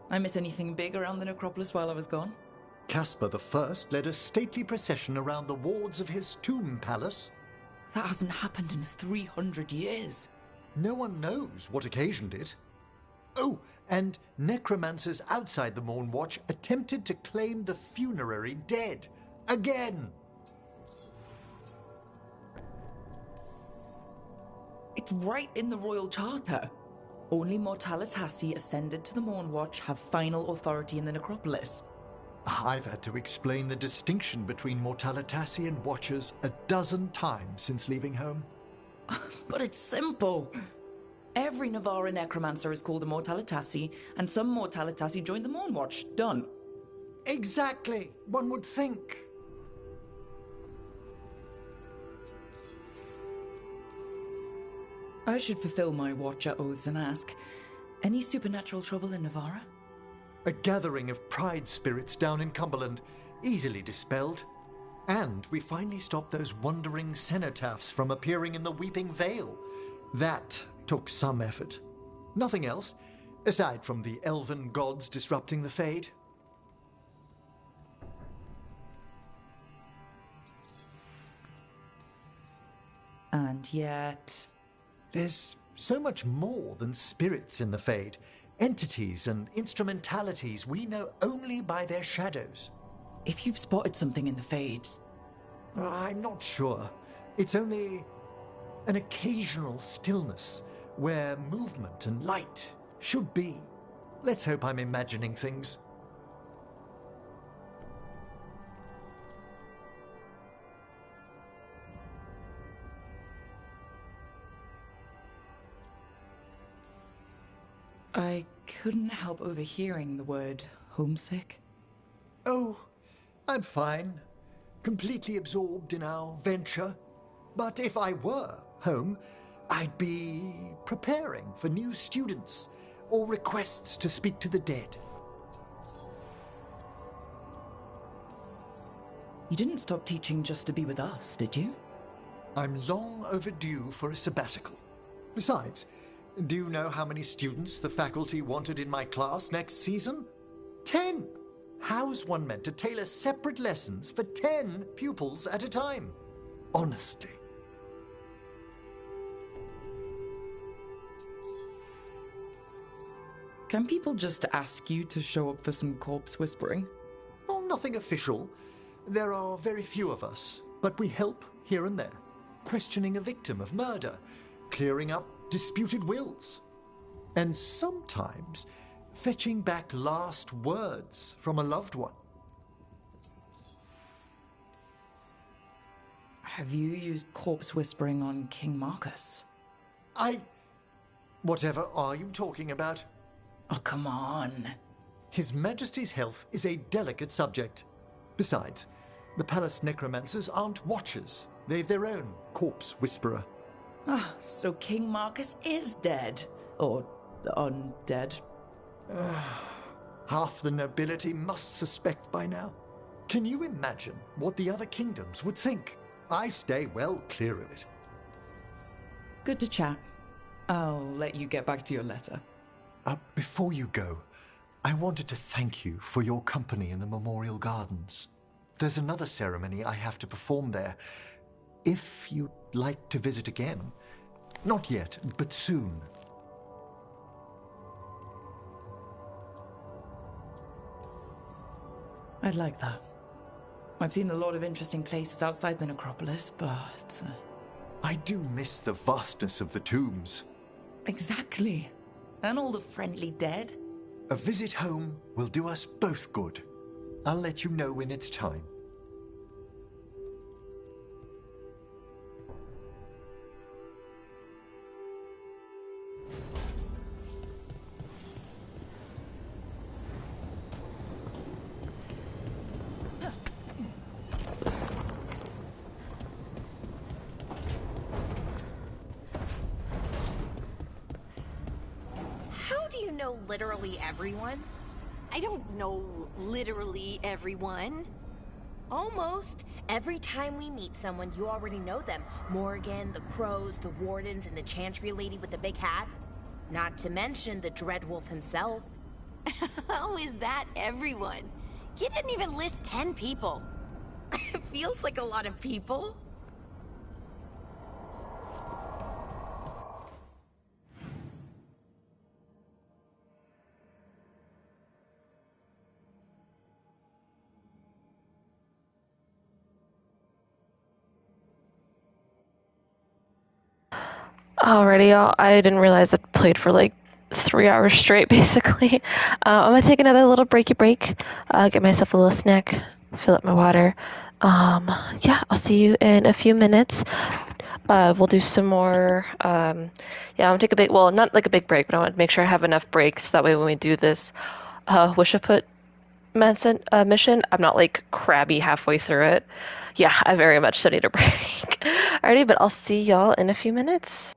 I miss anything big around the necropolis while I was gone? Caspar I led a stately procession around the wards of his tomb palace. That hasn't happened in 300 years. No one knows what occasioned it. Oh, and necromancers outside the Moonwatch attempted to claim the funerary dead. Again! It's right in the Royal Charter. Only Mortalitasi ascended to the Moonwatch have final authority in the necropolis. I've had to explain the distinction between Mortalitasi and Watchers a dozen times since leaving home. But it's simple. Every Navarra necromancer is called a Mortalitasi, and some Mortalitasi joined the Moonwatch. Done. Exactly. One would think. I should fulfill my Watcher oaths and ask, any supernatural trouble in Navarra? A gathering of pride spirits down in Cumberland, easily dispelled. And we finally stopped those wandering cenotaphs from appearing in the Weeping Vale. That took some effort. Nothing else, aside from the elven gods disrupting the Fade. And yet... There's so much more than spirits in the Fade. Entities and instrumentalities we know only by their shadows. If you've spotted something in the Fade... I'm not sure. It's only an occasional stillness where movement and light should be. Let's hope I'm imagining things. I couldn't help overhearing the word homesick. Oh, I'm fine. Completely absorbed in our venture. But if I were home, I'd be preparing for new students or requests to speak to the dead. You didn't stop teaching just to be with us, did you? I'm long overdue for a sabbatical. Besides, do you know how many students the faculty wanted in my class next season? 10! How's one meant to tailor separate lessons for 10 pupils at a time? Honestly. Can people just ask you to show up for some corpse whispering? Oh, nothing official. There are very few of us, but we help here and there. Questioning a victim of murder, clearing up disputed wills, and sometimes fetching back last words from a loved one. Have you used corpse whispering on King Marcus? Whatever are you talking about? Oh, come on. His Majesty's health is a delicate subject. Besides, the palace necromancers aren't watchers. They've their own corpse whisperer. Ah, so King Marcus is dead. Or undead. Half the nobility must suspect by now. Can you imagine what the other kingdoms would think? I stay well clear of it. Good to chat. I'll let you get back to your letter. Before you go, I wanted to thank you for your company in the Memorial Gardens. There's another ceremony I have to perform there. If you'd like to visit again. Not yet, but soon. I'd like that. I've seen a lot of interesting places outside the necropolis, but... I do miss the vastness of the tombs. Exactly. And all the friendly dead. A visit home will do us both good. I'll let you know when it's time. Literally everyone? I don't know literally everyone. Almost. Every time we meet someone, you already know them. Morgan, the crows, the wardens, and the chantry lady with the big hat. Not to mention the Dreadwolf himself. How is that everyone? You didn't even list 10 people. It feels like a lot of people. Alrighty, y'all. I didn't realize I played for like 3 hours straight, basically. I'm gonna take another little break, get myself a little snack, fill up my water. Yeah, I'll see you in a few minutes. We'll do some more. Yeah, I'm gonna take a big, well, not like a big break, but I want to make sure I have enough breaks so that way when we do this Wish-a-Put mission, I'm not like crabby halfway through it. Yeah, I very much so need a break. Alrighty, but I'll see y'all in a few minutes.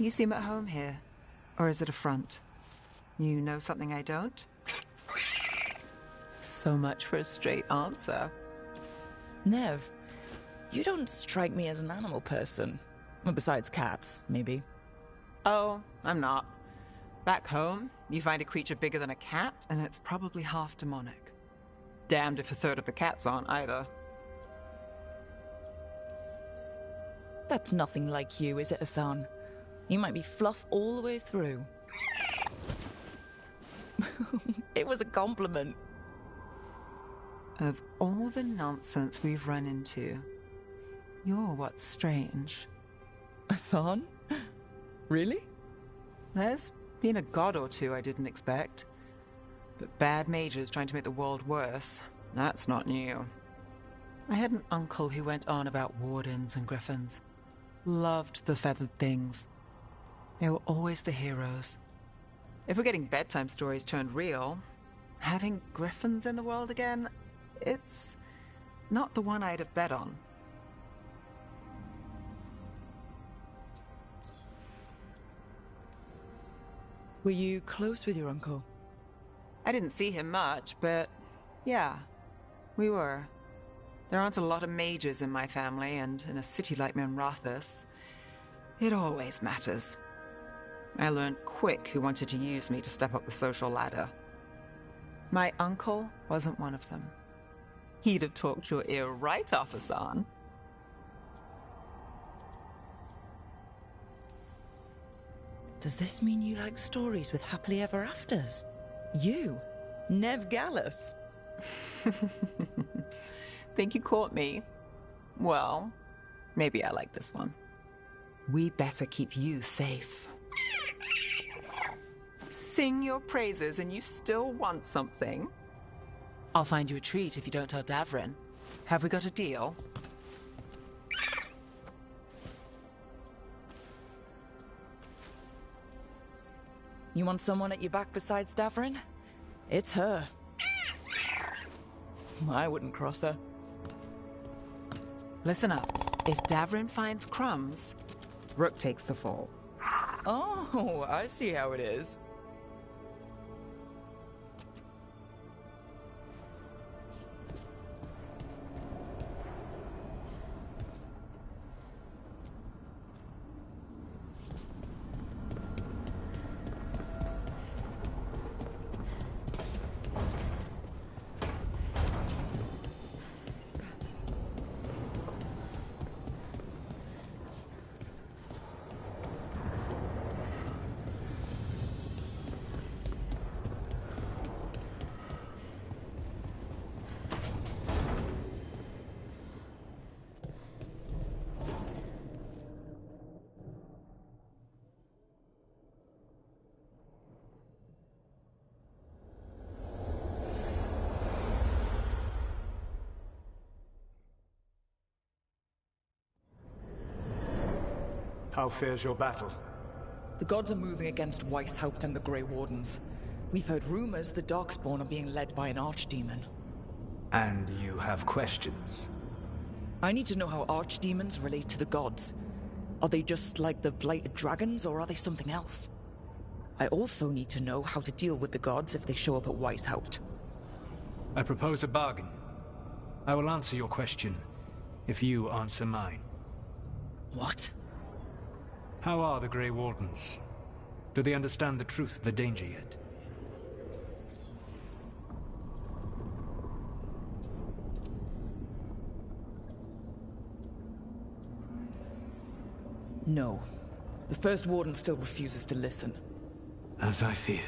You seem at home here. Or is it a front? You know something I don't? So much for a straight answer. Nev, you don't strike me as an animal person. Well, besides cats, maybe. Oh, I'm not. Back home, you find a creature bigger than a cat, and it's probably half demonic. Damned if a third of the cats aren't either. That's nothing like you, is it, Hassan? You might be fluff all the way through. It was a compliment. Of all the nonsense we've run into, you're what's strange. Hassan? Really? There's been a god or two I didn't expect. But bad mages trying to make the world worse, that's not new. I had an uncle who went on about wardens and griffins. Loved the feathered things. They were always the heroes. If we're getting bedtime stories turned real, having griffins in the world again, it's not the one I'd have bet on. Were you close with your uncle? I didn't see him much, but yeah, we were. There aren't a lot of mages in my family, and in a city like Minrathous, it always matters. I learned quick who wanted to use me to step up the social ladder. My uncle wasn't one of them. He'd have talked your ear right off, Hassan. Does this mean you like stories with happily ever afters? You, Nev Gallus. Think you caught me? Well, maybe I like this one. We better keep you safe. Sing your praises and you still want something? I'll find you a treat if you don't tell Davrin. Have we got a deal? You want someone at your back besides Davrin? It's her. I wouldn't cross her. Listen up. If Davrin finds crumbs, Rook takes the fall. Oh, I see how it is. How fares your battle? The gods are moving against Weishaupt and the Grey Wardens. We've heard rumors the Darkspawn are being led by an archdemon. And you have questions? I need to know how archdemons relate to the gods. Are they just like the blighted dragons, or are they something else? I also need to know how to deal with the gods if they show up at Weishaupt. I propose a bargain. I will answer your question if you answer mine. What? How are the Grey Wardens? Do they understand the truth of the danger yet? No. The First Warden still refuses to listen. As I feared.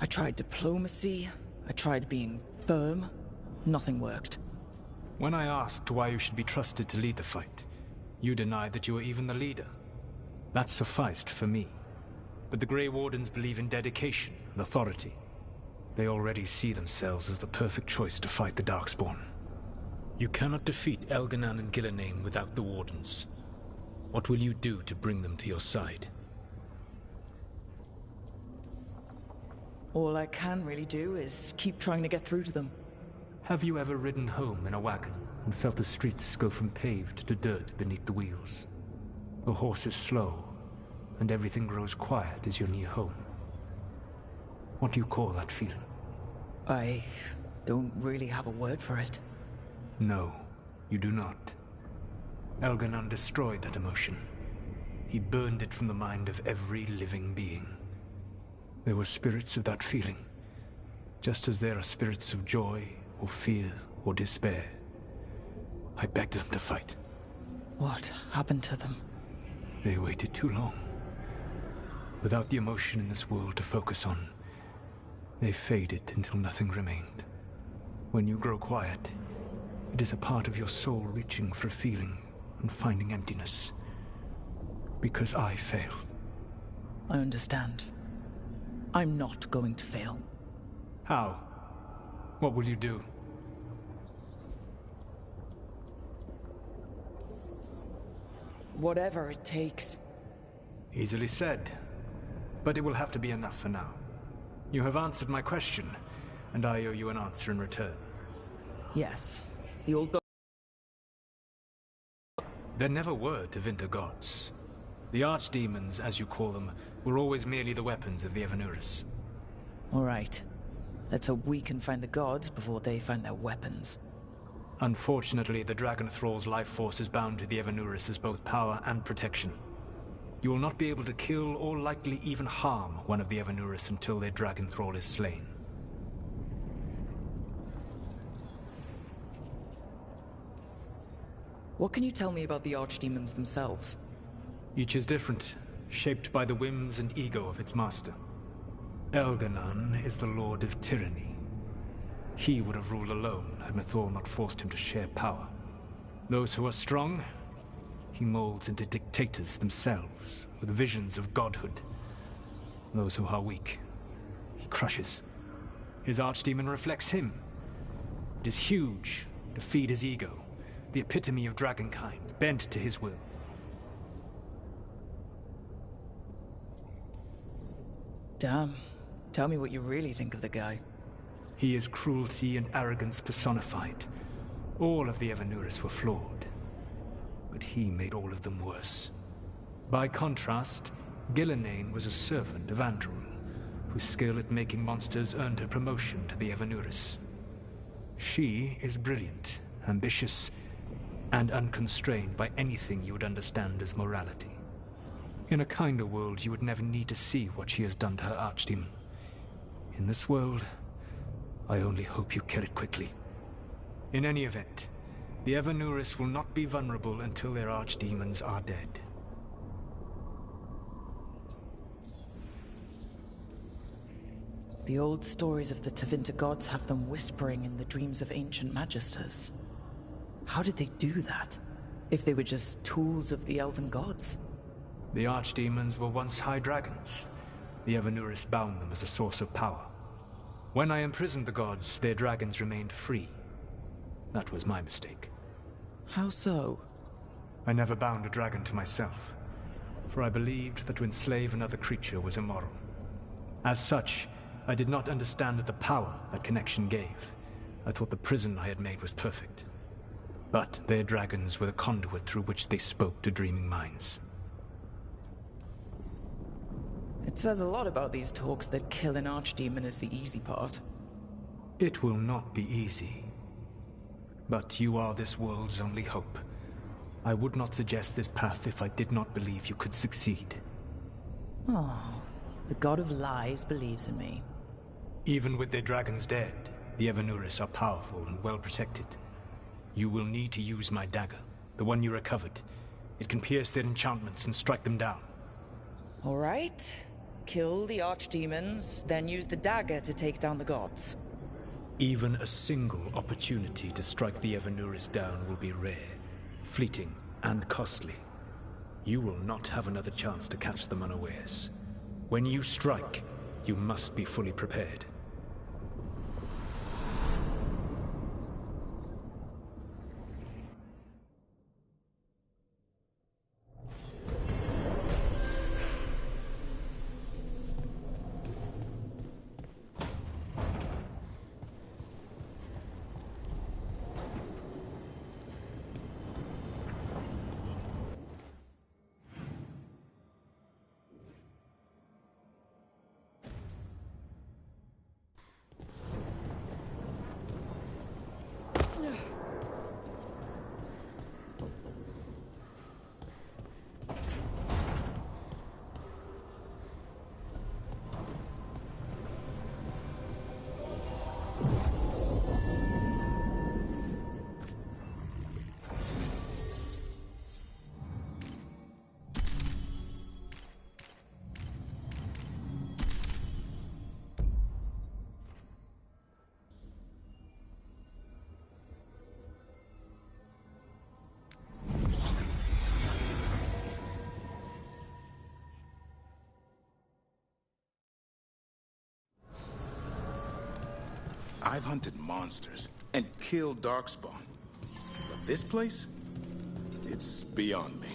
I tried diplomacy. I tried being firm. Nothing worked. When I asked why you should be trusted to lead the fight, you denied that you were even the leader. That sufficed for me. But the Grey Wardens believe in dedication and authority. They already see themselves as the perfect choice to fight the Darkspawn. You cannot defeat Elganan and Gillename without the Wardens. What will you do to bring them to your side? All I can really do is keep trying to get through to them. Have you ever ridden home in a wagon and felt the streets go from paved to dirt beneath the wheels? The horse is slow, and everything grows quiet as you're near home. What do you call that feeling? I don't really have a word for it. No, you do not. Elganon destroyed that emotion. He burned it from the mind of every living being. There were spirits of that feeling, just as there are spirits of joy, or fear, or despair. I begged them to fight. What happened to them? They waited too long. Without the emotion in this world to focus on, they faded until nothing remained. When you grow quiet, it is a part of your soul reaching for a feeling and finding emptiness. Because I failed. I understand. I'm not going to fail. How? What will you do? Whatever it takes. Easily said. But it will have to be enough for now. You have answered my question, and I owe you an answer in return. Yes. The old There never were Tevinter gods. The archdemons, as you call them, were always merely the weapons of the Evanuris. All right. Let's hope we can find the gods before they find their weapons. Unfortunately, the Dragon Thrall's life force is bound to the Evanuris as both power and protection. You will not be able to kill or likely even harm one of the Evanuris until their Dragon Thrall is slain. What can you tell me about the archdemons themselves? Each is different, shaped by the whims and ego of its master. Elganon is the Lord of Tyranny. He would have ruled alone had Mythal not forced him to share power. Those who are strong, he molds into dictators themselves, with visions of godhood. Those who are weak, he crushes. His archdemon reflects him. It is huge, to feed his ego, the epitome of dragonkind, bent to his will. Damn. Tell me what you really think of the guy. He is cruelty and arrogance personified. All of the Evanuris were flawed, but he made all of them worse. By contrast, Gillenane was a servant of Andrul, whose skill at making monsters earned her promotion to the Evanuris. She is brilliant, ambitious, and unconstrained by anything you would understand as morality. In a kinder world, you would never need to see what she has done to her archdemon. In this world, I only hope you kill it quickly. In any event, the Evanuris will not be vulnerable until their archdemons are dead. The old stories of the Tevinter gods have them whispering in the dreams of ancient magisters. How did they do that, if they were just tools of the elven gods? The archdemons were once high dragons. The Evanuris bound them as a source of power. When I imprisoned the gods, their dragons remained free. That was my mistake. How so? I never bound a dragon to myself, for I believed that to enslave another creature was immoral. As such, I did not understand the power that connection gave. I thought the prison I had made was perfect. But their dragons were the conduit through which they spoke to dreaming minds. It says a lot about these talks that kill an archdemon is the easy part. It will not be easy. But you are this world's only hope. I would not suggest this path if I did not believe you could succeed. Oh, the god of lies believes in me. Even with their dragons dead, the Evanuris are powerful and well protected. You will need to use my dagger, the one you recovered. It can pierce their enchantments and strike them down. All right. Kill the archdemons, then use the dagger to take down the gods. Even a single opportunity to strike the Evanuris down will be rare, fleeting, and costly. You will not have another chance to catch them unawares. When you strike, you must be fully prepared. I've hunted monsters and killed Darkspawn. But this place? It's beyond me.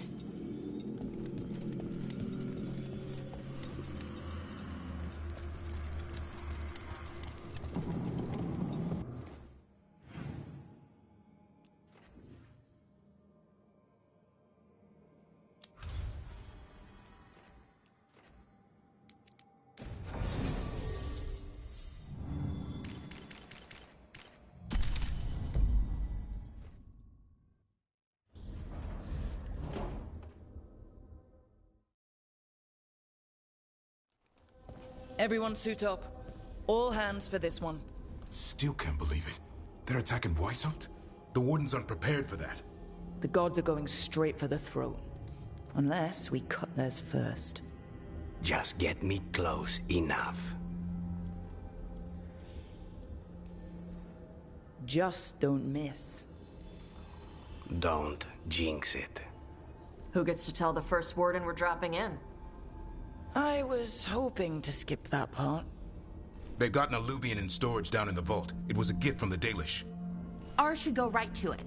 Everyone suit up. All hands for this one. Still can't believe it. They're attacking Weishaupt? The Wardens aren't prepared for that. The gods are going straight for the throne. Unless we cut theirs first. Just get me close enough. Just don't miss. Don't jinx it. Who gets to tell the first warden we're dropping in? I was hoping to skip that part. They've got an alluvian in storage down in the vault. It was a gift from the Dalish. Ours should go right to it.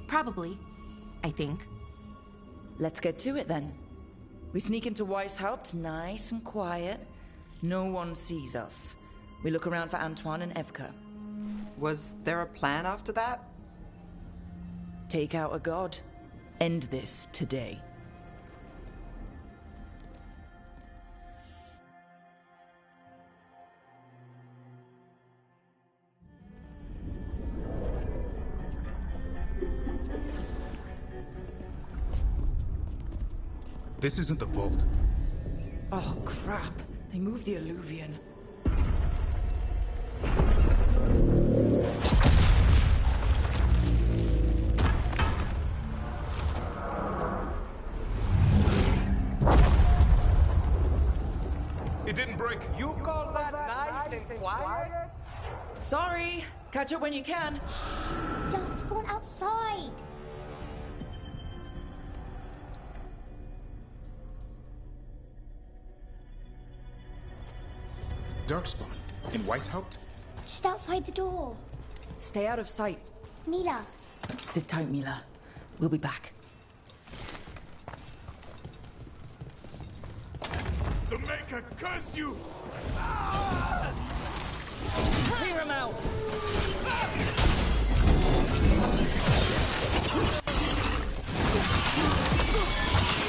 Probably. I think. Let's get to it then. We sneak into Weishaupt, nice and quiet. No one sees us. We look around for Antoine and Evka. Was there a plan after that? Take out a god. End this today. This isn't the vault. Oh, crap. They moved the alluvian. It didn't break. You call that nice and quiet? Sorry. Catch up when you can. Darkspawn outside. Darkspawn? In Weishaupt? Just outside the door. Stay out of sight. Mila. Sit tight, Mila. We'll be back. The Maker curse you! Clear him out!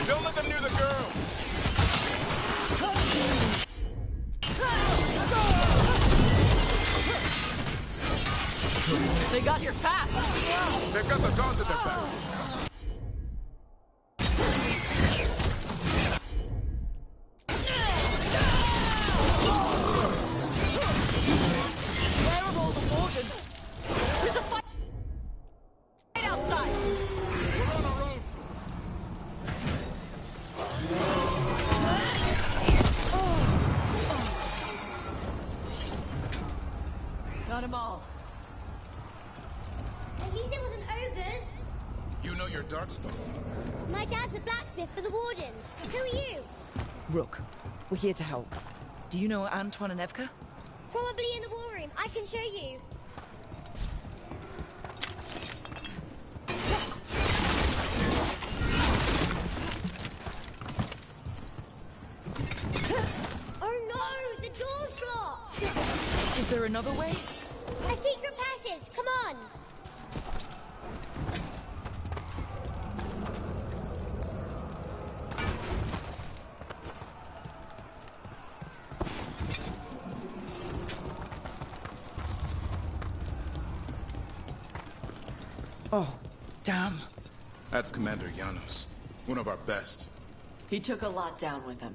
Don't let them near the girl! They got here fast! They've got the gods at their back. Where are all the wardens? There's a fight right outside! We're on our own! Got them all. At least it wasn't ogres. You know your Darkspawn. My dad's a blacksmith for the Wardens. Who are you? Rook, we're here to help. Do you know Antoine and Evka? Probably in the war room. I can show you. Oh no! The door's blocked! Is there another way? A secret passage! Come on! Oh, damn. That's Commander Janos. One of our best. He took a lot down with him.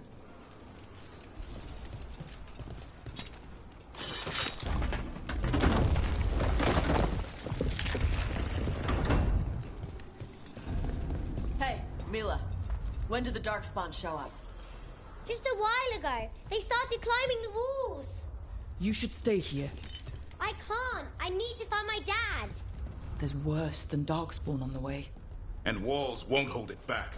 Hey, Mila. When did the Darkspawn show up? Just a while ago. They started climbing the walls. You should stay here. I can't. I need to find my dad. There's worse than Darkspawn on the way. And walls won't hold it back.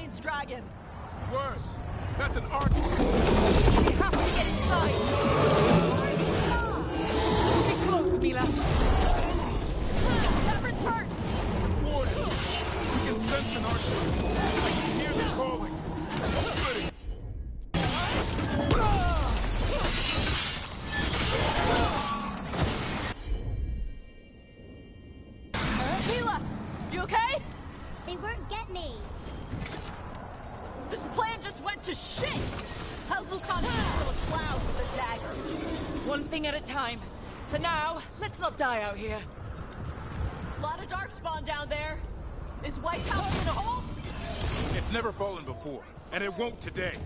Giant's dragon. Worse. That's an arch. We have to get inside. Stay close, Mila. Cameron's hurt. Warden, we can sense an archer. I can hear them calling. Splitting. Mila, you okay? They won't get me. This plan just went to shit! How's Lucan kill a cloud with a dagger? One thing at a time. For now, let's not die out here. Lot of darkspawn down there. Is White Tower gonna hold? It's never fallen before, and it won't today.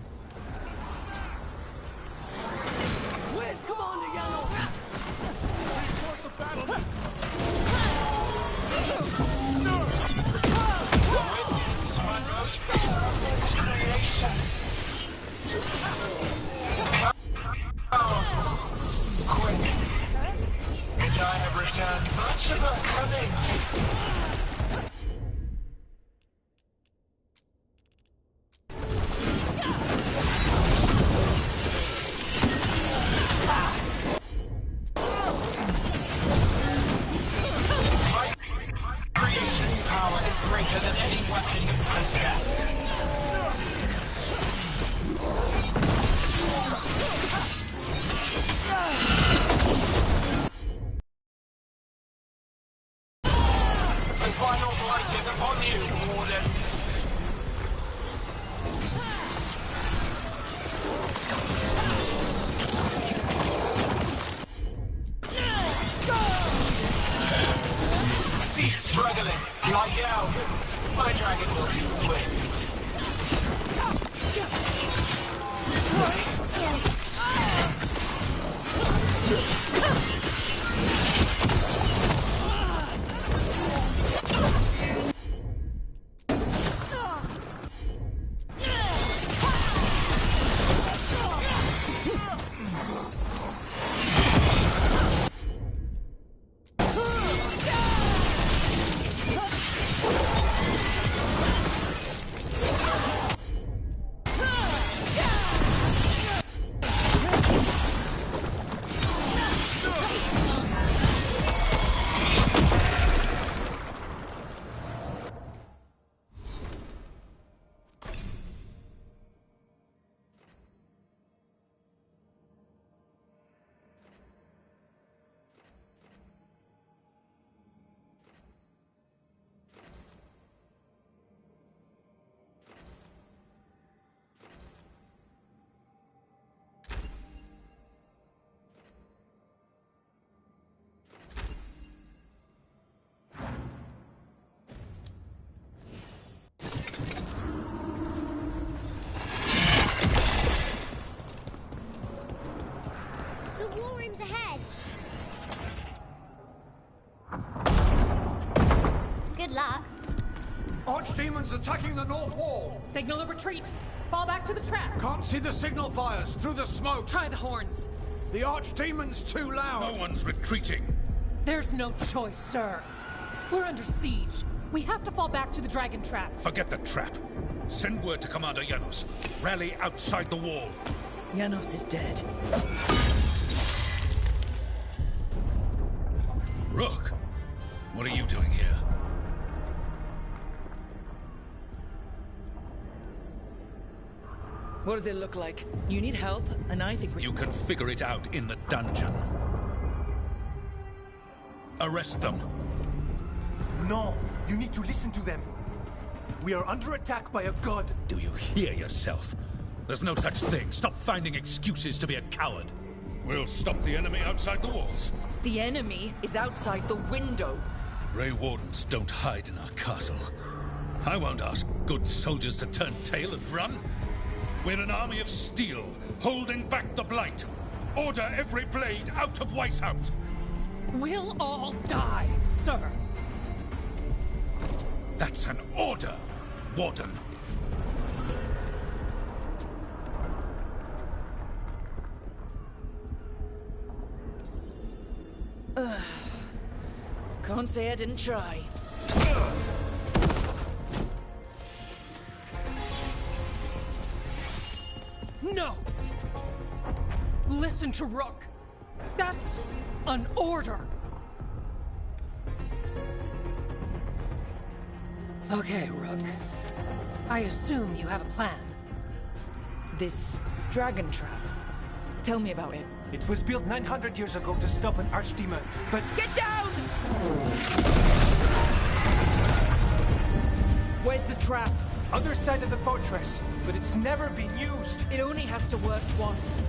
Where's Commander Yano? Reinforce the battlements! Witness my most favorite creation. Quick. And I have returned much of her cunning. My creation's power is greater than any weapon you possess. The final fight is upon you, Wardens. Cease struggling. Lie down. My dragon will be swift. The war room's ahead. Good luck. Archdemons attacking the north wall. Signal of retreat. Fall back to the trap. Can't see the signal fires through the smoke. Try the horns. The Archdemon's too loud. No one's retreating. There's no choice, sir. We're under siege. We have to fall back to the dragon trap. Forget the trap. Send word to Commander Janos. Rally outside the wall. Janos is dead. Rook, what are you doing here? What does it look like? You need help, and I think we... You can figure it out in the dungeon. Arrest them. No, you need to listen to them. We are under attack by a god. Do you hear yourself? There's no such thing. Stop finding excuses to be a coward. We'll stop the enemy outside the walls. The enemy is outside the window. Grey Wardens don't hide in our castle. I won't ask good soldiers to turn tail and run. We're an army of steel, holding back the blight. Order every blade out of Weishaupt. We'll all die, sir. That's an order, Warden. Can't say I didn't try. No! Listen to Rook. That's an order. Okay, Rook. I assume you have a plan. This dragon trap. Tell me about it. It was built 900 years ago to stop an archdemon, but... Get down! Where's the trap? Other side of the fortress, but it's never been used. It only has to work once.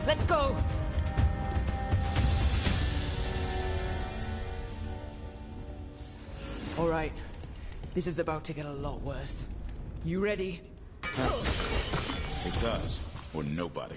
Let's go! All right. This is about to get a lot worse. You ready? It's us, or nobody.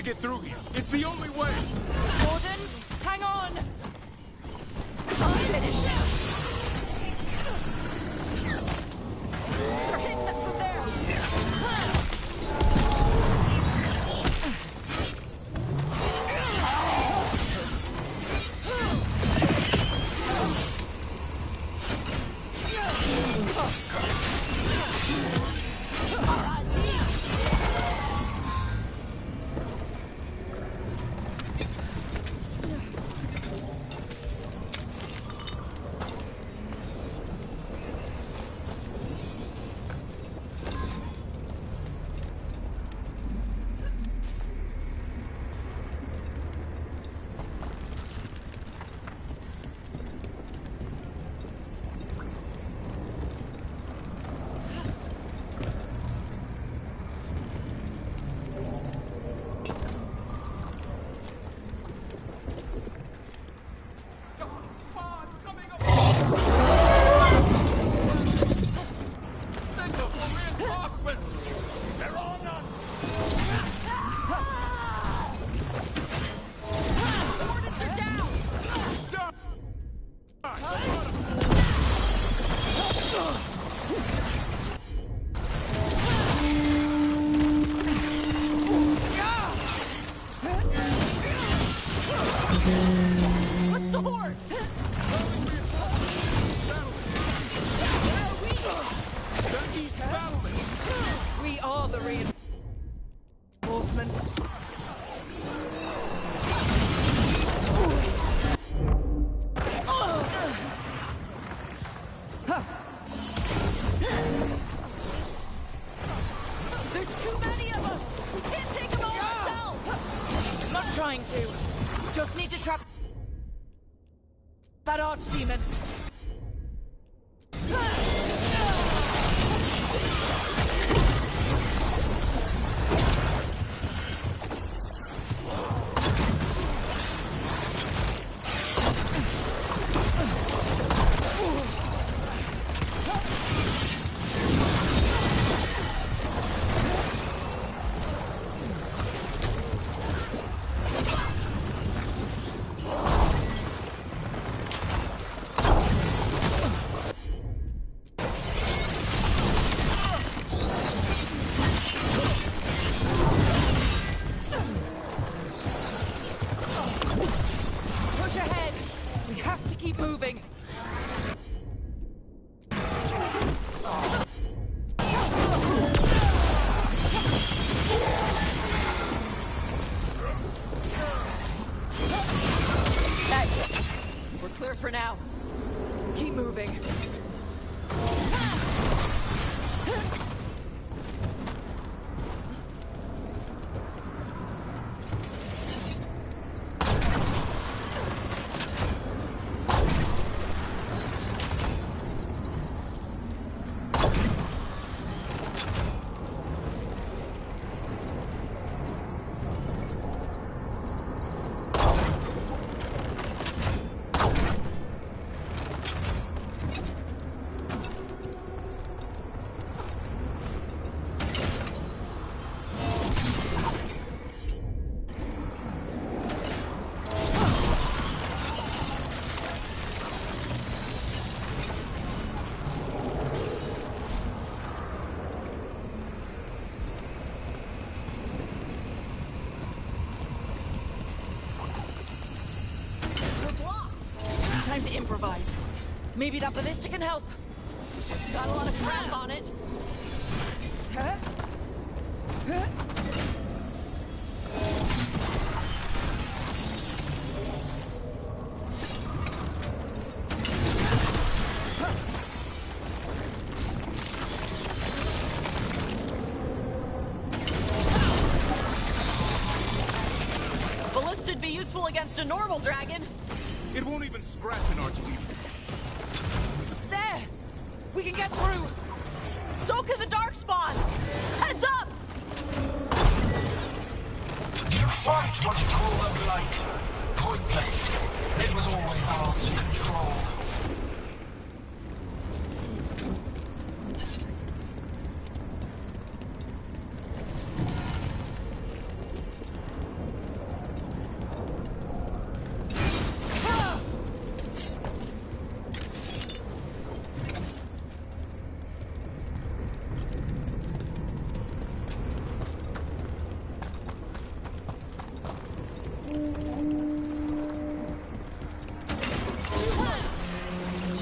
Get through here. It's the only way. Wardens, hang on. I'll finish him. They're hitting us from there. Just need to trap that archdemon. clear for now. Keep moving. Time to improvise. Maybe that ballista can help. Got a lot of crap on it. Huh? Huh? Ballista'd be useful against a normal dragon. It won't even scratch an archdemon. There! We can get through! Soka the Darkspawn! Heads up! You fight what you call the blight. Pointless. It was always ours to control.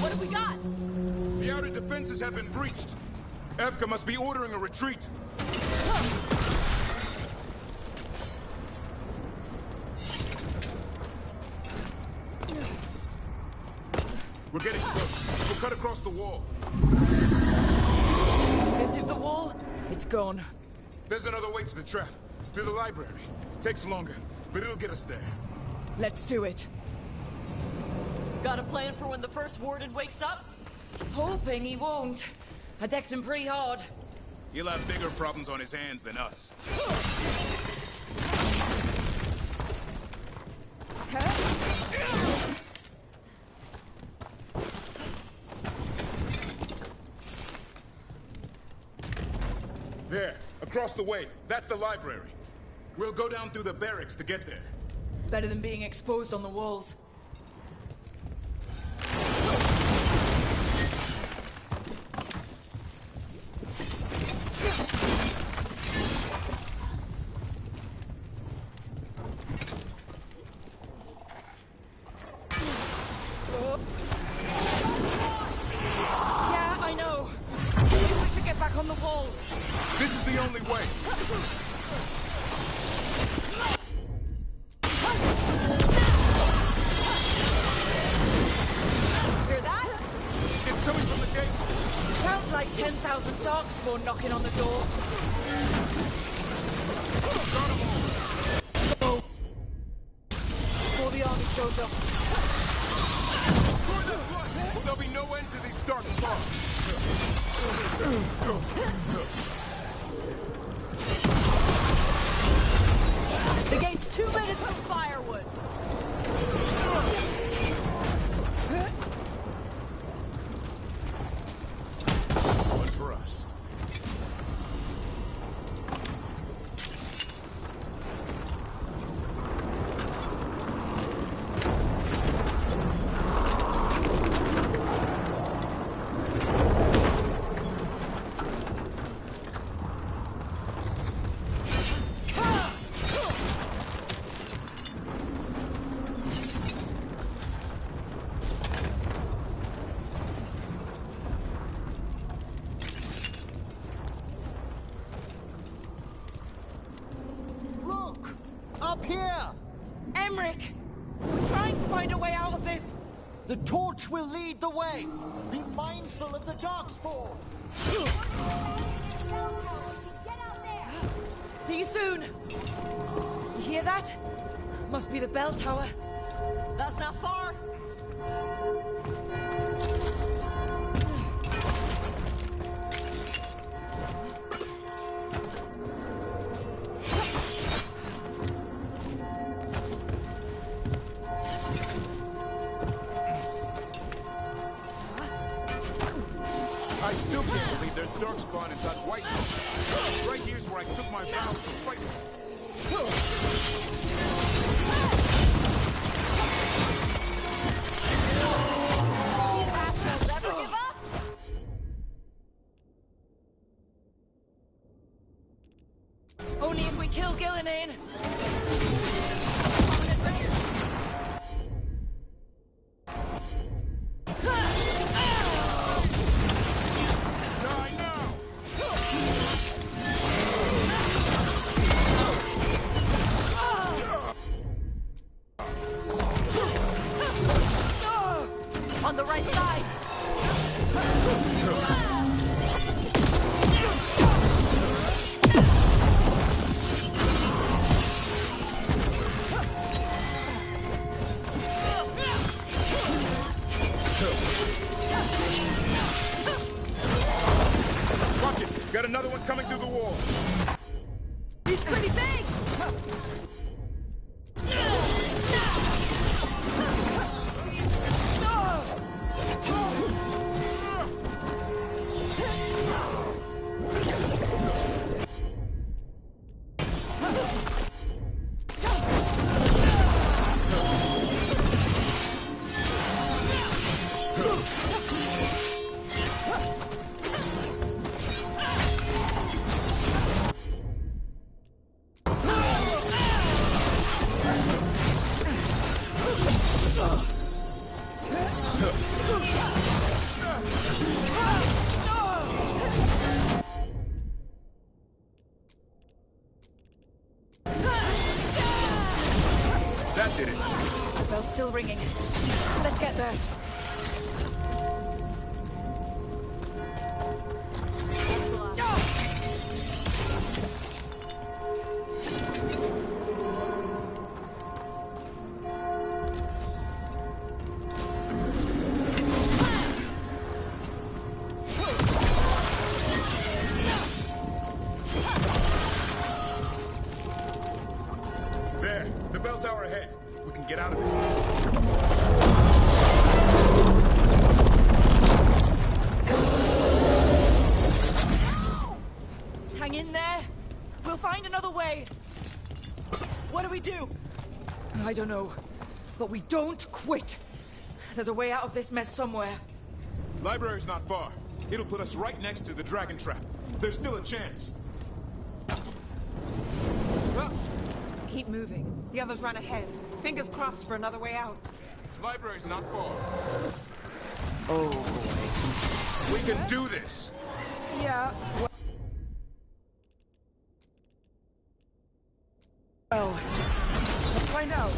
What have we got? The outer defenses have been breached. Evka must be ordering a retreat. We're getting close. We'll cut across the wall. This is the wall? It's gone. There's another way to the trap. Through the library. Takes longer, but it'll get us there. Let's do it. Got a plan for when the first warden wakes up? Hoping he won't. I decked him pretty hard. He'll have bigger problems on his hands than us. There, across the way. That's the library. We'll go down through the barracks to get there. Better than being exposed on the walls. Yeah, I know. Maybe we should get back on the wall. This is the only way. Hear that? It's coming from the gate. Sounds like 10,000 Darkspawn knocking on the door. Before the army shows up. There'll be no end to these dark spots. The gate's 2 minutes from firewood. One for us. Up here! Emmerich! We're trying to find a way out of this. The torch will lead the way. Be mindful of the darkspawn. See you soon. You hear that? Must be the bell tower. That's not far. I still can't believe there's darkspawn inside Whitestone. Right here's where I took my vows to fight. You assholes ever give up? Only if we kill Gillinane. On the right side. Watch it! Got another one coming through the wall. He's pretty big. That did it. The bell's still ringing. Let's get there. There, the bell tower ahead. We can get out of this mess. Hang in there. We'll find another way. What do we do? I don't know. But we don't quit. There's a way out of this mess somewhere. Library's not far. It'll put us right next to the dragon trap. There's still a chance. Keep moving. The others run ahead. Fingers crossed for another way out. Library's not far. Oh, boy. We can do this. Yeah. Well, what do I know?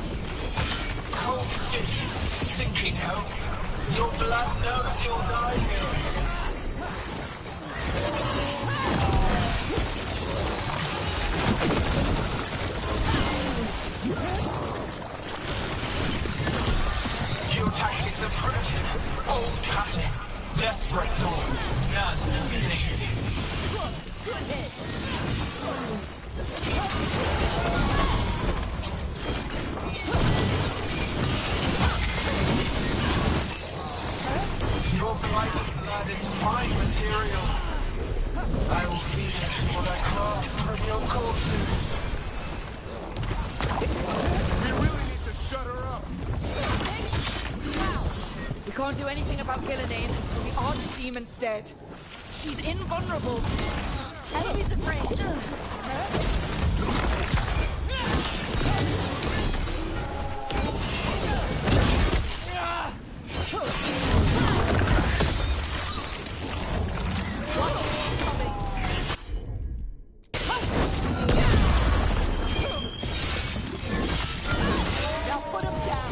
Cold cities, sinking hope. Your blood knows you'll die here. Your tactics are primitive. Old patterns. Desperate doors. None safe. Good hit. Your blighted blood is fine material. I will feed it to what I craft from your corpses. We really need to shut her up. We can't do anything about Gillinane until the archdemon's dead. She's invulnerable. Eloise afraid. Now put him down.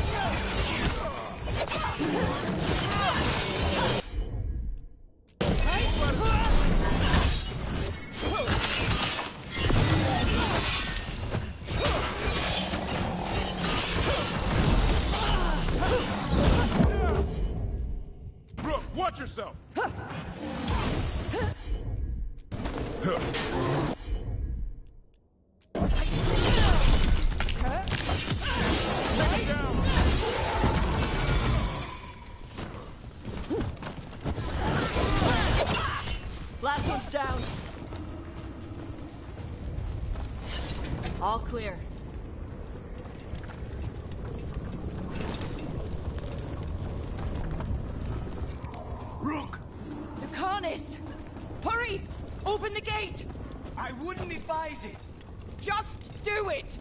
Last one's down. All clear. Rook! Lucanis! Hurry! Open the gate! I wouldn't advise it! Just do it!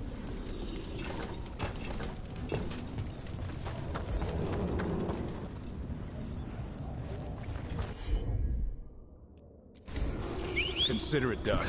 Consider it done.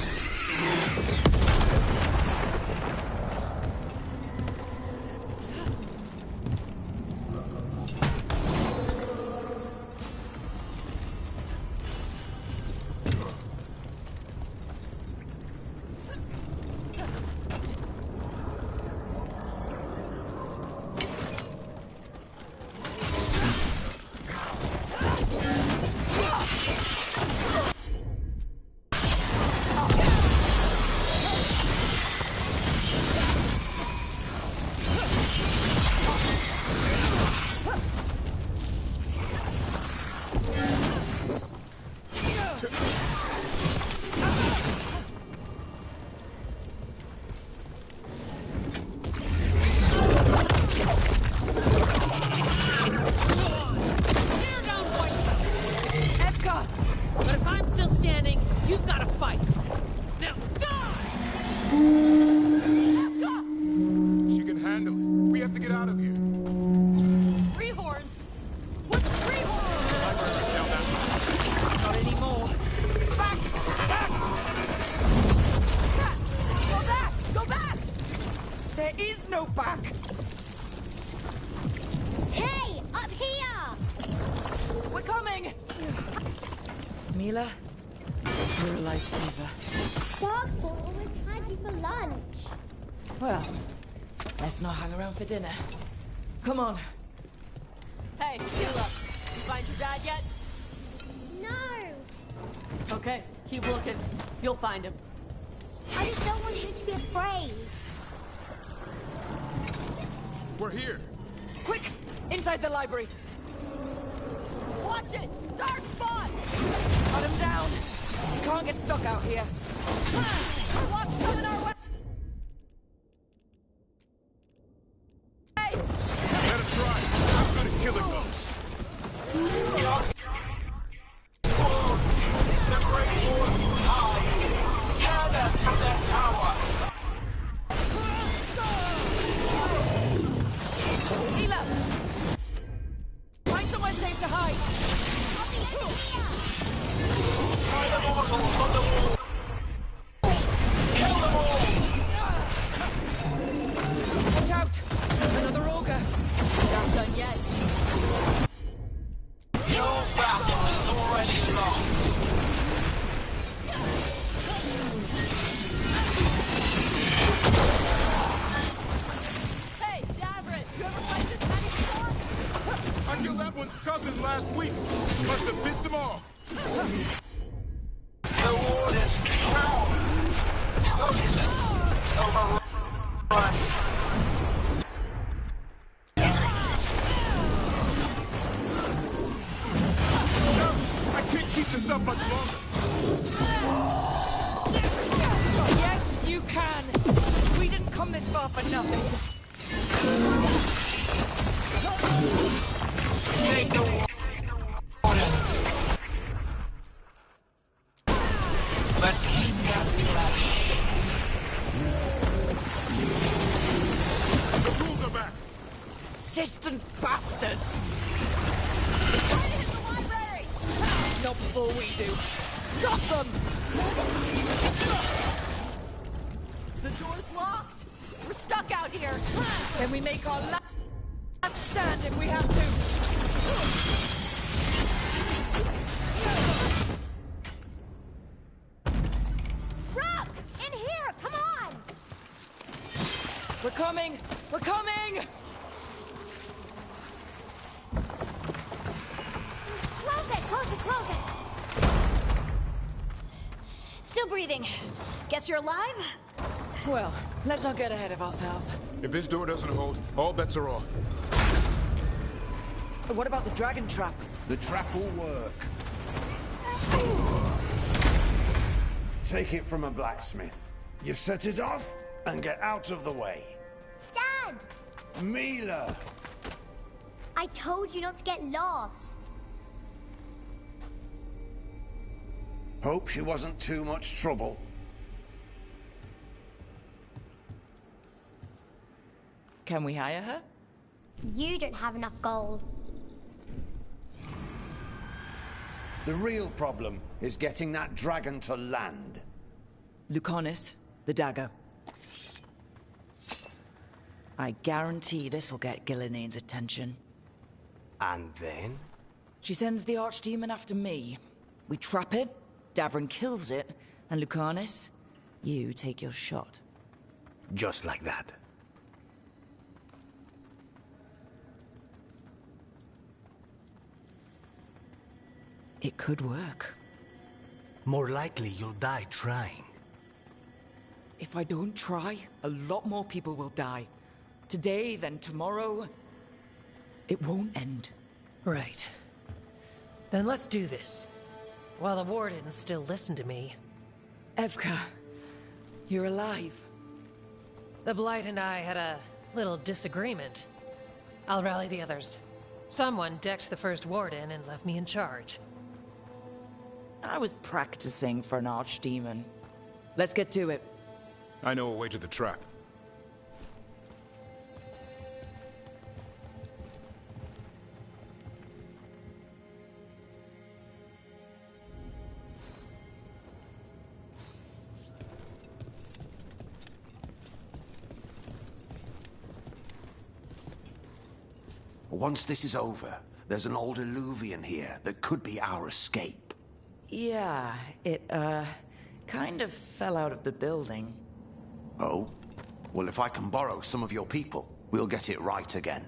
Mila, you're a lifesaver. Darkspawn always had you for lunch. Well, let's not hang around for dinner. Come on. Hey, heal up. You find your dad yet? No. Okay, keep looking. You'll find him. I just don't want you to be afraid. We're here. Quick! Inside the library. Watch it! Dark spot! Cut him down. You can't get stuck out here. What's coming our way? Hey! Let him try. I'm good at killing those. The Great Warden's high. Tear them from their tower. Mila! Find somewhere safe to hide. Try the mortals on the wall. Kill them all. Watch out! Another ogre. Not done yet. Your battle is already lost. Hey, Davrit, you ever fight this many before? I killed that one's cousin last week. Must have missed them all. The Warden's power. Overrun. I can't keep this up much longer. Yes, you can. We didn't come this far for nothing. Make the Warden. But keep that flesh. The rules are back. Persistent bastards. Try to hit the library! Not before we do. Stop them! The door's locked. We're stuck out here. Then we make our last stand if we have to. Rook! In here! Come on! We're coming! We're coming! Close it! Close it! Close it! Still breathing. Guess you're alive? Well, let's not get ahead of ourselves. If this door doesn't hold, all bets are off. What about the dragon trap? The trap will work. Take it from a blacksmith. You set it off and get out of the way. Dad! Mila! I told you not to get lost. Hope she wasn't too much trouble. Can we hire her? You don't have enough gold. The real problem is getting that dragon to land. Lucanis, the dagger. I guarantee this'll get Gillinene's attention. And then? She sends the archdemon after me. We trap it, Davrin kills it, and Lucanis, you take your shot. Just like that. It could work. More likely you'll die trying. If I don't try, a lot more people will die. Today, then tomorrow. It won't end. Right. Then let's do this. While the wardens still listen to me. Evka, you're alive. The Blight and I had a little disagreement. I'll rally the others. Someone decked the first warden and left me in charge. I was practicing for an archdemon. Let's get to it. I know a way to the trap. Once this is over, there's an old illuvian here that could be our escape. Yeah, it, kind of fell out of the building. Oh? Well, if I can borrow some of your people, we'll get it right again.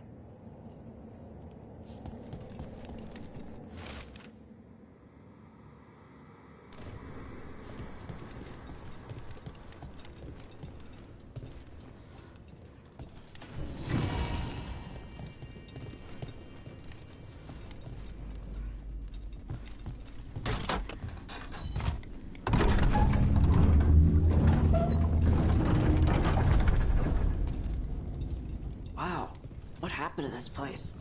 To this place.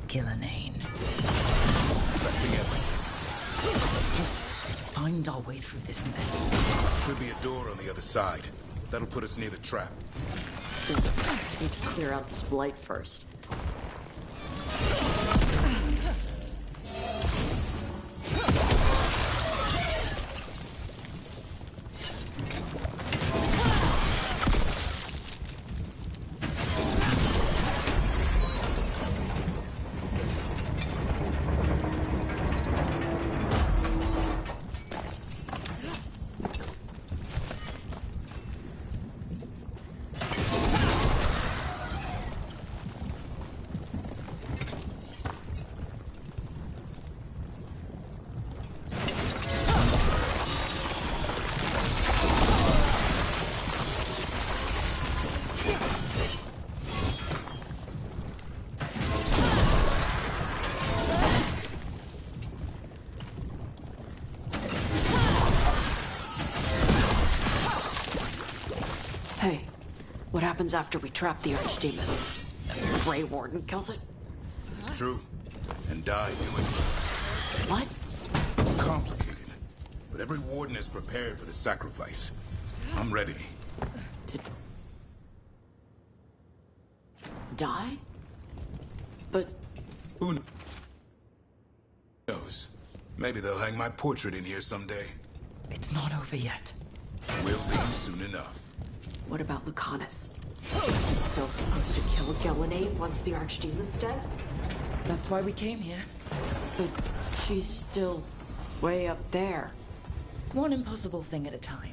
Gillinane. Let's just find our way through this mess. Should be a door on the other side. That'll put us near the trap. Need to clear out this blight first. What happens after we trap the archdemon? The Grey Warden kills it? It's true. And die doing it. What? It's complicated. But every warden is prepared for the sacrifice. I'm ready. To die? But who knows? Maybe they'll hang my portrait in here someday. It's not over yet. Will be soon enough. What about Lucanis? Is he still supposed to kill Gillinane once the archdemon's dead? That's why we came here. But she's still way up there. One impossible thing at a time.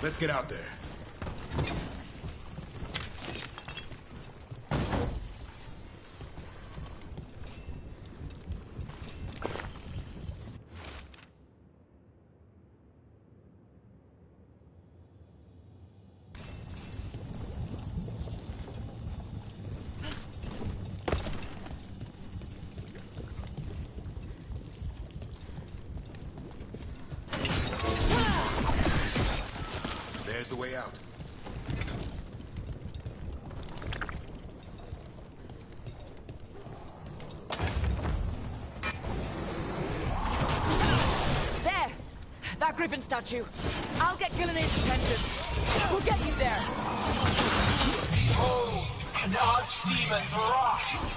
Let's get out there. There's the way out. There! That griffin statue. I'll get Gillenay's attention. We'll get you there. Behold, an archdemon's wrath!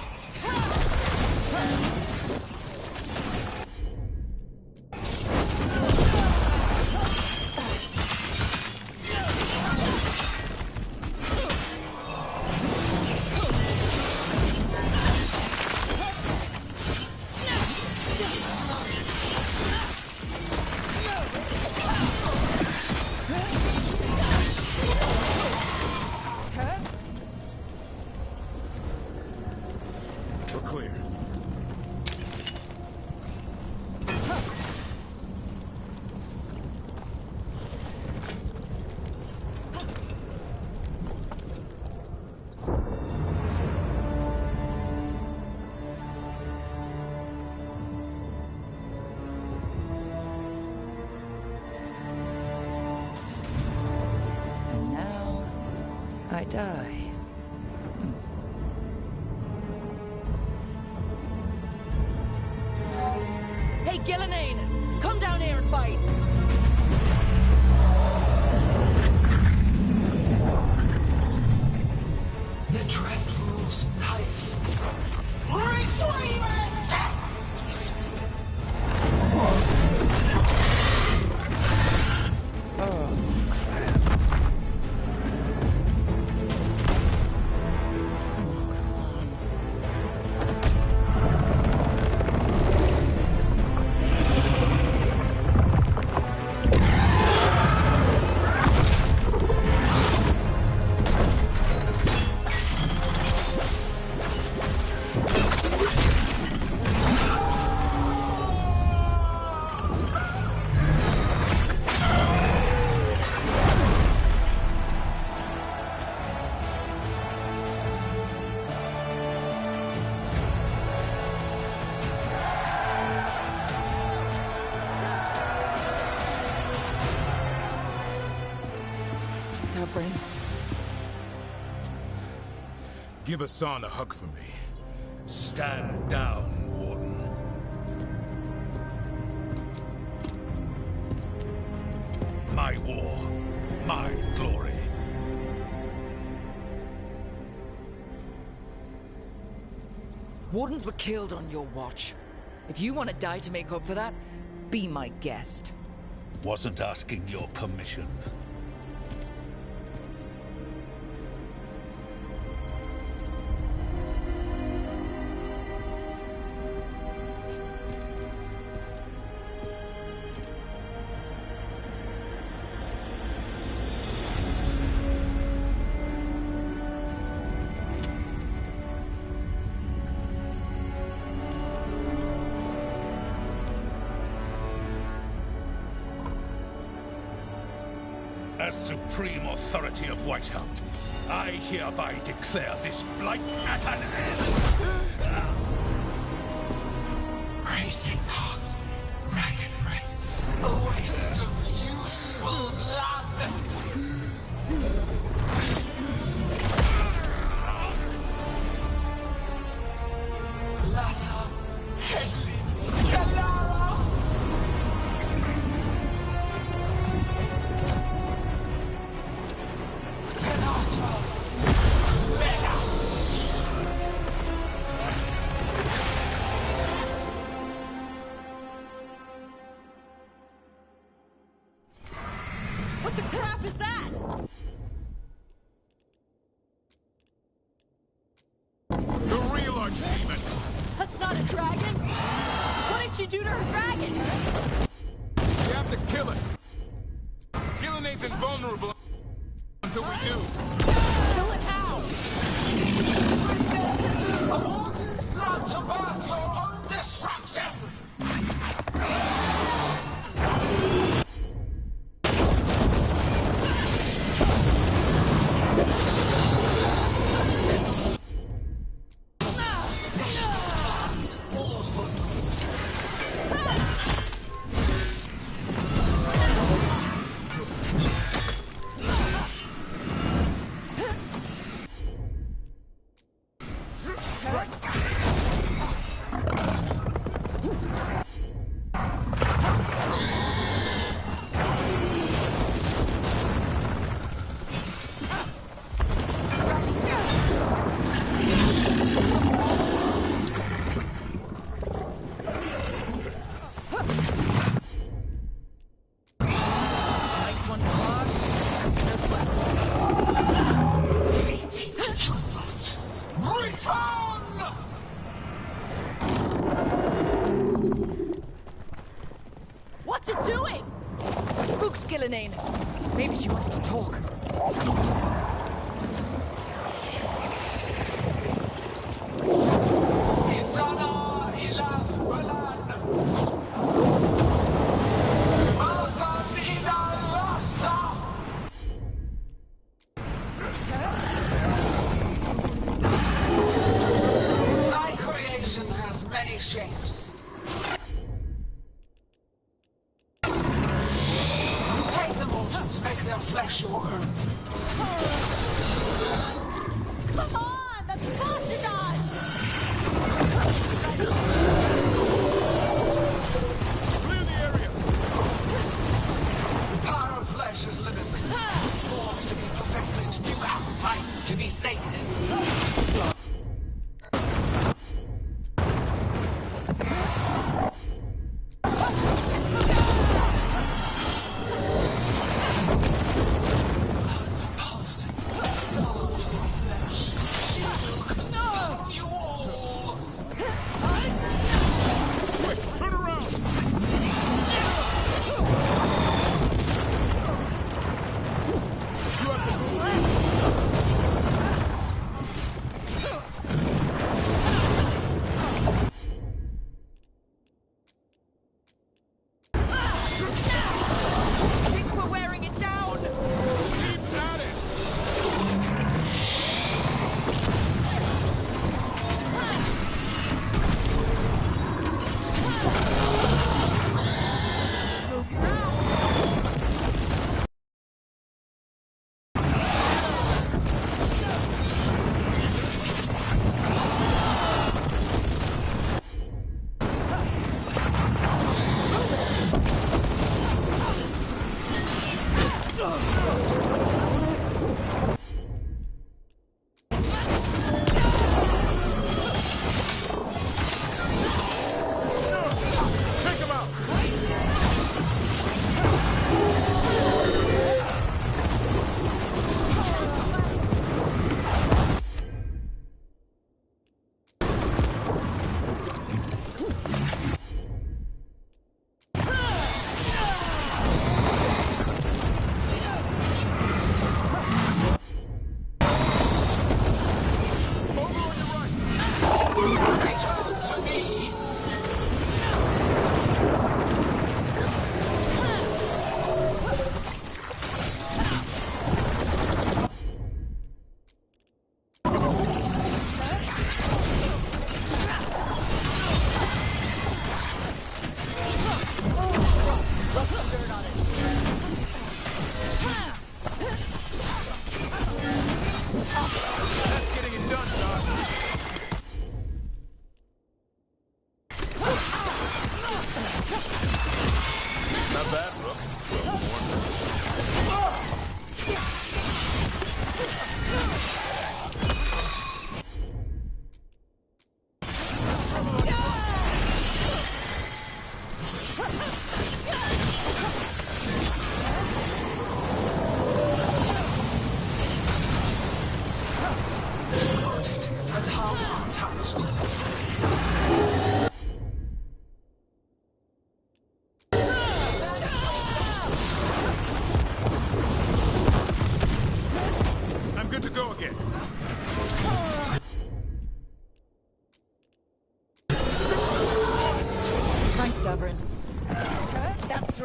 We're clear. And now I die. Hey, Gillenane! Come down here and fight! The Dreadful's knife. Retreat! Dovrin. Give Hassan a hug for me. Stand down, Warden. My war, my glory. Wardens were killed on your watch. If you want to die to make up for that, be my guest. Wasn't asking your permission. As supreme authority of Whitehound, I hereby declare this blight at an end. Racing heart, ragged breath, a waste of useful blood. Lassa, Hedley, Galara. What the crap is that? The real archdemon! That's not a dragon! What did you do to her dragon? You have to kill it! remains invulnerable until we do. Kill it how? I want this blood to birth your own destruction! What's it doing? I spooked Gillinane. Maybe she wants to talk. Isana ilas balan. Mazan inal lasta. Thy creation has many shapes. Take the mortals, make their flesh your own.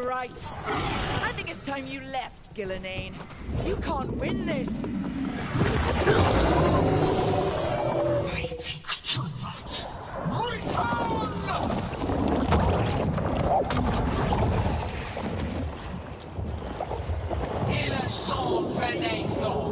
right. I think it's time you left, Gillenane. You can't win this. I think too much. Return! Il est son fenêtre.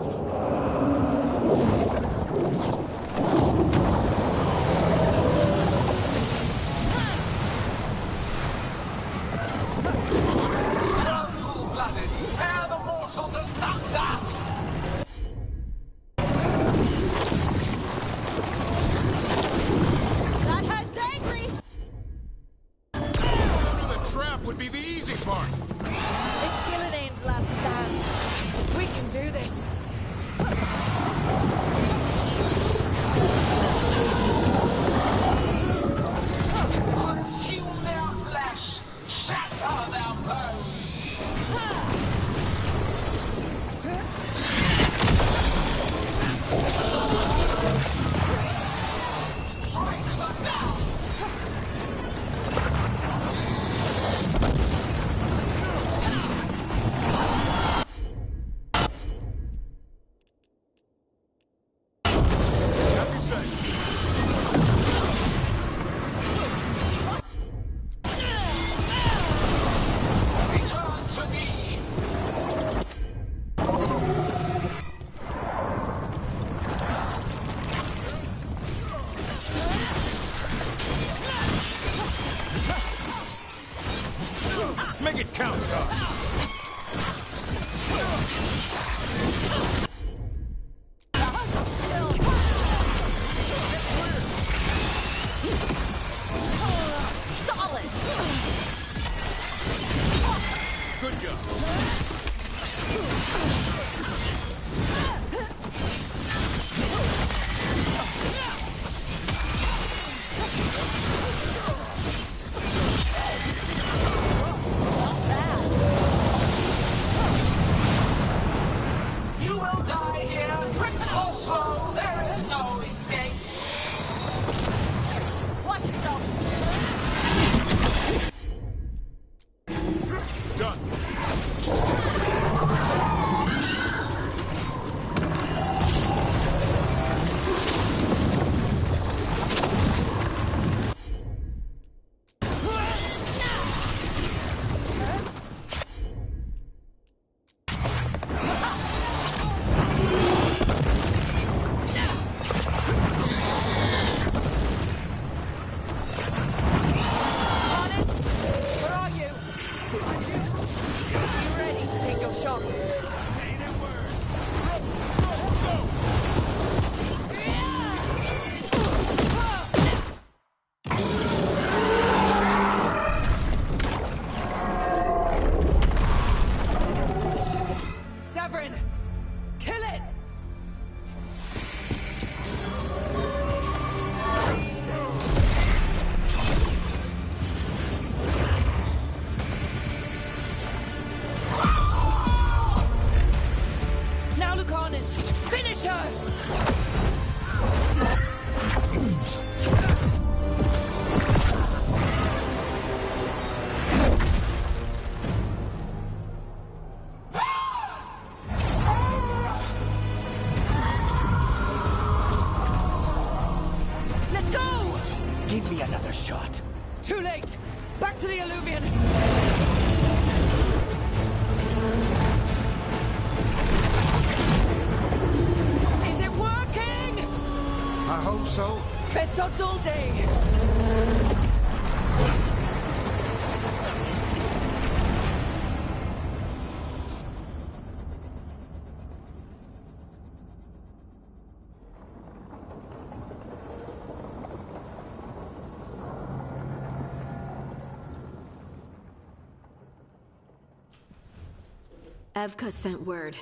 Tear the mortals asunder! That head's angry! Through the trap would be the easy part. It's Gillenane's last stand. We can do this. Consume their flesh! Shatter their bones! Strike them down! As you say. Return to me! Make it count, Doc. Solid! Good job. You will die here, quick or slow, there is no escape. Watch yourself! Done. Honest, where are you? You ready to take your shot? Say the word. Davrin, kill it! Now, Lucanus, finish her! Let's go! Give me another shot. Too late! Back to the alluvion! Is it working? I hope so. Best odds all day! Evka sent word.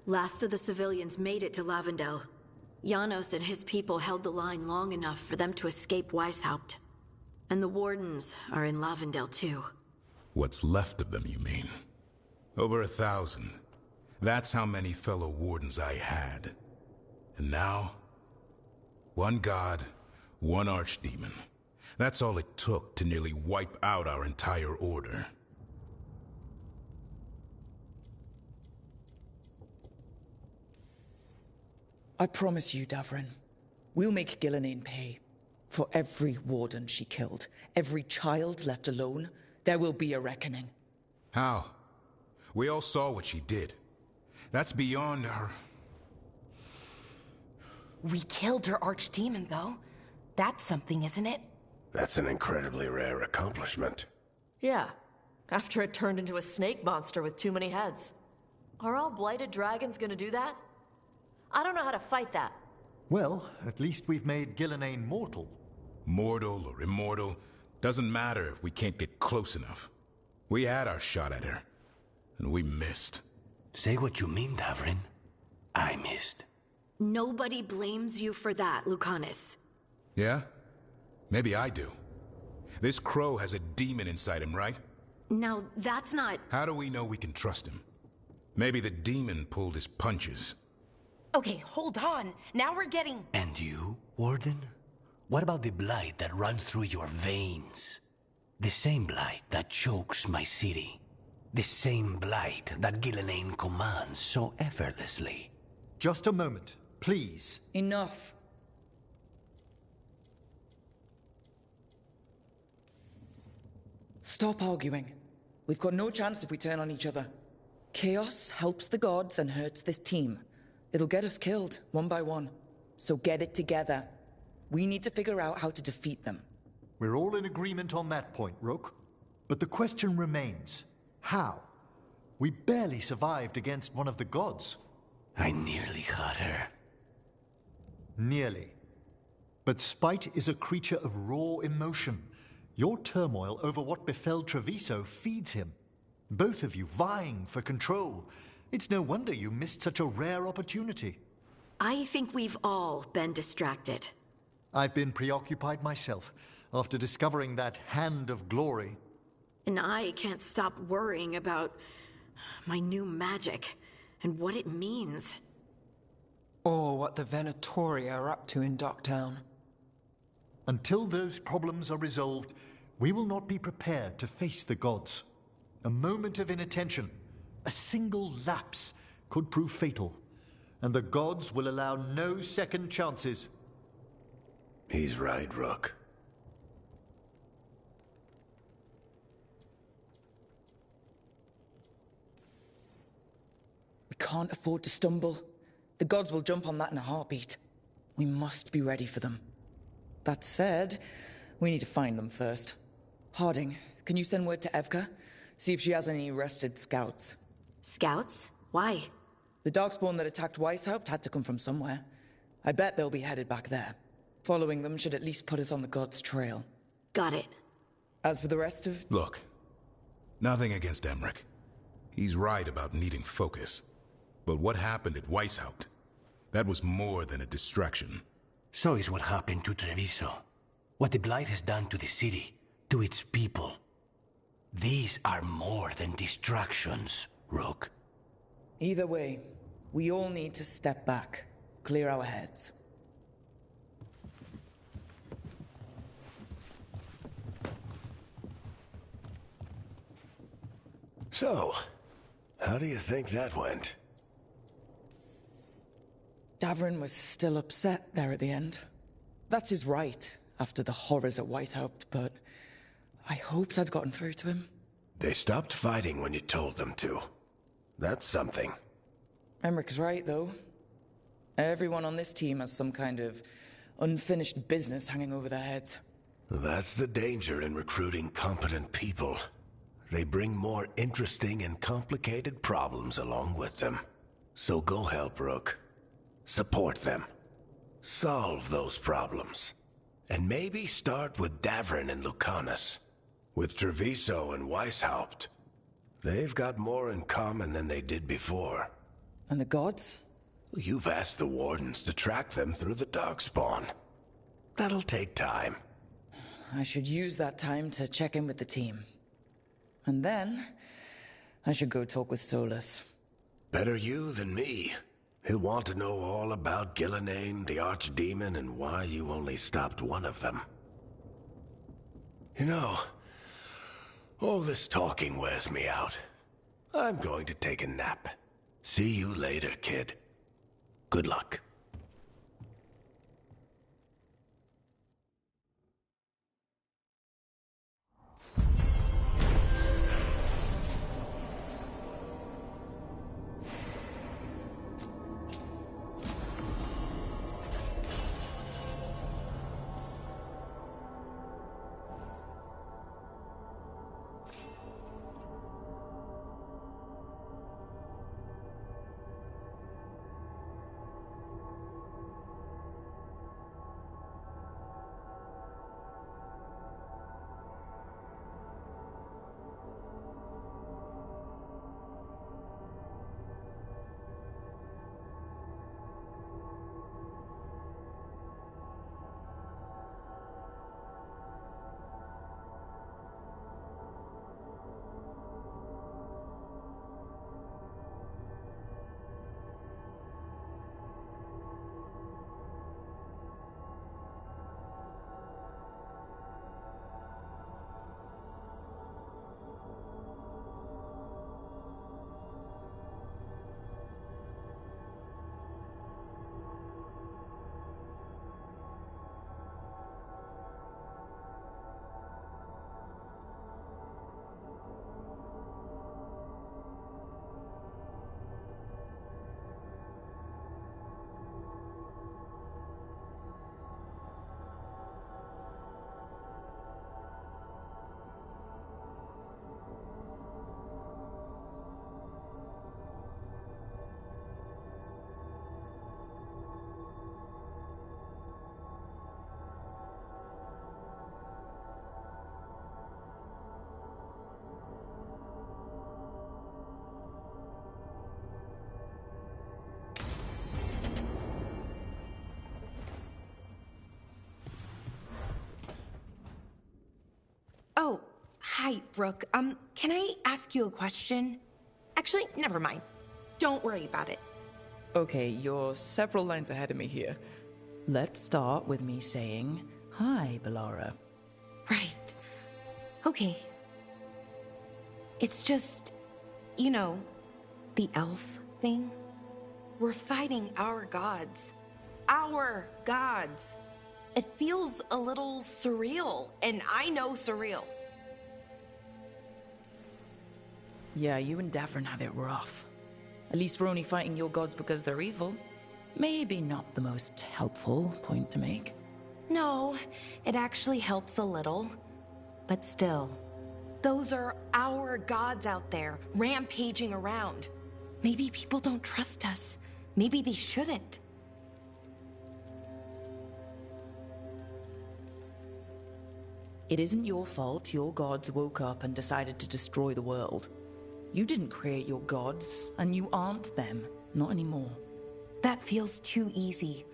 Last of the civilians made it to Lavendel. Janos and his people held the line long enough for them to escape Weishaupt. And the Wardens are in Lavendel too. What's left of them, you mean? Over 1,000. That's how many fellow Wardens I had. And now? One god, one archdemon. That's all it took to nearly wipe out our entire order. I promise you, Davrin, we'll make Gillenane pay. For every warden she killed, every child left alone, there will be a reckoning. How? We all saw what she did. That's beyond our... We killed her archdemon, though. That's something, isn't it? That's an incredibly rare accomplishment. Yeah, after it turned into a snake monster with too many heads. Are all blighted dragons gonna do that? I don't know how to fight that. Well, at least we've made Gillenane mortal. Mortal or immortal, doesn't matter if we can't get close enough. We had our shot at her, and we missed. Say what you mean, Davrin. I missed. Nobody blames you for that, Lucanus. Yeah? Maybe I do. This crow has a demon inside him, right? Now, that's not... How do we know we can trust him? Maybe the demon pulled his punches. Okay, hold on. Now we're getting... And you, Warden? What about the blight that runs through your veins? The same blight that chokes my city. The same blight that Gillenane commands so effortlessly. Just a moment, please. Enough. Stop arguing. We've got no chance if we turn on each other. Chaos helps the gods and hurts this team. It'll get us killed, one by one. So get it together. We need to figure out how to defeat them. We're all in agreement on that point, Rook. But the question remains, how? We barely survived against one of the gods. I nearly had her. Nearly. But spite is a creature of raw emotion. Your turmoil over what befell Treviso feeds him. Both of you vying for control. It's no wonder you missed such a rare opportunity. I think we've all been distracted. I've been preoccupied myself after discovering that hand of glory. And I can't stop worrying about my new magic and what it means. Or what the Venatoria are up to in Docktown. Until those problems are resolved, we will not be prepared to face the gods. A moment of inattention, a single lapse, could prove fatal, and the gods will allow no second chances. He's right, Rook. We can't afford to stumble. The gods will jump on that in a heartbeat. We must be ready for them. That said, we need to find them first. Harding, can you send word to Evka? See if she has any rested scouts. Scouts? Why? The Darkspawn that attacked Weishaupt had to come from somewhere. I bet they'll be headed back there. Following them should at least put us on the gods' trail. Got it. As for the rest of... Look, nothing against Emmerich. He's right about needing focus. But what happened at Weishaupt? That was more than a distraction. So is what happened to Treviso. What the Blight has done to the city, to its people. These are more than distractions, Rook. Either way, we all need to step back, clear our heads. So, how do you think that went? Davrin was still upset there at the end. That's his right, after the horrors at Weishaupt, but I hoped I'd gotten through to him. They stopped fighting when you told them to. That's something. Emmerich's right, though. Everyone on this team has some kind of unfinished business hanging over their heads. That's the danger in recruiting competent people. They bring more interesting and complicated problems along with them. So go help, Rook. Support them. Solve those problems. And maybe start with Davrin and Lucanus. With Treviso and Weishaupt. They've got more in common than they did before. And the gods? You've asked the Wardens to track them through the Darkspawn. That'll take time. I should use that time to check in with the team. And then, I should go talk with Solus. Better you than me. He'll want to know all about Gillenane, the Archdemon, and why you only stopped one of them. You know, all this talking wears me out. I'm going to take a nap. See you later, kid. Good luck. Hi, Rook. Can I ask you a question? Actually, never mind. Don't worry about it. Okay, you're several lines ahead of me here. Let's start with me saying, hi, Bellara. Right. Okay. It's just, you know, the elf thing. We're fighting our gods. Our gods. It feels a little surreal, and I know surreal. Yeah, you and Davrin have it rough. At least we're only fighting your gods because they're evil. Maybe not the most helpful point to make. No, it actually helps a little. But still, those are our gods out there, rampaging around. Maybe people don't trust us. Maybe they shouldn't. It isn't your fault your gods woke up and decided to destroy the world. You didn't create your gods, and you aren't them. Not anymore. That feels too easy.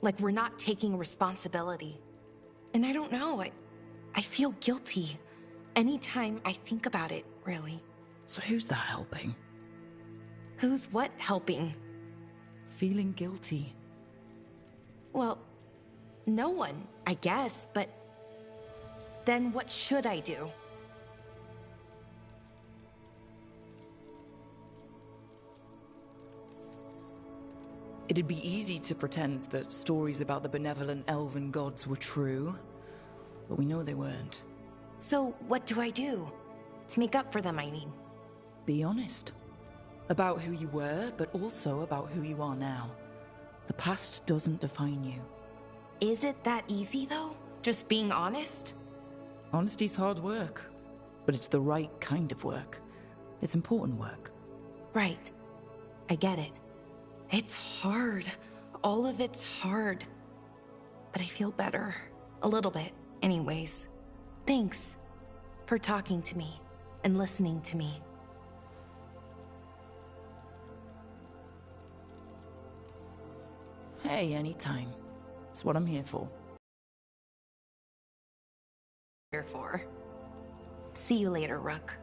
Like we're not taking responsibility. And I don't know, I feel guilty. Anytime I think about it, really. So who's that helping? Who's what helping? Feeling guilty. Well, no one, I guess, but then what should I do? It'd be easy to pretend that stories about the benevolent elven gods were true, but we know they weren't. So what do I do? To make up for them, I mean. Be honest. About who you were, but also about who you are now. The past doesn't define you. Is it that easy, though? Just being honest? Honesty's hard work, but it's the right kind of work. It's important work. Right. I get it. It's hard. All of it's hard. But I feel better. A little bit, anyways. Thanks for talking to me and listening to me. Hey, anytime. It's what I'm here for. Here for. See you later, Rook.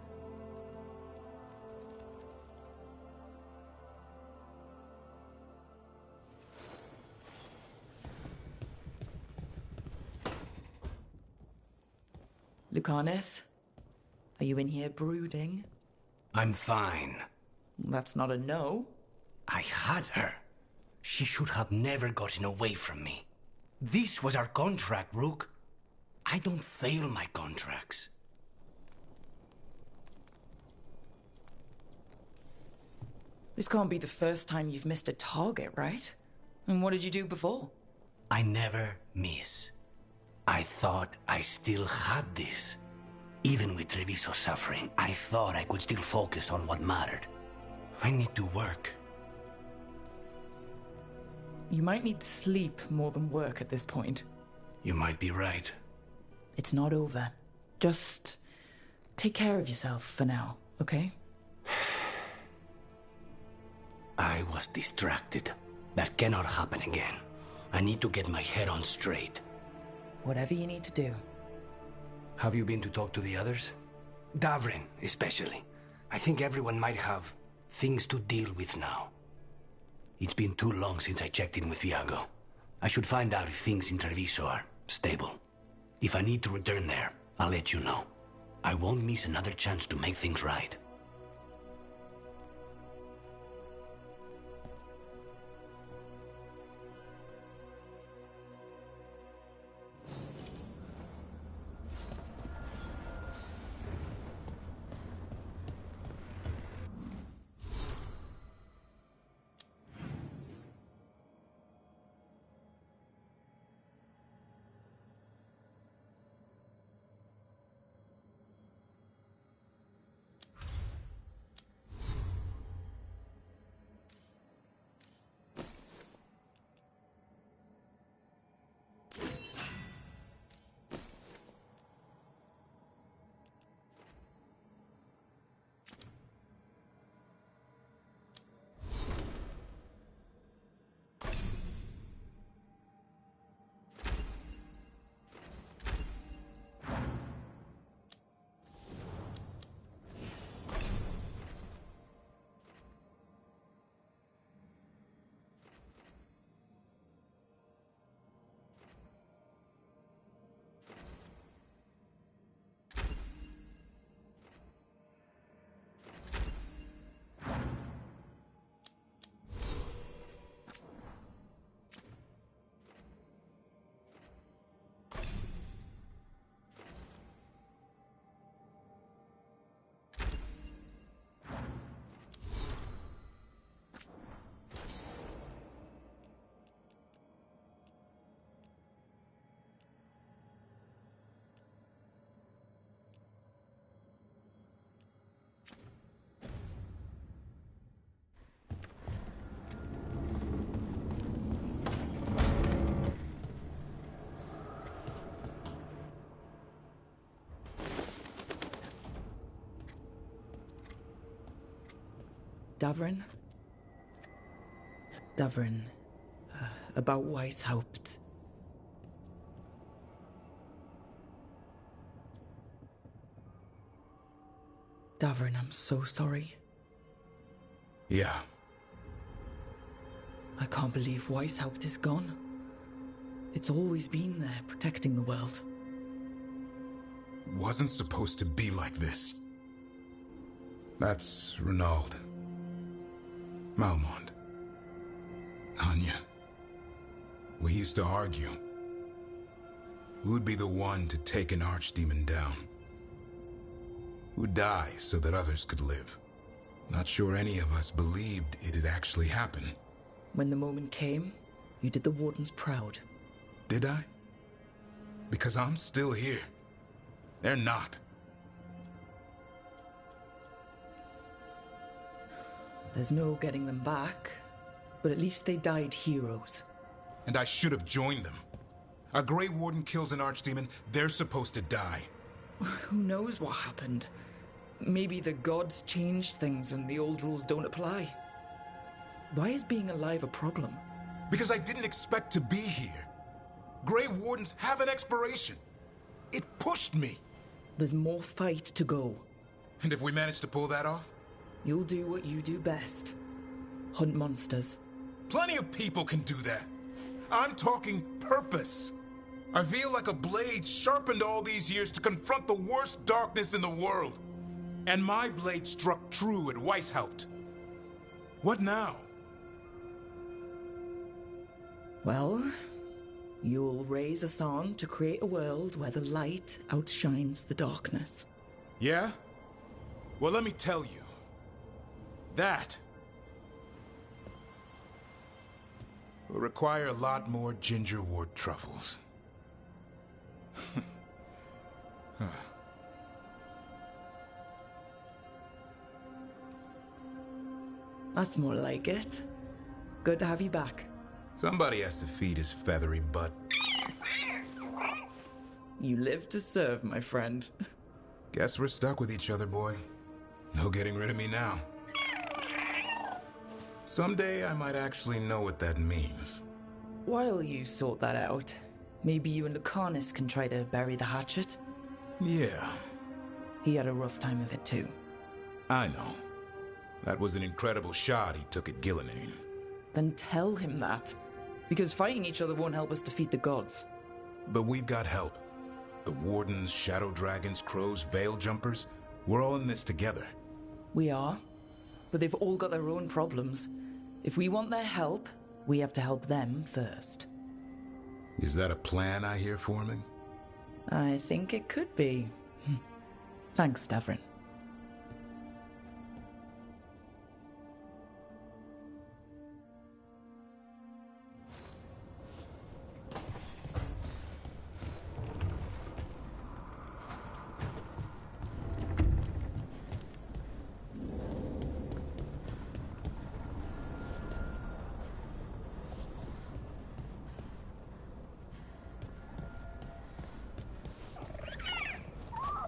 Lucanus, are you in here brooding? I'm fine. That's not a no. I had her. She should have never gotten away from me. This was our contract, Rook. I don't fail my contracts. This can't be the first time you've missed a target, right? And what did you do before? I never miss. I thought I still had this. Even with Treviso's suffering, I thought I could still focus on what mattered. I need to work. You might need sleep more than work at this point. You might be right. It's not over. Just take care of yourself for now, okay? I was distracted. That cannot happen again. I need to get my head on straight. Whatever you need to do. Have you been to talk to the others? Davrin, especially. I think everyone might have things to deal with now. It's been too long since I checked in with Viago. I should find out if things in Treviso are stable. If I need to return there, I'll let you know. I won't miss another chance to make things right. Davrin? Davrin, about Weishaupt. Davrin, I'm so sorry. Yeah. I can't believe Weishaupt is gone. It's always been there, protecting the world. Wasn't supposed to be like this. That's Renaud. Malmond. Anya. We used to argue. Who'd be the one to take an archdemon down? Who'd die so that others could live? Not sure any of us believed it'd actually happen. When the moment came, you did the Wardens proud. Did I? Because I'm still here. They're not. There's no getting them back, but at least they died heroes. And I should have joined them. A Grey Warden kills an archdemon, they're supposed to die. Who knows what happened? Maybe the gods changed things and the old rules don't apply. Why is being alive a problem? Because I didn't expect to be here. Grey Wardens have an expiration. It pushed me. There's more fight to go. And if we manage to pull that off? You'll do what you do best. Hunt monsters. Plenty of people can do that. I'm talking purpose. I feel like a blade sharpened all these years to confront the worst darkness in the world. And my blade struck true at Weishaupt. What now? Well, you'll raise a song to create a world where the light outshines the darkness. Yeah? Well, let me tell you. That will require a lot more gingerwort truffles. Huh. That's more like it. Good to have you back. Somebody has to feed his feathery butt. You live to serve, my friend. Guess we're stuck with each other, boy. No getting rid of me now. Someday I might actually know what that means. While you sort that out, maybe you and Lucanus can try to bury the hatchet? Yeah. He had a rough time of it too. I know. That was an incredible shot he took at Gillenane. Then tell him that. Because fighting each other won't help us defeat the gods. But we've got help. The Wardens, Shadow Dragons, Crows, Veil Jumpers. We're all in this together. We are. But they've all got their own problems. If we want their help, we have to help them first. Is that a plan I hear forming? I think it could be. Thanks, Davrin.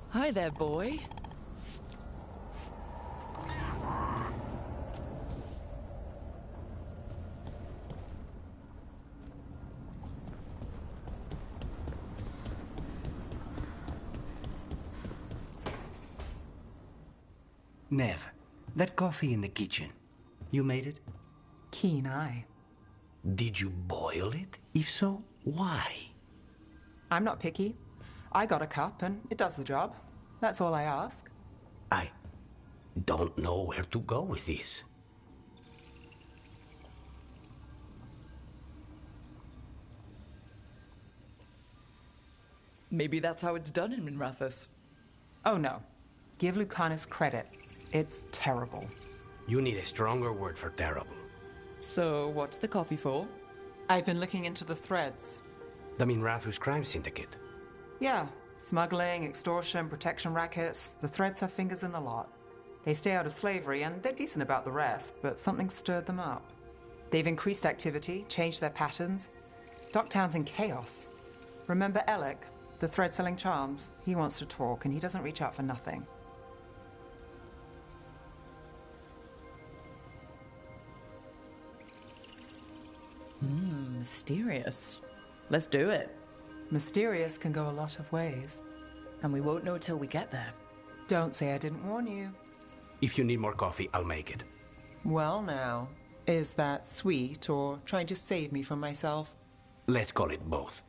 Hi there, boy. Nev, that coffee in the kitchen, you made it? Keen eye. Did you boil it? If so, why? I'm not picky. I got a cup and it does the job. That's all I ask. I don't know where to go with this. Maybe that's how it's done in Minrathous. Oh no. Give Lucanus credit. It's terrible. You need a stronger word for terrible. So, what's the coffee for? I've been looking into the threads. The Minrathous crime syndicate. Yeah. Smuggling, extortion, protection rackets. The threads have fingers in the lot. They stay out of slavery and they're decent about the rest, but something stirred them up. They've increased activity, changed their patterns. Docktown's in chaos. Remember Alec, the thread selling charms? He wants to talk and he doesn't reach out for nothing. Mysterious. Let's do it. Mysterious can go a lot of ways. And we won't know till we get there. Don't say I didn't warn you. If you need more coffee, I'll make it. Well now, is that sweet or trying to save me from myself? Let's call it both.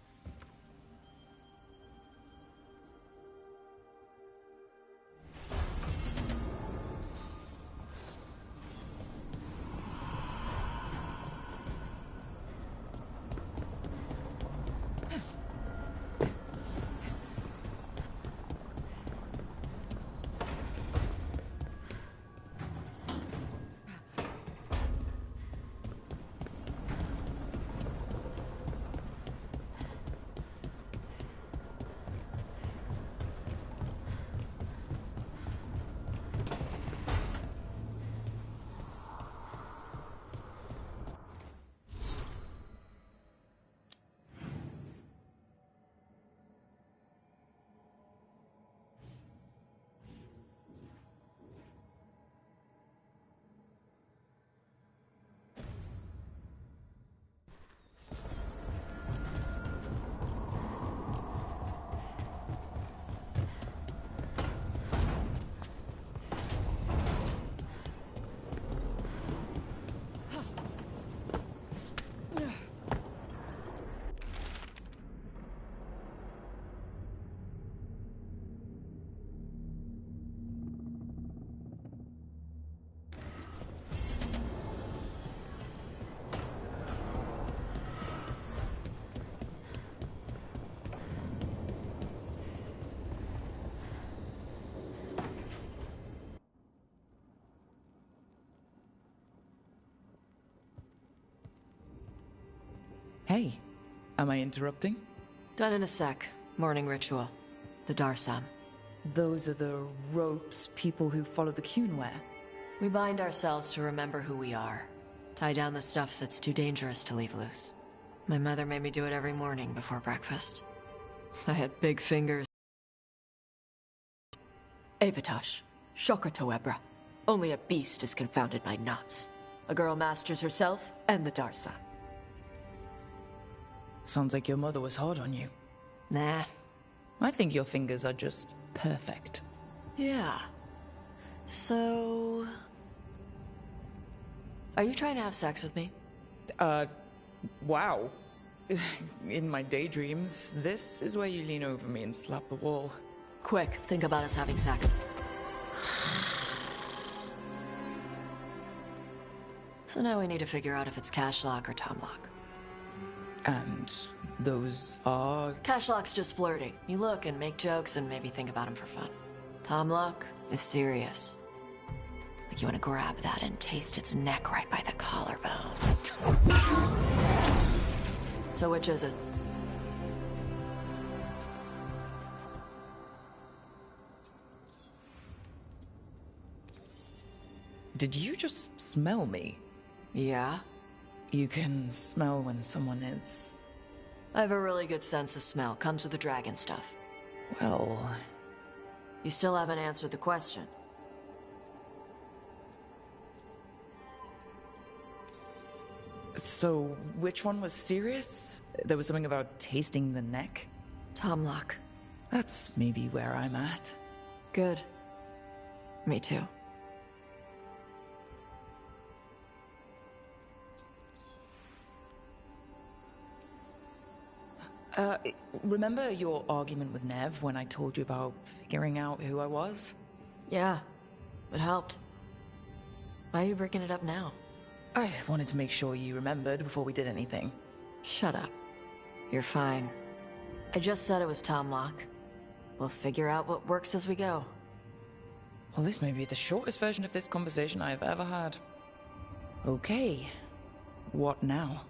Hey, am I interrupting? Done in a sec. Morning ritual. The Darsam. Those are the ropes people who follow the Qun wear. We bind ourselves to remember who we are. Tie down the stuff that's too dangerous to leave loose. My mother made me do it every morning before breakfast. I had big fingers. Avatash. Shokotoebra. Only a beast is confounded by knots. A girl masters herself and the Darsam. Sounds like your mother was hard on you. Nah. I think your fingers are just perfect. Yeah. So... Are you trying to have sex with me? Wow. In my daydreams, this is where you lean over me and slap the wall. Quick, think about us having sex. So now we need to figure out if it's Cashlock or Tomlock. And those are... Cashlock's just flirting. You look and make jokes and maybe think about him for fun. Tomlock is serious. Like you want to grab that and taste its neck right by the collarbone. So which is it? Did you just smell me? Yeah? You can smell when someone is... I have a really good sense of smell. Comes with the dragon stuff. Well... You still haven't answered the question. So, which one was serious? There was something about tasting the neck? Tomlock. That's maybe where I'm at. Good. Me too. Remember your argument with Nev when I told you about figuring out who I was? Yeah, it helped. Why are you breaking it up now? I wanted to make sure you remembered before we did anything. Shut up. You're fine. I just said it was Tomlock. We'll figure out what works as we go. Well, this may be the shortest version of this conversation I've ever had. Okay. What now?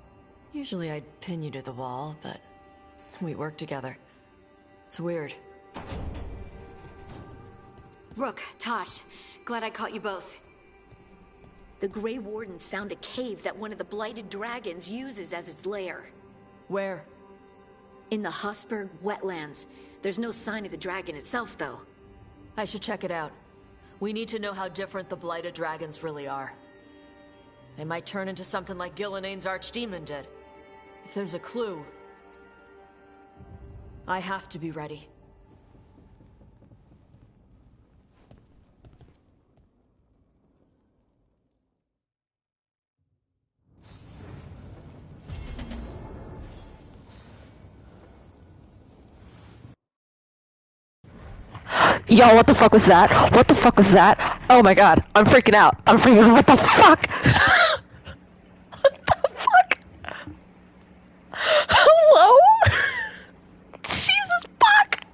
Usually I'd pin you to the wall, but we work together. It's weird. Rook, Tosh, glad I caught you both. The Grey Wardens found a cave that one of the Blighted Dragons uses as its lair. Where? In the Hussberg wetlands. There's no sign of the dragon itself, though. I should check it out. We need to know how different the Blighted Dragons really are. They might turn into something like Gillenane's Archdemon did. If there's a clue, I have to be ready. Yo, what the fuck was that? What the fuck was that? Oh my god, I'm freaking out. I'm freaking out. What the fuck? What the fuck? Hello? Jesus fuck!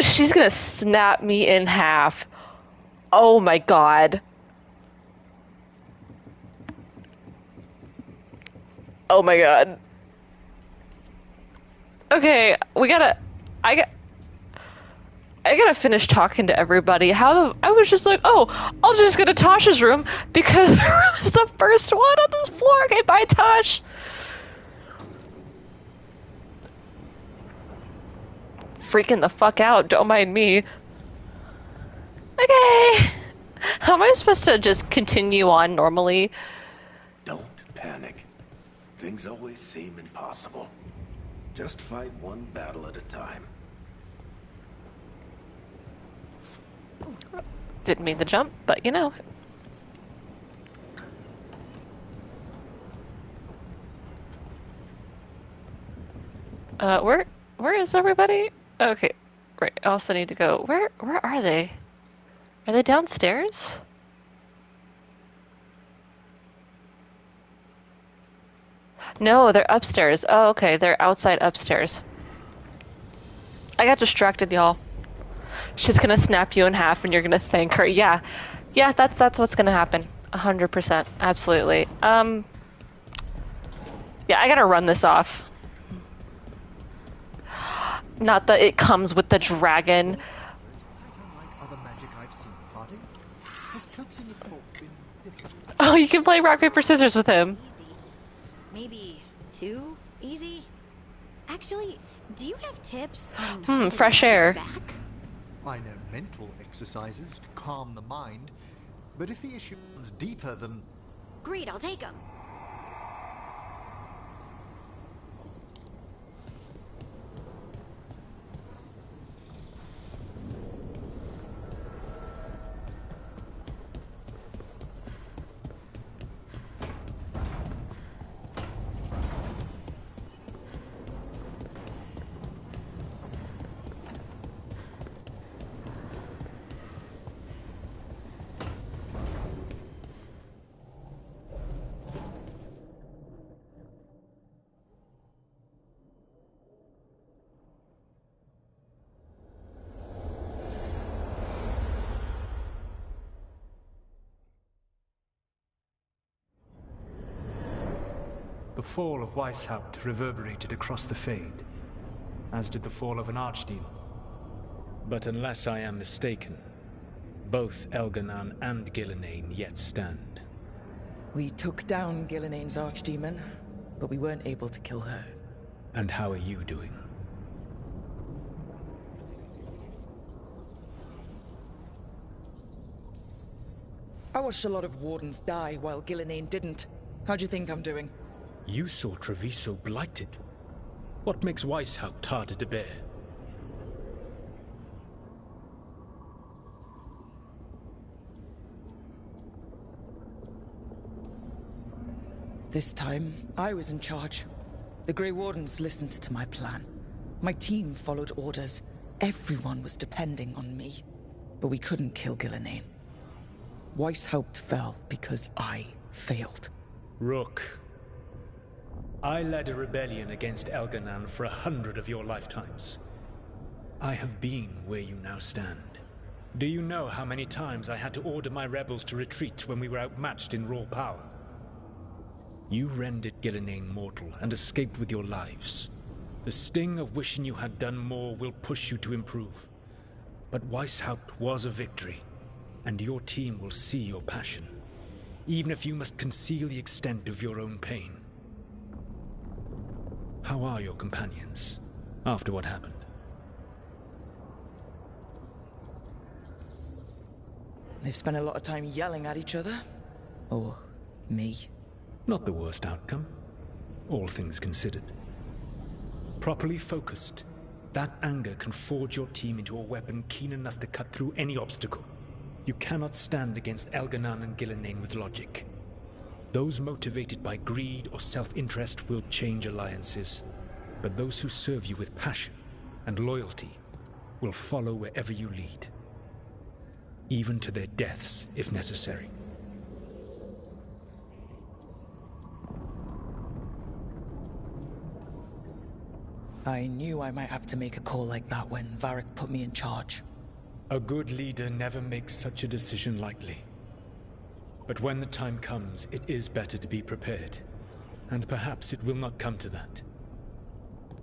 She's gonna snap me in half. Oh my god. Oh my god. Okay, I gotta finish talking to everybody. I was just like, oh, I'll just go to Tasha's room because her room is the first one on this floor. Okay, bye, Tosh. Freaking the fuck out. Don't mind me. Okay. How am I supposed to just continue on normally? Don't panic. Things always seem impossible. Just fight one battle at a time. Didn't mean to jump, but you know. Where is everybody? Okay, right. I also need to go. Where are they? Are they downstairs? No, they're upstairs. Oh, okay. They're outside upstairs. I got distracted, y'all. She's gonna snap you in half and you're gonna thank her. Yeah. Yeah, that's what's gonna happen. 100%. Absolutely. Yeah, I gotta run this off. Not that it comes with the dragon. Oh, you can play rock, paper, scissors with him. Maybe too easy? Actually, do you have tips on Fresh air. I know mental exercises to calm the mind, but if the issue runs deeper than... Great, I'll take them. The fall of Weishaupt reverberated across the Fade, as did the fall of an archdemon. But unless I am mistaken, both Elganon and Gillenane yet stand. We took down Gillenane's archdemon, but we weren't able to kill her. And how are you doing? I watched a lot of Wardens die while Gillenane didn't. How do you think I'm doing? You saw Treviso blighted. What makes Weishaupt harder to bear? This time, I was in charge. The Grey Wardens listened to my plan. My team followed orders. Everyone was depending on me. But we couldn't kill Gillenane. Weishaupt fell because I failed. Rook. I led a rebellion against Elganon for 100 of your lifetimes. I have been where you now stand. Do you know how many times I had to order my rebels to retreat when we were outmatched in raw power? You rendered Gillenane mortal and escaped with your lives. The sting of wishing you had done more will push you to improve. But Weishaupt was a victory, and your team will see your passion, even if you must conceal the extent of your own pain. How are your companions, after what happened? They've spent a lot of time yelling at each other. Or me. Not the worst outcome, all things considered. Properly focused, that anger can forge your team into a weapon keen enough to cut through any obstacle. You cannot stand against Elganon and Gillenane with logic. Those motivated by greed or self-interest will change alliances, but those who serve you with passion and loyalty will follow wherever you lead, even to their deaths if necessary. I knew I might have to make a call like that when Varric put me in charge. A good leader never makes such a decision lightly. But when the time comes, it is better to be prepared. And perhaps it will not come to that.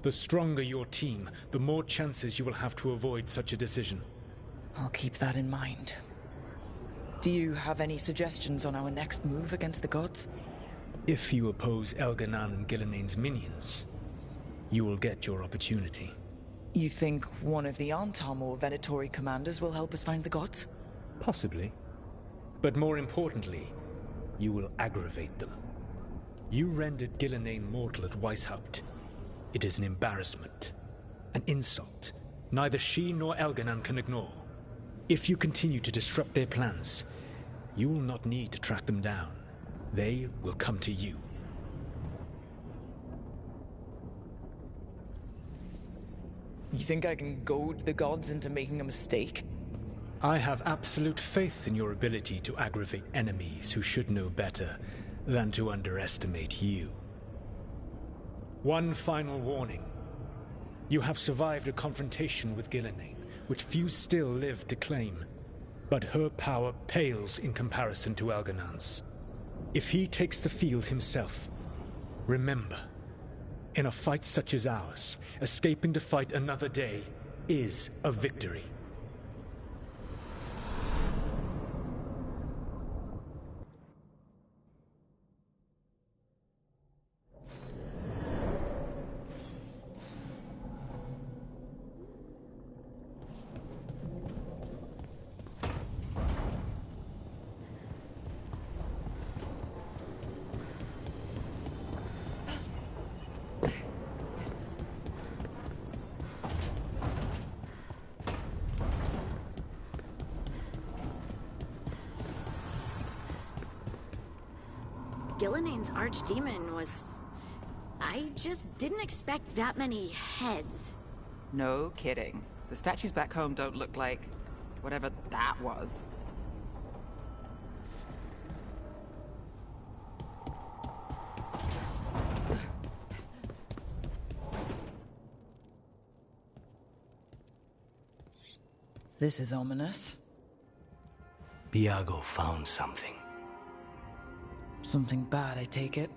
The stronger your team, the more chances you will have to avoid such a decision. I'll keep that in mind. Do you have any suggestions on our next move against the gods? If you oppose Elganon and Gillenane's minions, you will get your opportunity. You think one of the Antam or Venatori commanders will help us find the gods? Possibly. But more importantly, you will aggravate them. You rendered Gillenane mortal at Weishaupt. It is an embarrassment, an insult, neither she nor Elganon can ignore. If you continue to disrupt their plans, you will not need to track them down. They will come to you. You think I can goad the gods into making a mistake? I have absolute faith in your ability to aggravate enemies who should know better than to underestimate you. One final warning. You have survived a confrontation with Gillenane, which few still live to claim. But her power pales in comparison to Elganon's. If he takes the field himself, remember, in a fight such as ours, escaping to fight another day is a victory. Gillenane's archdemon was... I just didn't expect that many heads. No kidding. The statues back home don't look like... whatever that was. This is ominous. Piago found something. Something bad, I take it?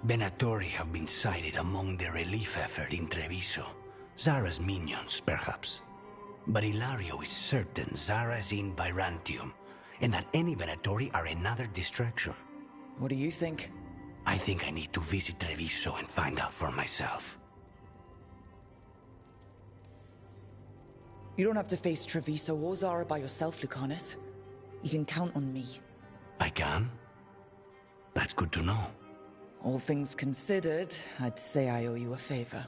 Venatori have been sighted among the relief effort in Treviso. Zara's minions, perhaps. But Ilario is certain Zara is in Byrantium, and that any Venatori are another distraction. What do you think? I think I need to visit Treviso and find out for myself. You don't have to face Treviso or Zara by yourself, Lucanus. You can count on me. I can? That's good to know. All things considered, I'd say I owe you a favor.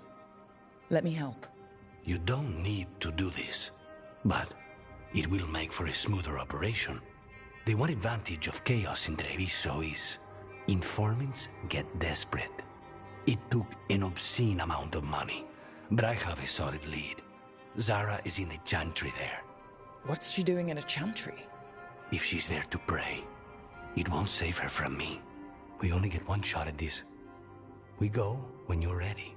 Let me help. You don't need to do this, but it will make for a smoother operation. The one advantage of chaos in Treviso is informants get desperate. It took an obscene amount of money, but I have a solid lead. Zara is in the chantry there. What's she doing in a chantry? If she's there to pray, it won't save her from me. We only get one shot at this. We go when you're ready.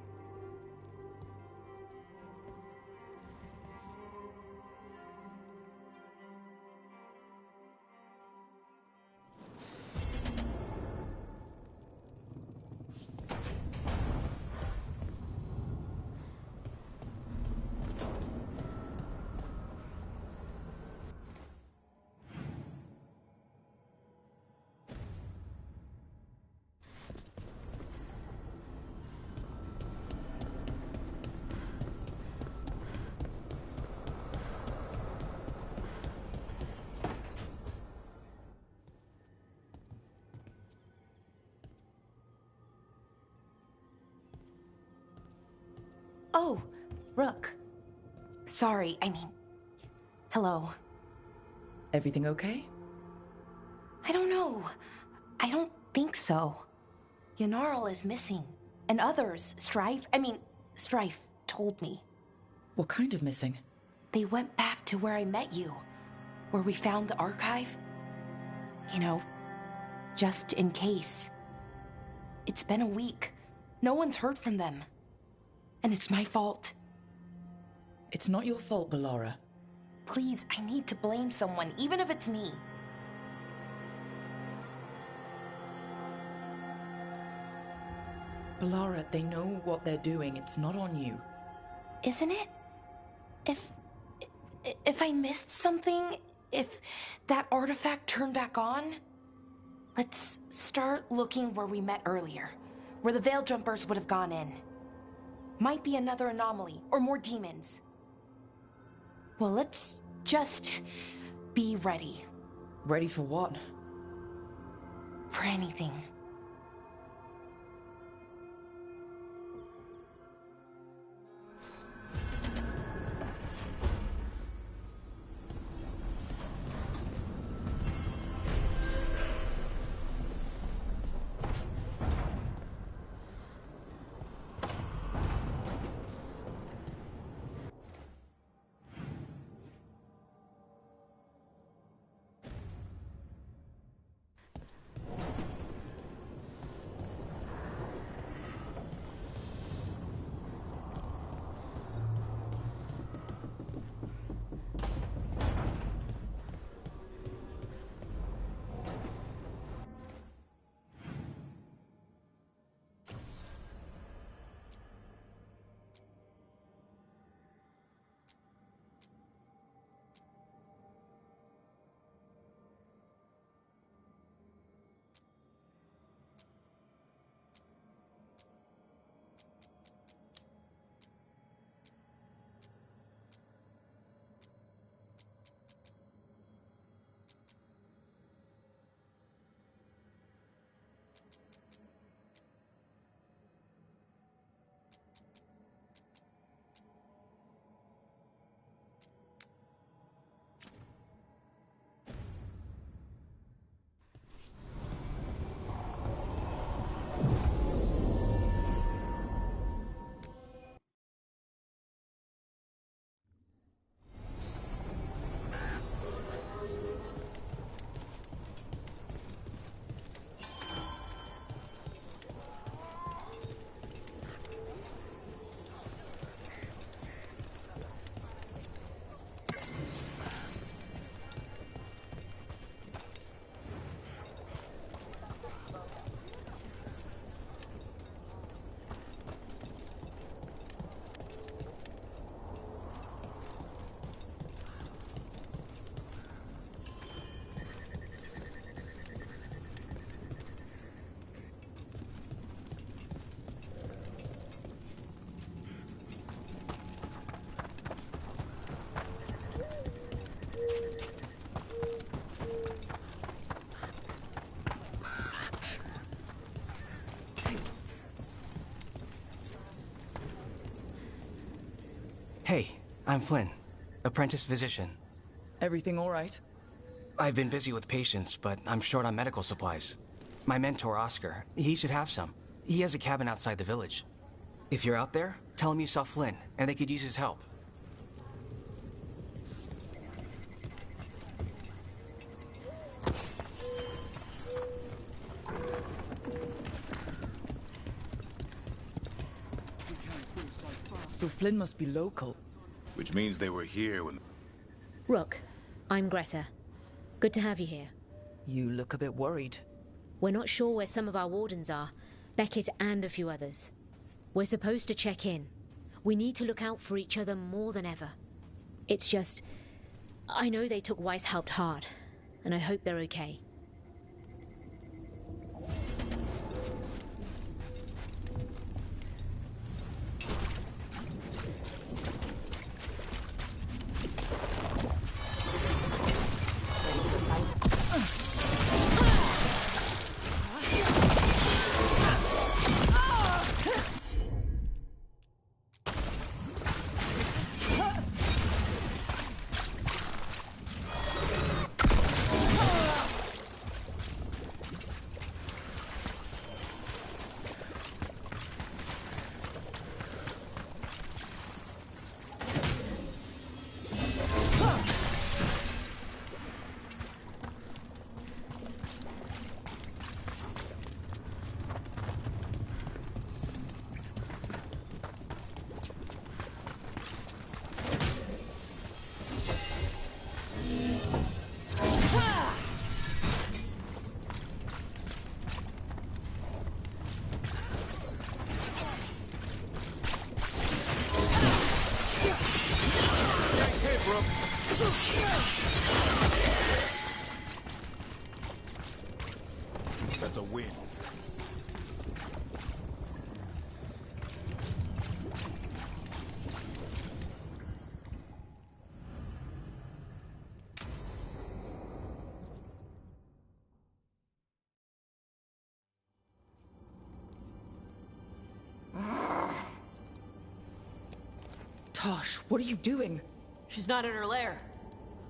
Oh, Rook. Sorry, I mean... Hello. Everything okay? I don't know. I don't think so. Yanarl is missing. And others, Strife told me. What kind of missing? They went back to where I met you. Where we found the archive. You know, just in case. It's been a week. No one's heard from them. And it's my fault. It's not your fault, Ballora. Please, I need to blame someone, even if it's me. Ballora, they know what they're doing. It's not on you. Isn't it? If I missed something, if that artifact turned back on, let's start looking where we met earlier, where the Veil Jumpers would have gone in. Might be another anomaly, or more demons. Well, let's just be ready. Ready for what? For anything. Hey, I'm Flynn, apprentice physician. Everything all right? I've been busy with patients, but I'm short on medical supplies. My mentor, Oscar, he should have some. He has a cabin outside the village. If you're out there, tell him you saw Flynn, and they could use his help. So Flynn must be local. Which means they were here when... Rook, I'm Greta. Good to have you here. You look a bit worried. We're not sure where some of our wardens are. Beckett and a few others. We're supposed to check in. We need to look out for each other more than ever. It's just... I know they took Weishaupt hard, and I hope they're okay. Rook. That's a win. Tosh, what are you doing? She's not in her lair.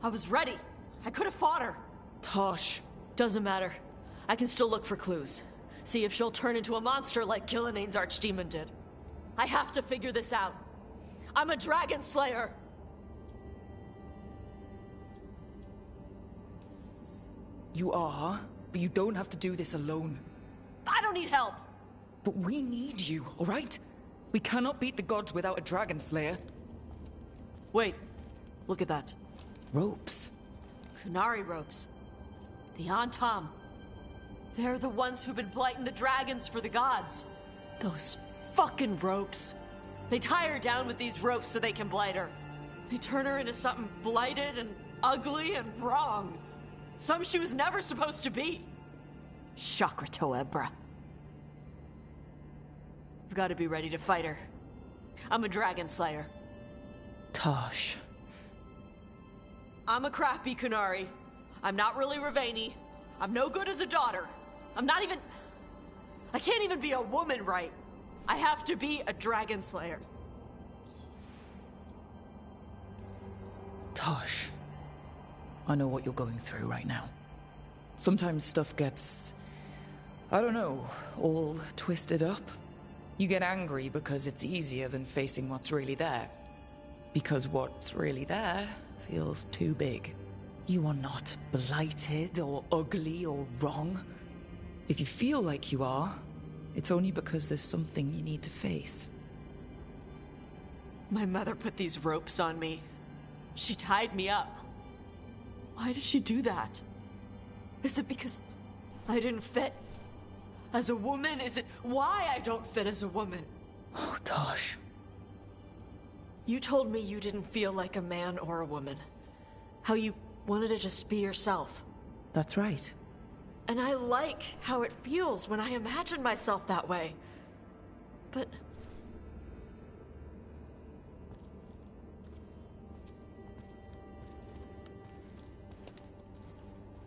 I was ready. I could have fought her. Tosh. Doesn't matter. I can still look for clues. See if she'll turn into a monster like Gilneane's archdemon did. I have to figure this out. I'm a dragon slayer. You are, but you don't have to do this alone. I don't need help. But we need you, all right? We cannot beat the gods without a dragon slayer. Wait, look at that. Ropes. Qunari ropes. The Antam. They're the ones who've been blighting the dragons for the gods. Those fucking ropes. They tie her down with these ropes so they can blight her. They turn her into something blighted and ugly and wrong. Some she was never supposed to be. Chakra Toebra. I've got to be ready to fight her. I'm a dragon slayer. Tosh. I'm a crappy Qunari. I'm not really Ravani. I'm no good as a daughter. I'm not even... I can't even be a woman right. I have to be a dragon slayer. Tosh. I know what you're going through right now. Sometimes stuff gets... I don't know, all twisted up. You get angry because it's easier than facing what's really there. Because what's really there feels too big. You are not blighted or ugly or wrong. If you feel like you are, it's only because there's something you need to face. My mother put these ropes on me. She tied me up. Why did she do that? Is it because I didn't fit as a woman? Is it why I don't fit as a woman? Oh, Tosh. You told me you didn't feel like a man or a woman. How you wanted to just be yourself. That's right. And I like how it feels when I imagine myself that way. But...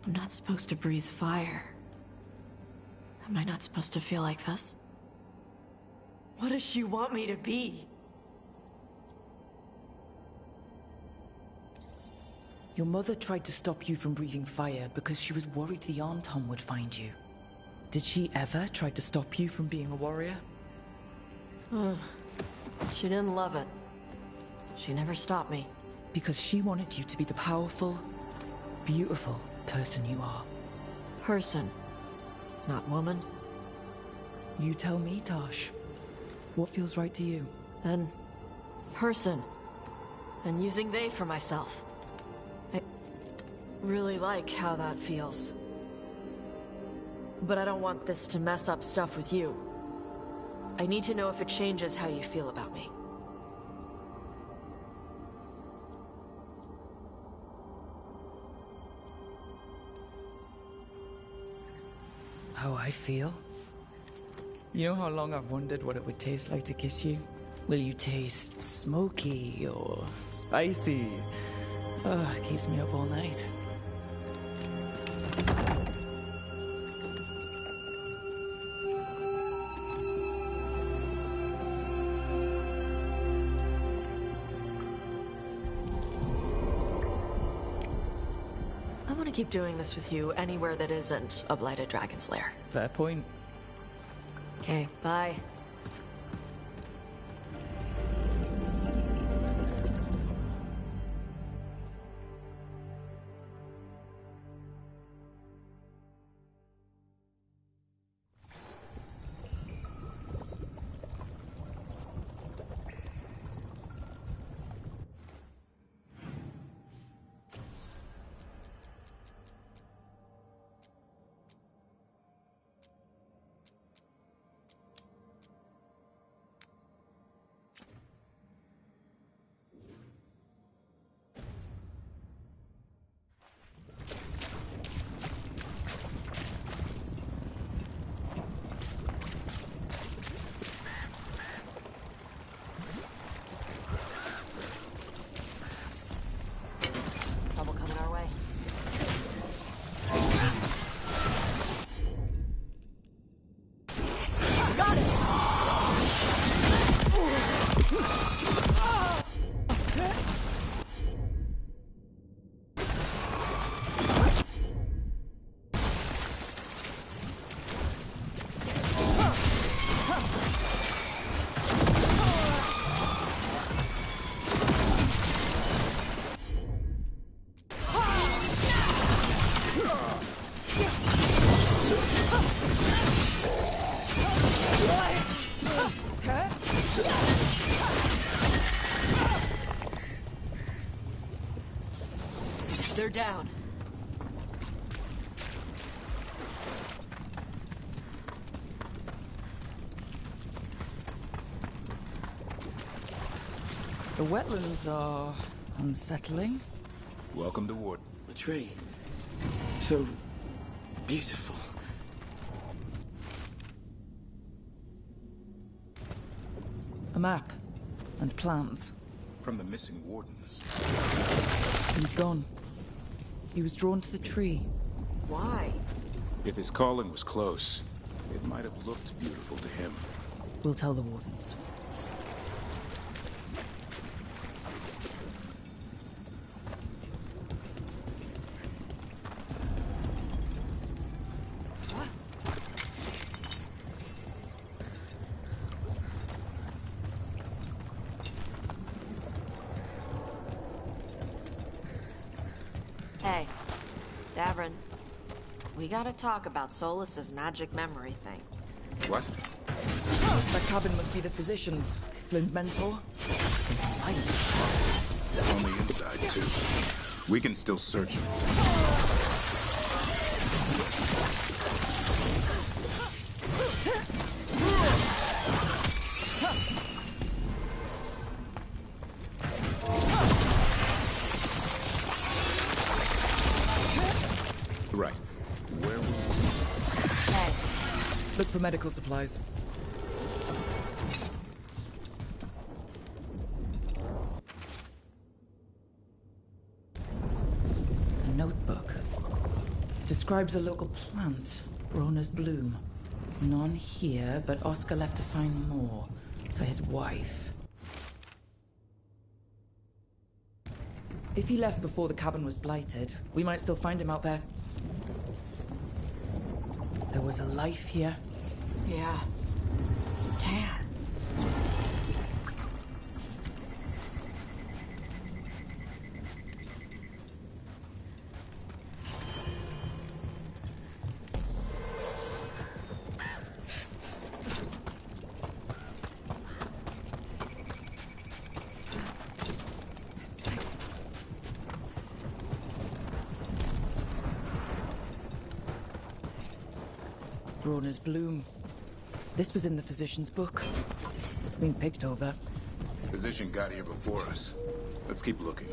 I'm not supposed to breathe fire. Am I not supposed to feel like this? What does she want me to be? Your mother tried to stop you from breathing fire because she was worried the Antam would find you. Did she ever try to stop you from being a warrior? She didn't love it. She never stopped me. Because she wanted you to be the powerful, beautiful person you are. Person, not woman. You tell me, Tosh. What feels right to you? Then, person. And using they for myself. I really like how that feels. But I don't want this to mess up stuff with you. I need to know if it changes how you feel about me. How I feel? You know how long I've wondered what it would taste like to kiss you? Will you taste smoky or spicy? It keeps me up all night. I want to keep doing this with you anywhere that isn't a blighted dragon's lair. Fair point. Okay, bye. They're down. The wetlands are unsettling. Welcome to Ward. The tree. So beautiful. A map and plans. From the missing wardens. He's gone. He was drawn to the tree. Why? If his calling was close, it might have looked beautiful to him. We'll tell the wardens. Hey, Davrin. We gotta talk about Solus's magic memory thing. What? That cabin must be the physician's. Flynn's mentor. On the inside, too. We can still search him. Right. Where were we? Hey. Look for medical supplies. A notebook. Describes a local plant, Broner's bloom. None here, but Oscar left to find more for his wife. If he left before the cabin was blighted, we might still find him out there. There was a life here. Yeah. Damn. Broner's bloom. This was in the physician's book. It's been picked over. Physician got here before us. Let's keep looking.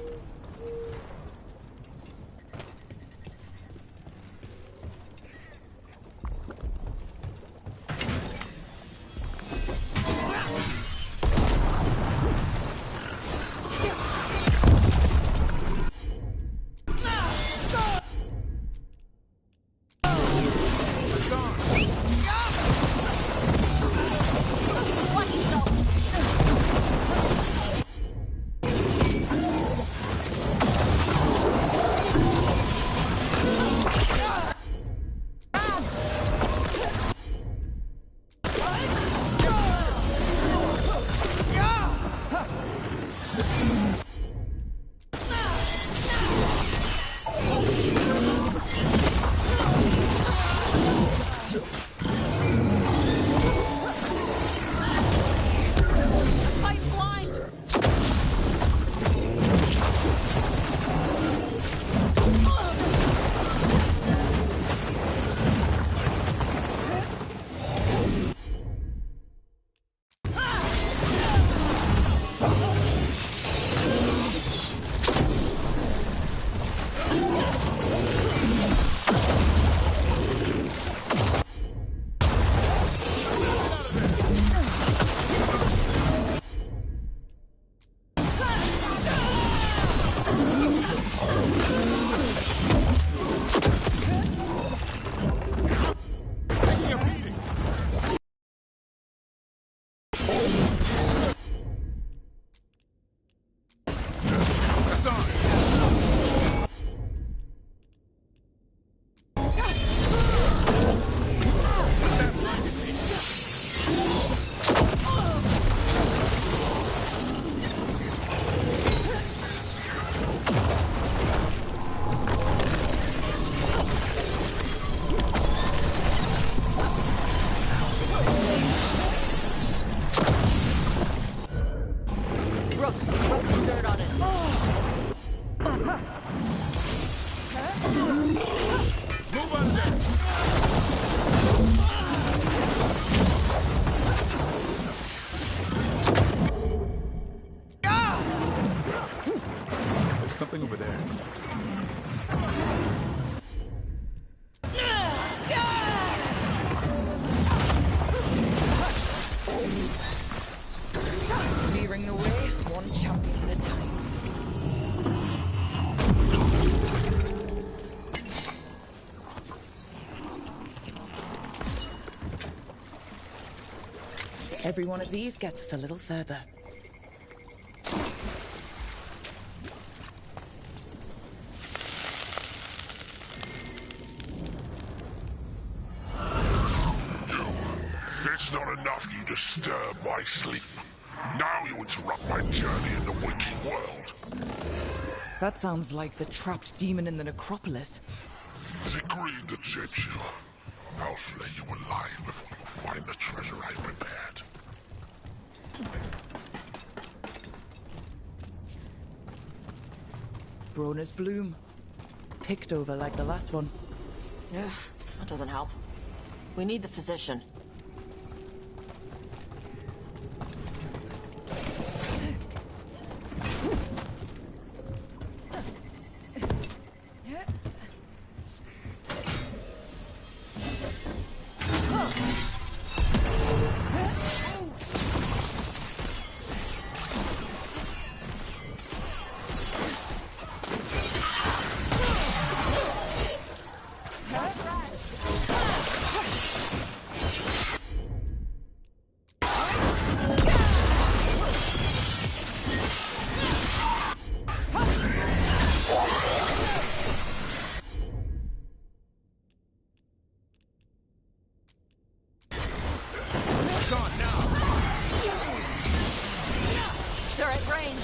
Move out of there! There's something over there. Clearing the way, one champion at a time. Every one of these gets us a little further. It's not enough you disturb my sleep. Now you interrupt my journey in the waking world. That sounds like the trapped demon in the necropolis. Is it greed that shapes you? I'll flay you alive before you find the treasure I prepared. Brona's bloom. Picked over like the last one. Yeah, that doesn't help. We need the physician. They're at range.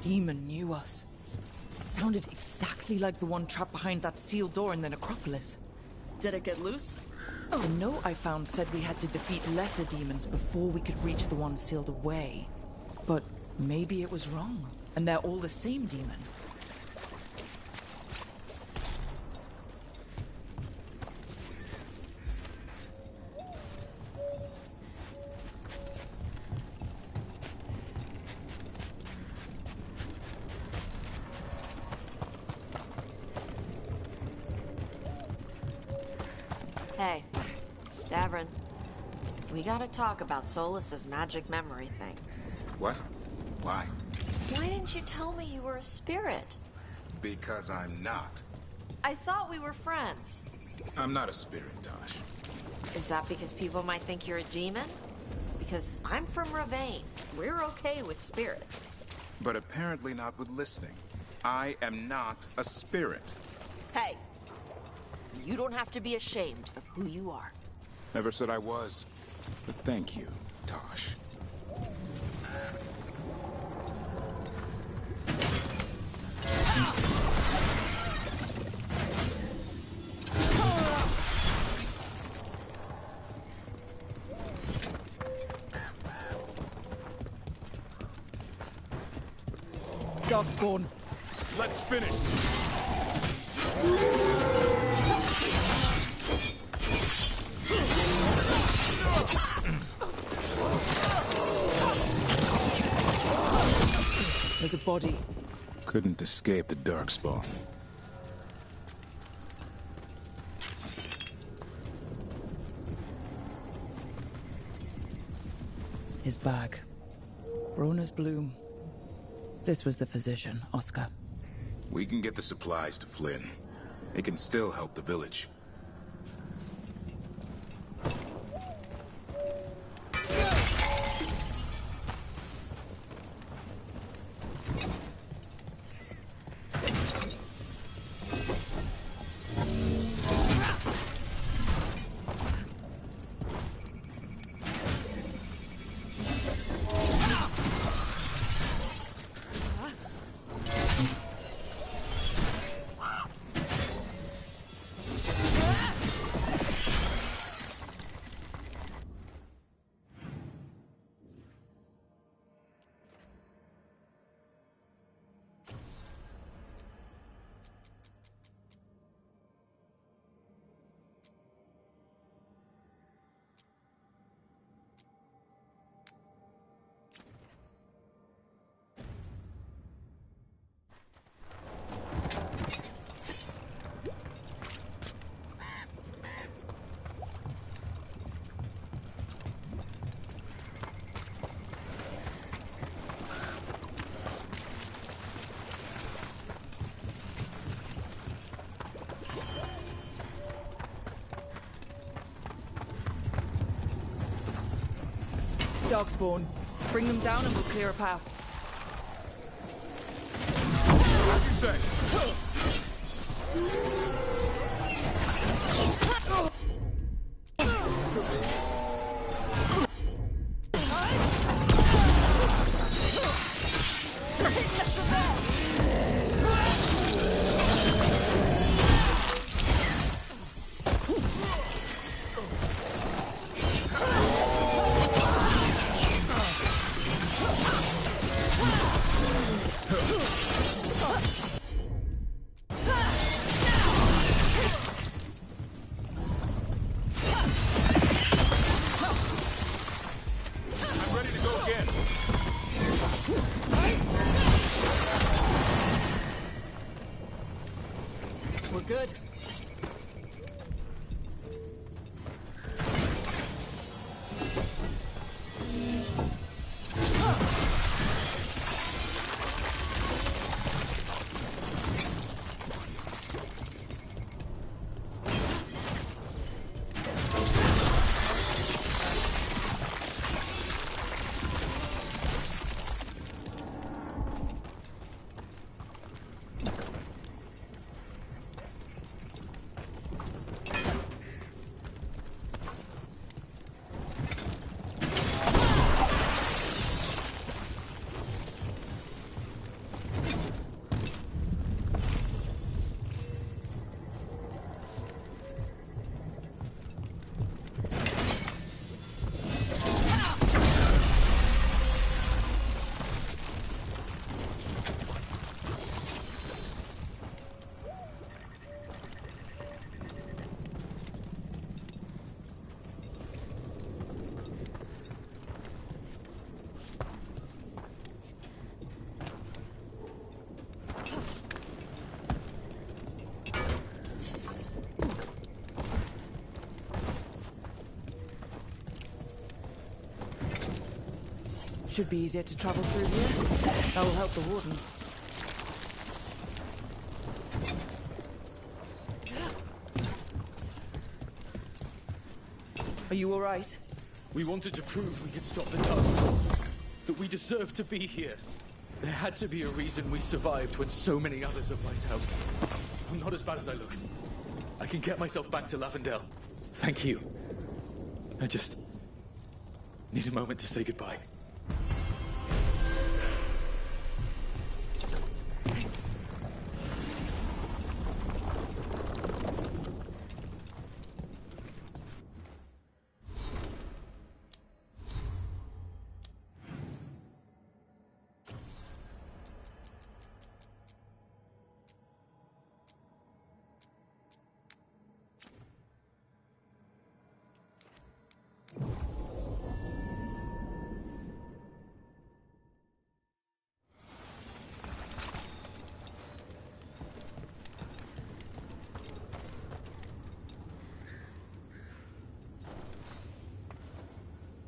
Demon knew us. It sounded exactly like the one trapped behind that sealed door in the necropolis. Did it get loose? The note I found said we had to defeat lesser demons before we could reach the one sealed away. But maybe it was wrong, and they're all the same demon. Hey, Davrin, we gotta talk about Solus's magic memory thing. What? Why? Why didn't you tell me you were a spirit? Because I'm not. I thought we were friends. I'm not a spirit, Tosh. Is that because people might think you're a demon? Because I'm from Ravane. We're okay with spirits. But apparently not with listening. I am not a spirit. Hey, you don't have to be ashamed of who you are. Never said I was. But thank you, Tosh. Darkspawn. Let's finish. There's a body. Couldn't escape the Darkspawn. His bag. Brona's bloom. This was the physician, Oscar. We can get the supplies to Flynn. It can still help the village. Darkspawn. Bring them down and we'll clear a path. As you say. We're good. Should be easier to travel through here. That will help the wardens. Are you all right? We wanted to prove we could stop the dust. That we deserve to be here. There had to be a reason we survived when so many others of us helped. I'm not as bad as I look. I can get myself back to Lavendel. Thank you. I just need a moment to say goodbye.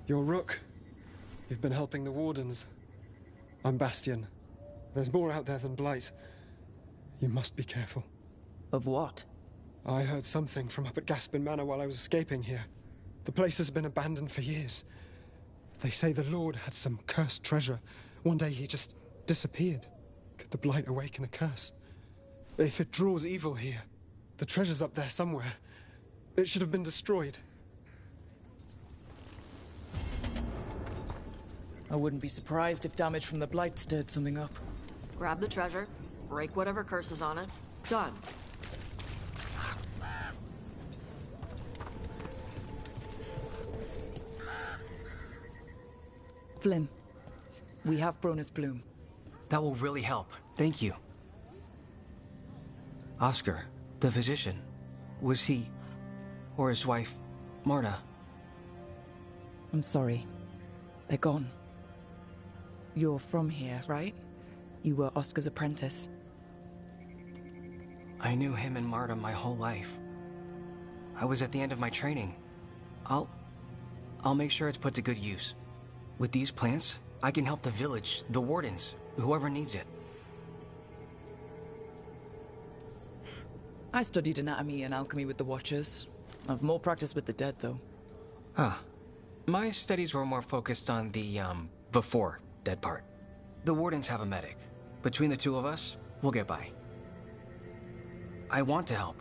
You're Rook. You've been helping the Wardens. I'm Bastion. There's more out there than Blight. You must be careful. Of what? I heard something from up at Gaspin Manor while I was escaping here. The place has been abandoned for years. They say the Lord had some cursed treasure. One day he just disappeared. Could the Blight awaken a curse? If it draws evil here, the treasure's up there somewhere. It should have been destroyed. I wouldn't be surprised if damage from the Blight stirred something up. Grab the treasure, break whatever curse is on it. Done. Flynn, we have Bronus Bloom. That will really help. Thank you. Oscar, the physician, was he, or his wife, Marta? I'm sorry. They're gone. You're from here, right? You were Oscar's apprentice. I knew him and Marta my whole life. I was at the end of my training. I'll make sure it's put to good use. With these plants, I can help the village, the Wardens, whoever needs it. I studied anatomy and alchemy with the Watchers. I've more practice with the dead, though. Huh. My studies were more focused on the, before dead part. The Wardens have a medic. Between the two of us, we'll get by. I want to help.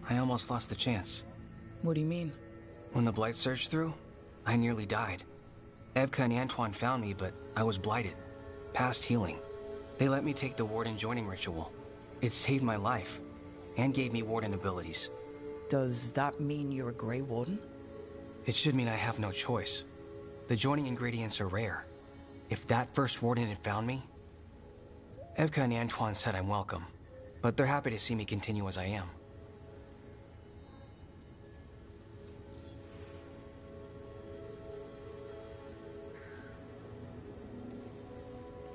I almost lost the chance. What do you mean? When the Blight surged through, I nearly died. Evka and Antoine found me, but I was blighted. Past healing. They let me take the Warden joining ritual. It saved my life, and gave me Warden abilities. Does that mean you're a Grey Warden? It should mean I have no choice. The joining ingredients are rare. If that first Warden had found me... Evka and Antoine said I'm welcome, but they're happy to see me continue as I am.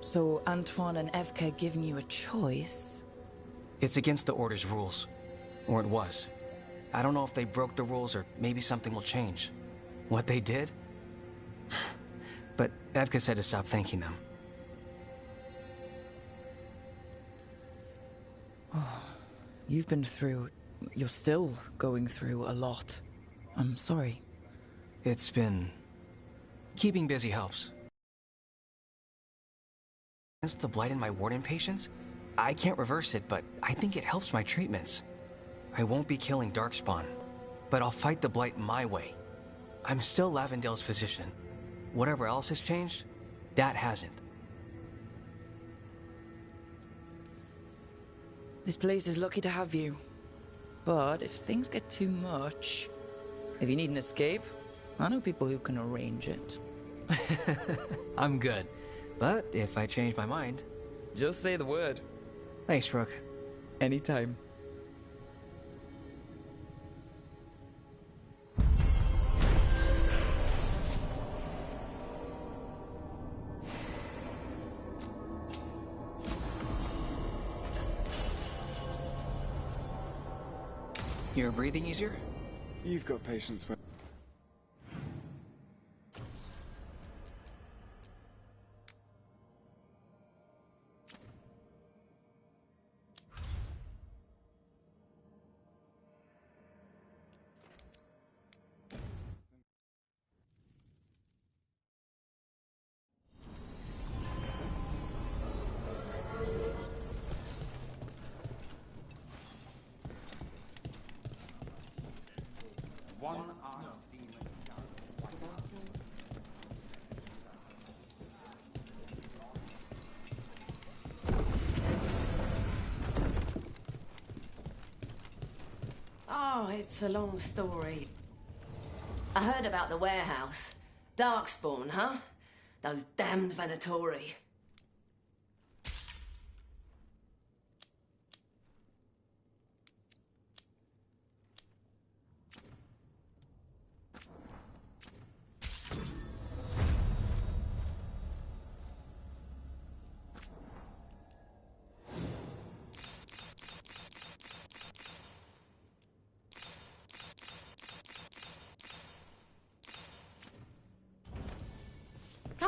So Antoine and Evka giving you a choice? It's against the Order's rules. Or it was. I don't know if they broke the rules or maybe something will change. What they did? But Evka said to stop thanking them. Oh, you've been through... You're still going through a lot. I'm sorry. It's been... Keeping busy helps. Against the Blight in my Warden patients? I can't reverse it, but I think it helps my treatments. I won't be killing Darkspawn, but I'll fight the Blight my way. I'm still Lavendale's physician. Whatever else has changed, that hasn't. This place is lucky to have you. But if things get too much... If you need an escape, I know people who can arrange it. I'm good. But if I change my mind... Just say the word. Thanks, Rook. Anytime. You're breathing easier? You've got patience with... Oh, it's a long story. I heard about the warehouse. Darkspawn, huh? Those damned Venatori.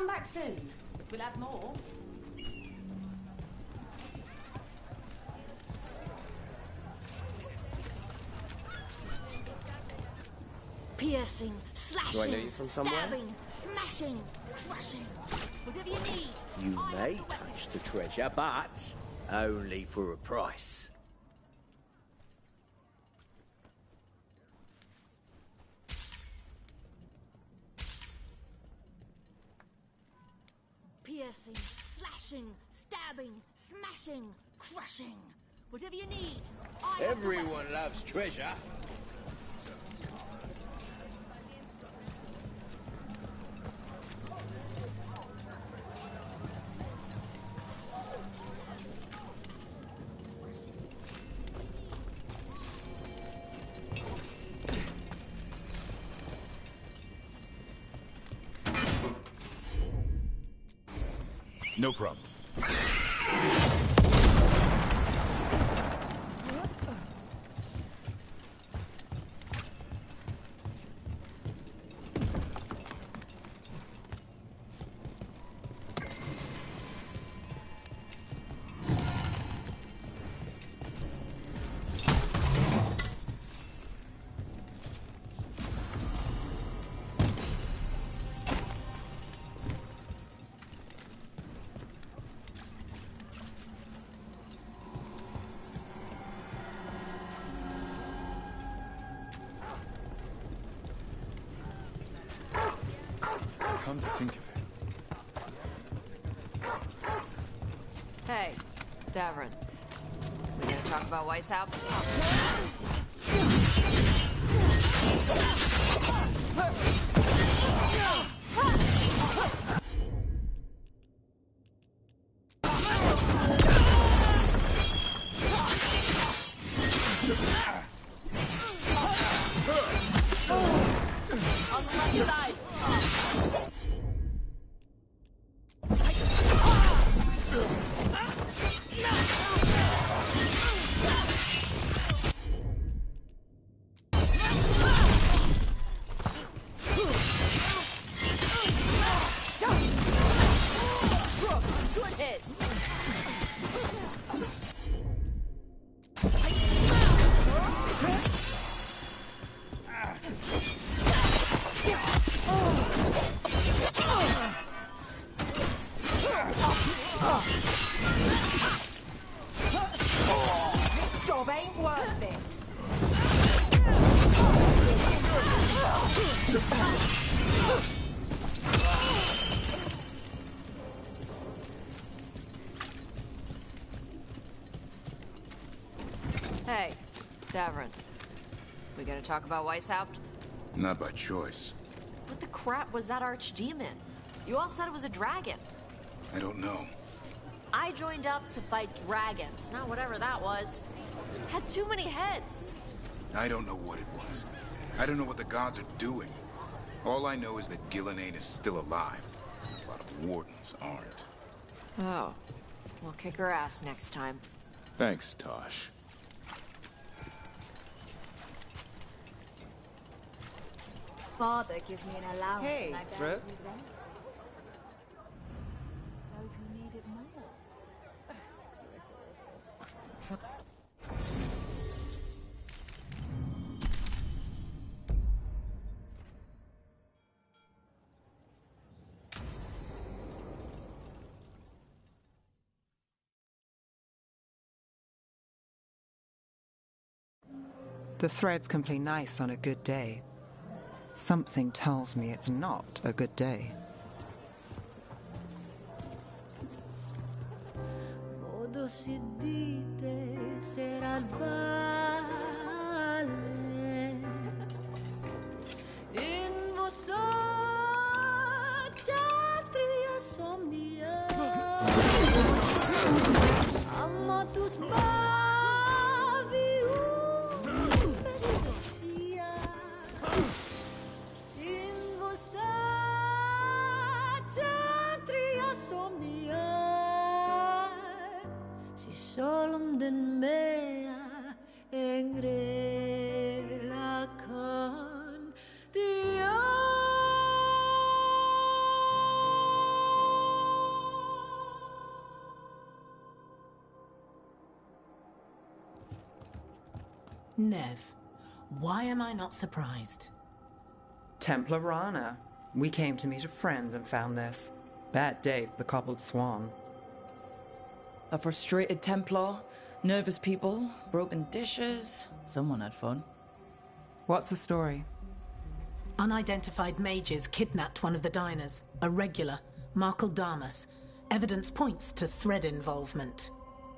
Come back soon. We'll have more. Piercing, slashing, Do I know you from somewhere? stabbing, smashing, crushing. Whatever you need. You may touch the treasure, but only for a price. Piercing, slashing, stabbing, smashing, crushing. Whatever you need. Everyone loves treasure. No problem. Come to think of it. Hey, Davrin. We gonna talk about Weishaupt? On the left side. Good hit. This job ain't worth it. Hey, Davrin. We gonna talk about Weishaupt? Not by choice. What the crap was that archdemon? You all said it was a dragon. I don't know. I joined up to fight dragons, not whatever that was. Had too many heads. I don't know what it was. I don't know what the gods are doing. All I know is that Gillenane is still alive. A lot of wardens aren't. Oh. We'll kick her ass next time. Thanks, Tosh. Father gives me an allowance. Hey, and I bear Brooke. it with them. Those who need it more. The threads can play nice on a good day. Something tells me it's not a good day. Modo si dite sarà il vale in vostra ksatria somnia amatus bavium mesocia in vostra ksatria somnia si solum den mea engrelakan dia Nev, why am I not surprised? Templar Rana. We came to meet a friend and found this. Bad day for the cobbled swan. A frustrated Templar, nervous people, broken dishes. Someone had fun. What's the story? Unidentified mages kidnapped one of the diners, a regular, Markle Damas. Evidence points to thread involvement.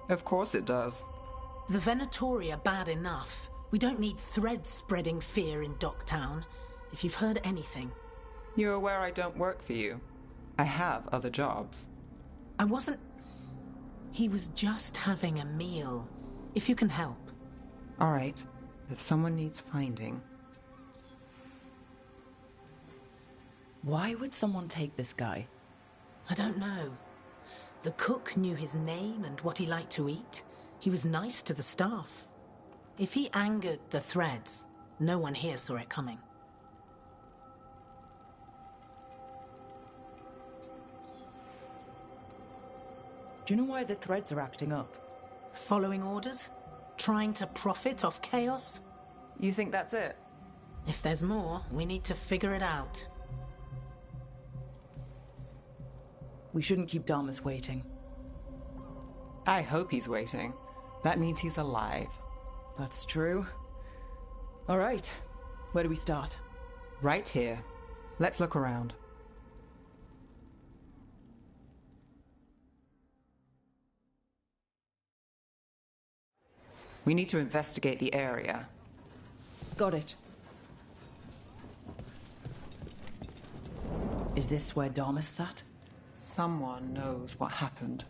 Of course it does. The Venatori are bad enough. We don't need threads spreading fear in Docktown. If you've heard anything. You're aware I don't work for you. I have other jobs. I wasn't... He was just having a meal. If you can help. All right. If someone needs finding... Why would someone take this guy? I don't know. The cook knew his name and what he liked to eat. He was nice to the staff. If he angered the threads, no one here saw it coming. Do you know why the threads are acting up? Following orders? Trying to profit off chaos? You think that's it? If there's more, we need to figure it out. We shouldn't keep Damas waiting. I hope he's waiting. That means he's alive. That's true. All right. Where do we start? Right here. Let's look around. We need to investigate the area. Got it. Is this where Damas sat? Someone knows what happened.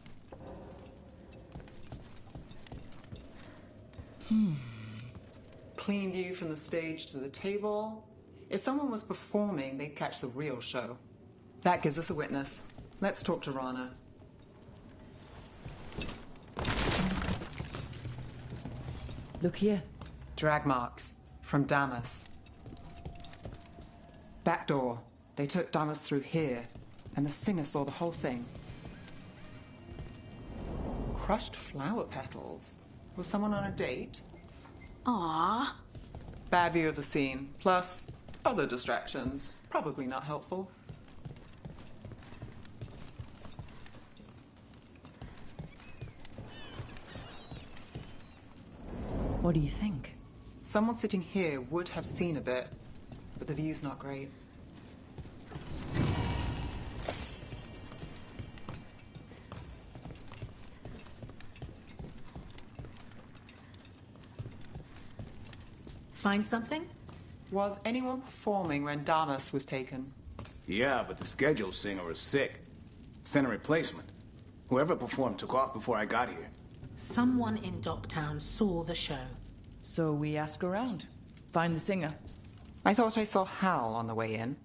Clean view from the stage to the table. If someone was performing, they'd catch the real show. That gives us a witness. Let's talk to Rana. Look here. Drag marks from Damas. Back door. They took Damas through here, and the singer saw the whole thing. Crushed flower petals. Was someone on a date? Aww. Bad view of the scene, plus other distractions. Probably not helpful. What do you think? Someone sitting here would have seen a bit, but the view's not great. Find something? Was anyone performing when Damas was taken? Yeah, but the scheduled singer is sick. Sent a replacement. Whoever performed took off before I got here. Someone in Docktown saw the show. So we ask around. Find the singer. I thought I saw Hal on the way in.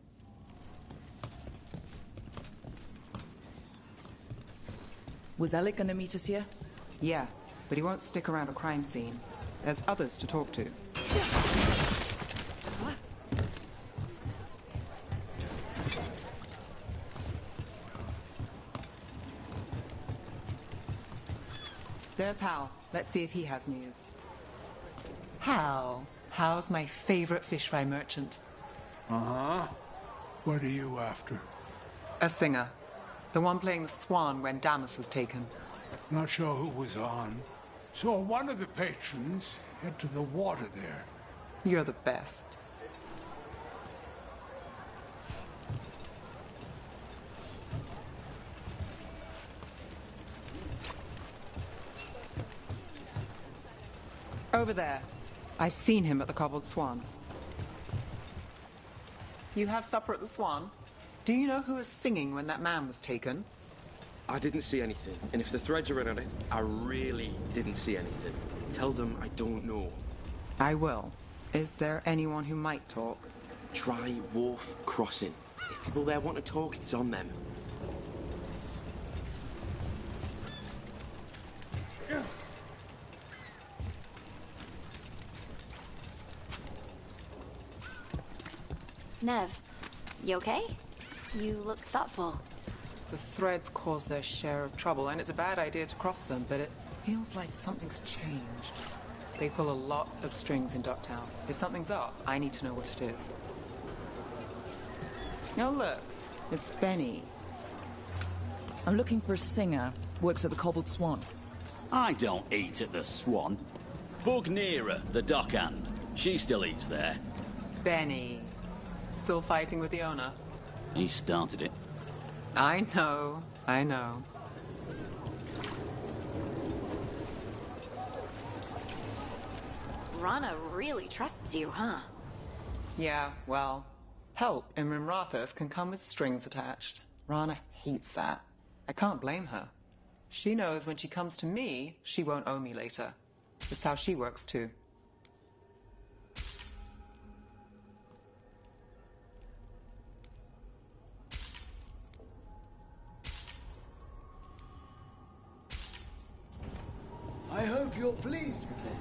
Was Alec gonna meet us here? Yeah, but he won't stick around a crime scene. There's others to talk to. There's Hal. Let's see if he has news. Hal. Hal's my favorite fish fry merchant. Uh-huh. What are you after? A singer. The one playing the swan when Damas was taken. Not sure who was on. Saw one of the patrons head to the water there. You're the best. Over there. I've seen him at the Cobbled Swan. You have supper at the Swan? Do you know who was singing when that man was taken? I didn't see anything, and if the threads are in on it, I really didn't see anything. Tell them I don't know. I will. Is there anyone who might talk? Try Wharf Crossing. If people there want to talk, it's on them. Nev, you okay? You look thoughtful. The threads cause their share of trouble, and it's a bad idea to cross them, but it feels like something's changed. They pull a lot of strings in Ducktown. If something's up, I need to know what it is. Oh, look. It's Benny. I'm looking for a singer. Works at the Cobbled Swan. I don't eat at the Swan. Bug Nearer, the dockhand. She still eats there. Benny. Still fighting with the owner? He started it. I know. Rana really trusts you, huh? Yeah, well, help in Rimrathas can come with strings attached. Rana hates that. I can't blame her. She knows when she comes to me, she won't owe me later. It's how she works, too. I hope you're pleased with this.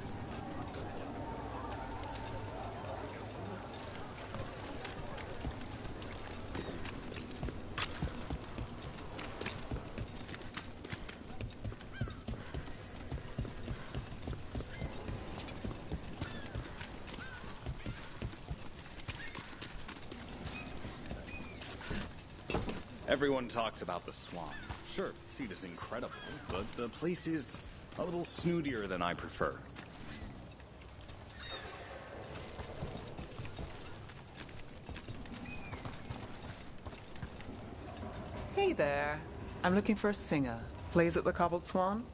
Everyone talks about the Swan. Sure, seat is incredible, but the place is a little snootier than I prefer. Hey there. I'm looking for a singer. Plays at the Cobbled Swan?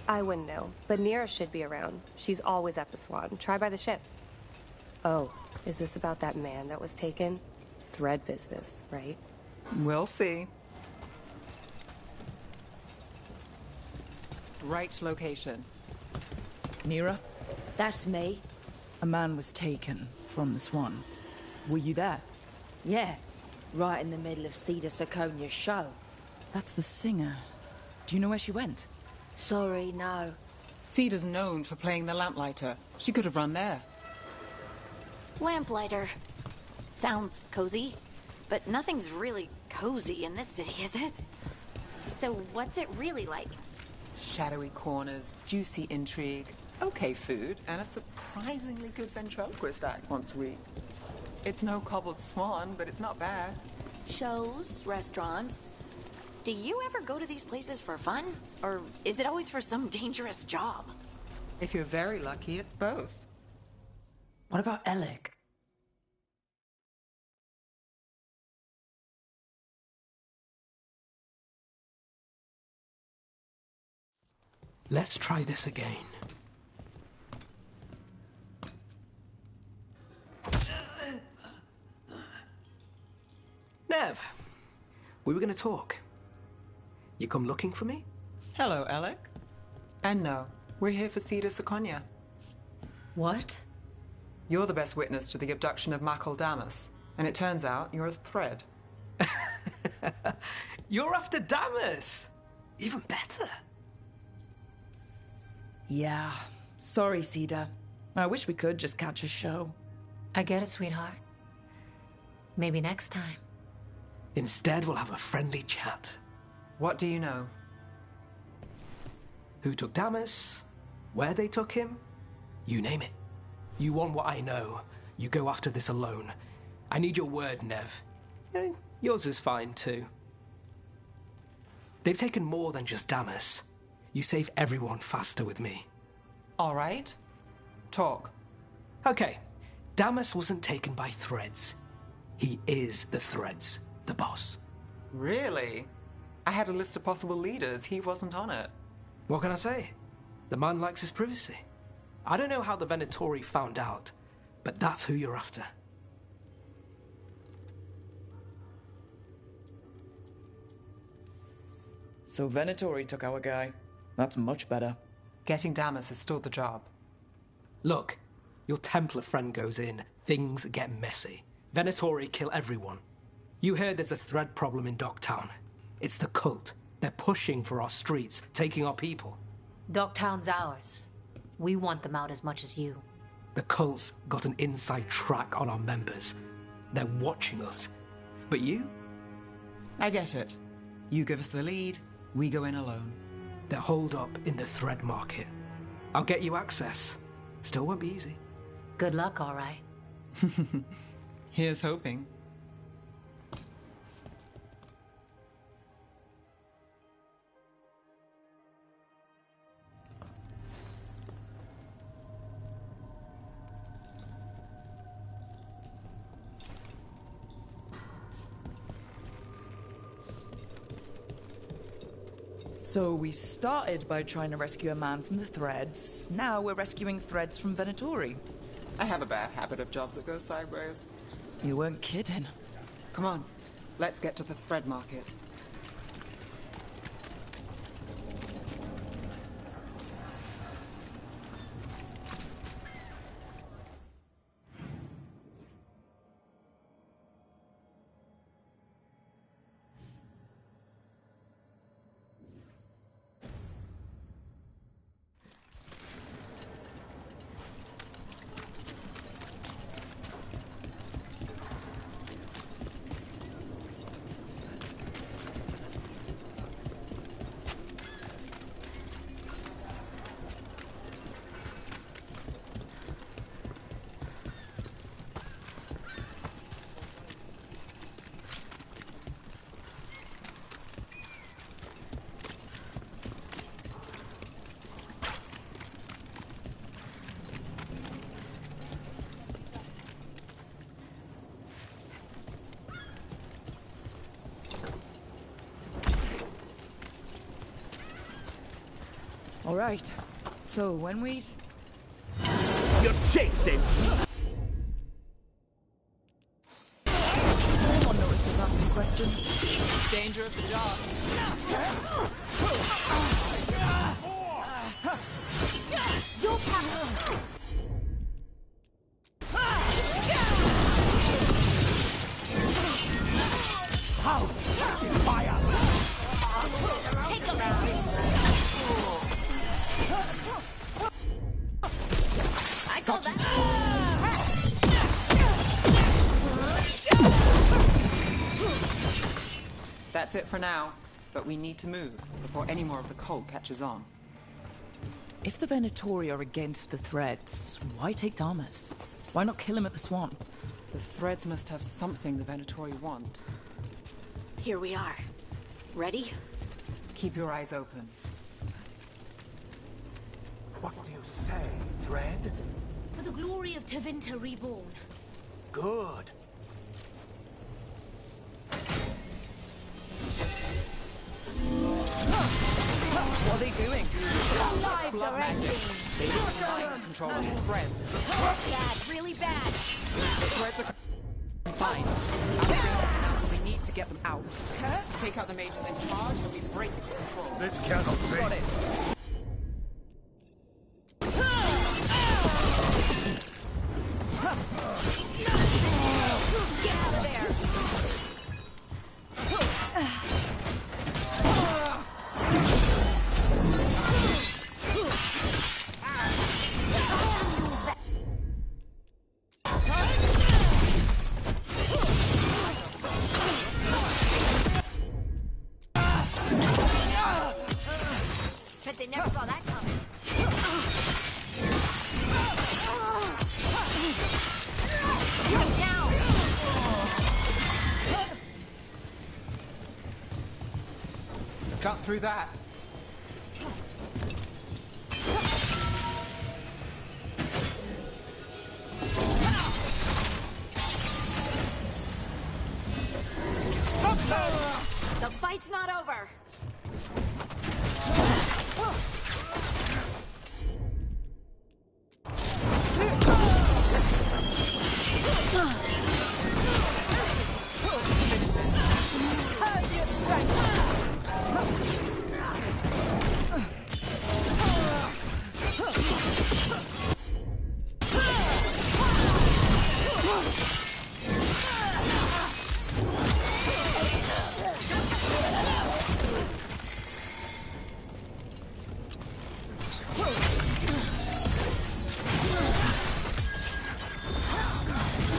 I wouldn't know, but Nira should be around. She's always at the Swan. Try by the ships. Oh, is this about that man that was taken? Thread business, right? We'll see. Right location. Nira? That's me. A man was taken from the Swan. Were you there? Yeah, right in the middle of Cedar Siconia's show. That's the singer. Do you know where she went? Sorry, no. Cedar's known for playing the lamplighter. She could have run there. Lamplighter. Sounds cozy, but nothing's really cozy in this city, is it? So what's it really like? Shadowy corners, juicy intrigue, okay food, and a surprisingly good ventriloquist act once a week. It's no Cobbled Swan, but it's not bad. Shows, restaurants. Do you ever go to these places for fun? Or is it always for some dangerous job? If you're very lucky, it's both. What about Alec? Let's try this again. Nev, we were going to talk. You come looking for me? Hello, Alec. And no, we're here for Cedar Siconia. What? You're the best witness to the abduction of Makal Damas, and it turns out you're a thread. You're after Damas! Even better. Yeah. Sorry, Cedar. I wish we could just catch a show. I get it, sweetheart. Maybe next time. Instead, we'll have a friendly chat. What do you know? Who took Damas? Where they took him? You name it. You want what I know. You go after this alone. I need your word, Nev. Yours is fine, too. They've taken more than just Damas. You save everyone faster with me. All right. Talk. Okay. Damas wasn't taken by Threads. He is the Threads, the boss. Really? I had a list of possible leaders. He wasn't on it. What can I say? The man likes his privacy. I don't know how the Venatori found out, but that's who you're after. So Venatori took our guy. That's much better. Getting Damas is still the job. Look, your Templar friend goes in, things get messy. Venatori kill everyone. You heard there's a thread problem in Docktown. It's the cult. They're pushing for our streets, taking our people. Docktown's ours. We want them out as much as you. The cult's got an inside track on our members. They're watching us. But you? I get it. You give us the lead, we go in alone. They're holed up in the thread market. I'll get you access. Still won't be easy. Good luck, all right. Here's hoping. So we started by trying to rescue a man from the Threads. Now we're rescuing Threads from Venatori. I have a bad habit of jobs that go sideways. You weren't kidding. Come on, let's get to the thread market. All right. So when we... You're chasing! Anyone notice us asking questions? Danger of the job. Your power! How? Fire! Take them out! I call that. That's it for now, but we need to move before any more of the cult catches on. If the Venatori are against the Threads, why take Damas? Why not kill him at the Swan? The Threads must have something the Venatori want. Here we are. Ready? Keep your eyes open. What do you say, Thread? For the glory of Tevinter reborn. Good. What are they doing? Lives Blood are magic. ending. They don't mind control of the Threads. Bad, really bad. The Threads are fine. How are they doing that now? We need to get them out. Take out the mages in charge and we break control. This cannot be. Got it. Get out of there. Bet they never saw that coming. You're down. Cut through that. The fight's not over.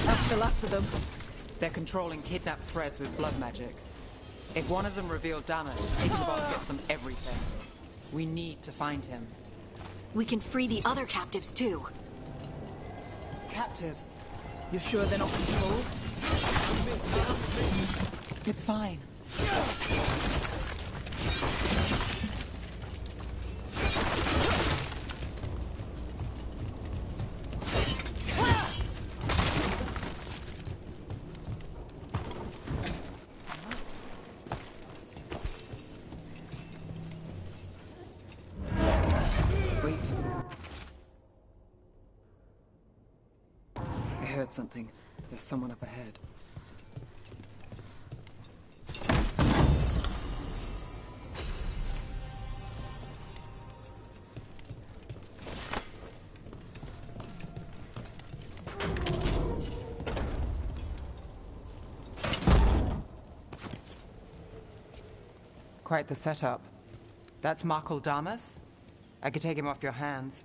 That's the last of them. They're controlling kidnapped Threads with blood magic. If one of them revealed damage, Ichabod gets them everything. We need to find him. We can free the other captives too. captives. You're sure they're not controlled? It's fine. Wait. I heard something. There's someone up ahead. Quite the setup. That's Markle Damas? I could take him off your hands.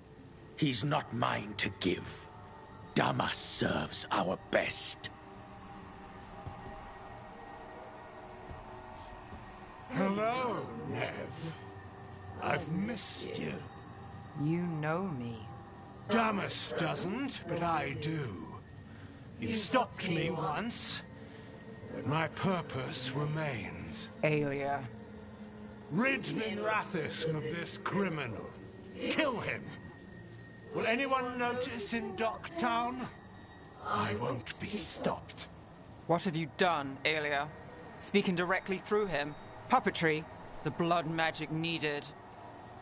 He's not mine to give. Damas serves our best. Hello, Nev. I've missed you. You know me. Damas doesn't, but I do. You stopped me once, but my purpose remains. Aelia. Rid Minrathis of this criminal. Kill him. Will anyone notice in Docktown? I won't be stopped. What have you done, Aelia? Speaking directly through him. Puppetry. The blood magic needed.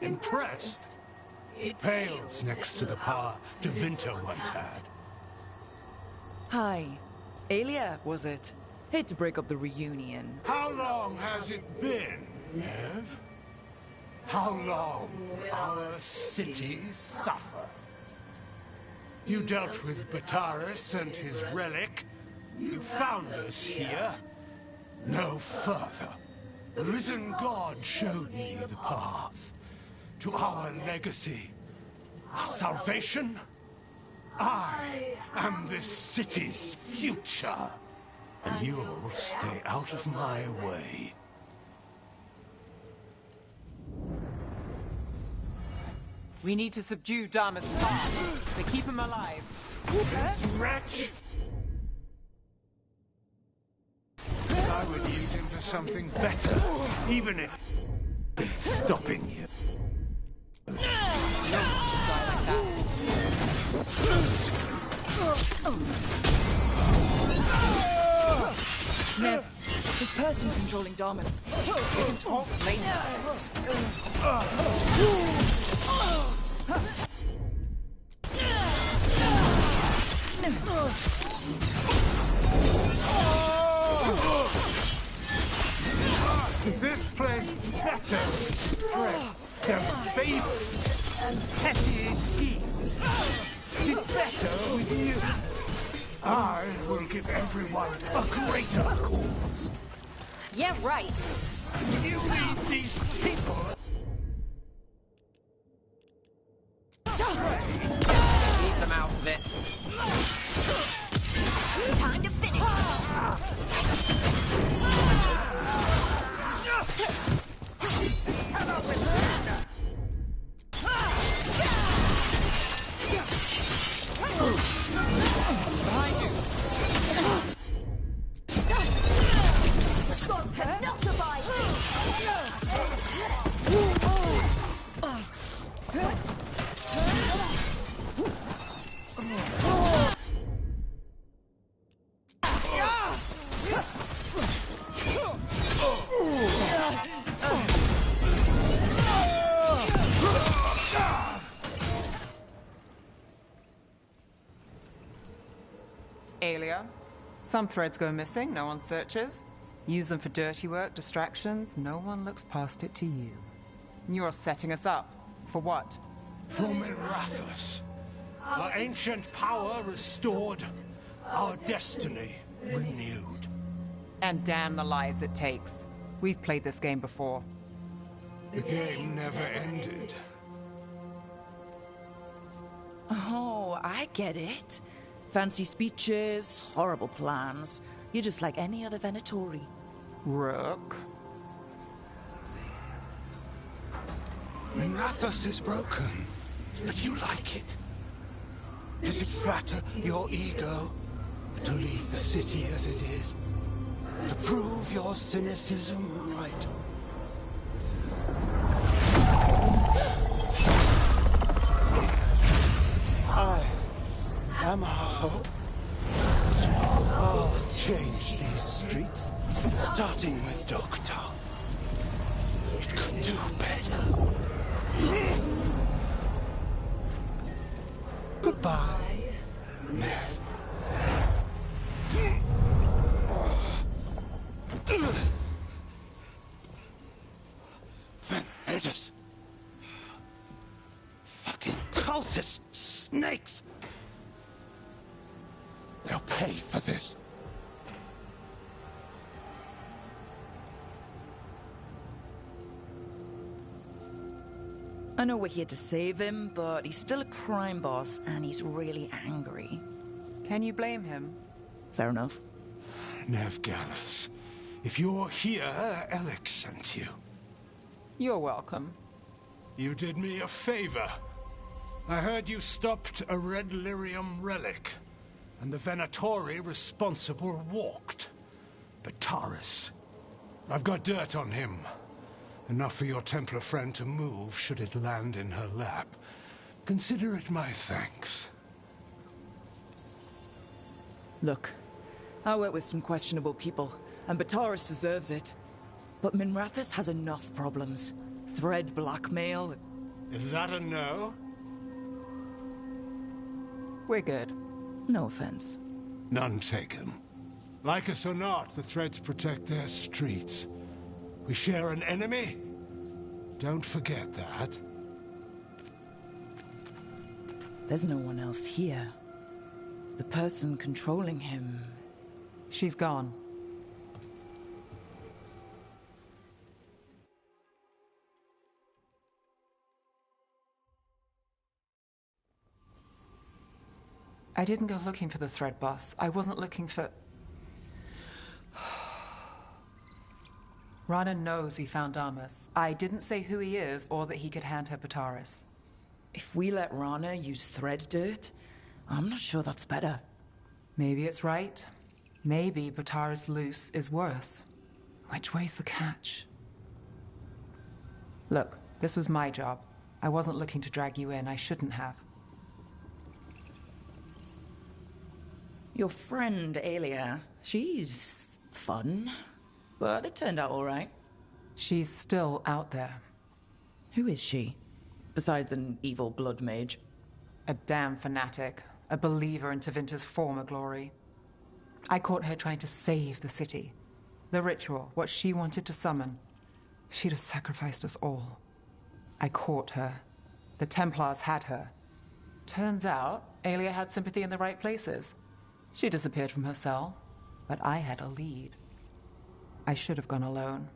Impressed? It pales next to the power Devinter once had. Hi. Aelia, was it? Hate to break up the reunion. How long has it been, Nev? How long will our city suffer? You dealt with Bataris and his relic. You found us here. No further. The risen God showed me the path to our legacy, our salvation. I am this city's future, and you'll stay out of my way. We need to subdue Damas fast, to keep him alive. This wretch! I would use him for something better, even if it's stopping you. Nev, this person controlling Damas. We can talk later. Is this place better than favors and petty schemes? Is it better with you? I will give everyone a greater cause. Yeah, right. You need these people. Keep them out of it. Time to finish. Behind you. Gods cannot survive Aelia, some threads go missing, no one searches. Use them for dirty work, distractions, no one looks past it to you. You're setting us up. For what? For Minrathis. Our ancient power restored. Our destiny renewed. And damn the lives it takes. We've played this game before. The game never ended. Oh, I get it. Fancy speeches, horrible plans. You're just like any other Venatori. Rook. Minrathis is broken, but you like it. Does it flatter your ego to leave the city as it is? To prove your cynicism right? I am our hope. I'll change these streets, starting with Dogtown. It could do better. Goodbye, Nev. Vendettas. Fucking cultist snakes. They'll pay for this. I know we're here to save him, but he's still a crime boss, and he's really angry. Can you blame him? Fair enough. Nev Gallus, if you're here, Alex sent you. You're welcome. You did me a favor. I heard you stopped a red lyrium relic, and the Venatori responsible walked. But Taurus, I've got dirt on him. Enough for your Templar friend to move should it land in her lap. Consider it my thanks. Look, I work with some questionable people, and Bataris deserves it. But Minrathous has enough problems. Thread blackmail... Is that a no? We're good. No offense. None taken. Like us or not, the Threads protect their streets. We share an enemy? Don't forget that. There's no one else here. The person controlling him... She's gone. I didn't go looking for the Thread boss. I wasn't looking for... Rana knows we found Damas. I didn't say who he is or that he could hand her Bataris. If we let Rana use thread dirt, I'm not sure that's better. Maybe it's right. Maybe Bataris loose is worse. Which way's the catch? Look, this was my job. I wasn't looking to drag you in. I shouldn't have. Your friend, Aelia, she's fun, but it turned out all right. She's still out there. Who is she? Besides an evil blood mage. A damn fanatic. A believer in Tevinter's former glory. I caught her trying to save the city. The ritual, what she wanted to summon. She'd have sacrificed us all. I caught her. The Templars had her. Turns out, Aelia had sympathy in the right places. She disappeared from her cell, but I had a lead. I should have gone alone.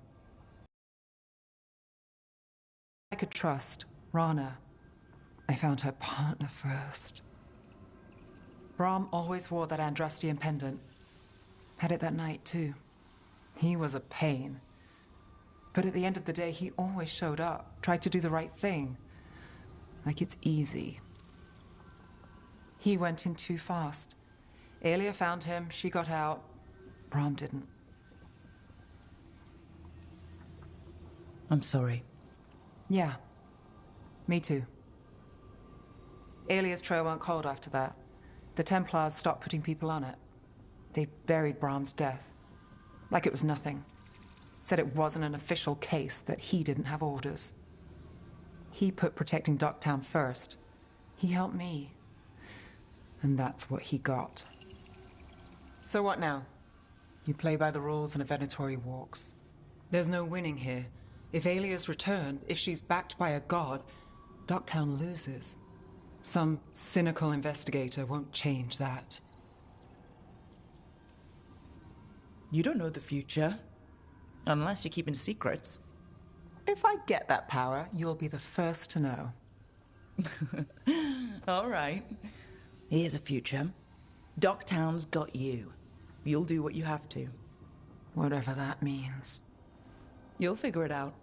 I could trust Rana. I found her partner first. Brahm always wore that Andrastian pendant. Had it that night, too. He was a pain. But at the end of the day, he always showed up, tried to do the right thing. Like it's easy. He went in too fast. Aelia found him, she got out. Brahm didn't. I'm sorry. Yeah. Me too. Aelia's trail went cold after that. The Templars stopped putting people on it. They buried Brahm's death. Like it was nothing. Said it wasn't an official case, that he didn't have orders. He put protecting Docktown first. He helped me. And that's what he got. So what now? You play by the rules and a Venatori walks. There's no winning here. If Aelia's returned, if she's backed by a god, Docktown loses. Some cynical investigator won't change that. You don't know the future. Unless you're keeping secrets. If I get that power, you'll be the first to know. All right. Here's a future. Docktown's got you. You'll do what you have to. Whatever that means. You'll figure it out.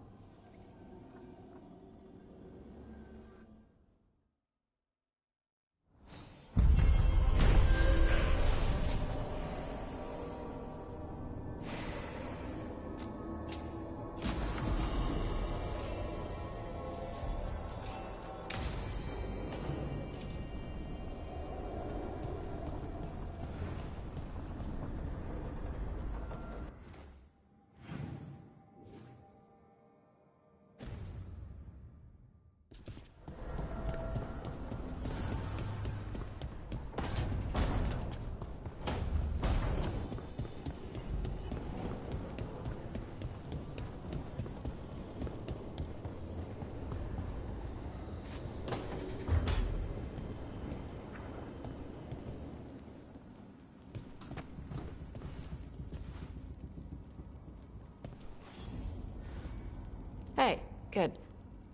Good.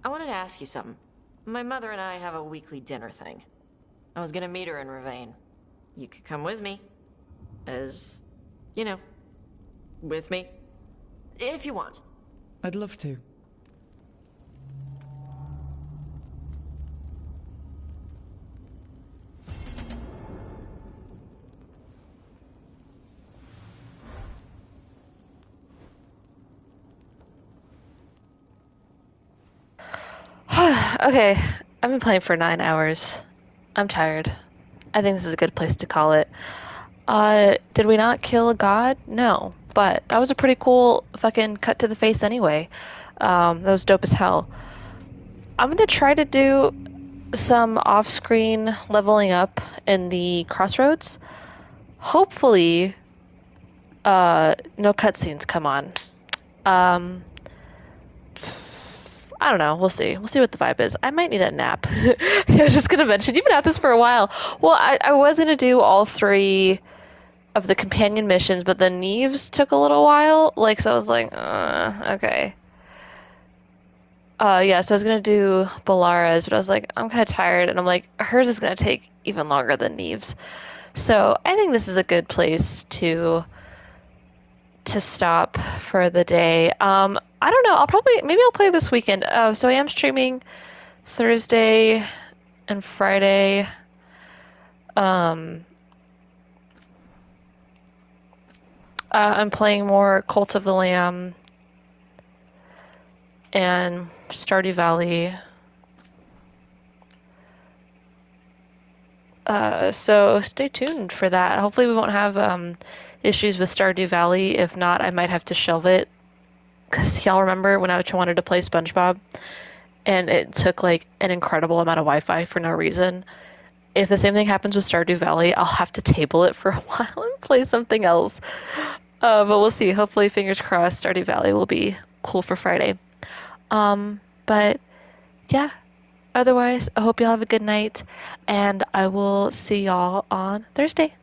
I wanted to ask you something. My mother and I have a weekly dinner thing. I was gonna meet her in Ravane. You could come with me. As, you know, with me. If you want. I'd love to. Okay, I've been playing for 9 hours. I'm tired. I think this is a good place to call it. Did we not kill a god? No, but that was a pretty cool fucking cut to the face anyway. That was dope as hell. I'm gonna try to do some off-screen leveling up in the crossroads. Hopefully, no cutscenes come on. I don't know. We'll see. We'll see what the vibe is. I might need a nap. I was just gonna mention, you've been at this for a while. Well, I was gonna do all 3 of the companion missions, but the Neves took a little while. Like, so I was like, okay. Yeah, so I was gonna do Balara's, but I was like, I'm kind of tired, and I'm like, hers is gonna take even longer than Neves. So I think this is a good place to stop for the day. I don't know. Maybe I'll play this weekend. So I am streaming Thursday and Friday. I'm playing more Cult of the Lamb and Stardew Valley. So stay tuned for that. Hopefully we won't have issues with Stardew Valley. If not, I might have to shelve it. Because y'all remember when I wanted to play SpongeBob and it took like an incredible amount of Wi-Fi for no reason. If the same thing happens with Stardew Valley, I'll have to table it for a while and play something else. But we'll see. Hopefully, fingers crossed, Stardew Valley will be cool for Friday. But yeah, otherwise, I hope y'all have a good night, and I will see y'all on Thursday.